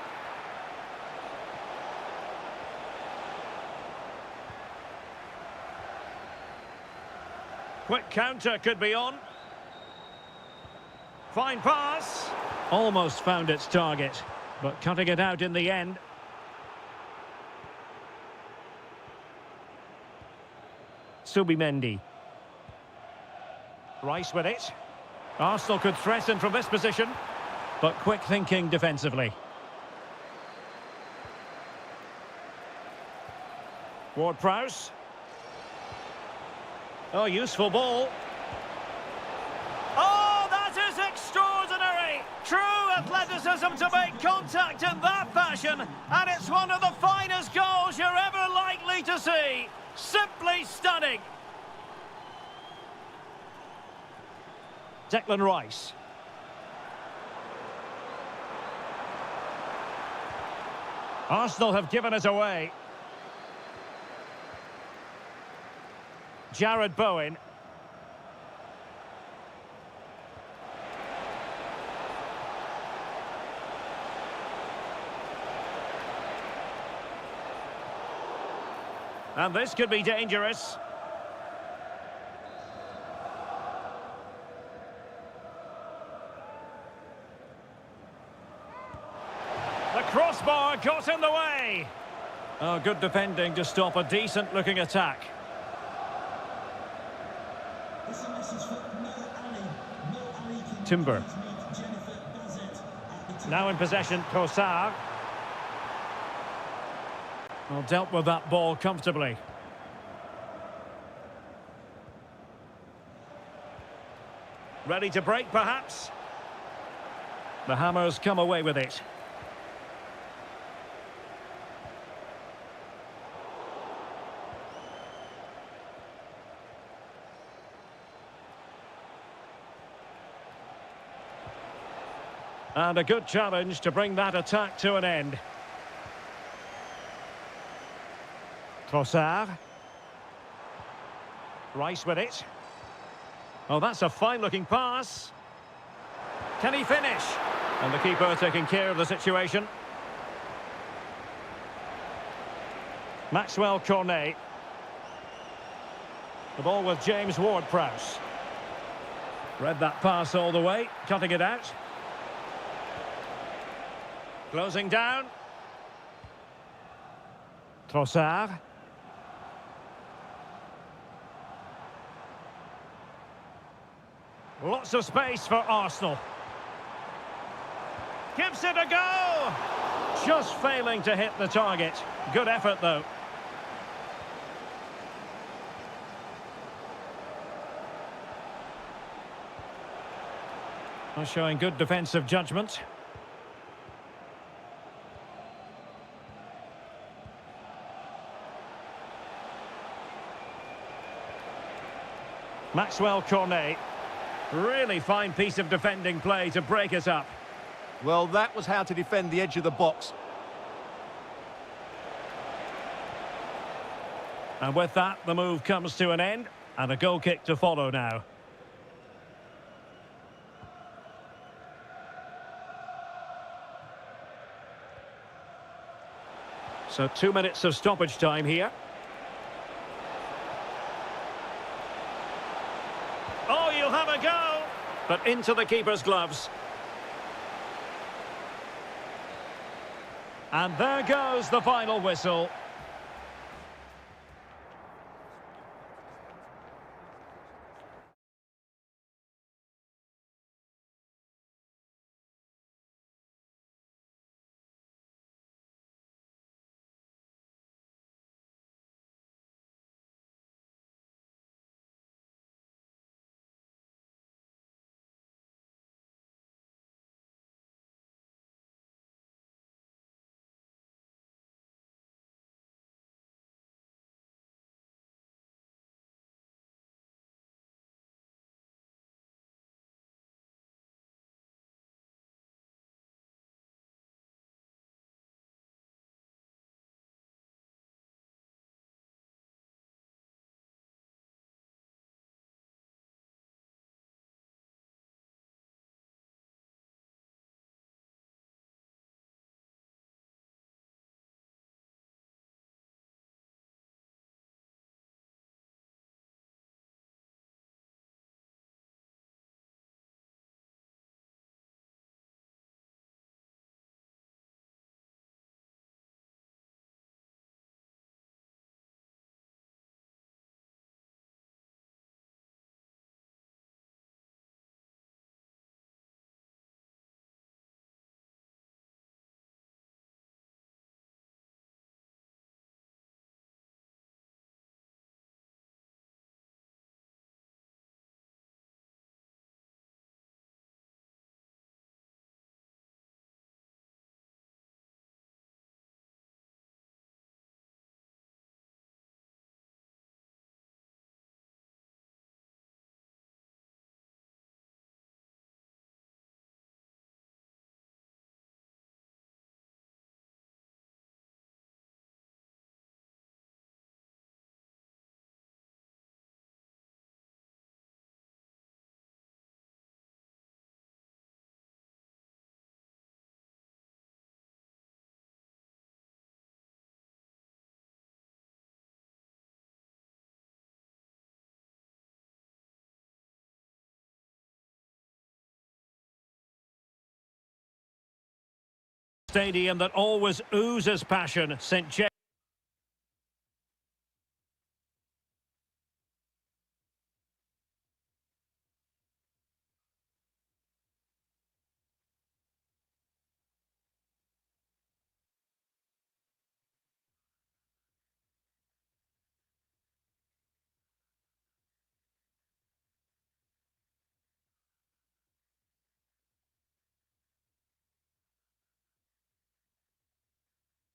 Quick counter could be on. Fine pass. Almost found its target, but cutting it out in the end. Subimendi. Rice with it. Arsenal could threaten from this position, but quick thinking defensively. Ward-Prowse. Oh, useful ball. Oh, that is extraordinary! True athleticism to make contact in that fashion, and it's one of the finest goals you're ever likely to see. Simply stunning. Declan Rice. Arsenal have given it away. Jared Bowen. And this could be dangerous. The crossbar got in the way. Oh, good defending to stop a decent-looking attack. Timber. Now in possession, Trossard. Well, dealt with that ball comfortably. Ready to break, perhaps? The Hammers come away with it. And a good challenge to bring that attack to an end. Trossard. Rice with it. Oh, that's a fine-looking pass. Can he finish? And the keeper taking care of the situation. Maxwell Cornet. The ball with James Ward-Prowse. Read that pass all the way, cutting it out. Closing down. Trossard. Lots of space for Arsenal. Gives it a go! Just failing to hit the target. Good effort, though. Showing good defensive judgment. Maxwell Cornet. Really fine piece of defending play to break us up. Well, that was how to defend the edge of the box. And with that, the move comes to an end, and a goal kick to follow now. So 2 minutes of stoppage time here. Oh, you'll have a go! But into the keeper's gloves. And there goes the final whistle. Stadium that always oozes passion, St. James.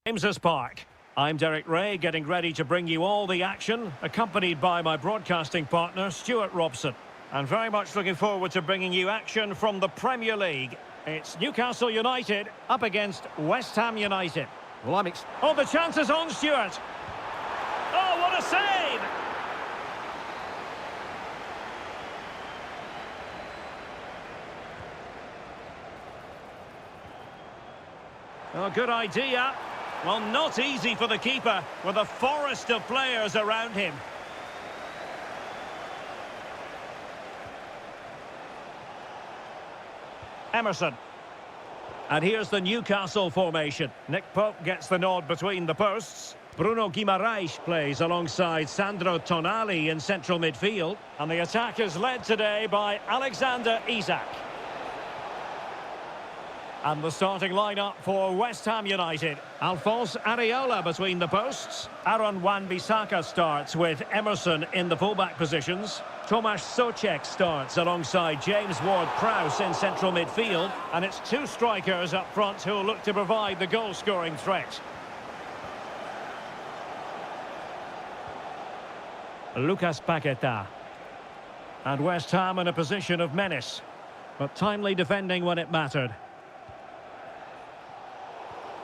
James's Park. I'm Derek Ray, getting ready to bring you all the action, accompanied by my broadcasting partner, Stuart Robson. And very much looking forward to bringing you action from the Premier League. It's Newcastle United up against West Ham United. Well, Oh, the chance is on, Stuart. Oh, what a save! Oh, good idea. Well, not easy for the keeper, with a forest of players around him. Emerson. And here's the Newcastle formation. Nick Pope gets the nod between the posts. Bruno Guimaraes plays alongside Sandro Tonali in central midfield. And the attack is led today by Alexander Isak. And the starting lineup for West Ham United. Alphonse Areola between the posts. Aaron Wan-Bissaka starts with Emerson in the fullback positions. Tomasz Souček starts alongside James Ward-Prowse in central midfield. And it's two strikers up front who will look to provide the goal-scoring threat. Lucas Paqueta. And West Ham in a position of menace, but timely defending when it mattered.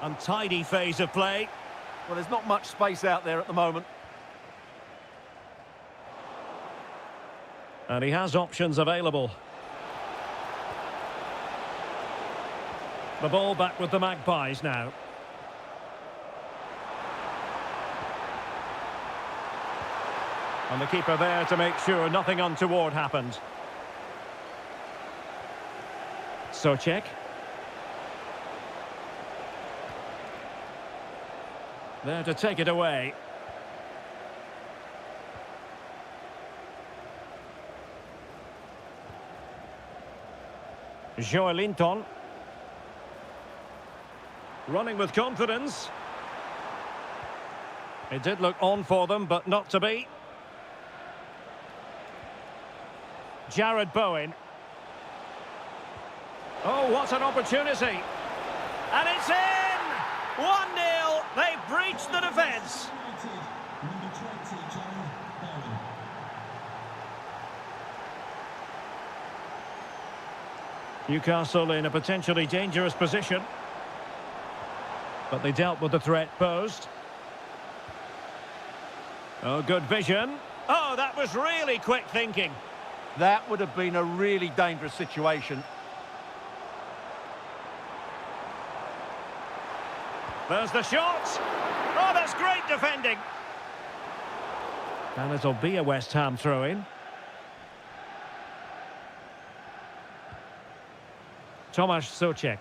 Untidy phase of play. Well, there's not much space out there at the moment. And he has options available. The ball back with the Magpies now. And the keeper there to make sure nothing untoward happened. Souček. There to take it away. Joelinton. Running with confidence. It did look on for them, but not to be. Jared Bowen. Oh, what an opportunity. And it's in! 1-0. They've breached the defence. Number 20, Jared Bowen. Newcastle in a potentially dangerous position. But they dealt with the threat posed. Oh, good vision. Oh, that was really quick thinking. That would have been a really dangerous situation. There's the shot. Oh, that's great defending. And it'll be a West Ham throw-in. Tomasz Souček.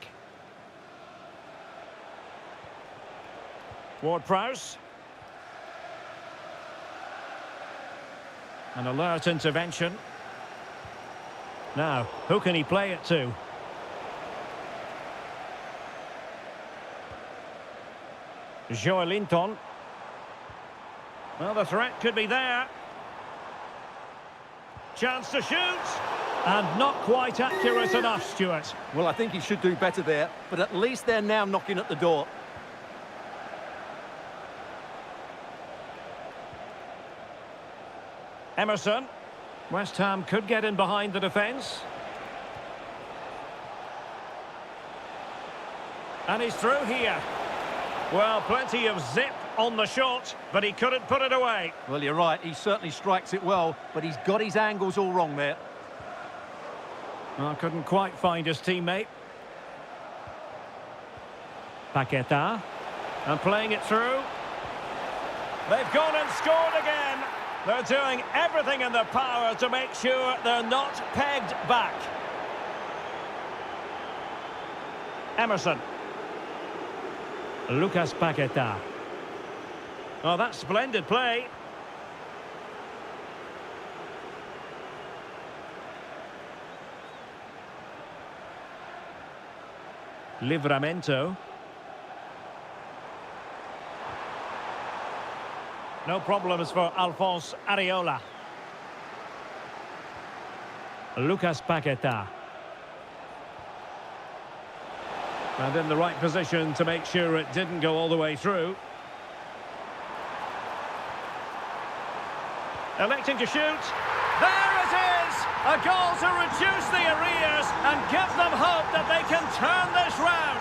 Ward-Prowse. An alert intervention. Now, who can he play it to? Joelinton. Well, the threat could be there. Chance to shoot. And not quite accurate enough, Stuart. Well, I think he should do better there, but at least they're now knocking at the door. Emerson. West Ham could get in behind the defence. And he's through here. Well, plenty of zip on the shot, but he couldn't put it away. Well, you're right, he certainly strikes it well, but he's got his angles all wrong there. Well, couldn't quite find his teammate. Paqueta. And playing it through. They've gone and scored again. They're doing everything in their power to make sure they're not pegged back. Emerson. Lucas Paqueta. Oh, that's splendid play. Livramento. No problems for Alphonse Areola. Lucas Paqueta. And in the right position to make sure it didn't go all the way through. Electing to shoot. There it is! A goal to reduce the arrears and give them hope that they can turn this round.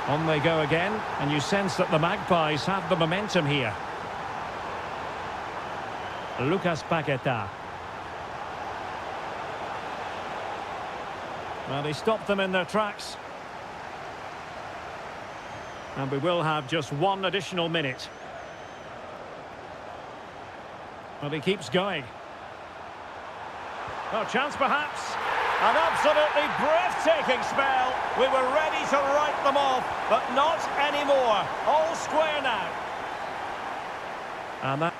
On they go again, and you sense that the Magpies have the momentum here. Lucas Paqueta. Well, he stopped them in their tracks. And we will have just one additional minute. Well, he keeps going. No chance, perhaps. An absolutely breathtaking spell. We were ready to write them off, but not anymore. All square now. And that...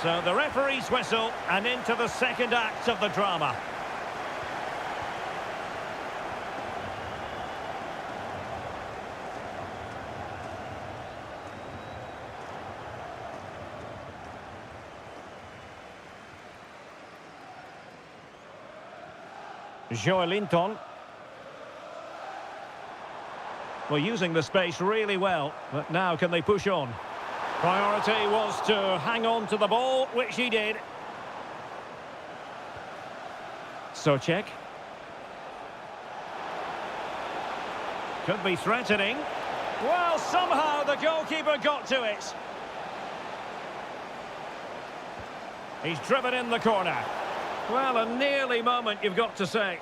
So the referee's whistle, and into the second act of the drama. Joelinton. Well, using the space really well, but now can they push on? Priority was to hang on to the ball, which he did. Socek. Could be threatening. Well, somehow the goalkeeper got to it. He's driven in the corner. Well, a nearly moment, you've got to say.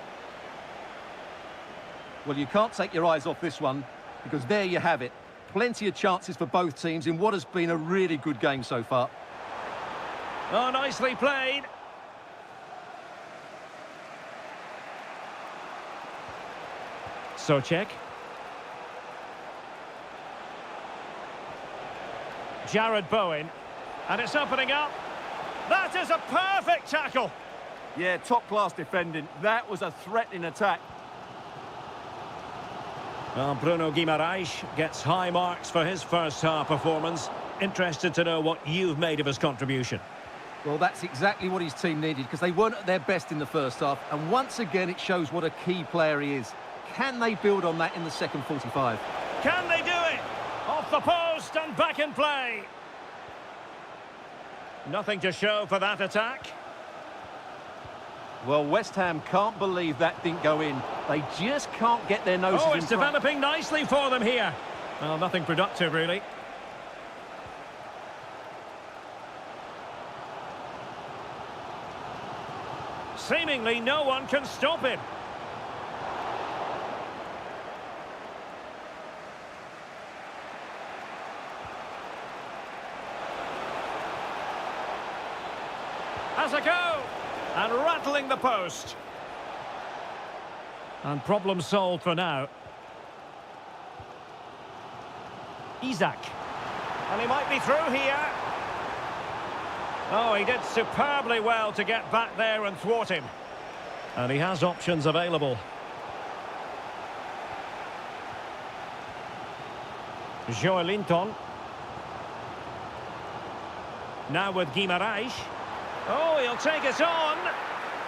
Well, you can't take your eyes off this one, because there you have it. Plenty of chances for both teams in what has been a really good game so far. Oh, nicely played. Socek. Jared Bowen. And it's opening up. That is a perfect tackle. Yeah, top-class defending. That was a threatening attack. Well, Bruno Guimaraes gets high marks for his first-half performance. Interested to know what you've made of his contribution. Well, that's exactly what his team needed, because they weren't at their best in the first half. And once again, it shows what a key player he is. Can they build on that in the second 45? Can they do it? Off the post and back in play. Nothing to show for that attack. Well, West Ham can't believe that didn't go in. They just can't get their noses in front. Oh, it's developing nicely for them here. Well, nothing productive, really. Seemingly no one can stop him. Has a go. And rattling the post. And problem solved for now. Isak. And he might be through here. Oh, he did superbly well to get back there and thwart him. And he has options available. Joelinton. Now with Guimaraes. Oh, he'll take it on.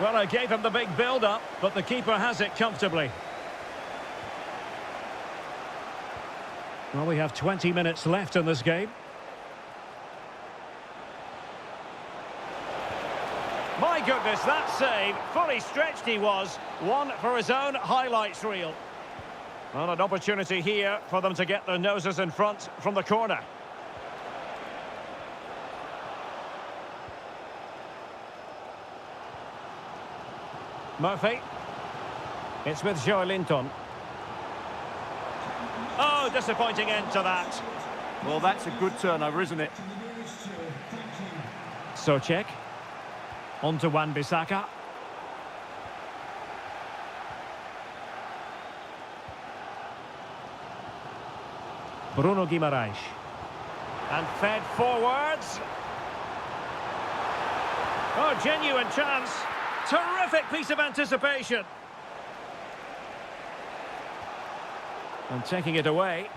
Well, I gave him the big build-up, but the keeper has it comfortably. Well, we have 20 minutes left in this game. My goodness, that save, fully stretched he was. One for his own highlights reel. Well, an opportunity here for them to get their noses in front from the corner. Murphy. It's with Joelinton. Oh, disappointing end to that. Well, that's a good turnover, isn't it? Socek. On to Wan-Bissaka. Bruno Guimaraes. And fed forwards. Oh, genuine chance. Terrific piece of anticipation. And taking it away.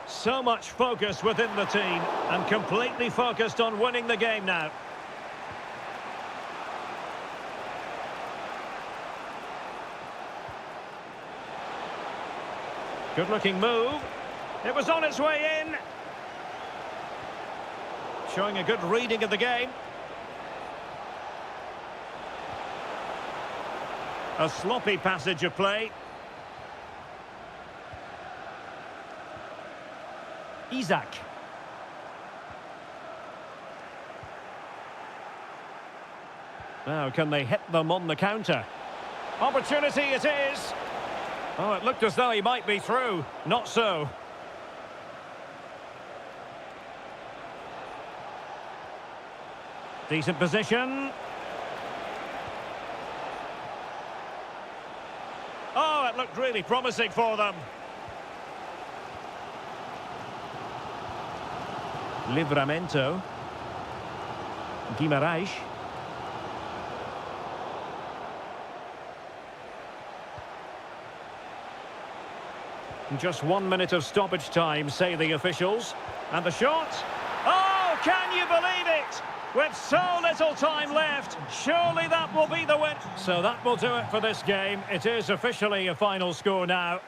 So much focus within the team and completely focused on winning the game now. Good looking move. It was on its way in. Showing a good reading of the game. A sloppy passage of play. Isaac. Now, can they hit them on the counter? Opportunity it is. Oh, it looked as though he might be through. Not so. Decent position. Oh, it looked really promising for them. Livramento. Guimarães. Just 1 minute of stoppage time, say the officials. And the shot. Oh, can you believe it? With so little time left, surely that will be the win. So that will do it for this game. It is officially a final score now.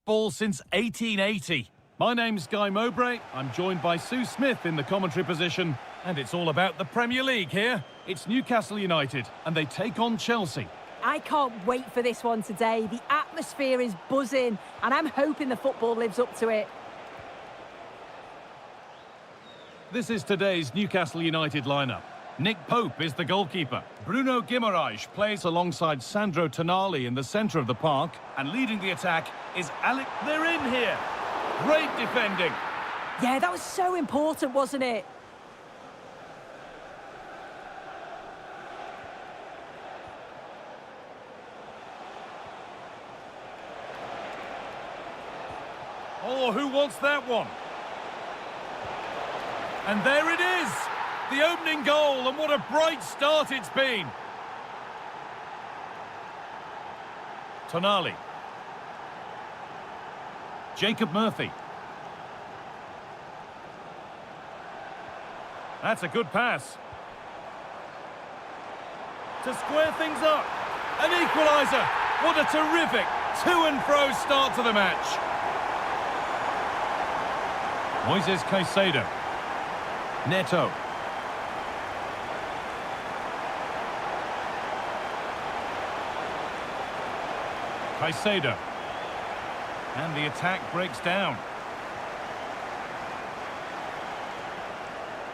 football since 1880. My name's Guy Mowbray. I'm joined by Sue Smith in the commentary position. And it's all about the Premier League here. It's Newcastle United, and they take on Chelsea. I can't wait for this one today. The atmosphere is buzzing, and I'm hoping the football lives up to it. This is today's Newcastle United lineup. Nick Pope is the goalkeeper. Bruno Guimaraes plays alongside Sandro Tonali in the centre of the park. And leading the attack is Alec. They're in here. Great defending. Yeah, that was so important, wasn't it? Oh, who wants that one? And there it is! The opening goal, and what a bright start it's been! Tonali. Jacob Murphy. That's a good pass. To square things up. An equaliser! What a terrific to-and-fro start to the match. Moises Caicedo. Neto. Caicedo. And the attack breaks down.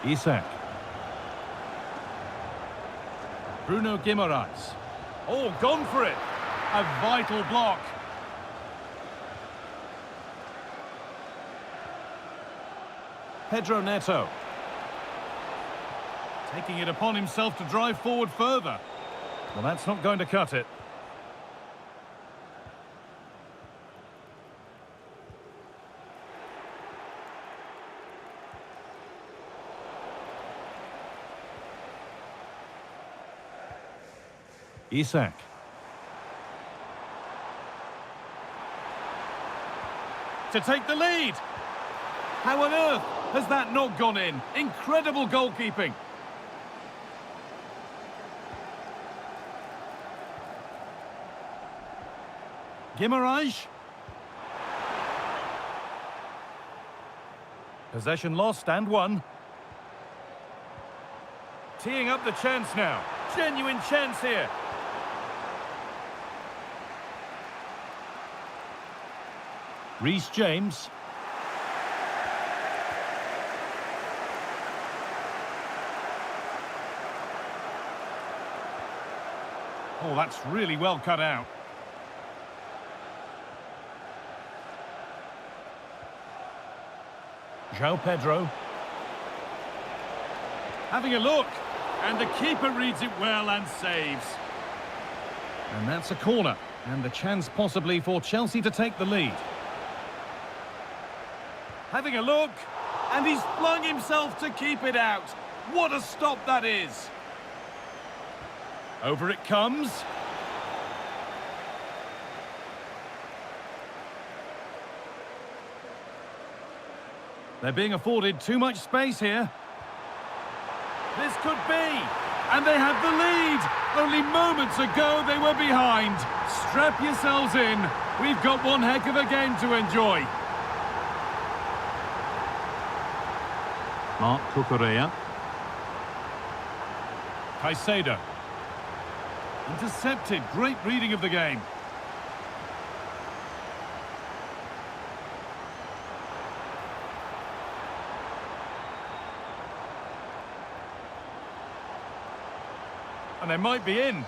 Isak. Bruno Guimaraes. Oh, gone for it. A vital block. Pedro Neto. Taking it upon himself to drive forward further. Well, that's not going to cut it. Isak. To take the lead. How on earth has that not gone in? Incredible goalkeeping. Guimaraes. Possession lost and won. Teeing up the chance now. Genuine chance here. Reece James. Oh, that's really well cut out. João Pedro. Having a look. And the keeper reads it well and saves. And that's a corner. And the chance possibly for Chelsea to take the lead. Having a look. And he's flung himself to keep it out. What a stop that is. Over it comes. They're being afforded too much space here. This could be. And they have the lead. Only moments ago they were behind. Strap yourselves in. We've got one heck of a game to enjoy. Marc Cucurella. Caicedo. Intercepted. Great reading of the game. And they might be in.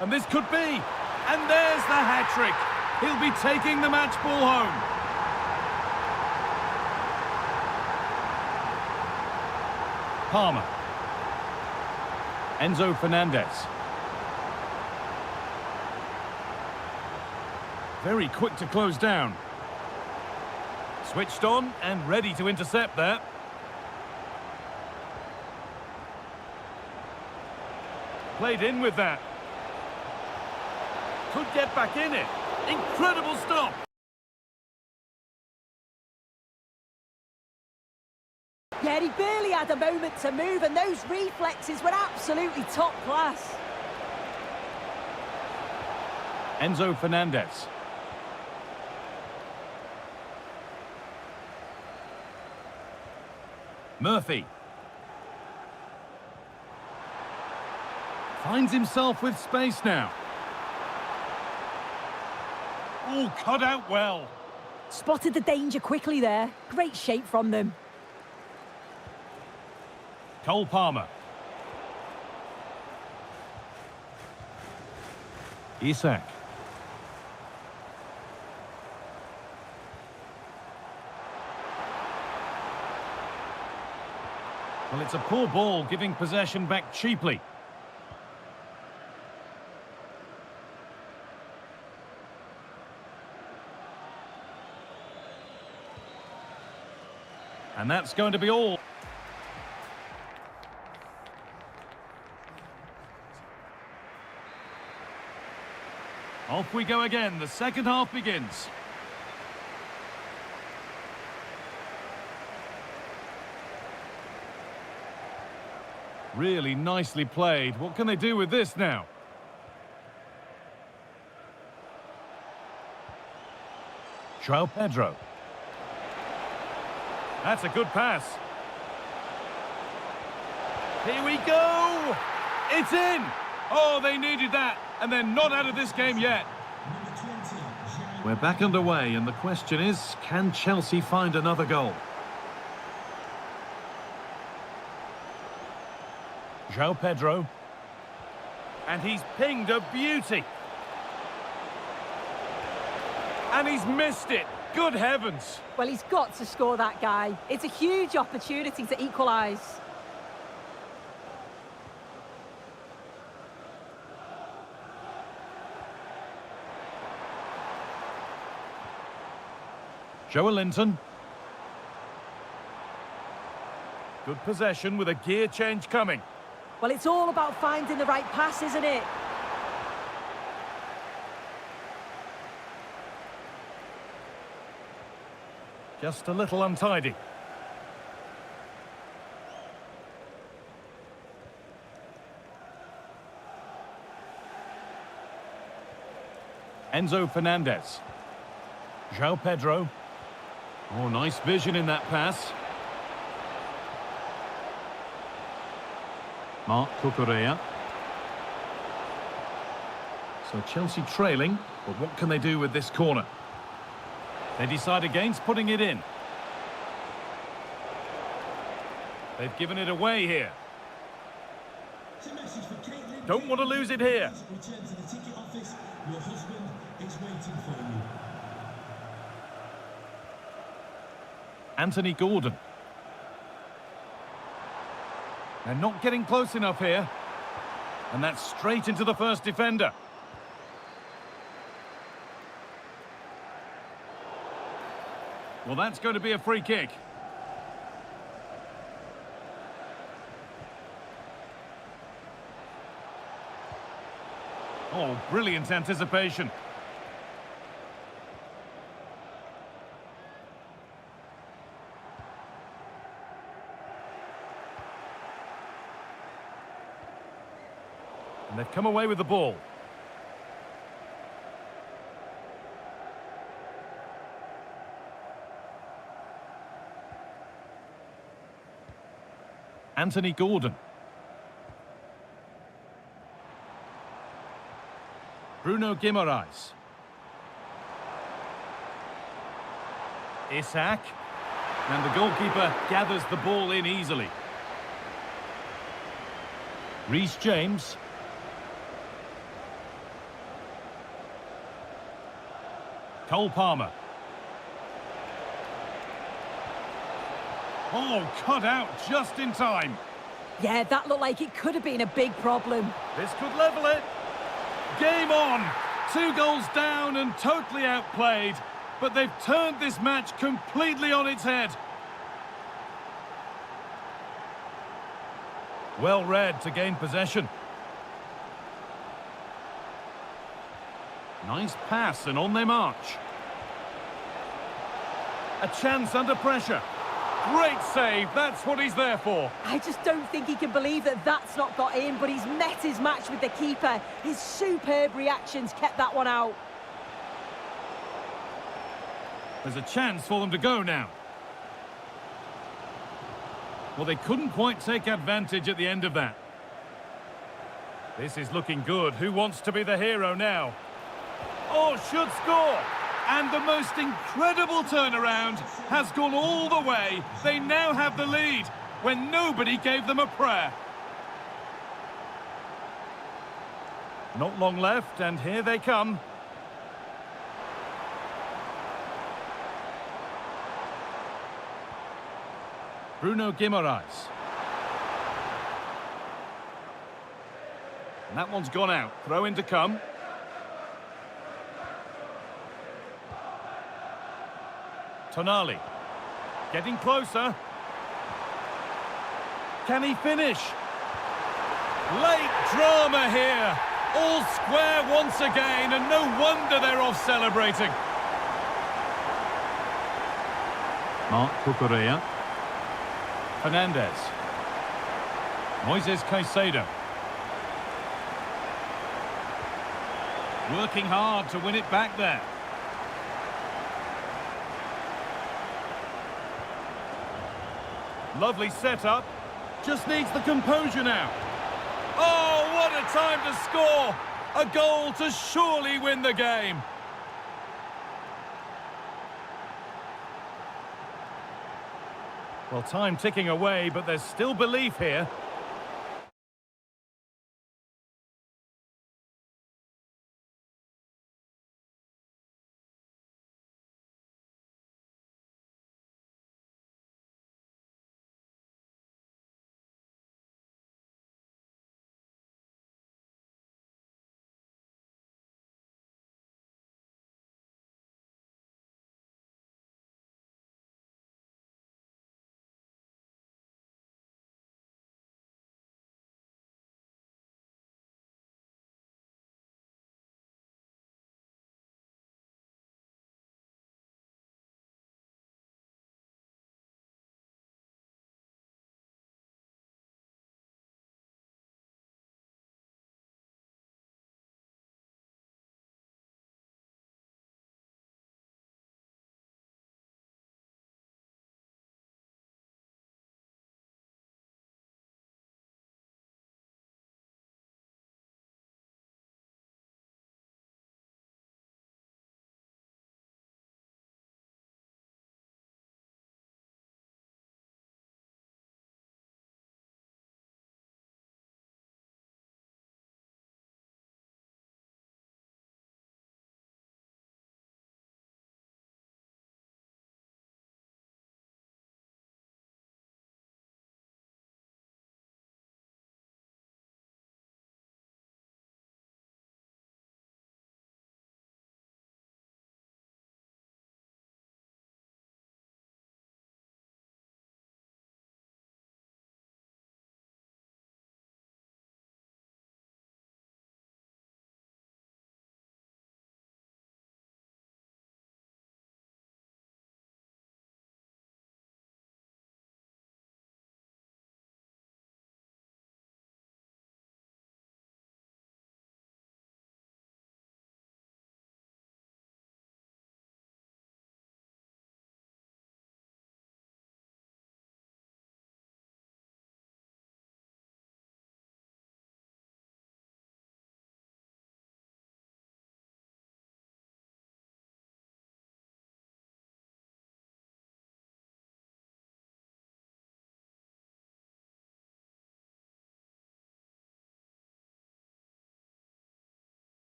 And this could be. And there's the hat-trick. He'll be taking the match ball home. Palmer. Enzo Fernandez. Very quick to close down. Switched on and ready to intercept there. Played in with that. Could get back in it. Incredible stop. Yeah, he barely had a moment to move, and those reflexes were absolutely top class. Enzo Fernandez. Murphy. Finds himself with space now. Oh, cut out well. Spotted the danger quickly there. Great shape from them. Cole Palmer. Isak. Well, it's a poor ball, giving possession back cheaply. And that's going to be all. Off we go again. The second half begins. Really nicely played. What can they do with this now? João Pedro. That's a good pass. Here we go! It's in! Oh, they needed that, and they're not out of this game yet. We're back underway, and the question is, can Chelsea find another goal? João Pedro. And he's pinged a beauty. And he's missed it. Good heavens. Well, he's got to score, that guy. It's a huge opportunity to equalise. Joe Linton. Good possession with a gear change coming. Well, it's all about finding the right pass, isn't it? Just a little untidy. Enzo Fernandez. João Pedro. Oh, nice vision in that pass. Marc Cucurella. So Chelsea trailing, but what can they do with this corner? They decide against putting it in. They've given it away here. Don't want to lose it here. Return to the ticket office. Your husband is waiting for you. Anthony Gordon. They're not getting close enough here. And that's straight into the first defender. Well, that's going to be a free kick. Oh, brilliant anticipation. And they've come away with the ball. Anthony Gordon. Bruno Guimaraes. Isak. And the goalkeeper gathers the ball in easily. Reece James. Cole Palmer. Oh, cut out just in time. Yeah, that looked like it could have been a big problem. This could level it. Game on. 2 goals down and totally outplayed. But they've turned this match completely on its head. Well read to gain possession. Nice pass and on they march. A chance under pressure. Great save, that's what he's there for. I just don't think he can believe that that's not got in, but he's met his match with the keeper. His superb reactions kept that one out. There's a chance for them to go now. Well, they couldn't quite take advantage at the end of that. This is looking good. Who wants to be the hero now? Oh, should score! And the most incredible turnaround has gone all the way. They now have the lead when nobody gave them a prayer. Not long left, and here they come. Bruno Guimaraes. And that one's gone out. Throw in to come. Tonali. Getting closer. Can he finish? Late drama here. All square once again, and no wonder they're off celebrating. Marc Cucurella. Fernandez. Moises Caicedo. Working hard to win it back there. Lovely setup. Just needs the composure now. Oh, what a time to score! A goal to surely win the game. Well, time ticking away, but there's still belief here.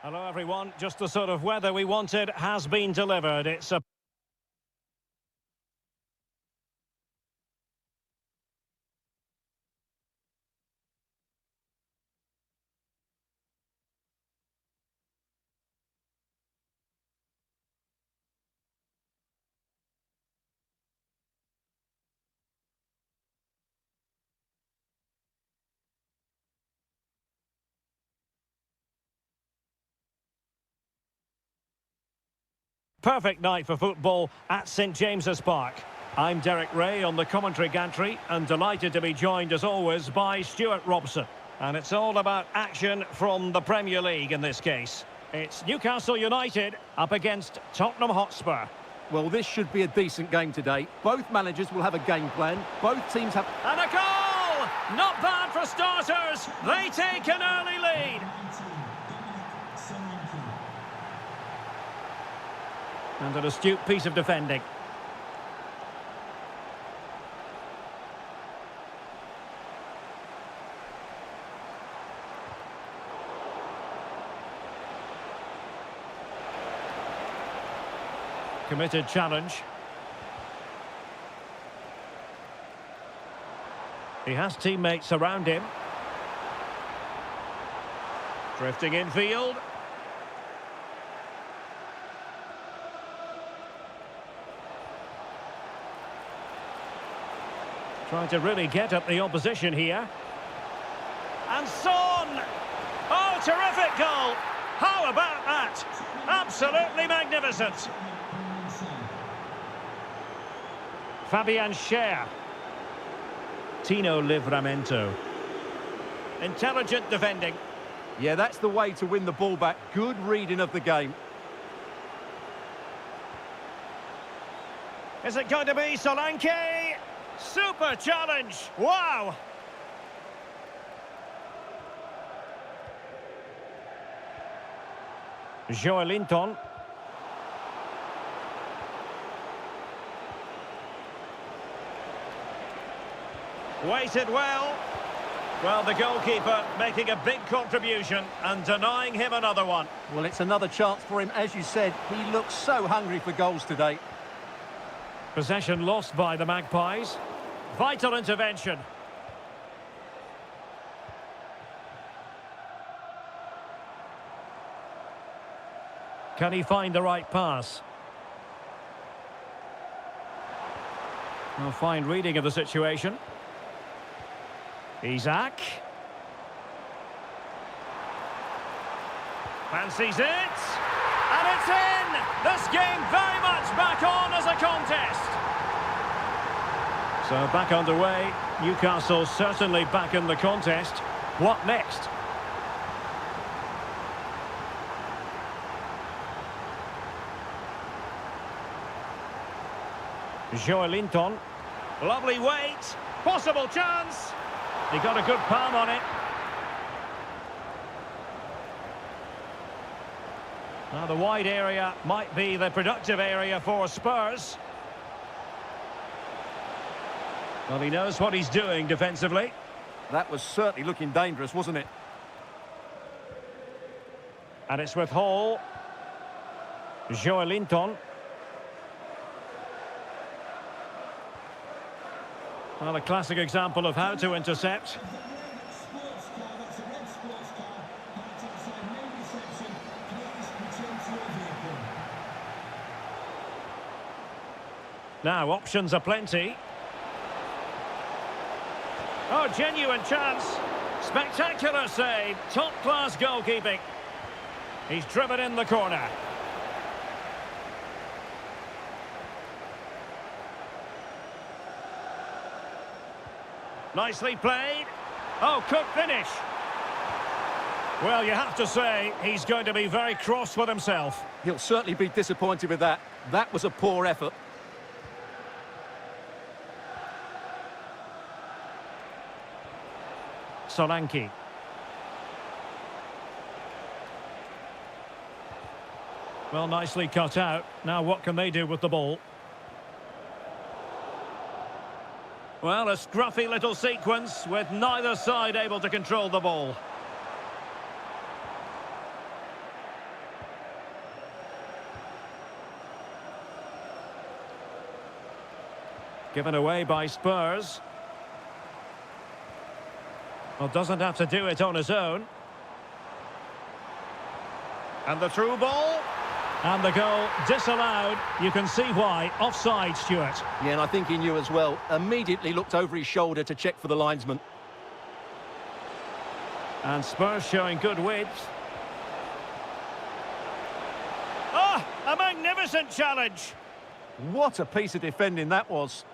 Hello everyone, just the sort of weather we wanted has been delivered. It's a perfect night for football at St James's Park. I'm Derek Ray on the commentary gantry and delighted to be joined as always by Stuart Robson. And it's all about action from the Premier League in this case. It's Newcastle United up against Tottenham Hotspur. Well, this should be a decent game today. Both managers will have a game plan. Both teams have... And a goal! Not bad for starters. They take an early lead. And an astute piece of defending. Committed challenge. He has teammates around him. Drifting infield. Trying to really get at the opposition here. And Son! Oh, terrific goal! How about that? Absolutely magnificent. Fabian Schär. Tino Livramento. Intelligent defending. Yeah, that's the way to win the ball back. Good reading of the game. Is it going to be Solanke? Super challenge! Wow! Joelinton. Waited well. Well, the goalkeeper making a big contribution and denying him another one. Well, it's another chance for him. As you said, he looks so hungry for goals today. Possession lost by the Magpies. Vital intervention. Can he find the right pass? A fine reading of the situation. Isaac. Fancies it. And it's in! This game very much back on as a contest. So back underway. Newcastle certainly back in the contest. What next? Joelinton. Lovely wait. Possible chance. He got a good palm on it. Now the wide area might be the productive area for Spurs. Well, he knows what he's doing defensively. That was certainly looking dangerous, wasn't it? And it's with Hall. Joelinton. Well, a classic example of how to intercept. Now, options are plenty. Oh, genuine chance. Spectacular save. Top-class goalkeeping. He's driven in the corner. Nicely played. Oh, could finish. Well, you have to say, he's going to be very cross with himself. He'll certainly be disappointed with that. That was a poor effort. Solanke. Well, nicely cut out. Now what can they do with the ball? Well, a scruffy little sequence with neither side able to control the ball. Given away by Spurs. Well, doesn't have to do it on his own. And the through ball. And the goal disallowed. You can see why. Offside, Stuart. Yeah, and I think he knew as well. Immediately looked over his shoulder to check for the linesman. And Spurs showing good width. Oh, a magnificent challenge. What a piece of defending that was.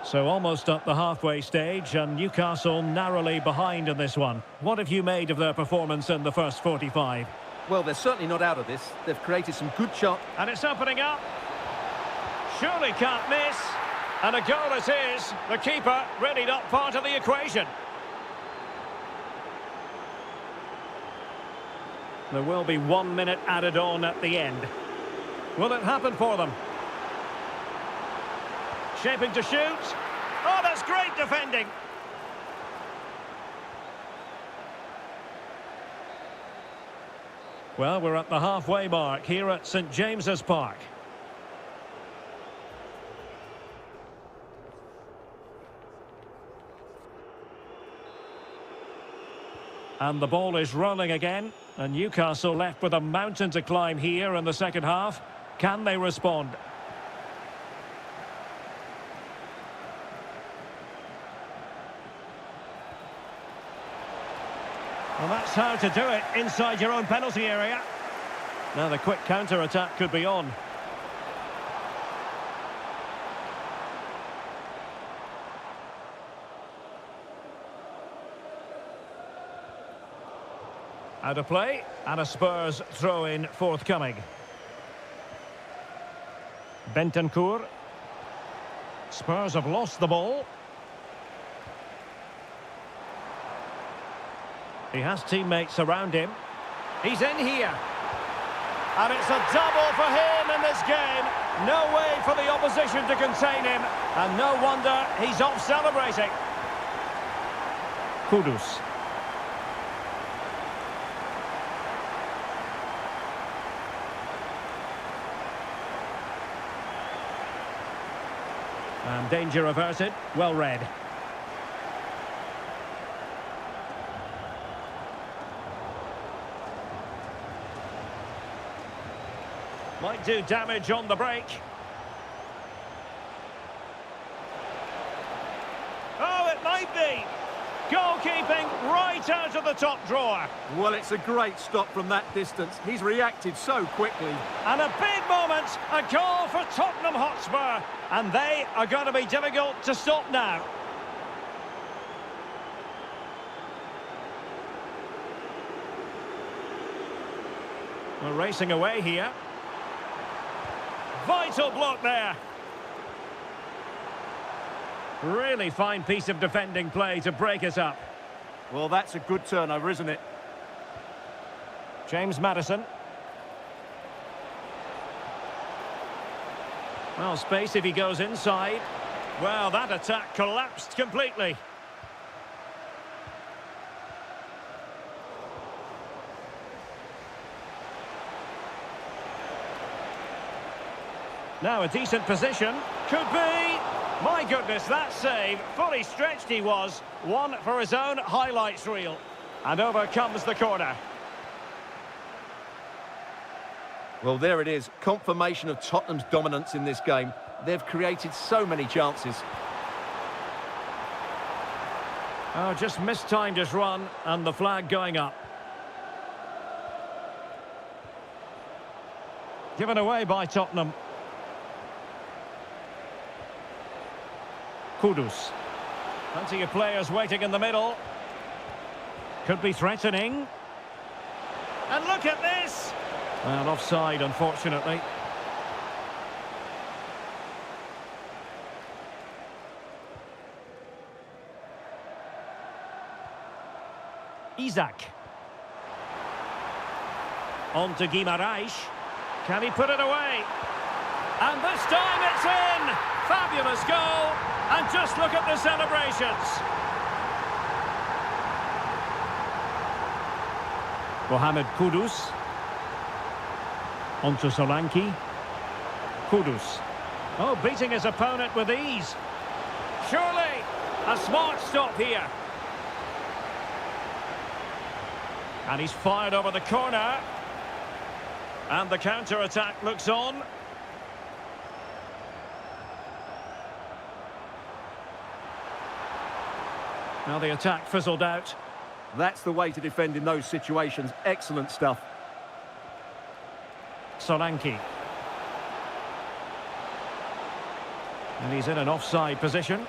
So almost up the halfway stage, and Newcastle narrowly behind in this one. What have you made of their performance in the first 45? Well, they're certainly not out of this. They've created some good shots. And it's opening up. Surely can't miss. And a goal it is. The keeper really not part of the equation. There will be 1 minute added on at the end. Will it happen for them? Shaping to shoot. Oh, that's great defending. Well, we're at the halfway mark here at St James's Park. And the ball is rolling again. And Newcastle left with a mountain to climb here in the second half. Can they respond? Well, that's how to do it inside your own penalty area. Now the quick counter-attack could be on. Out of play, and a Spurs throw-in forthcoming. Bentancur. Spurs have lost the ball. He has teammates around him. He's in here. And it's a double for him in this game. No way for the opposition to contain him. And no wonder he's off celebrating. Kudus. And danger averted. Well read. Might do damage on the break. Oh, it might be. Goalkeeping right out of the top drawer. Well, it's a great stop from that distance. He's reacted so quickly. And a big moment, a goal for Tottenham Hotspur. And they are going to be difficult to stop now. We're racing away here. Vital block there. Really fine piece of defending play to break us up. Well, that's a good turnover, isn't it? James Maddison. Well, space if he goes inside. Well, that attack collapsed completely. Now a decent position. Could be. My goodness, that save. Fully stretched he was. One for his own highlights reel. And over comes the corner. Well, there it is. Confirmation of Tottenham's dominance in this game. They've created so many chances. Oh, just mistimed his run and the flag going up. Given away by Tottenham. Kudus. Plenty of players waiting in the middle. Could be threatening. And look at this! And offside, unfortunately. Isak. On to Guimaraes. Can he put it away? And this time it's in! Fabulous goal! And just look at the celebrations. Mohamed Kudus. On to Solanke. Kudus. Oh, beating his opponent with ease. Surely a smart stop here. And he's fired over the corner. And the counter-attack looks on. Now the attack fizzled out. That's the way to defend in those situations. Excellent stuff. Solanke. And he's in an offside position.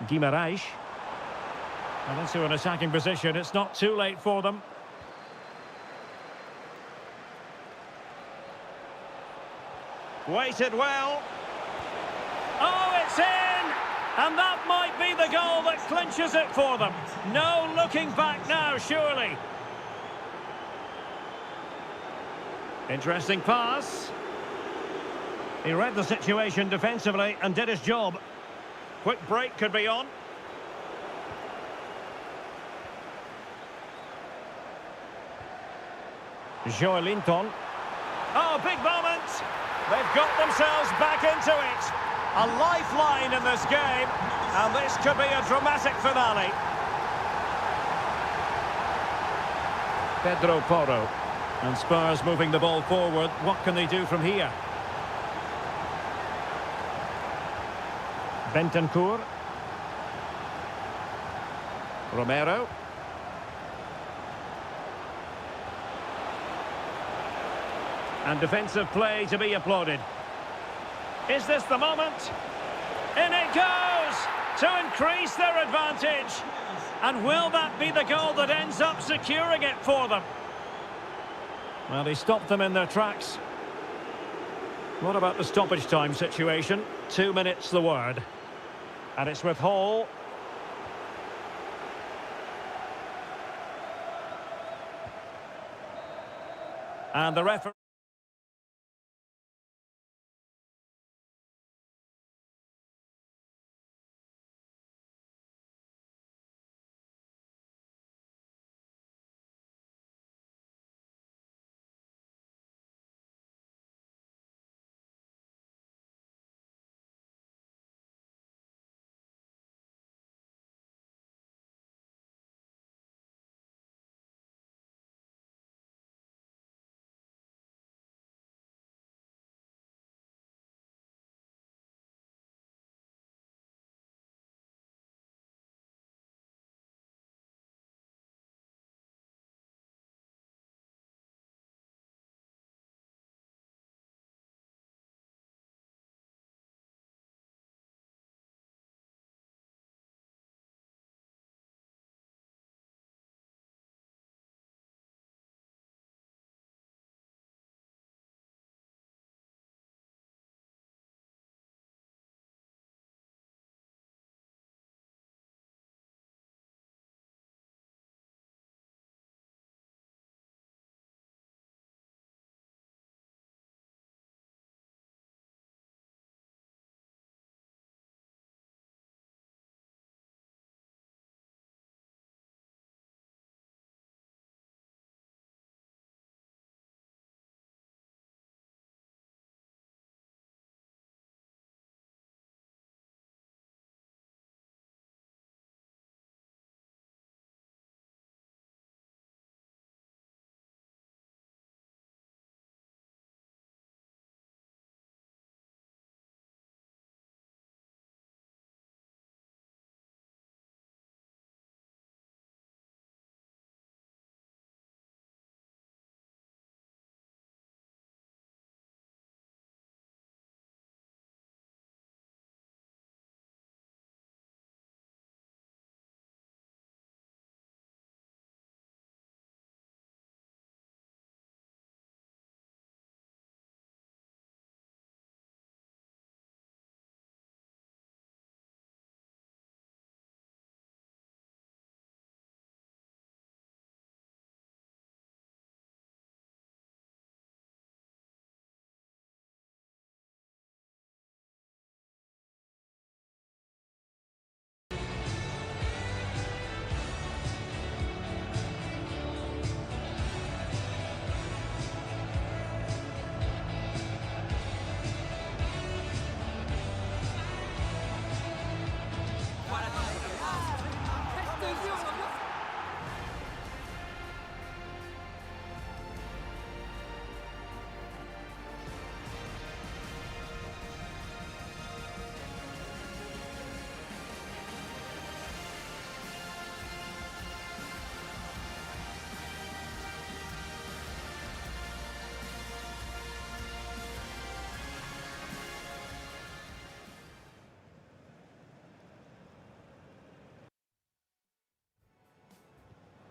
Guimaraes. And into an attacking position. It's not too late for them. Waited well. Oh, it's in! And that might be the goal that clinches it for them. No looking back now, surely. Interesting pass. He read the situation defensively and did his job. Quick break could be on. Joelinton. Oh, big moment. They've got themselves back into it. A lifeline in this game. And this could be a dramatic finale. Pedro Porro. And Spurs moving the ball forward. What can they do from here? Bentancur. Romero. And defensive play to be applauded. Is this the moment? In it goes! To increase their advantage. And will that be the goal that ends up securing it for them? Well, he stopped them in their tracks. What about the stoppage time situation? 2 minutes the word. And it's with Hall. And the referee...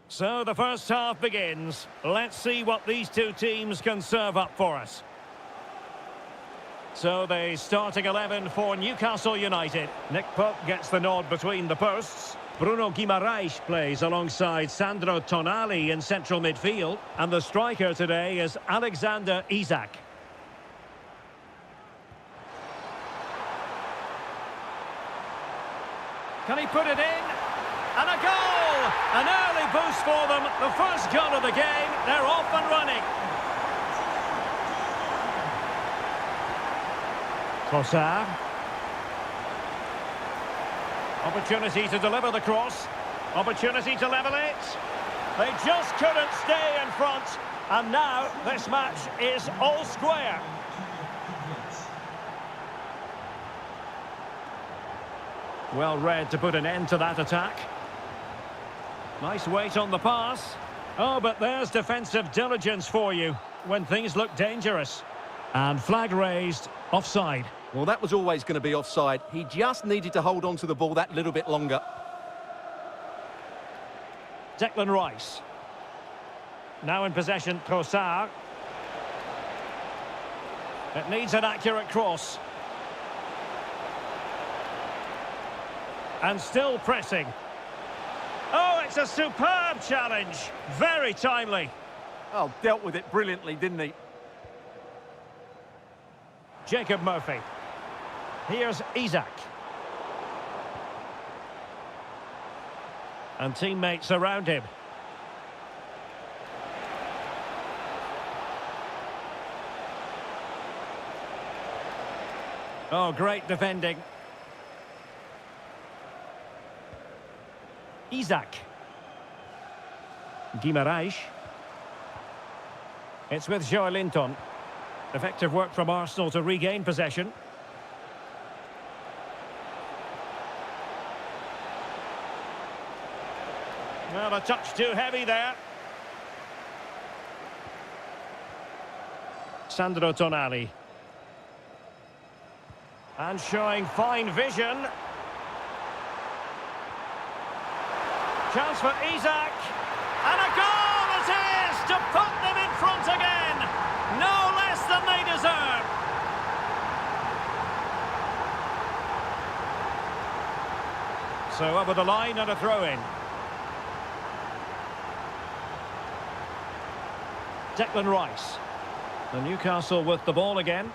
So the first half begins. Let's see what these two teams can serve up for us. So the starting 11 for Newcastle United. Nick Pope gets the nod between the posts. Bruno Guimaraes plays alongside Sandro Tonali in central midfield. And the striker today is Alexander Isak. Can he put it in? And a goal! An early boost for them. The first goal of the game. They're off and running. Trossard. Opportunity to deliver the cross. Opportunity to level it. They just couldn't stay in front. And now this match is all square. Well read to put an end to that attack. Nice weight on the pass. Oh, but there's defensive diligence for you when things look dangerous. And flag raised, offside. Well, that was always going to be offside. He just needed to hold on to the ball that little bit longer. Declan Rice. Now in possession, Trossard. It needs an accurate cross. And still pressing. Oh, it's a superb challenge. Very timely. Oh, dealt with it brilliantly, didn't he? Jacob Murphy. Here's Isak. And teammates around him. Oh, great defending. Isak. Guimaraes. It's with Joelinton. Effective work from Arsenal to regain possession. Well, a touch too heavy there. Sandro Tonali. And showing fine vision. Chance for Isak. And a goal it is to put them in front again. No less than they deserve. So over the line and a throw-in. Declan Rice. The Newcastle with the ball again.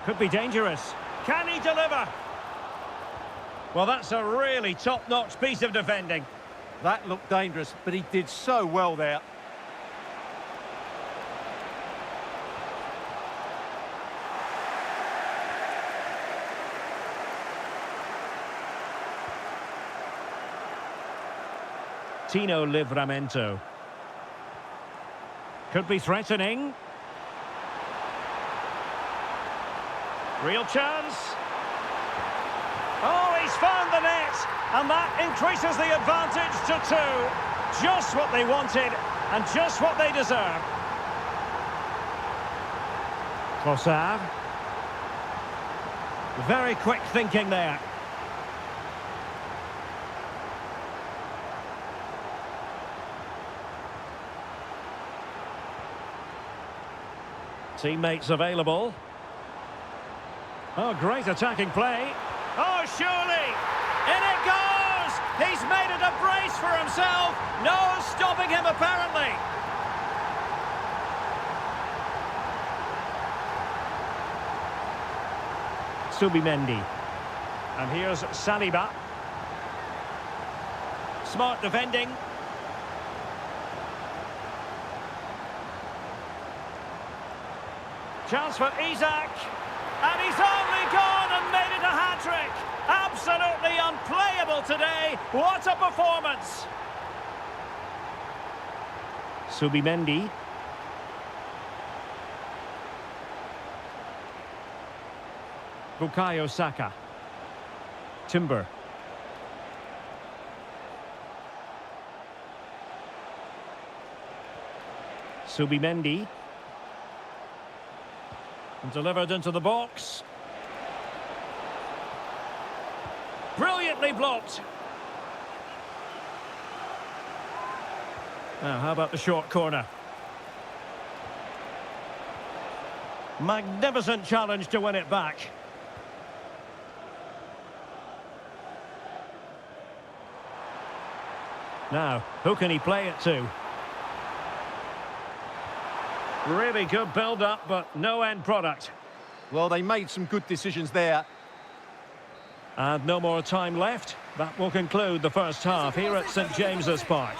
Could be dangerous. Can he deliver? Well, that's a really top-notch piece of defending. That looked dangerous, but he did so well there. Tino Livramento. Could be threatening. Real chance. Oh, he's found the net. And that increases the advantage to 2. Just what they wanted and just what they deserve. Trossard. Very quick thinking there. Teammates available. Oh, great attacking play. Oh, surely. In it goes. He's made it a brace for himself. No stopping him, apparently. Subimendi. And here's Saliba. Smart defending. Chance for Isak. And he's only gone and made it a hat-trick. Absolutely unplayable today. What a performance. Subimendi. Bukayo Saka. Timber. Subimendi. And delivered into the box. Brilliantly blocked. Now, how about the short corner? Magnificent challenge to win it back. Now, who can he play it to? Really good build-up, but no end product. Well, they made some good decisions there. And no more time left. That will conclude the first half here at St James's Park.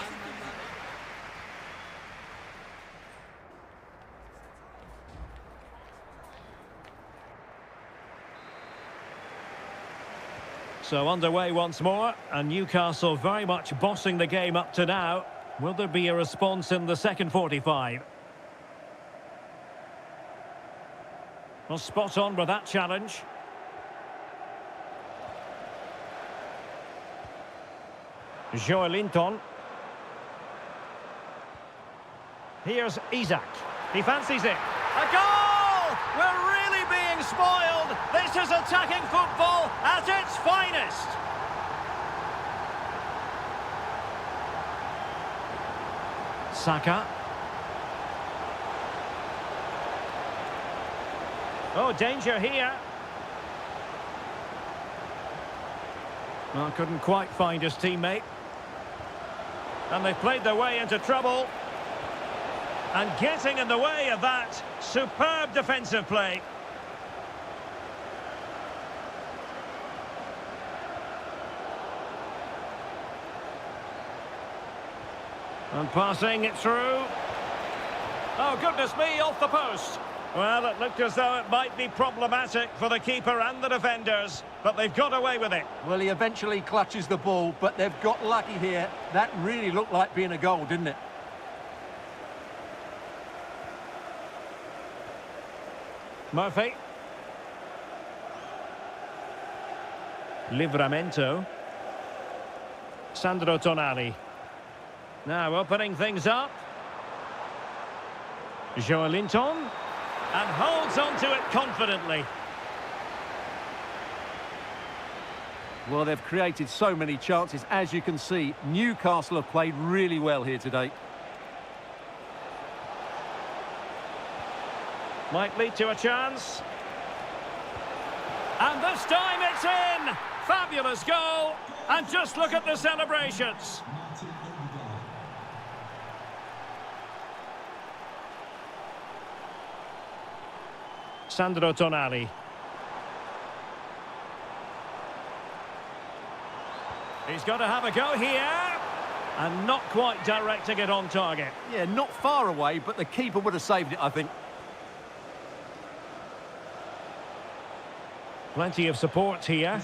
So underway once more, and Newcastle very much bossing the game up to now. Will there be a response in the second 45? Well, spot on with that challenge. Joelinton. Here's Isaac. He fancies it. A goal! We're really being spoiled. This is attacking football at its finest. Saka. Oh, danger here. Well, couldn't quite find his teammate. And they've played their way into trouble. And getting in the way of that, superb defensive play. And passing it through. Oh, goodness me, off the post. Well, it looked as though it might be problematic for the keeper and the defenders, but they've got away with it. Well, he eventually clutches the ball, but they've got lucky here. That really looked like being a goal, didn't it? Murphy. Livramento. Sandro Tonali. Now opening things up. Joelinton. And holds on to it confidently. Well, they've created so many chances. As you can see, Newcastle have played really well here today. Might lead to a chance. And this time it's in! Fabulous goal! And just look at the celebrations. Sandro Tonali. He's got to have a go here. And not quite directing it on target. Yeah, not far away, but the keeper would have saved it, I think. Plenty of support here.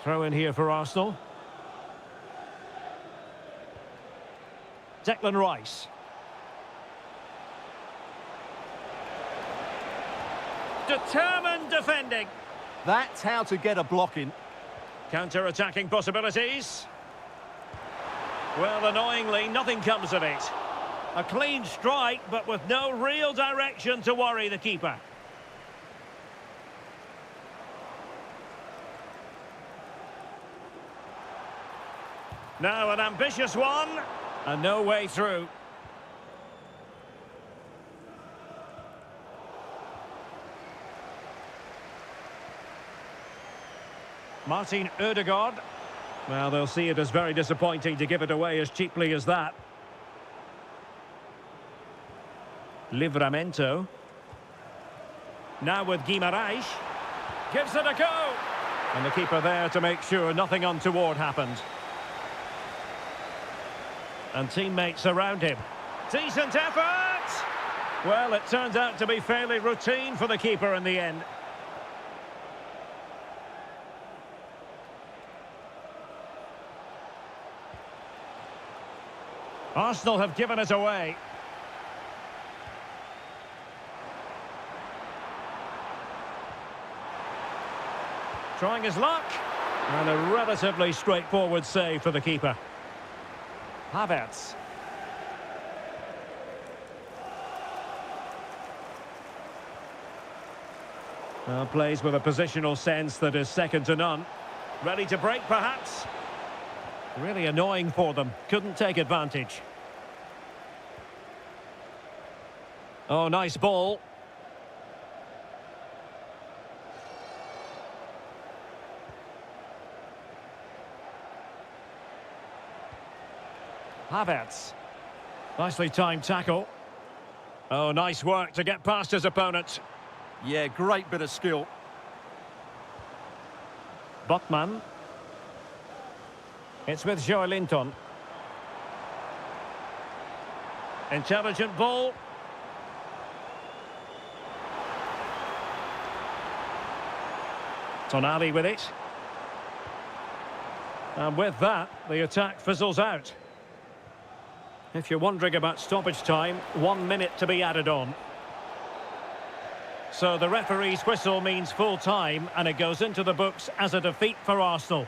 Throw in here for Arsenal. Declan Rice. Determined defending. That's how to get a block in. Counter-attacking possibilities. Well, annoyingly, nothing comes of it. A clean strike, but with no real direction to worry the keeper. Now an ambitious one, and no way through. Martin Ødegaard. Well, they'll see it as very disappointing to give it away as cheaply as that. Livramento. Now with Guimarães. Gives it a go. And the keeper there to make sure nothing untoward happened. And teammates around him. Decent effort! Well, it turned out to be fairly routine for the keeper in the end. Arsenal have given it away. Trying his luck. And a relatively straightforward save for the keeper. Havertz. Plays with a positional sense that is second to none. Ready to break, perhaps? Really annoying for them. Couldn't take advantage. Oh, nice ball. Havertz. Nicely timed tackle. Oh, nice work to get past his opponent. Yeah, great bit of skill. Botman. It's with Joelinton. Intelligent ball. Tonali with it. And with that, the attack fizzles out. If you're wondering about stoppage time, 1 minute to be added on. So the referee's whistle means full time, and it goes into the books as a defeat for Arsenal.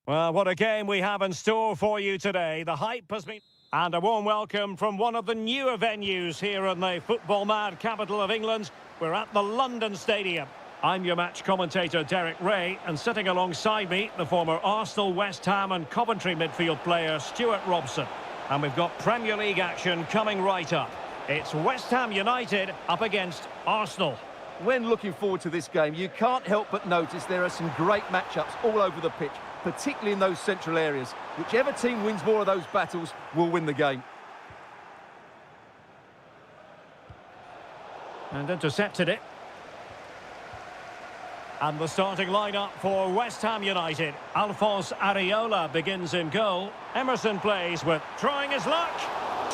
Well, what a game we have in store for you today. The hype has been... And a warm welcome from one of the newer venues here in the football-mad capital of England. We're at the London Stadium. I'm your match commentator, Derek Ray, and sitting alongside me, the former Arsenal, West Ham and Coventry midfield player, Stuart Robson. And we've got Premier League action coming right up. It's West Ham United up against Arsenal. When looking forward to this game, you can't help but notice there are some great matchups all over the pitch, particularly in those central areas. Whichever team wins more of those battles will win the game. And intercepted it. And the starting lineup for West Ham United. Alphonse Areola begins in goal. Emerson plays with trying his luck.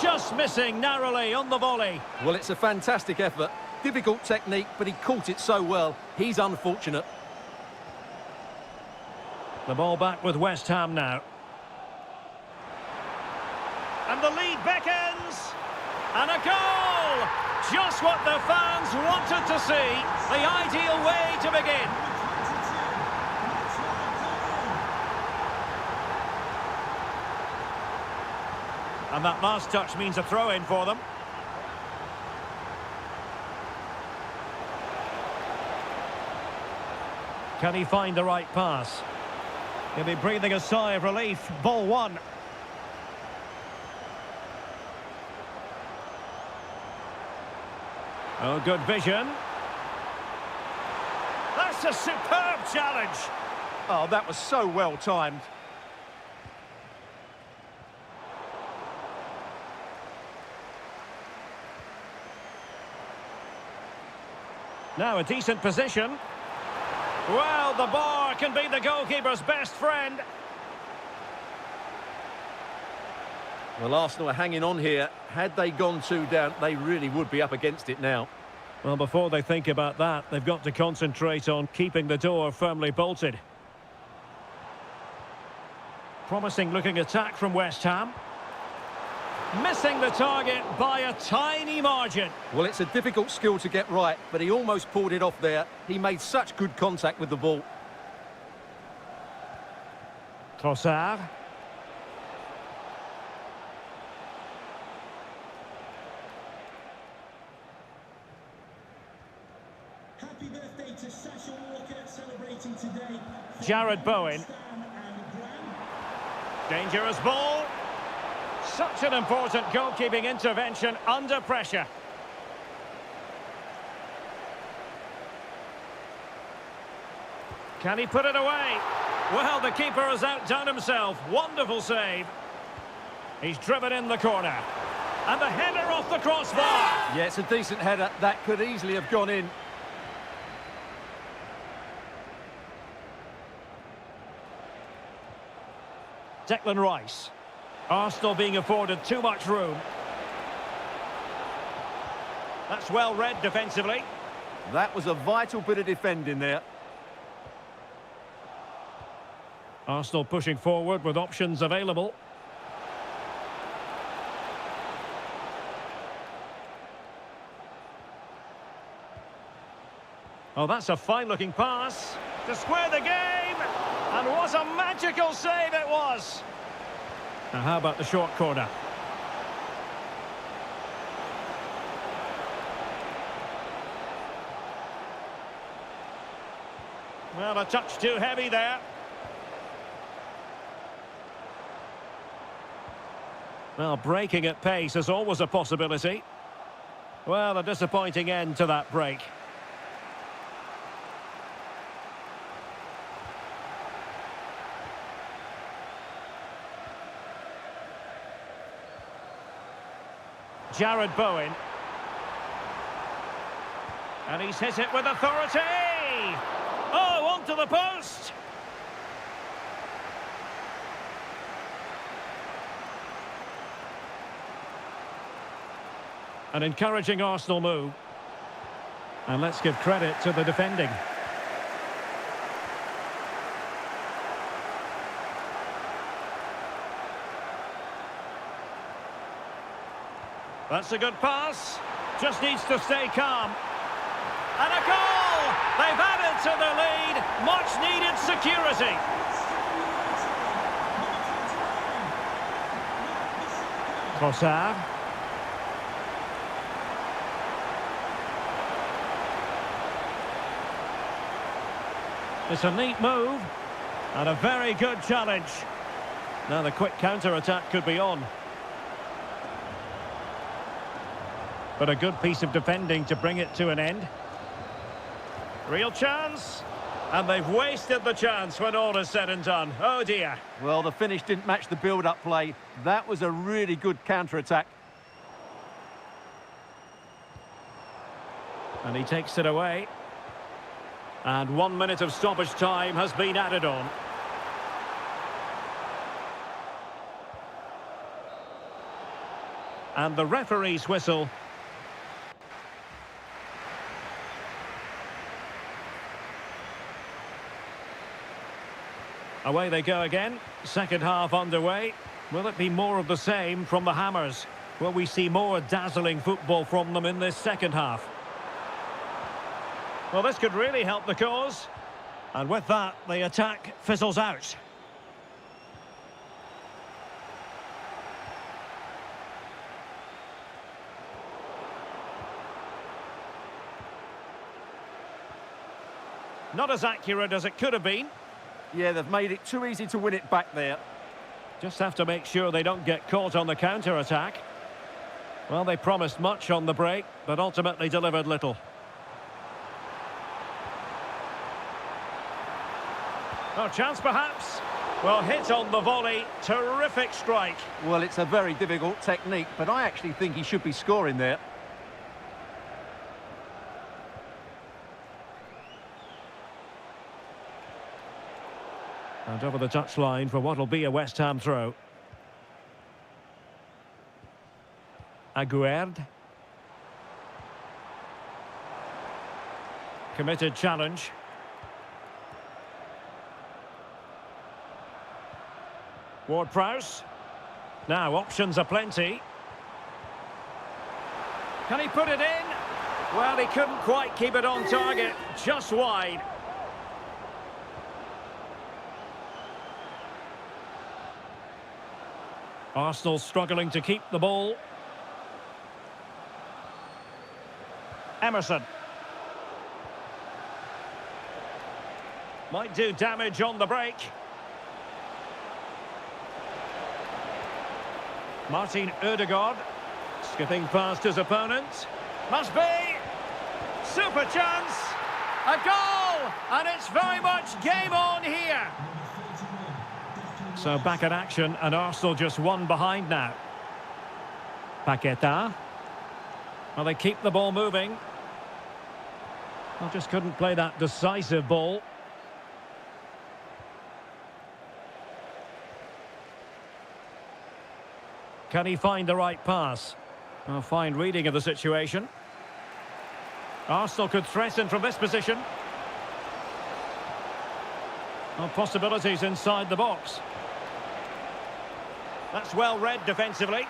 Just missing narrowly on the volley. Well, it's a fantastic effort. Difficult technique, but he caught it so well. He's unfortunate. The ball back with West Ham now. And the lead beckons. And a goal! Just what the fans wanted to see. The ideal way to begin. And that last touch means a throw-in for them. Can he find the right pass? He'll be breathing a sigh of relief. Ball one. Oh, good vision. That's a superb challenge. Oh, that was so well timed. Now a decent position. Well, the bar can be the goalkeeper's best friend. Well, Arsenal are hanging on here. Had they gone 2 down, they really would be up against it now. Well, before they think about that, they've got to concentrate on keeping the door firmly bolted. Promising looking attack from West Ham. Missing the target by a tiny margin. Well, it's a difficult skill to get right, but he almost pulled it off there. He made such good contact with the ball. Trossard. Happy birthday to Sasha Walker, celebrating today. Jared Bowen. Dangerous ball. Such an important goalkeeping intervention under pressure. Can he put it away? Well, the keeper has outdone himself. Wonderful save. He's driven in the corner. And the header off the crossbar. Yeah, it's a decent header. That could easily have gone in. Declan Rice. Arsenal being afforded too much room. That's well read defensively. That was a vital bit of defending there. Arsenal pushing forward with options available. Oh, that's a fine-looking pass to square the game. And what a magical save it was. Now, how about the short corner? Well, a touch too heavy there. Well, breaking at pace is always a possibility. Well, a disappointing end to that break. Jared Bowen. And he's hit it with authority. Oh, onto the post. An encouraging Arsenal move. And let's give credit to the defending. That's a good pass. Just needs to stay calm. And a goal! They've added to the lead. Much needed security. Trossard. It's a neat move. And a very good challenge. Now the quick counter-attack could be on. But a good piece of defending to bring it to an end. Real chance. And they've wasted the chance when all is said and done. Oh dear. Well, the finish didn't match the build-up play. That was a really good counter-attack. And he takes it away. And 1 minute of stoppage time has been added on. And the referee's whistle. Away they go again. Second half underway. Will it be more of the same from the Hammers? Will we see more dazzling football from them in this second half? Well, this could really help the cause. And with that, the attack fizzles out. Not as accurate as it could have been. Yeah, they've made it too easy to win it back there. Just have to make sure they don't get caught on the counter-attack. Well, they promised much on the break, but ultimately delivered little. Oh, chance perhaps. Well, hit on the volley. Terrific strike. Well, it's a very difficult technique, but I actually think he should be scoring there. And over the touchline for what will be a West Ham throw. Aguerd. Committed challenge. Ward-Prowse. Now, options are plenty. Can he put it in? Well, he couldn't quite keep it on target. Just wide. Arsenal struggling to keep the ball. Emerson. Might do damage on the break. Martin Ødegaard. Skipping past his opponent. Must be! Super chance! A goal! And it's very much game on here. So back in action, and Arsenal just one behind now. Paqueta. Well, they keep the ball moving. Well, just couldn't play that decisive ball. Can he find the right pass? A fine reading of the situation. Arsenal could threaten from this position. Well, possibilities inside the box. That's well read defensively.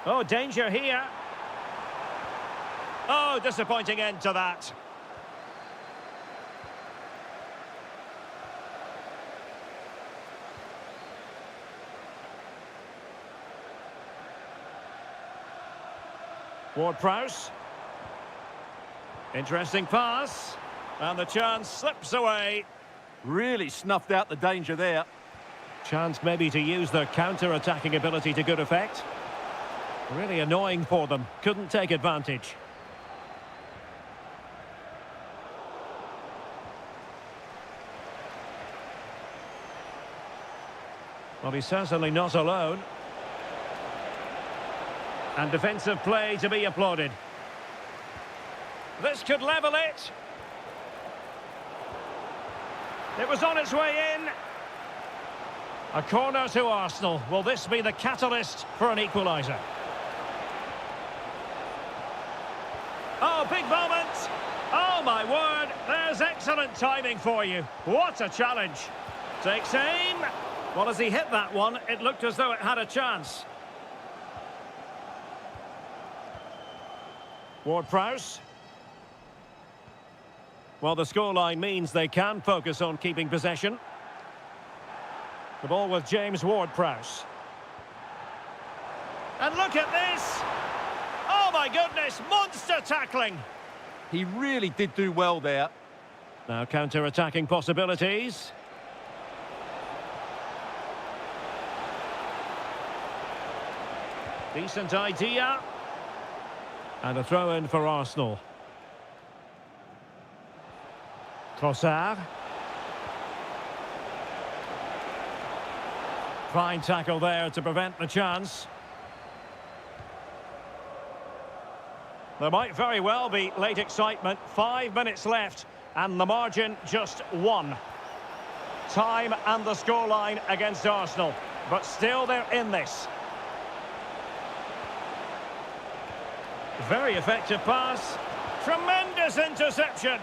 Oh, danger here. Oh, disappointing end to that. Ward-Prowse. Interesting pass. And the chance slips away. Really snuffed out the danger there. Chance maybe to use their counter-attacking ability to good effect. Really annoying for them. Couldn't take advantage. Well, he's certainly not alone. And defensive play to be applauded. This could level it. It was on its way in. A corner to Arsenal. Will this be the catalyst for an equaliser? Oh, big moment. Oh, my word. There's excellent timing for you. What a challenge. Takes aim. Well, as he hit that one, it looked as though it had a chance. Ward-Prowse. Well, the scoreline means they can focus on keeping possession. The ball with James Ward-Prowse. And look at this! my goodness, monster tackling. He really did do well there. Now counter-attacking possibilities. Decent idea. And a throw-in for Arsenal. Trossard. Fine tackle there to prevent the chance. There might very well be late excitement. 5 minutes left and the margin just 1. Time and the scoreline against Arsenal, but still they're in this. Very effective pass. Tremendous interception.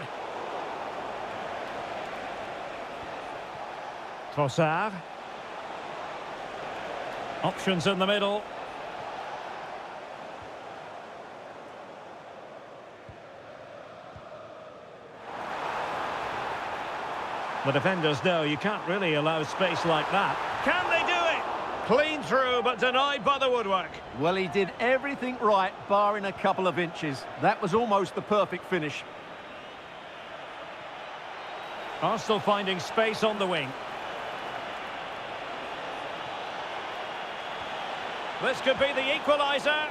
Trossard. Options in the middle. The defenders know you can't really allow space like that. Can they do it? Clean through, but denied by the woodwork. Well, he did everything right, barring a couple of inches. That was almost the perfect finish. Arsenal finding space on the wing. This could be the equaliser,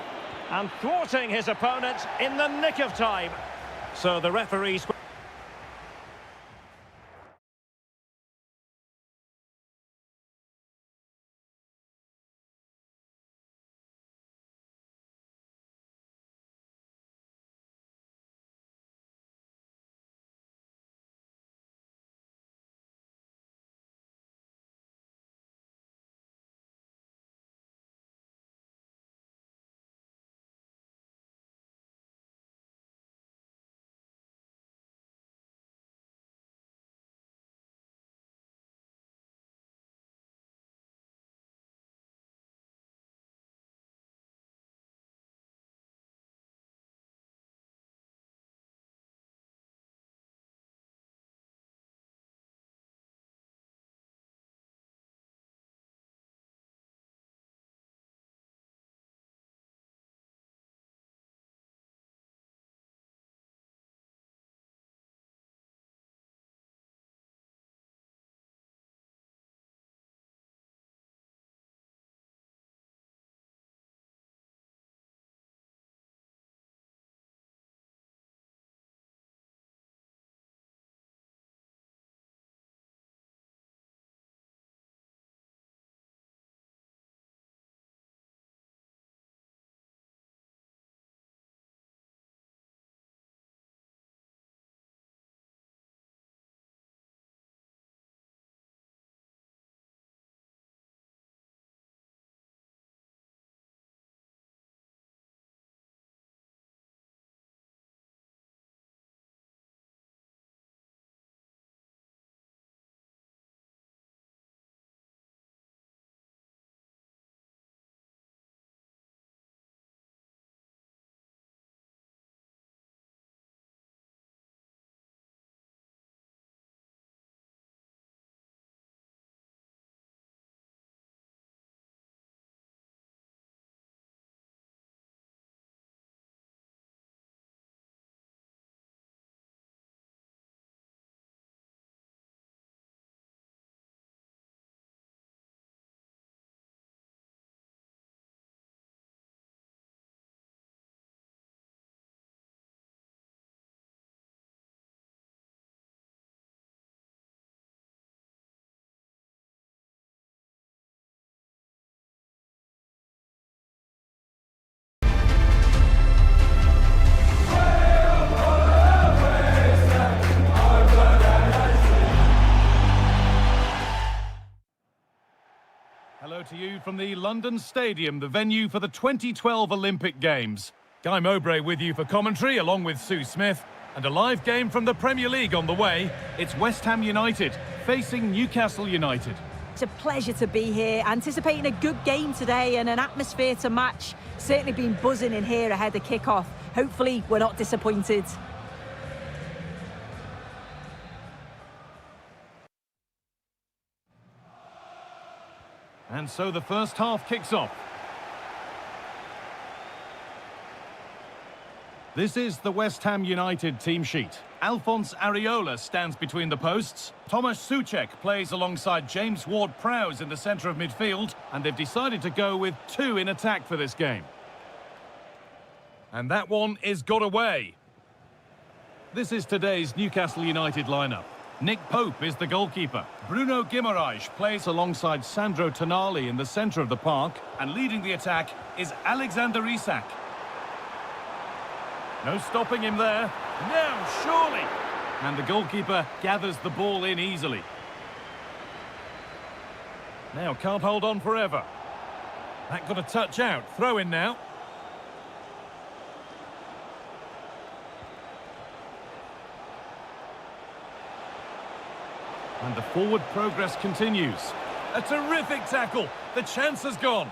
and thwarting his opponent in the nick of time. So the referees... Hello to you from the London Stadium, the venue for the 2012 Olympic Games. Guy Mowbray with you for commentary, along with Sue Smith. And a live game from the Premier League on the way. It's West Ham United facing Newcastle United. It's a pleasure to be here, anticipating a good game today and an atmosphere to match. Certainly been buzzing in here ahead of kick-off. Hopefully we're not disappointed. And so the first half kicks off. This is the West Ham United team sheet. Alphonse Areola stands between the posts. Tomasz Souček plays alongside James Ward-Prowse in the centre of midfield. And they've decided to go with two in attack for this game. And that one is got away. This is today's Newcastle United lineup. Nick Pope is the goalkeeper. Bruno Guimaraes plays alongside Sandro Tonali in the centre of the park. And leading the attack is Alexander Isak. No stopping him there. Now, surely! And the goalkeeper gathers the ball in easily. Now, can't hold on forever. That got a touch out. Throw in now. And the forward progress continues. A terrific tackle. The chance has gone.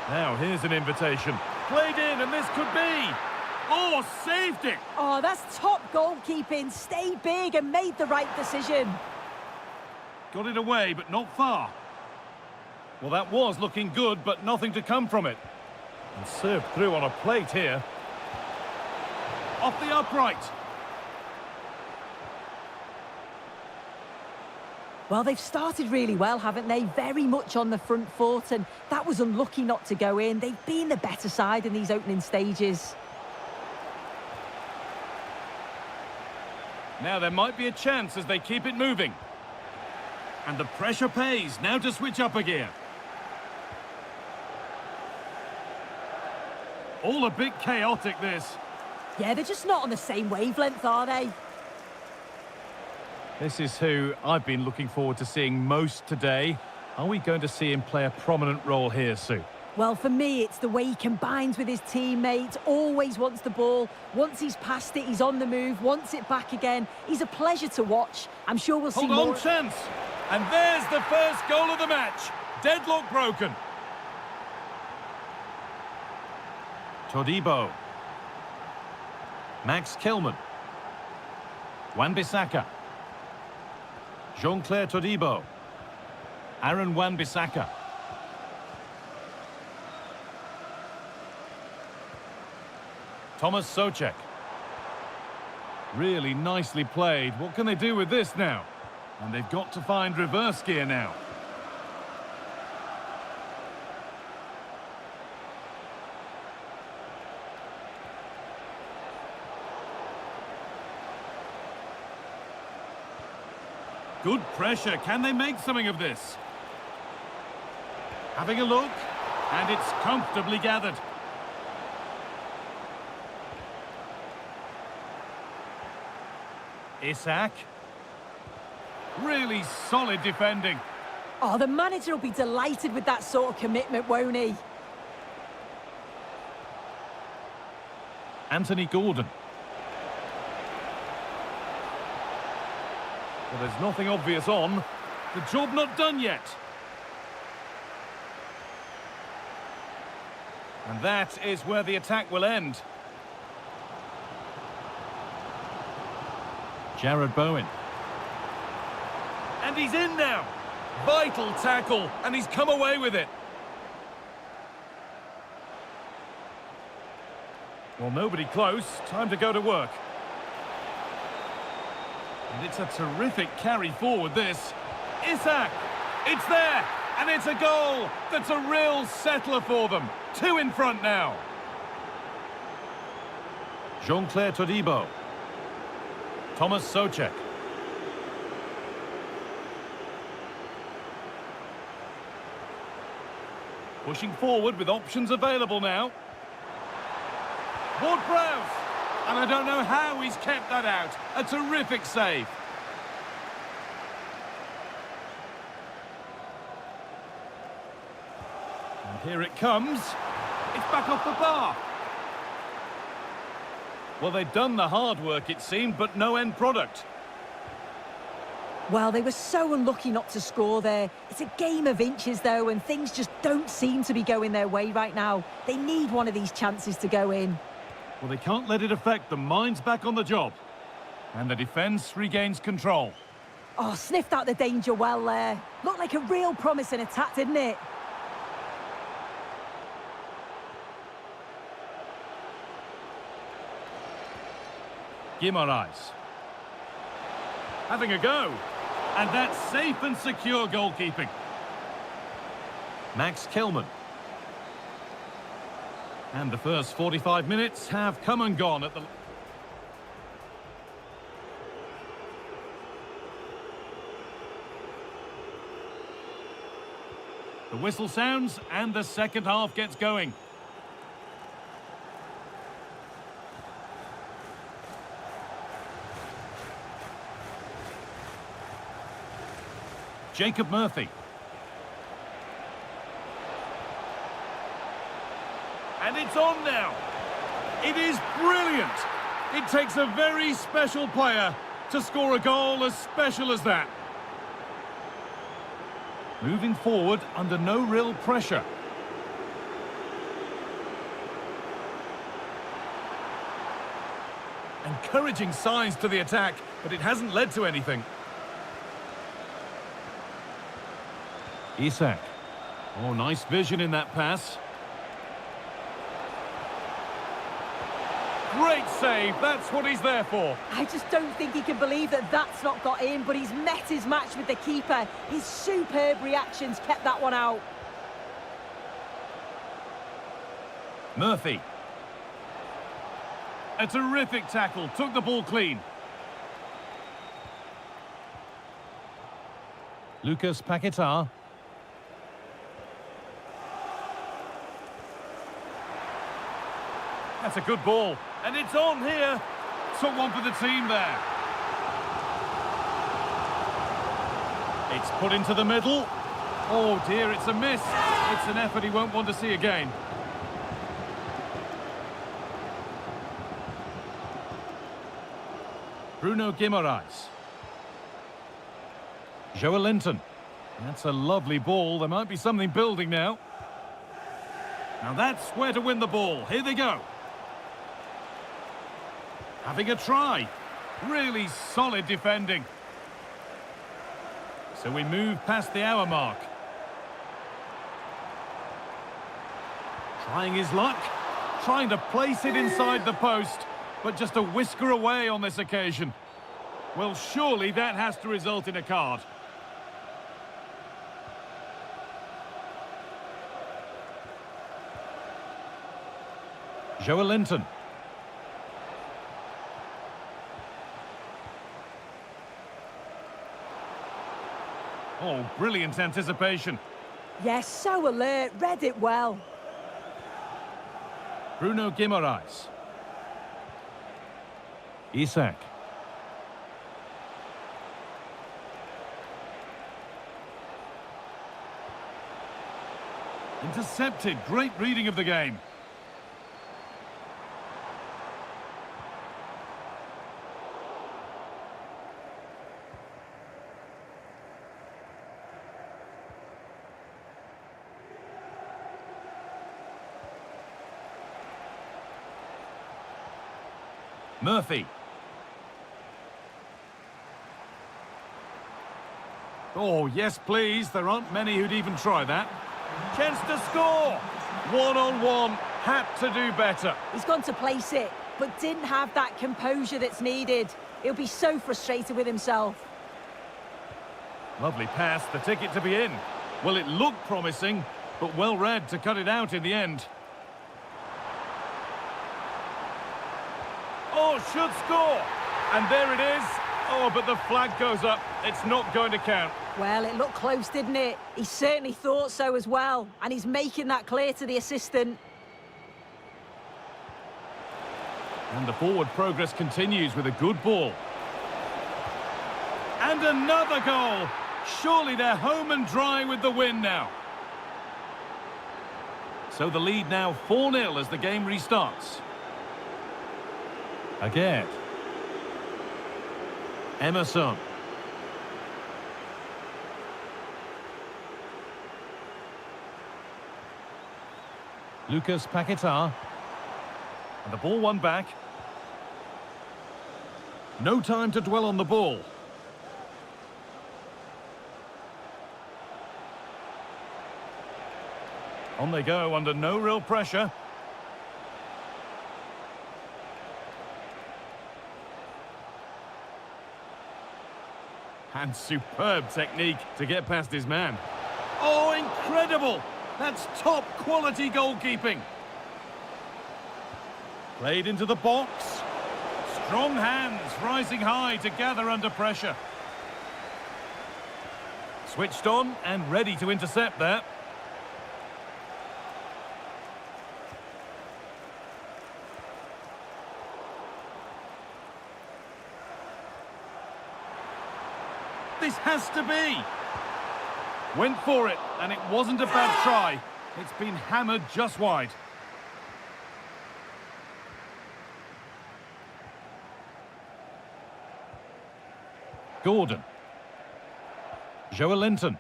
Now, here's an invitation. Played in, and this could be. Oh, saved it! Oh, that's top goalkeeping. Stayed big and made the right decision. Got it away, but not far. Well, that was looking good, but nothing to come from it. And served through on a plate here. Off the upright. Well, they've started really well, haven't they? Very much on the front foot, and that was unlucky not to go in. They've been the better side in these opening stages. Now there might be a chance as they keep it moving. And the pressure pays. Now to switch up a gear. All a bit chaotic, this. Yeah, they're just not on the same wavelength, are they? This is who I've been looking forward to seeing most today. Are we going to see him play a prominent role here, Sue? Well, for me, it's the way he combines with his teammates, always wants the ball. Once he's passed it, he's on the move, wants it back again. He's a pleasure to watch. I'm sure we'll see more. Hold on, chance. And there's the first goal of the match. Deadlock broken. Todibo. Max Kilman. Wan-Bissaka. Jean-Claire Todibo. Aaron Wan-Bissaka. Tomasz Souček. Really nicely played. What can they do with this now? And they've got to find reverse gear now. Good pressure. Can they make something of this? Having a look. And it's comfortably gathered. Isak. Really solid defending. Oh, the manager will be delighted with that sort of commitment, won't he? Anthony Gordon. Well, there's nothing obvious on. The job not done yet. And that is where the attack will end. Jared Bowen. And he's in now. Vital tackle, and he's come away with it. Well, nobody close. Time to go to work. And it's a terrific carry forward, this. Isak! It's there! And it's a goal! That's a real settler for them. 2 in front now. Jean-Claire Todibo. Tomasz Souček. Pushing forward with options available now. Ward-Prowse. And I don't know how he's kept that out. A terrific save. And here it comes. It's back off the bar. Well, they'd done the hard work, it seemed, but no end product. Well, they were so unlucky not to score there. It's a game of inches, though, and things just don't seem to be going their way right now. They need one of these chances to go in. Well, they can't let it affect them. Mind's back on the job. And the defence regains control. Oh, sniffed out the danger well there. Looked like a real promising attack, didn't it? Guimaraes. Having a go. And that's safe and secure goalkeeping. Max Kilman. And the first 45 minutes have come and gone at the... The whistle sounds and the second half gets going. Jacob Murphy. And it's on now. It is brilliant. It takes a very special player to score a goal as special as that. Moving forward under no real pressure. Encouraging signs to the attack, but it hasn't led to anything. Isak. Oh, nice vision in that pass. Great save, that's what he's there for. I just don't think he can believe that that's not got in, but he's met his match with the keeper. His superb reactions kept that one out. Murphy. A terrific tackle, took the ball clean. Lucas Paquetá. That's a good ball. And it's on here. Took one for the team there. It's put into the middle. Oh dear, it's a miss. It's an effort he won't want to see again. Bruno Guimaraes. Joelinton. That's a lovely ball. There might be something building now. Now that's where to win the ball. Here they go. Having a try. Really solid defending. So we move past the hour mark. Trying his luck. Trying to place it inside the post. But just a whisker away on this occasion. Well, surely that has to result in a card. Joelinton. Oh, brilliant anticipation. Yes, so alert, read it well. Bruno Guimaraes. Isak. Intercepted, great reading of the game. Murphy. Oh, yes, please. There aren't many who'd even try that. Chance to score. One-on-one. Had to do better. He's gone to place it, but didn't have that composure that's needed. He'll be so frustrated with himself. Lovely pass, the ticket to be in. Well, it looked promising, but well read to cut it out in the end. Oh, should score. And there it is. Oh, but the flag goes up. It's not going to count. Well, it looked close, didn't it? He certainly thought so as well. And he's making that clear to the assistant. And the forward progress continues with a good ball. And another goal. Surely they're home and dry with the win now. So the lead now 4-0 as the game restarts. Again. Emerson. Lucas Paquetá. And the ball won back. No time to dwell on the ball. On they go under no real pressure. And superb technique to get past his man. Oh, incredible! That's top quality goalkeeping. Played into the box. Strong hands rising high to gather under pressure. Switched on and ready to intercept there. This has to be. Went for it, and it wasn't a bad try. It's been hammered just wide. Gordon. Joelinton.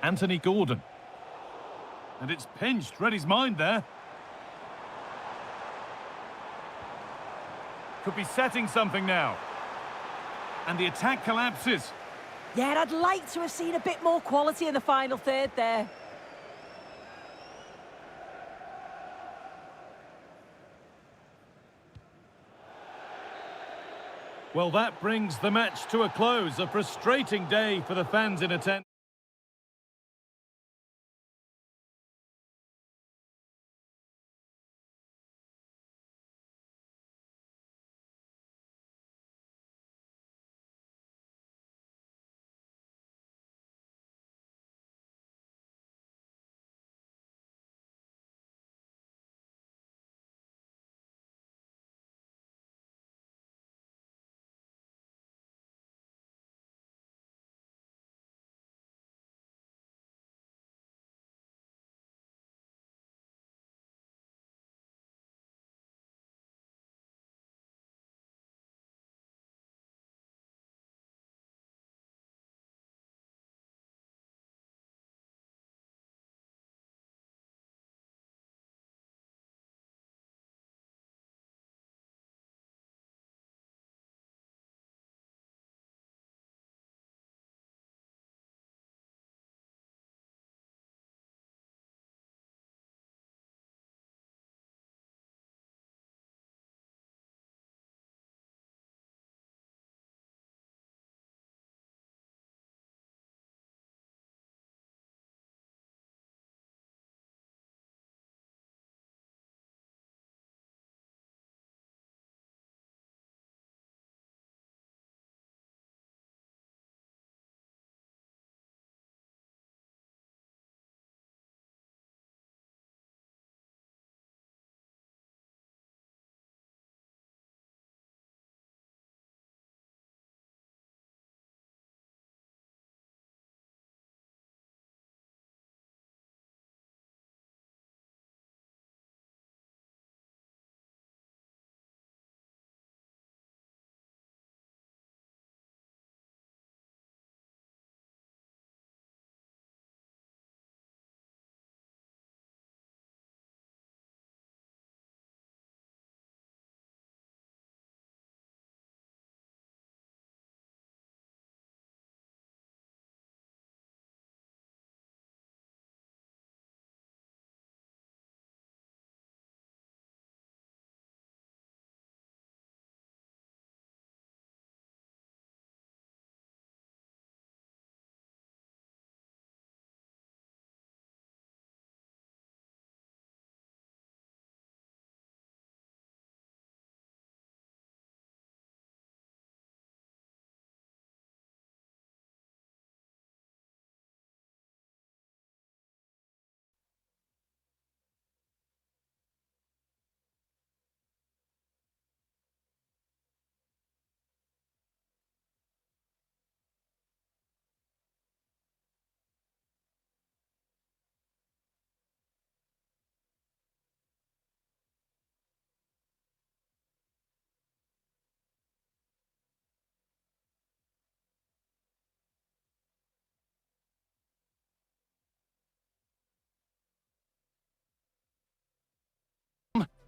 Anthony Gordon. And it's pinched. Read his mind there. Could be setting something now. And the attack collapses. Yeah, I'd like to have seen a bit more quality in the final third there. Well, that brings the match to a close. A frustrating day for the fans in attendance.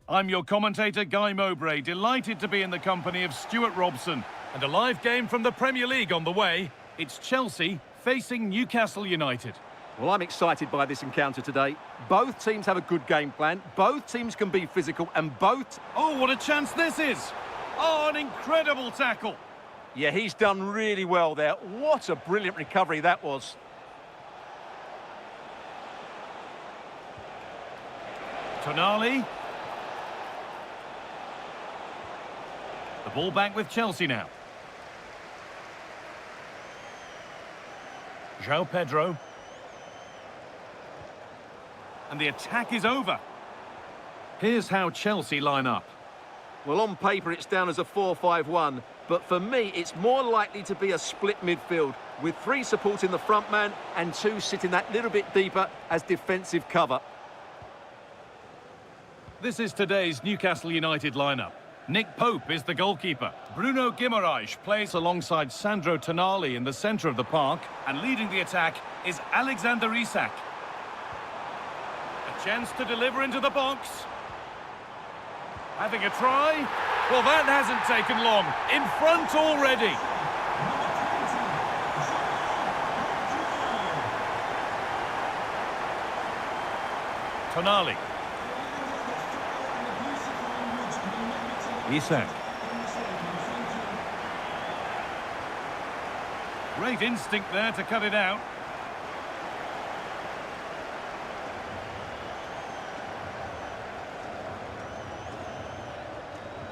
I'm your commentator, Guy Mowbray, delighted to be in the company of Stuart Robson. And a live game from the Premier League on the way. It's Chelsea facing Newcastle United. Well, I'm excited by this encounter today. Both teams have a good game plan. Both teams can be physical and both... Oh, what a chance this is! Oh, an incredible tackle! Yeah, he's done really well there. What a brilliant recovery that was. Tonali. The ball back with Chelsea now. João Pedro. And the attack is over. Here's how Chelsea line up. Well, on paper, it's down as a 4-5-1. But for me, it's more likely to be a split midfield, with 3 supporting the front man and 2 sitting that little bit deeper as defensive cover. This is today's Newcastle United lineup. Nick Pope is the goalkeeper. Bruno Guimaraes plays alongside Sandro Tonali in the centre of the park. And leading the attack is Alexander Isak. A chance to deliver into the box. Having a try. Well, that hasn't taken long. In front already. Tonali. Isak. Great instinct there to cut it out.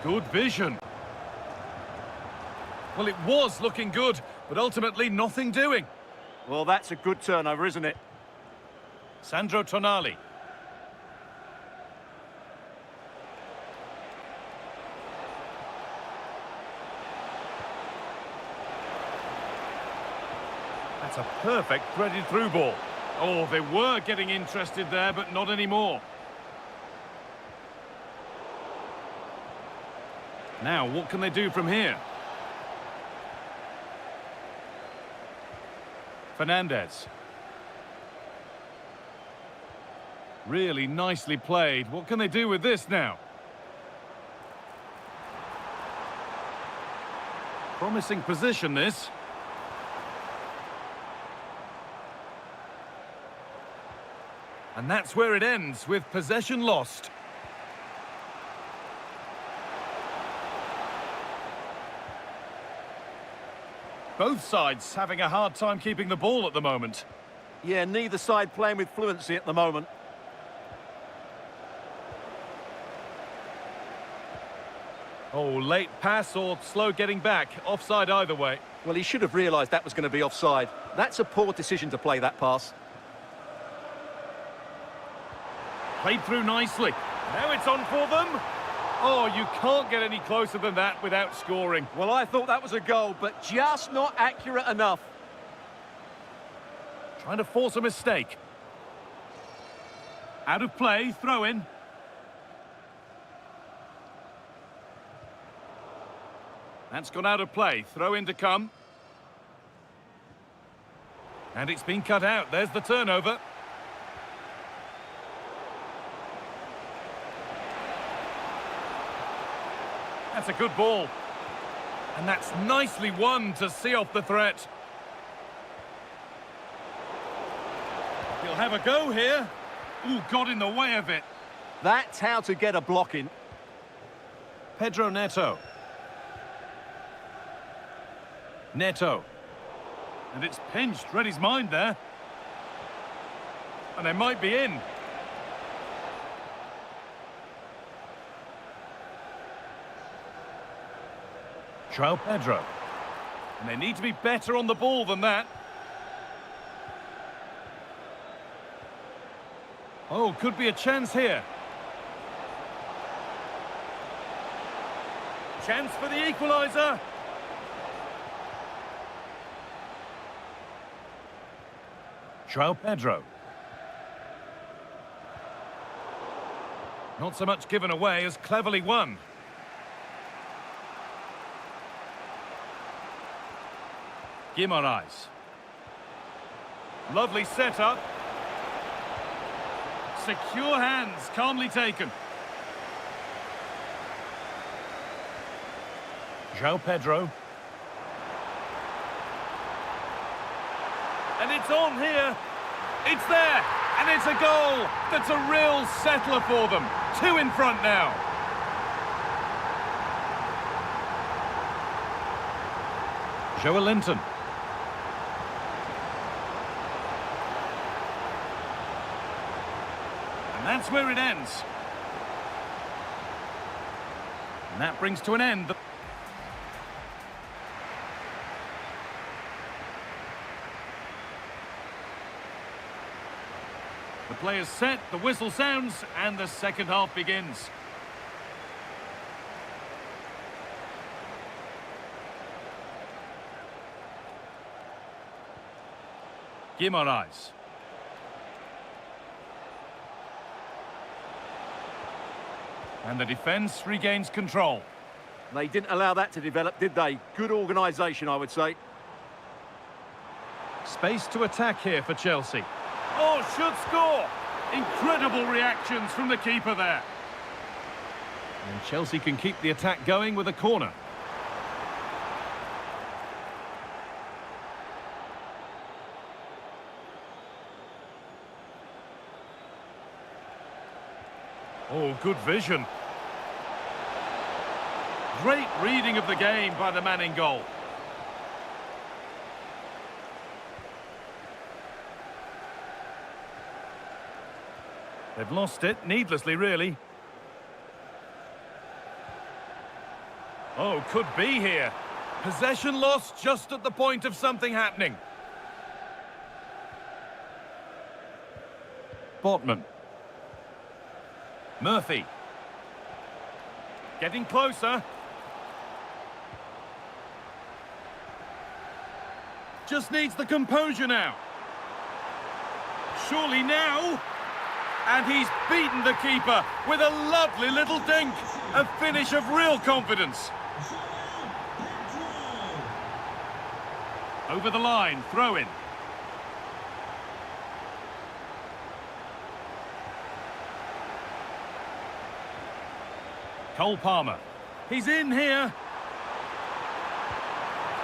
Good vision. Well, it was looking good, but ultimately nothing doing. Well, that's a good turnover, isn't it? Sandro Tonali. That's a perfect threaded through ball. Oh, they were getting interested there, but not anymore. Now, what can they do from here? Fernandez. Really nicely played. What can they do with this now? Promising position, this. And that's where it ends, with possession lost. Both sides having a hard time keeping the ball at the moment. Yeah, neither side playing with fluency at the moment. Oh, late pass or slow getting back. Offside either way. Well, he should have realised that was going to be offside. That's a poor decision to play that pass. Played through nicely. Now it's on for them. Oh, you can't get any closer than that without scoring. Well, I thought that was a goal, but just not accurate enough. Trying to force a mistake. Out of play, throw in. That's gone out of play. Throw in to come. And it's been cut out. There's the turnover. That's a good ball. And that's nicely won to see off the threat. He'll have a go here. Ooh, got in the way of it. That's how to get a block in. Pedro Neto. Neto. And it's pinched. Read his mind there. And they might be in. João Pedro. And they need to be better on the ball than that. Oh, could be a chance here. Chance for the equaliser. João Pedro. Not so much given away as cleverly won. Guimaraes. Lovely setup. Secure hands, calmly taken. João Pedro. And it's on here. It's there, and it's a goal. That's a real settler for them. 2 in front now. Joelinton. And that's where it ends. And that brings to an end the... The player's set, the whistle sounds, and the second half begins. Guimaraes. And the defence regains control. They didn't allow that to develop, did they? Good organisation, I would say. Space to attack here for Chelsea. Oh, should score! Incredible reactions from the keeper there. And Chelsea can keep the attack going with a corner. Oh, good vision. Great reading of the game by the man in goal. They've lost it, needlessly, really. Oh, could be here. Possession lost just at the point of something happening. Botman. Murphy. Getting closer. Just needs the composure now. Surely now. And he's beaten the keeper with a lovely little dink. A finish of real confidence. Over the line, throw in. Cole Palmer. He's in here.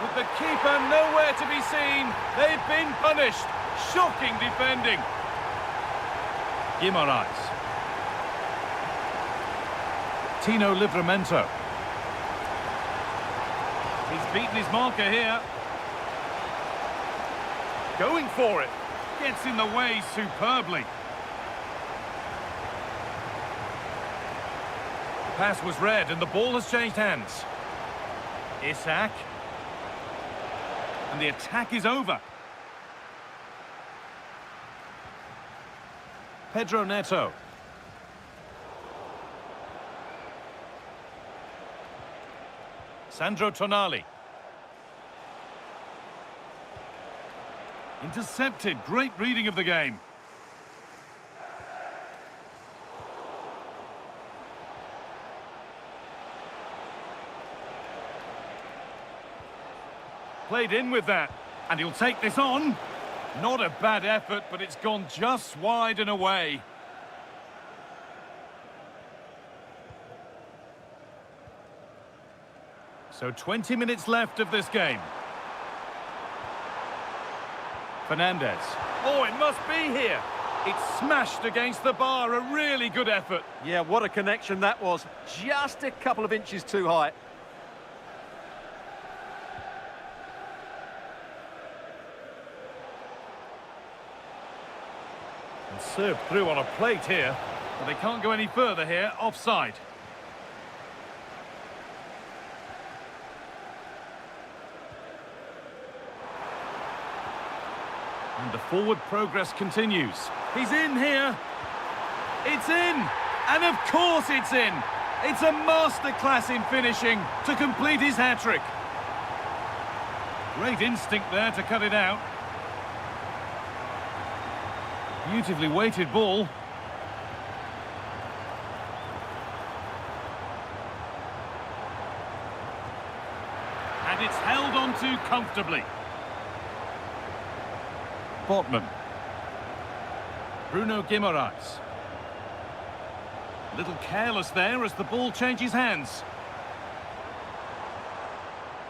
With the keeper nowhere to be seen, they've been punished. Shocking defending. Guimaraes. Tino Livramento. He's beaten his marker here. Going for it. Gets in the way superbly. The pass was read and the ball has changed hands. Isak. And the attack is over. Pedro Neto. Sandro Tonali. Intercepted. Great reading of the game. Played in with that. And he'll take this on. Not a bad effort, but it's gone just wide and away. So 20 minutes left of this game. Fernandez. Oh, it must be here. It's smashed against the bar. A really good effort. Yeah, what a connection that was. Just a couple of inches too high. And served through on a plate here. But they can't go any further here. Offside. And the forward progress continues. He's in here. It's in. And of course it's in. It's a masterclass in finishing to complete his hat-trick. Great instinct there to cut it out. Beautifully weighted ball. And it's held onto comfortably. Botman. Bruno Guimaraes. A little careless there as the ball changes hands.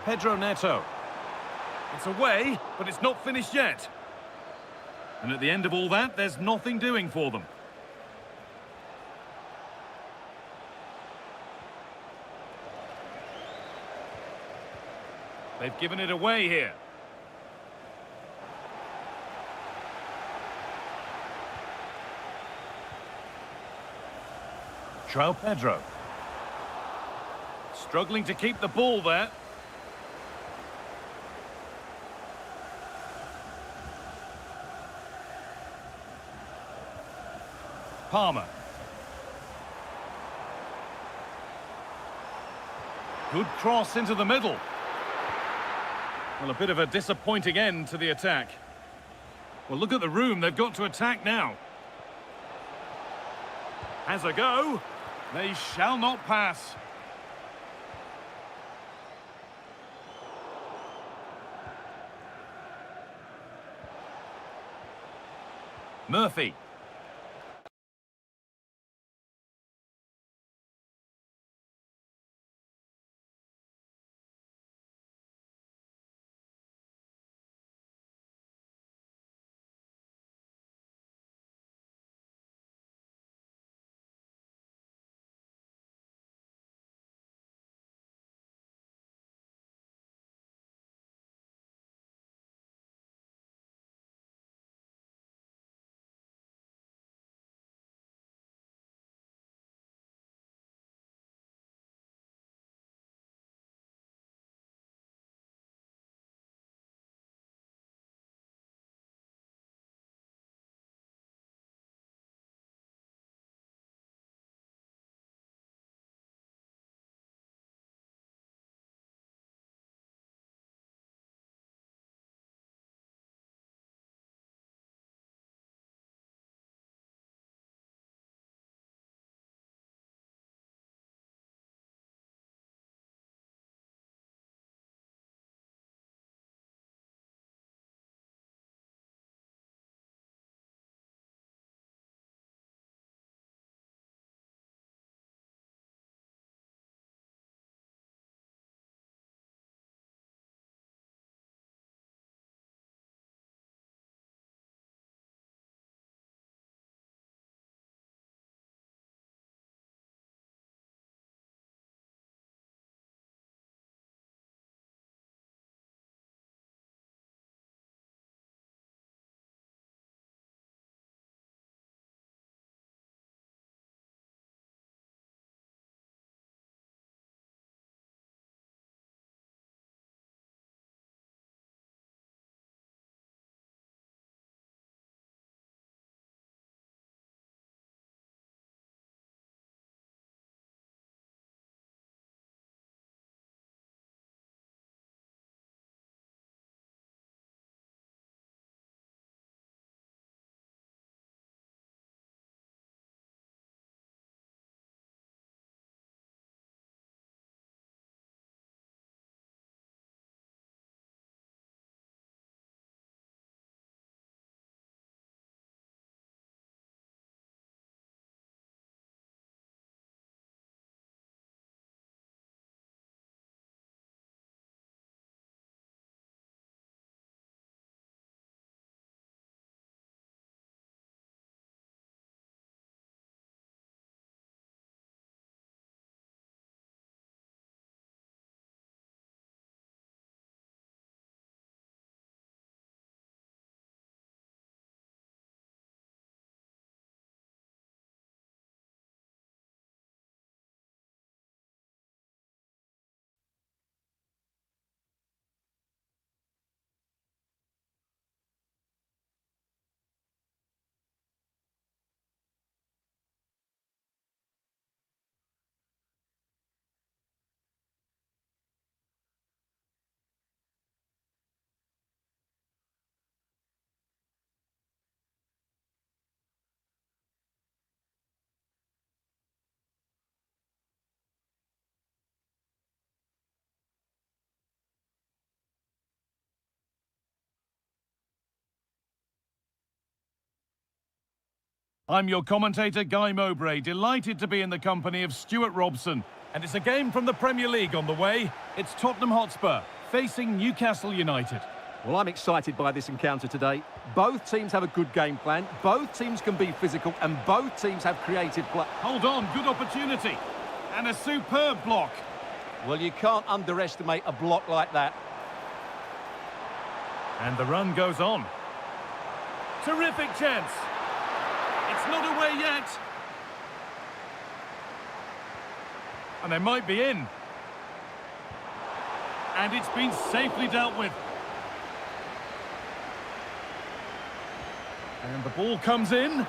Pedro Neto. It's away, but it's not finished yet. And at the end of all that, there's nothing doing for them. They've given it away here. João Pedro. Struggling to keep the ball there. Palmer. Good cross into the middle. Well, a bit of a disappointing end to the attack. Well, look at the room they've got to attack now. Has a go. They shall not pass. Murphy. I'm your commentator, Guy Mowbray, delighted to be in the company of Stuart Robson. And it's a game from the Premier League on the way. It's Tottenham Hotspur facing Newcastle United. Well, I'm excited by this encounter today. Both teams have a good game plan, both teams can be physical, and both teams have creative play. Hold on, good opportunity. And a superb block. Well, you can't underestimate a block like that. And the run goes on. Terrific chance. It's not away yet. And they might be in. And it's been safely dealt with. And the ball comes in.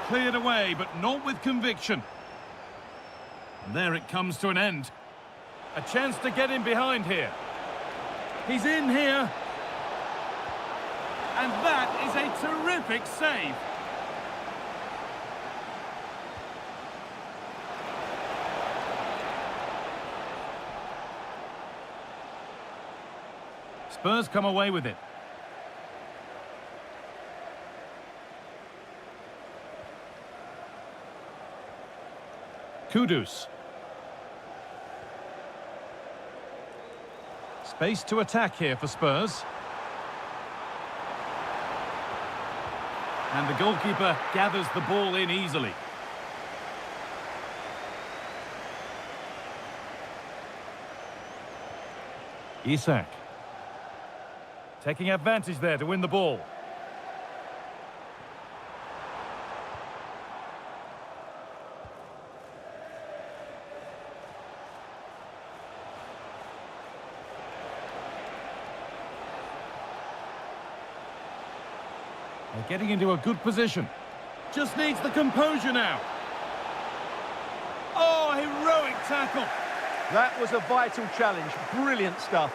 Cleared away, but not with conviction. And there it comes to an end. A chance to get in behind here. He's in here. And that is a terrific save. Spurs come away with it. Kudus. Space to attack here for Spurs. And the goalkeeper gathers the ball in easily. Isak. Taking advantage there to win the ball. They're getting into a good position. Just needs the composure now. Oh, heroic tackle. That was a vital challenge. Brilliant stuff.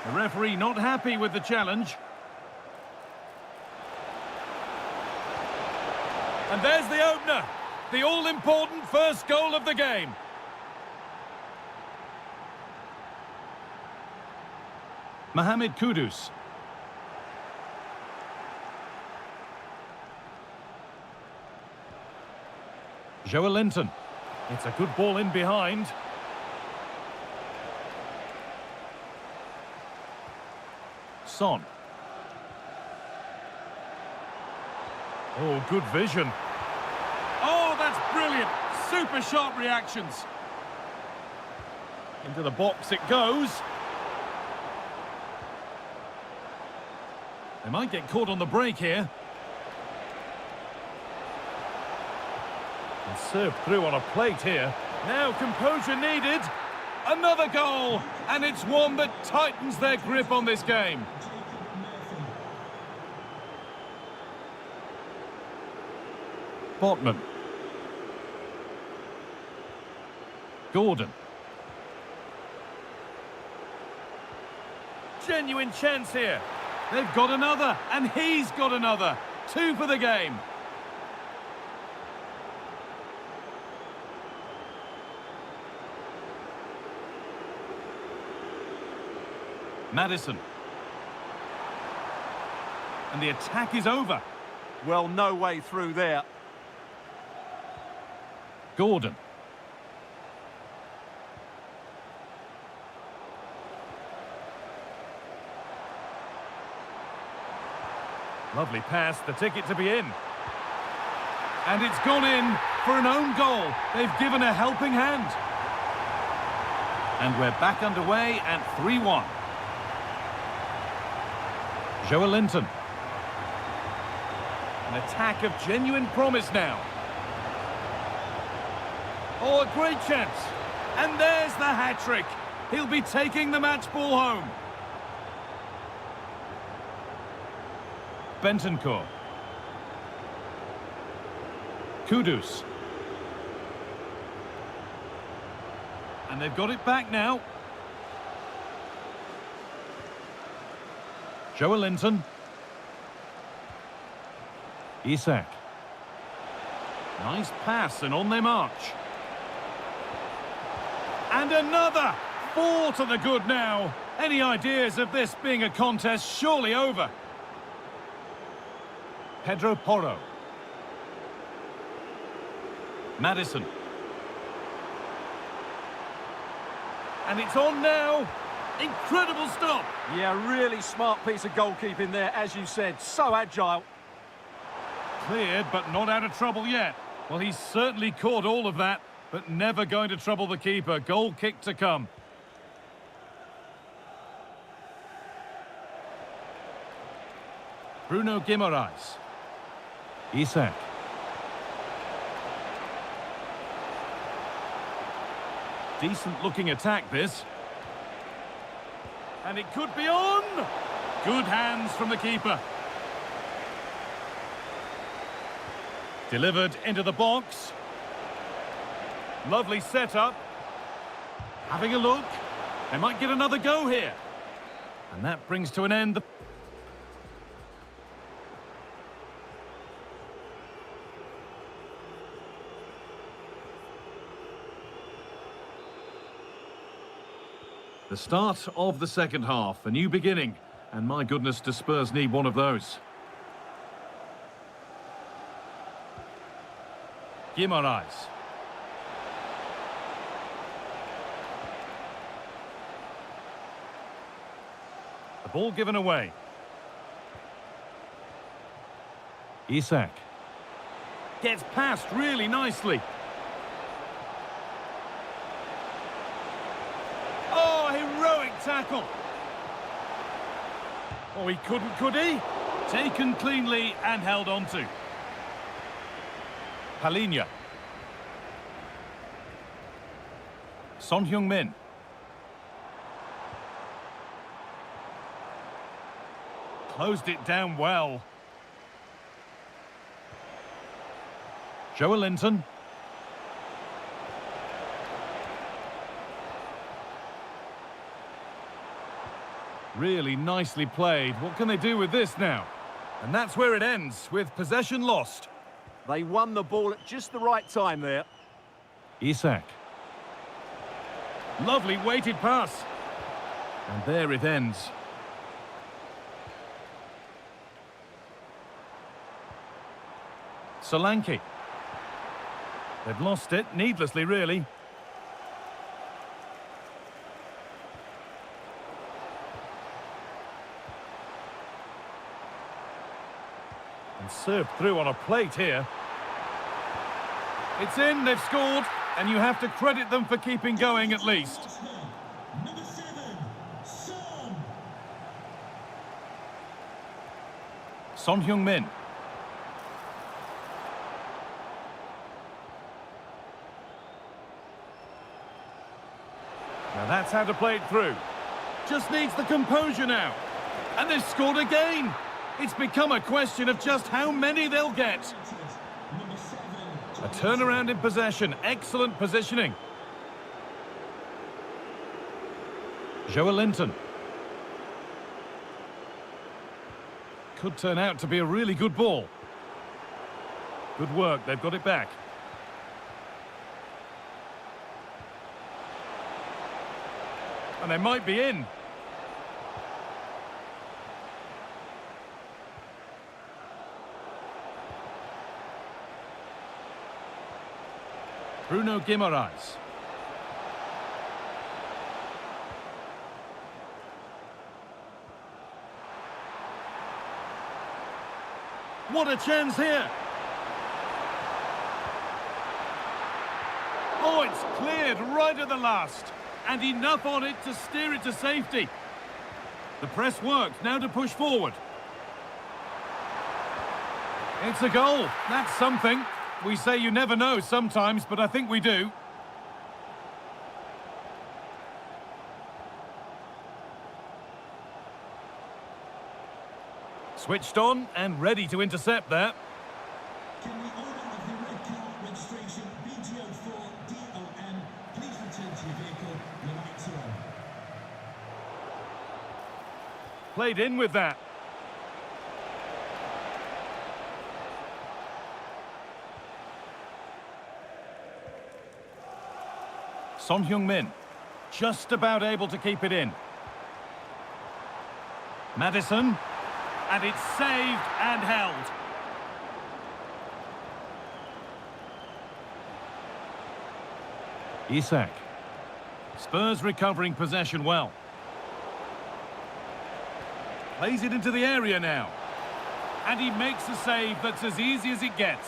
The referee not happy with the challenge. And there's the opener. The all-important first goal of the game. Mohamed Kudus. Joelinton. It's a good ball in behind. Son. Oh, good vision. Oh, that's brilliant. Super sharp reactions. Into the box it goes. They might get caught on the break here. And served through on a plate here. Now composure needed. Another goal. And it's one that tightens their grip on this game. Botman. Gordon. Genuine chance here. They've got another, and he's got another. 2 for the game. Maddison. And the attack is over. Well, no way through there. Gordon. Lovely pass, the ticket to be in. And it's gone in for an own goal. They've given a helping hand. And we're back underway at 3-1. Joelinton. An attack of genuine promise now. Oh, a great chance. And there's the hat-trick. He'll be taking the match ball home. Bentancur. Kudus. And they've got it back now. Joelinton. Isak. Nice pass and on they march. And another! 4 to the good now. Any ideas of this being a contest surely over? Pedro Porro. Maddison. And it's on now. Incredible stop. Yeah, really smart piece of goalkeeping there, as you said. So agile. Cleared, but not out of trouble yet. Well, he's certainly caught all of that, but never going to trouble the keeper. Goal kick to come. Bruno Guimaraes. Isak. Decent looking attack, this. And it could be on! Good hands from the keeper. Delivered into the box. Lovely setup. Having a look. They might get another go here. And that brings to an end the... The start of the second half, a new beginning. And my goodness, do Spurs need one of those. Guimaraes. The ball given away. Isak. Gets past really nicely. Oh, heroic tackle. Oh, he couldn't, could he? Taken cleanly and held on to. Palhinha. Son Heung-min. Closed it down well. Joelinton. Really nicely played. What can they do with this now? And that's where it ends, with possession lost. They won the ball at just the right time there. Isak. Lovely weighted pass. And there it ends. Solanke. They've lost it, needlessly really. And served through on a plate here. It's in, they've scored, and you have to credit them for keeping going at least. Number 7, Son. Son Heung-min. Now that's how to play it through. Just needs the composure now. And they've scored again. It's become a question of just how many they'll get. Number 7. A turnaround in possession. Excellent positioning. Joelinton. Could turn out to be a really good ball. Good work, they've got it back. And they might be in. Bruno Guimaraes. What a chance here! Oh, it's cleared right at the last. And enough on it to steer it to safety. The press worked, now to push forward. It's a goal, that's something. We say you never know sometimes, but I think we do. Switched on and ready to intercept there. Can the owner of the red car registration BGO4DOM please return to your vehicle? Your lights are on. Played in with that. Son Heung-min, just about able to keep it in. Maddison, and it's saved and held. Isak. Spurs recovering possession well. Plays it into the area now. And he makes a save that's as easy as it gets.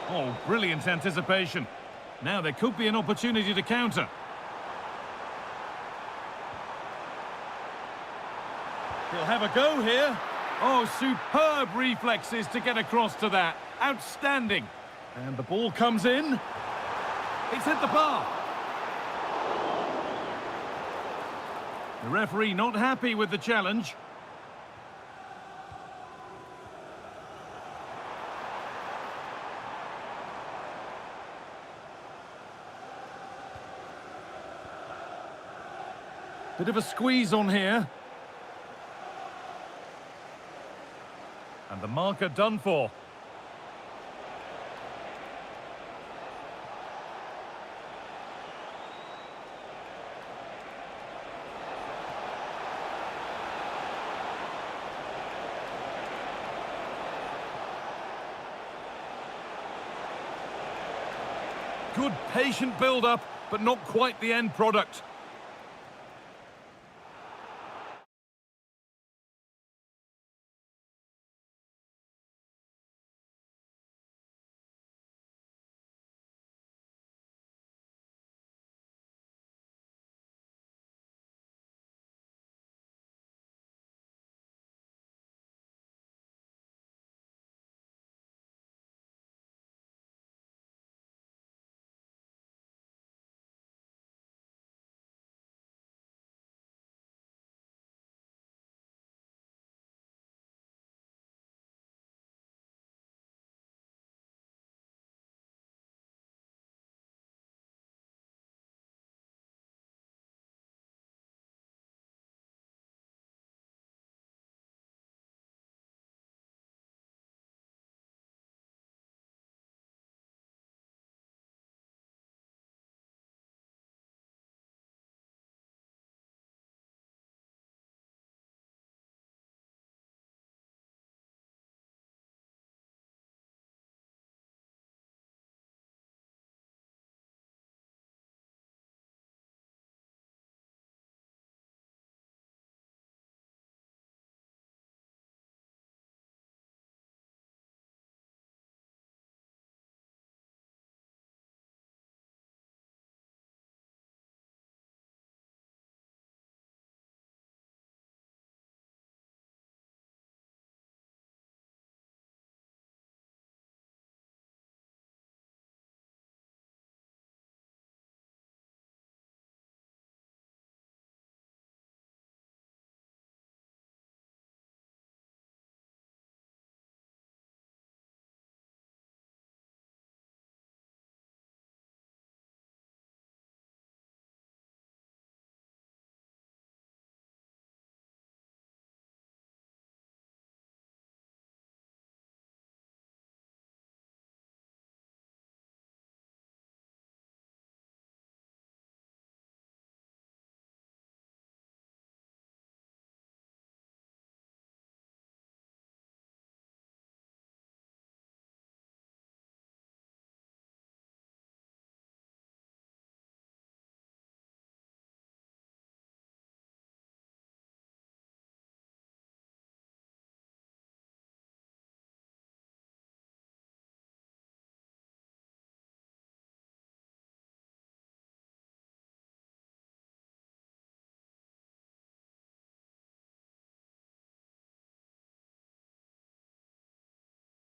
Oh, brilliant anticipation. Now there could be an opportunity to counter. He'll have a go here. Oh, superb reflexes to get across to that. Outstanding. And the ball comes in. It's hit the bar. The referee not happy with the challenge. Bit of a squeeze on here. And the marker done for. Good patient build-up, but not quite the end product.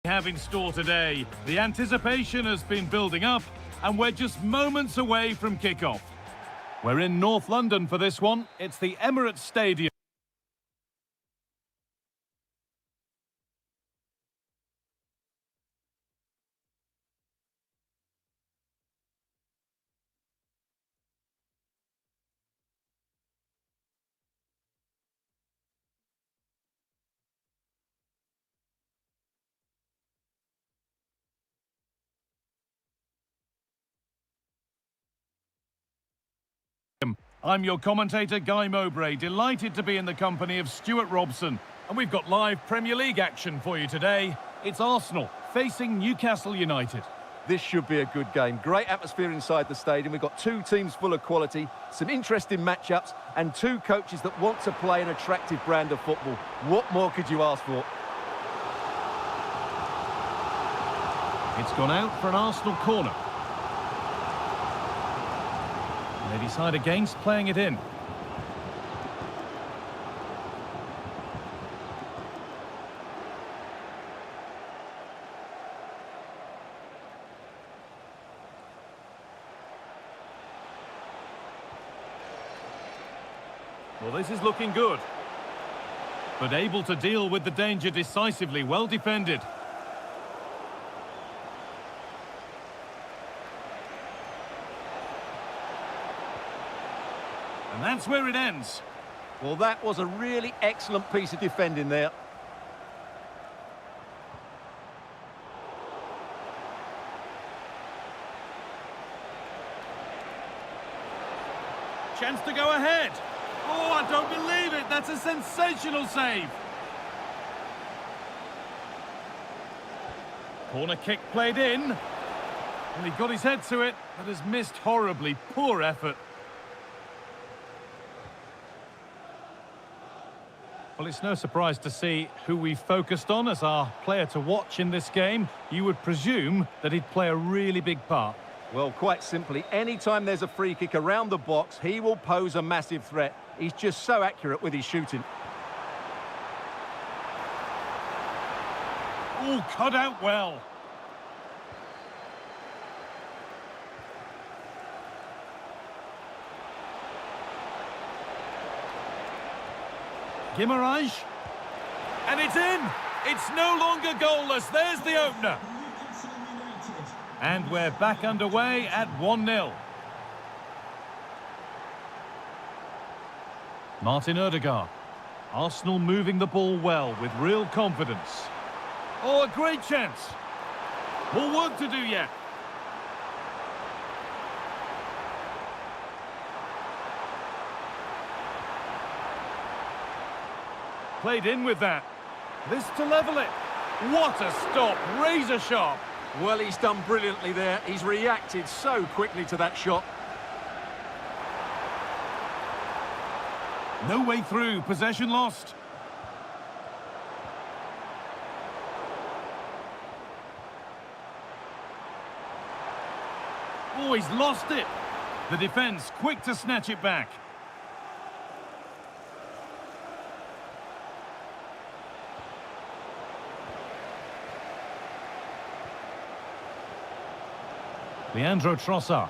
Have in store today. The anticipation has been building up and we're just moments away from kickoff. We're in North London for this one. It's the Emirates Stadium. I'm your commentator, Guy Mowbray, delighted to be in the company of Stuart Robson. And we've got live Premier League action for you today. It's Arsenal facing Newcastle United. This should be a good game. Great atmosphere inside the stadium. We've got two teams full of quality, some interesting matchups, and two coaches that want to play an attractive brand of football. What more could you ask for? It's gone out for an Arsenal corner. And they decide against playing it in. Well, this is looking good. But able to deal with the danger decisively, well defended. And that's where it ends. Well, that was a really excellent piece of defending there. Chance to go ahead. Oh, I don't believe it. That's a sensational save. Corner kick played in. Well, he got his head to it, but has missed horribly. Poor effort. Well, it's no surprise to see who we focused on as our player to watch in this game. You would presume that he'd play a really big part. Well, quite simply, anytime there's a free kick around the box, he will pose a massive threat. He's just so accurate with his shooting. Oh, cut out well. Guimaraes. And it's in! It's no longer goalless. There's the opener. And we're back underway at 1-0. Martin Odegaard. Arsenal moving the ball well with real confidence. Oh, a great chance. More work to do yet. Played in with that. This to level it. What a stop. Razor sharp. Well, he's done brilliantly there. He's reacted so quickly to that shot. No way through. Possession lost. Oh, he's lost it. The defence quick to snatch it back. Leandro Trossard.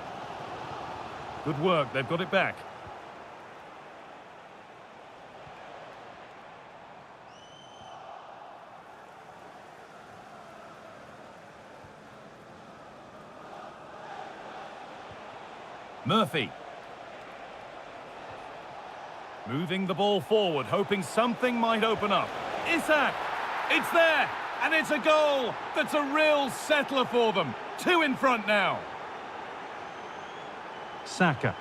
Good work, they've got it back. Murphy. Moving the ball forward, hoping something might open up. Isak! It's there! And it's a goal! That's a real settler for them. 2 in front now. Saka.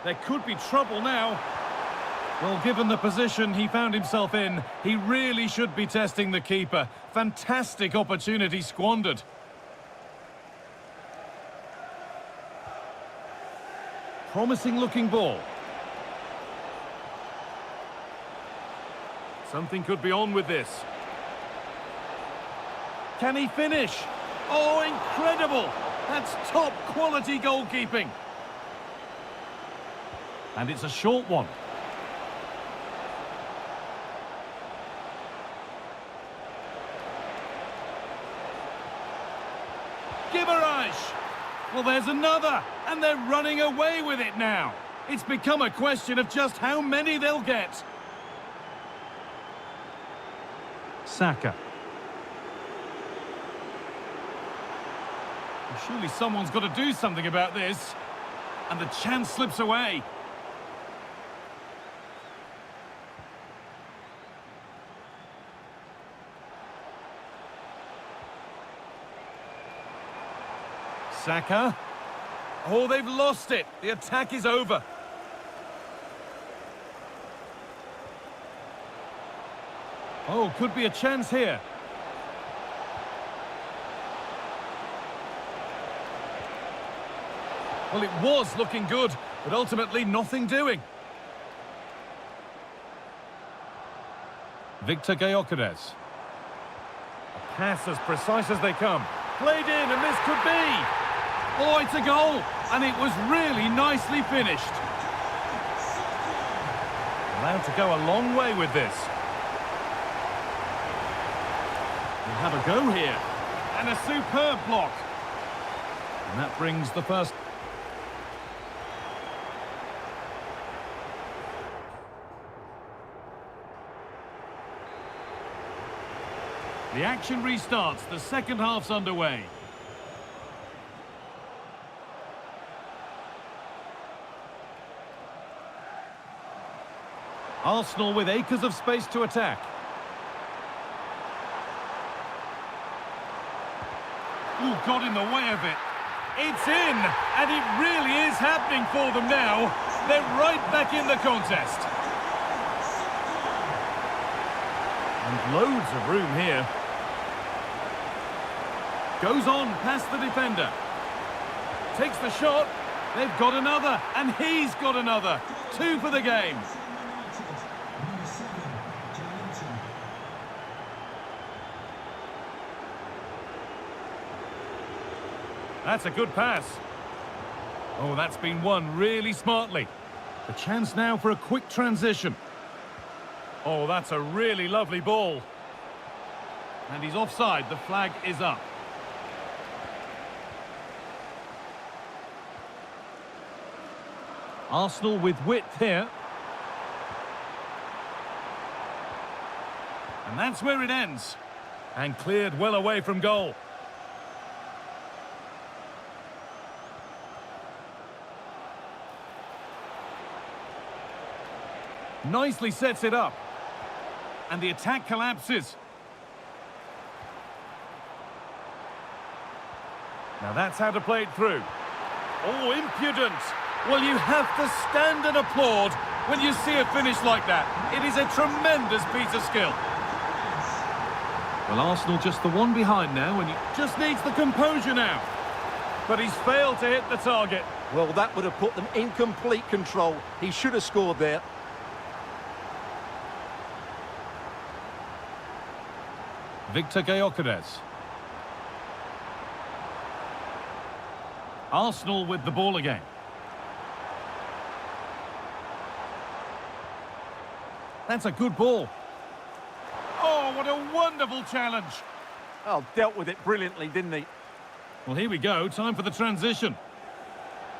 There could be trouble now. Well, given the position he found himself in, he really should be testing the keeper. Fantastic opportunity squandered. Promising looking ball. Something could be on with this. Can he finish? Oh, incredible! That's top quality goalkeeping. And it's a short one. Guimaraes! Well, there's another, and they're running away with it now. It's become a question of just how many they'll get. Saka. Well, surely someone's got to do something about this. And the chance slips away. Saka. Oh, they've lost it. The attack is over. Oh, could be a chance here. Well, it was looking good, but ultimately nothing doing. Victor Gyökeres. A pass as precise as they come. Played in, and this could be. Oh, it's a goal, and it was really nicely finished. Allowed to go a long way with this. We'll have a go here. And a superb block. And that brings the first... The action restarts. The second half's underway. Arsenal with acres of space to attack. Ooh, got in the way of it. It's in, and it really is happening for them now. They're right back in the contest. And loads of room here. Goes on past the defender. Takes the shot. They've got another, and he's got another. 2 for the game. That's a good pass. Oh, that's been won really smartly. The chance now for a quick transition. Oh, that's a really lovely ball. And he's offside. The flag is up. Arsenal with width here. And that's where it ends. And cleared well away from goal. Nicely sets it up. And the attack collapses. Now that's how to play it through. Oh, impudent. Well, you have to stand and applaud when you see a finish like that. It is a tremendous piece of skill. Well, Arsenal just the one behind now, and he just needs the composure now. But he's failed to hit the target. Well, that would have put them in complete control. He should have scored there. Victor Gyökeres. Arsenal with the ball again. That's a good ball. Oh, what a wonderful challenge. Oh, dealt with it brilliantly, didn't he? Well, here we go. Time for the transition.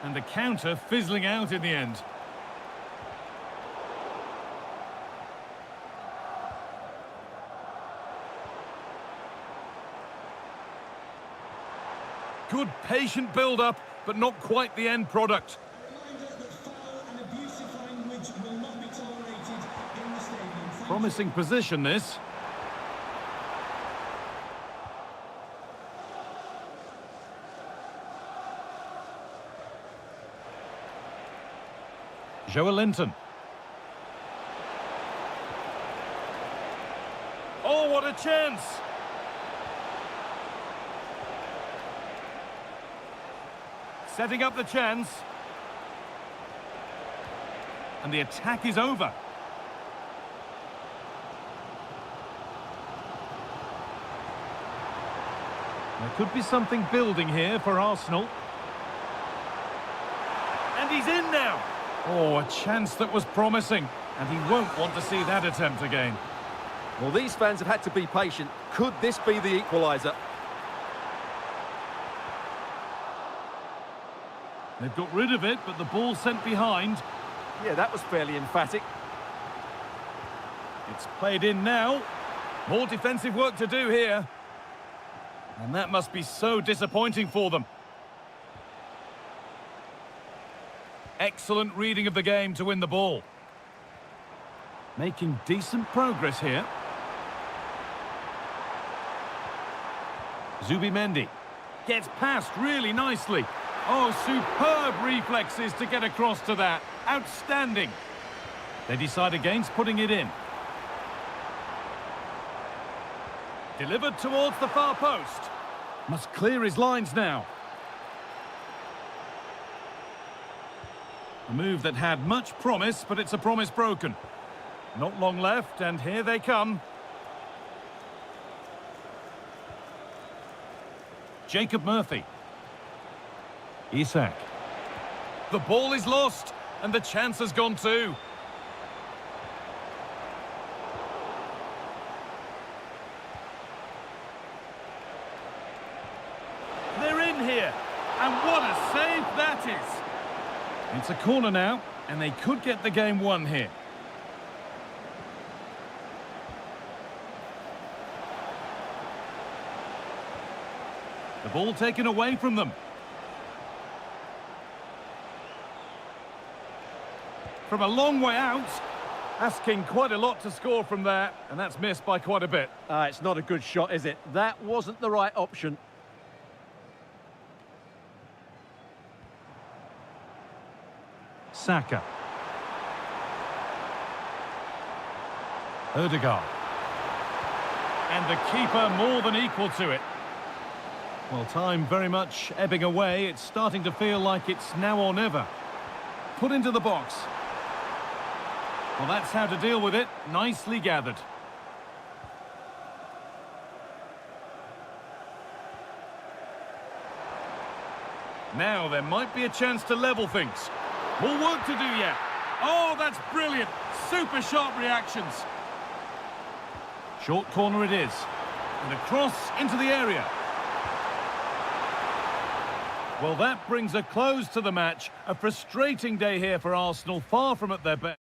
And the counter fizzling out in the end. Good patient build-up, but not quite the end product. Promising position, this. Joelinton. Oh, what a chance! Setting up the chance. And the attack is over. There could be something building here for Arsenal. And he's in now. Oh, a chance that was promising. And he won't want to see that attempt again. Well, these fans have had to be patient. Could this be the equaliser? They've got rid of it, but the ball sent behind. Yeah, that was fairly emphatic. It's played in now. More defensive work to do here. And that must be so disappointing for them. Excellent reading of the game to win the ball. Making decent progress here. Zubimendi gets past really nicely. Oh, superb reflexes to get across to that. Outstanding. They decide against putting it in. Delivered towards the far post. Must clear his lines now. A move that had much promise, but it's a promise broken. Not long left, and here they come. Jacob Murphy. Isak. The ball is lost, and the chance has gone too. They're in here, and what a save that is. It's a corner now, and they could get the game won here. The ball taken away from them. From a long way out, asking quite a lot to score from there, and that's missed by quite a bit. It's not a good shot, is it? That wasn't the right option. Saka. Odegaard. And the keeper more than equal to it. Well, time very much ebbing away. It's starting to feel like it's now or never. Put into the box. Well, that's how to deal with it. Nicely gathered. Now there might be a chance to level things. More work to do yet. Oh, that's brilliant. Super sharp reactions. Short corner it is. And a cross into the area. Well, that brings a close to the match. A frustrating day here for Arsenal, far from at their best.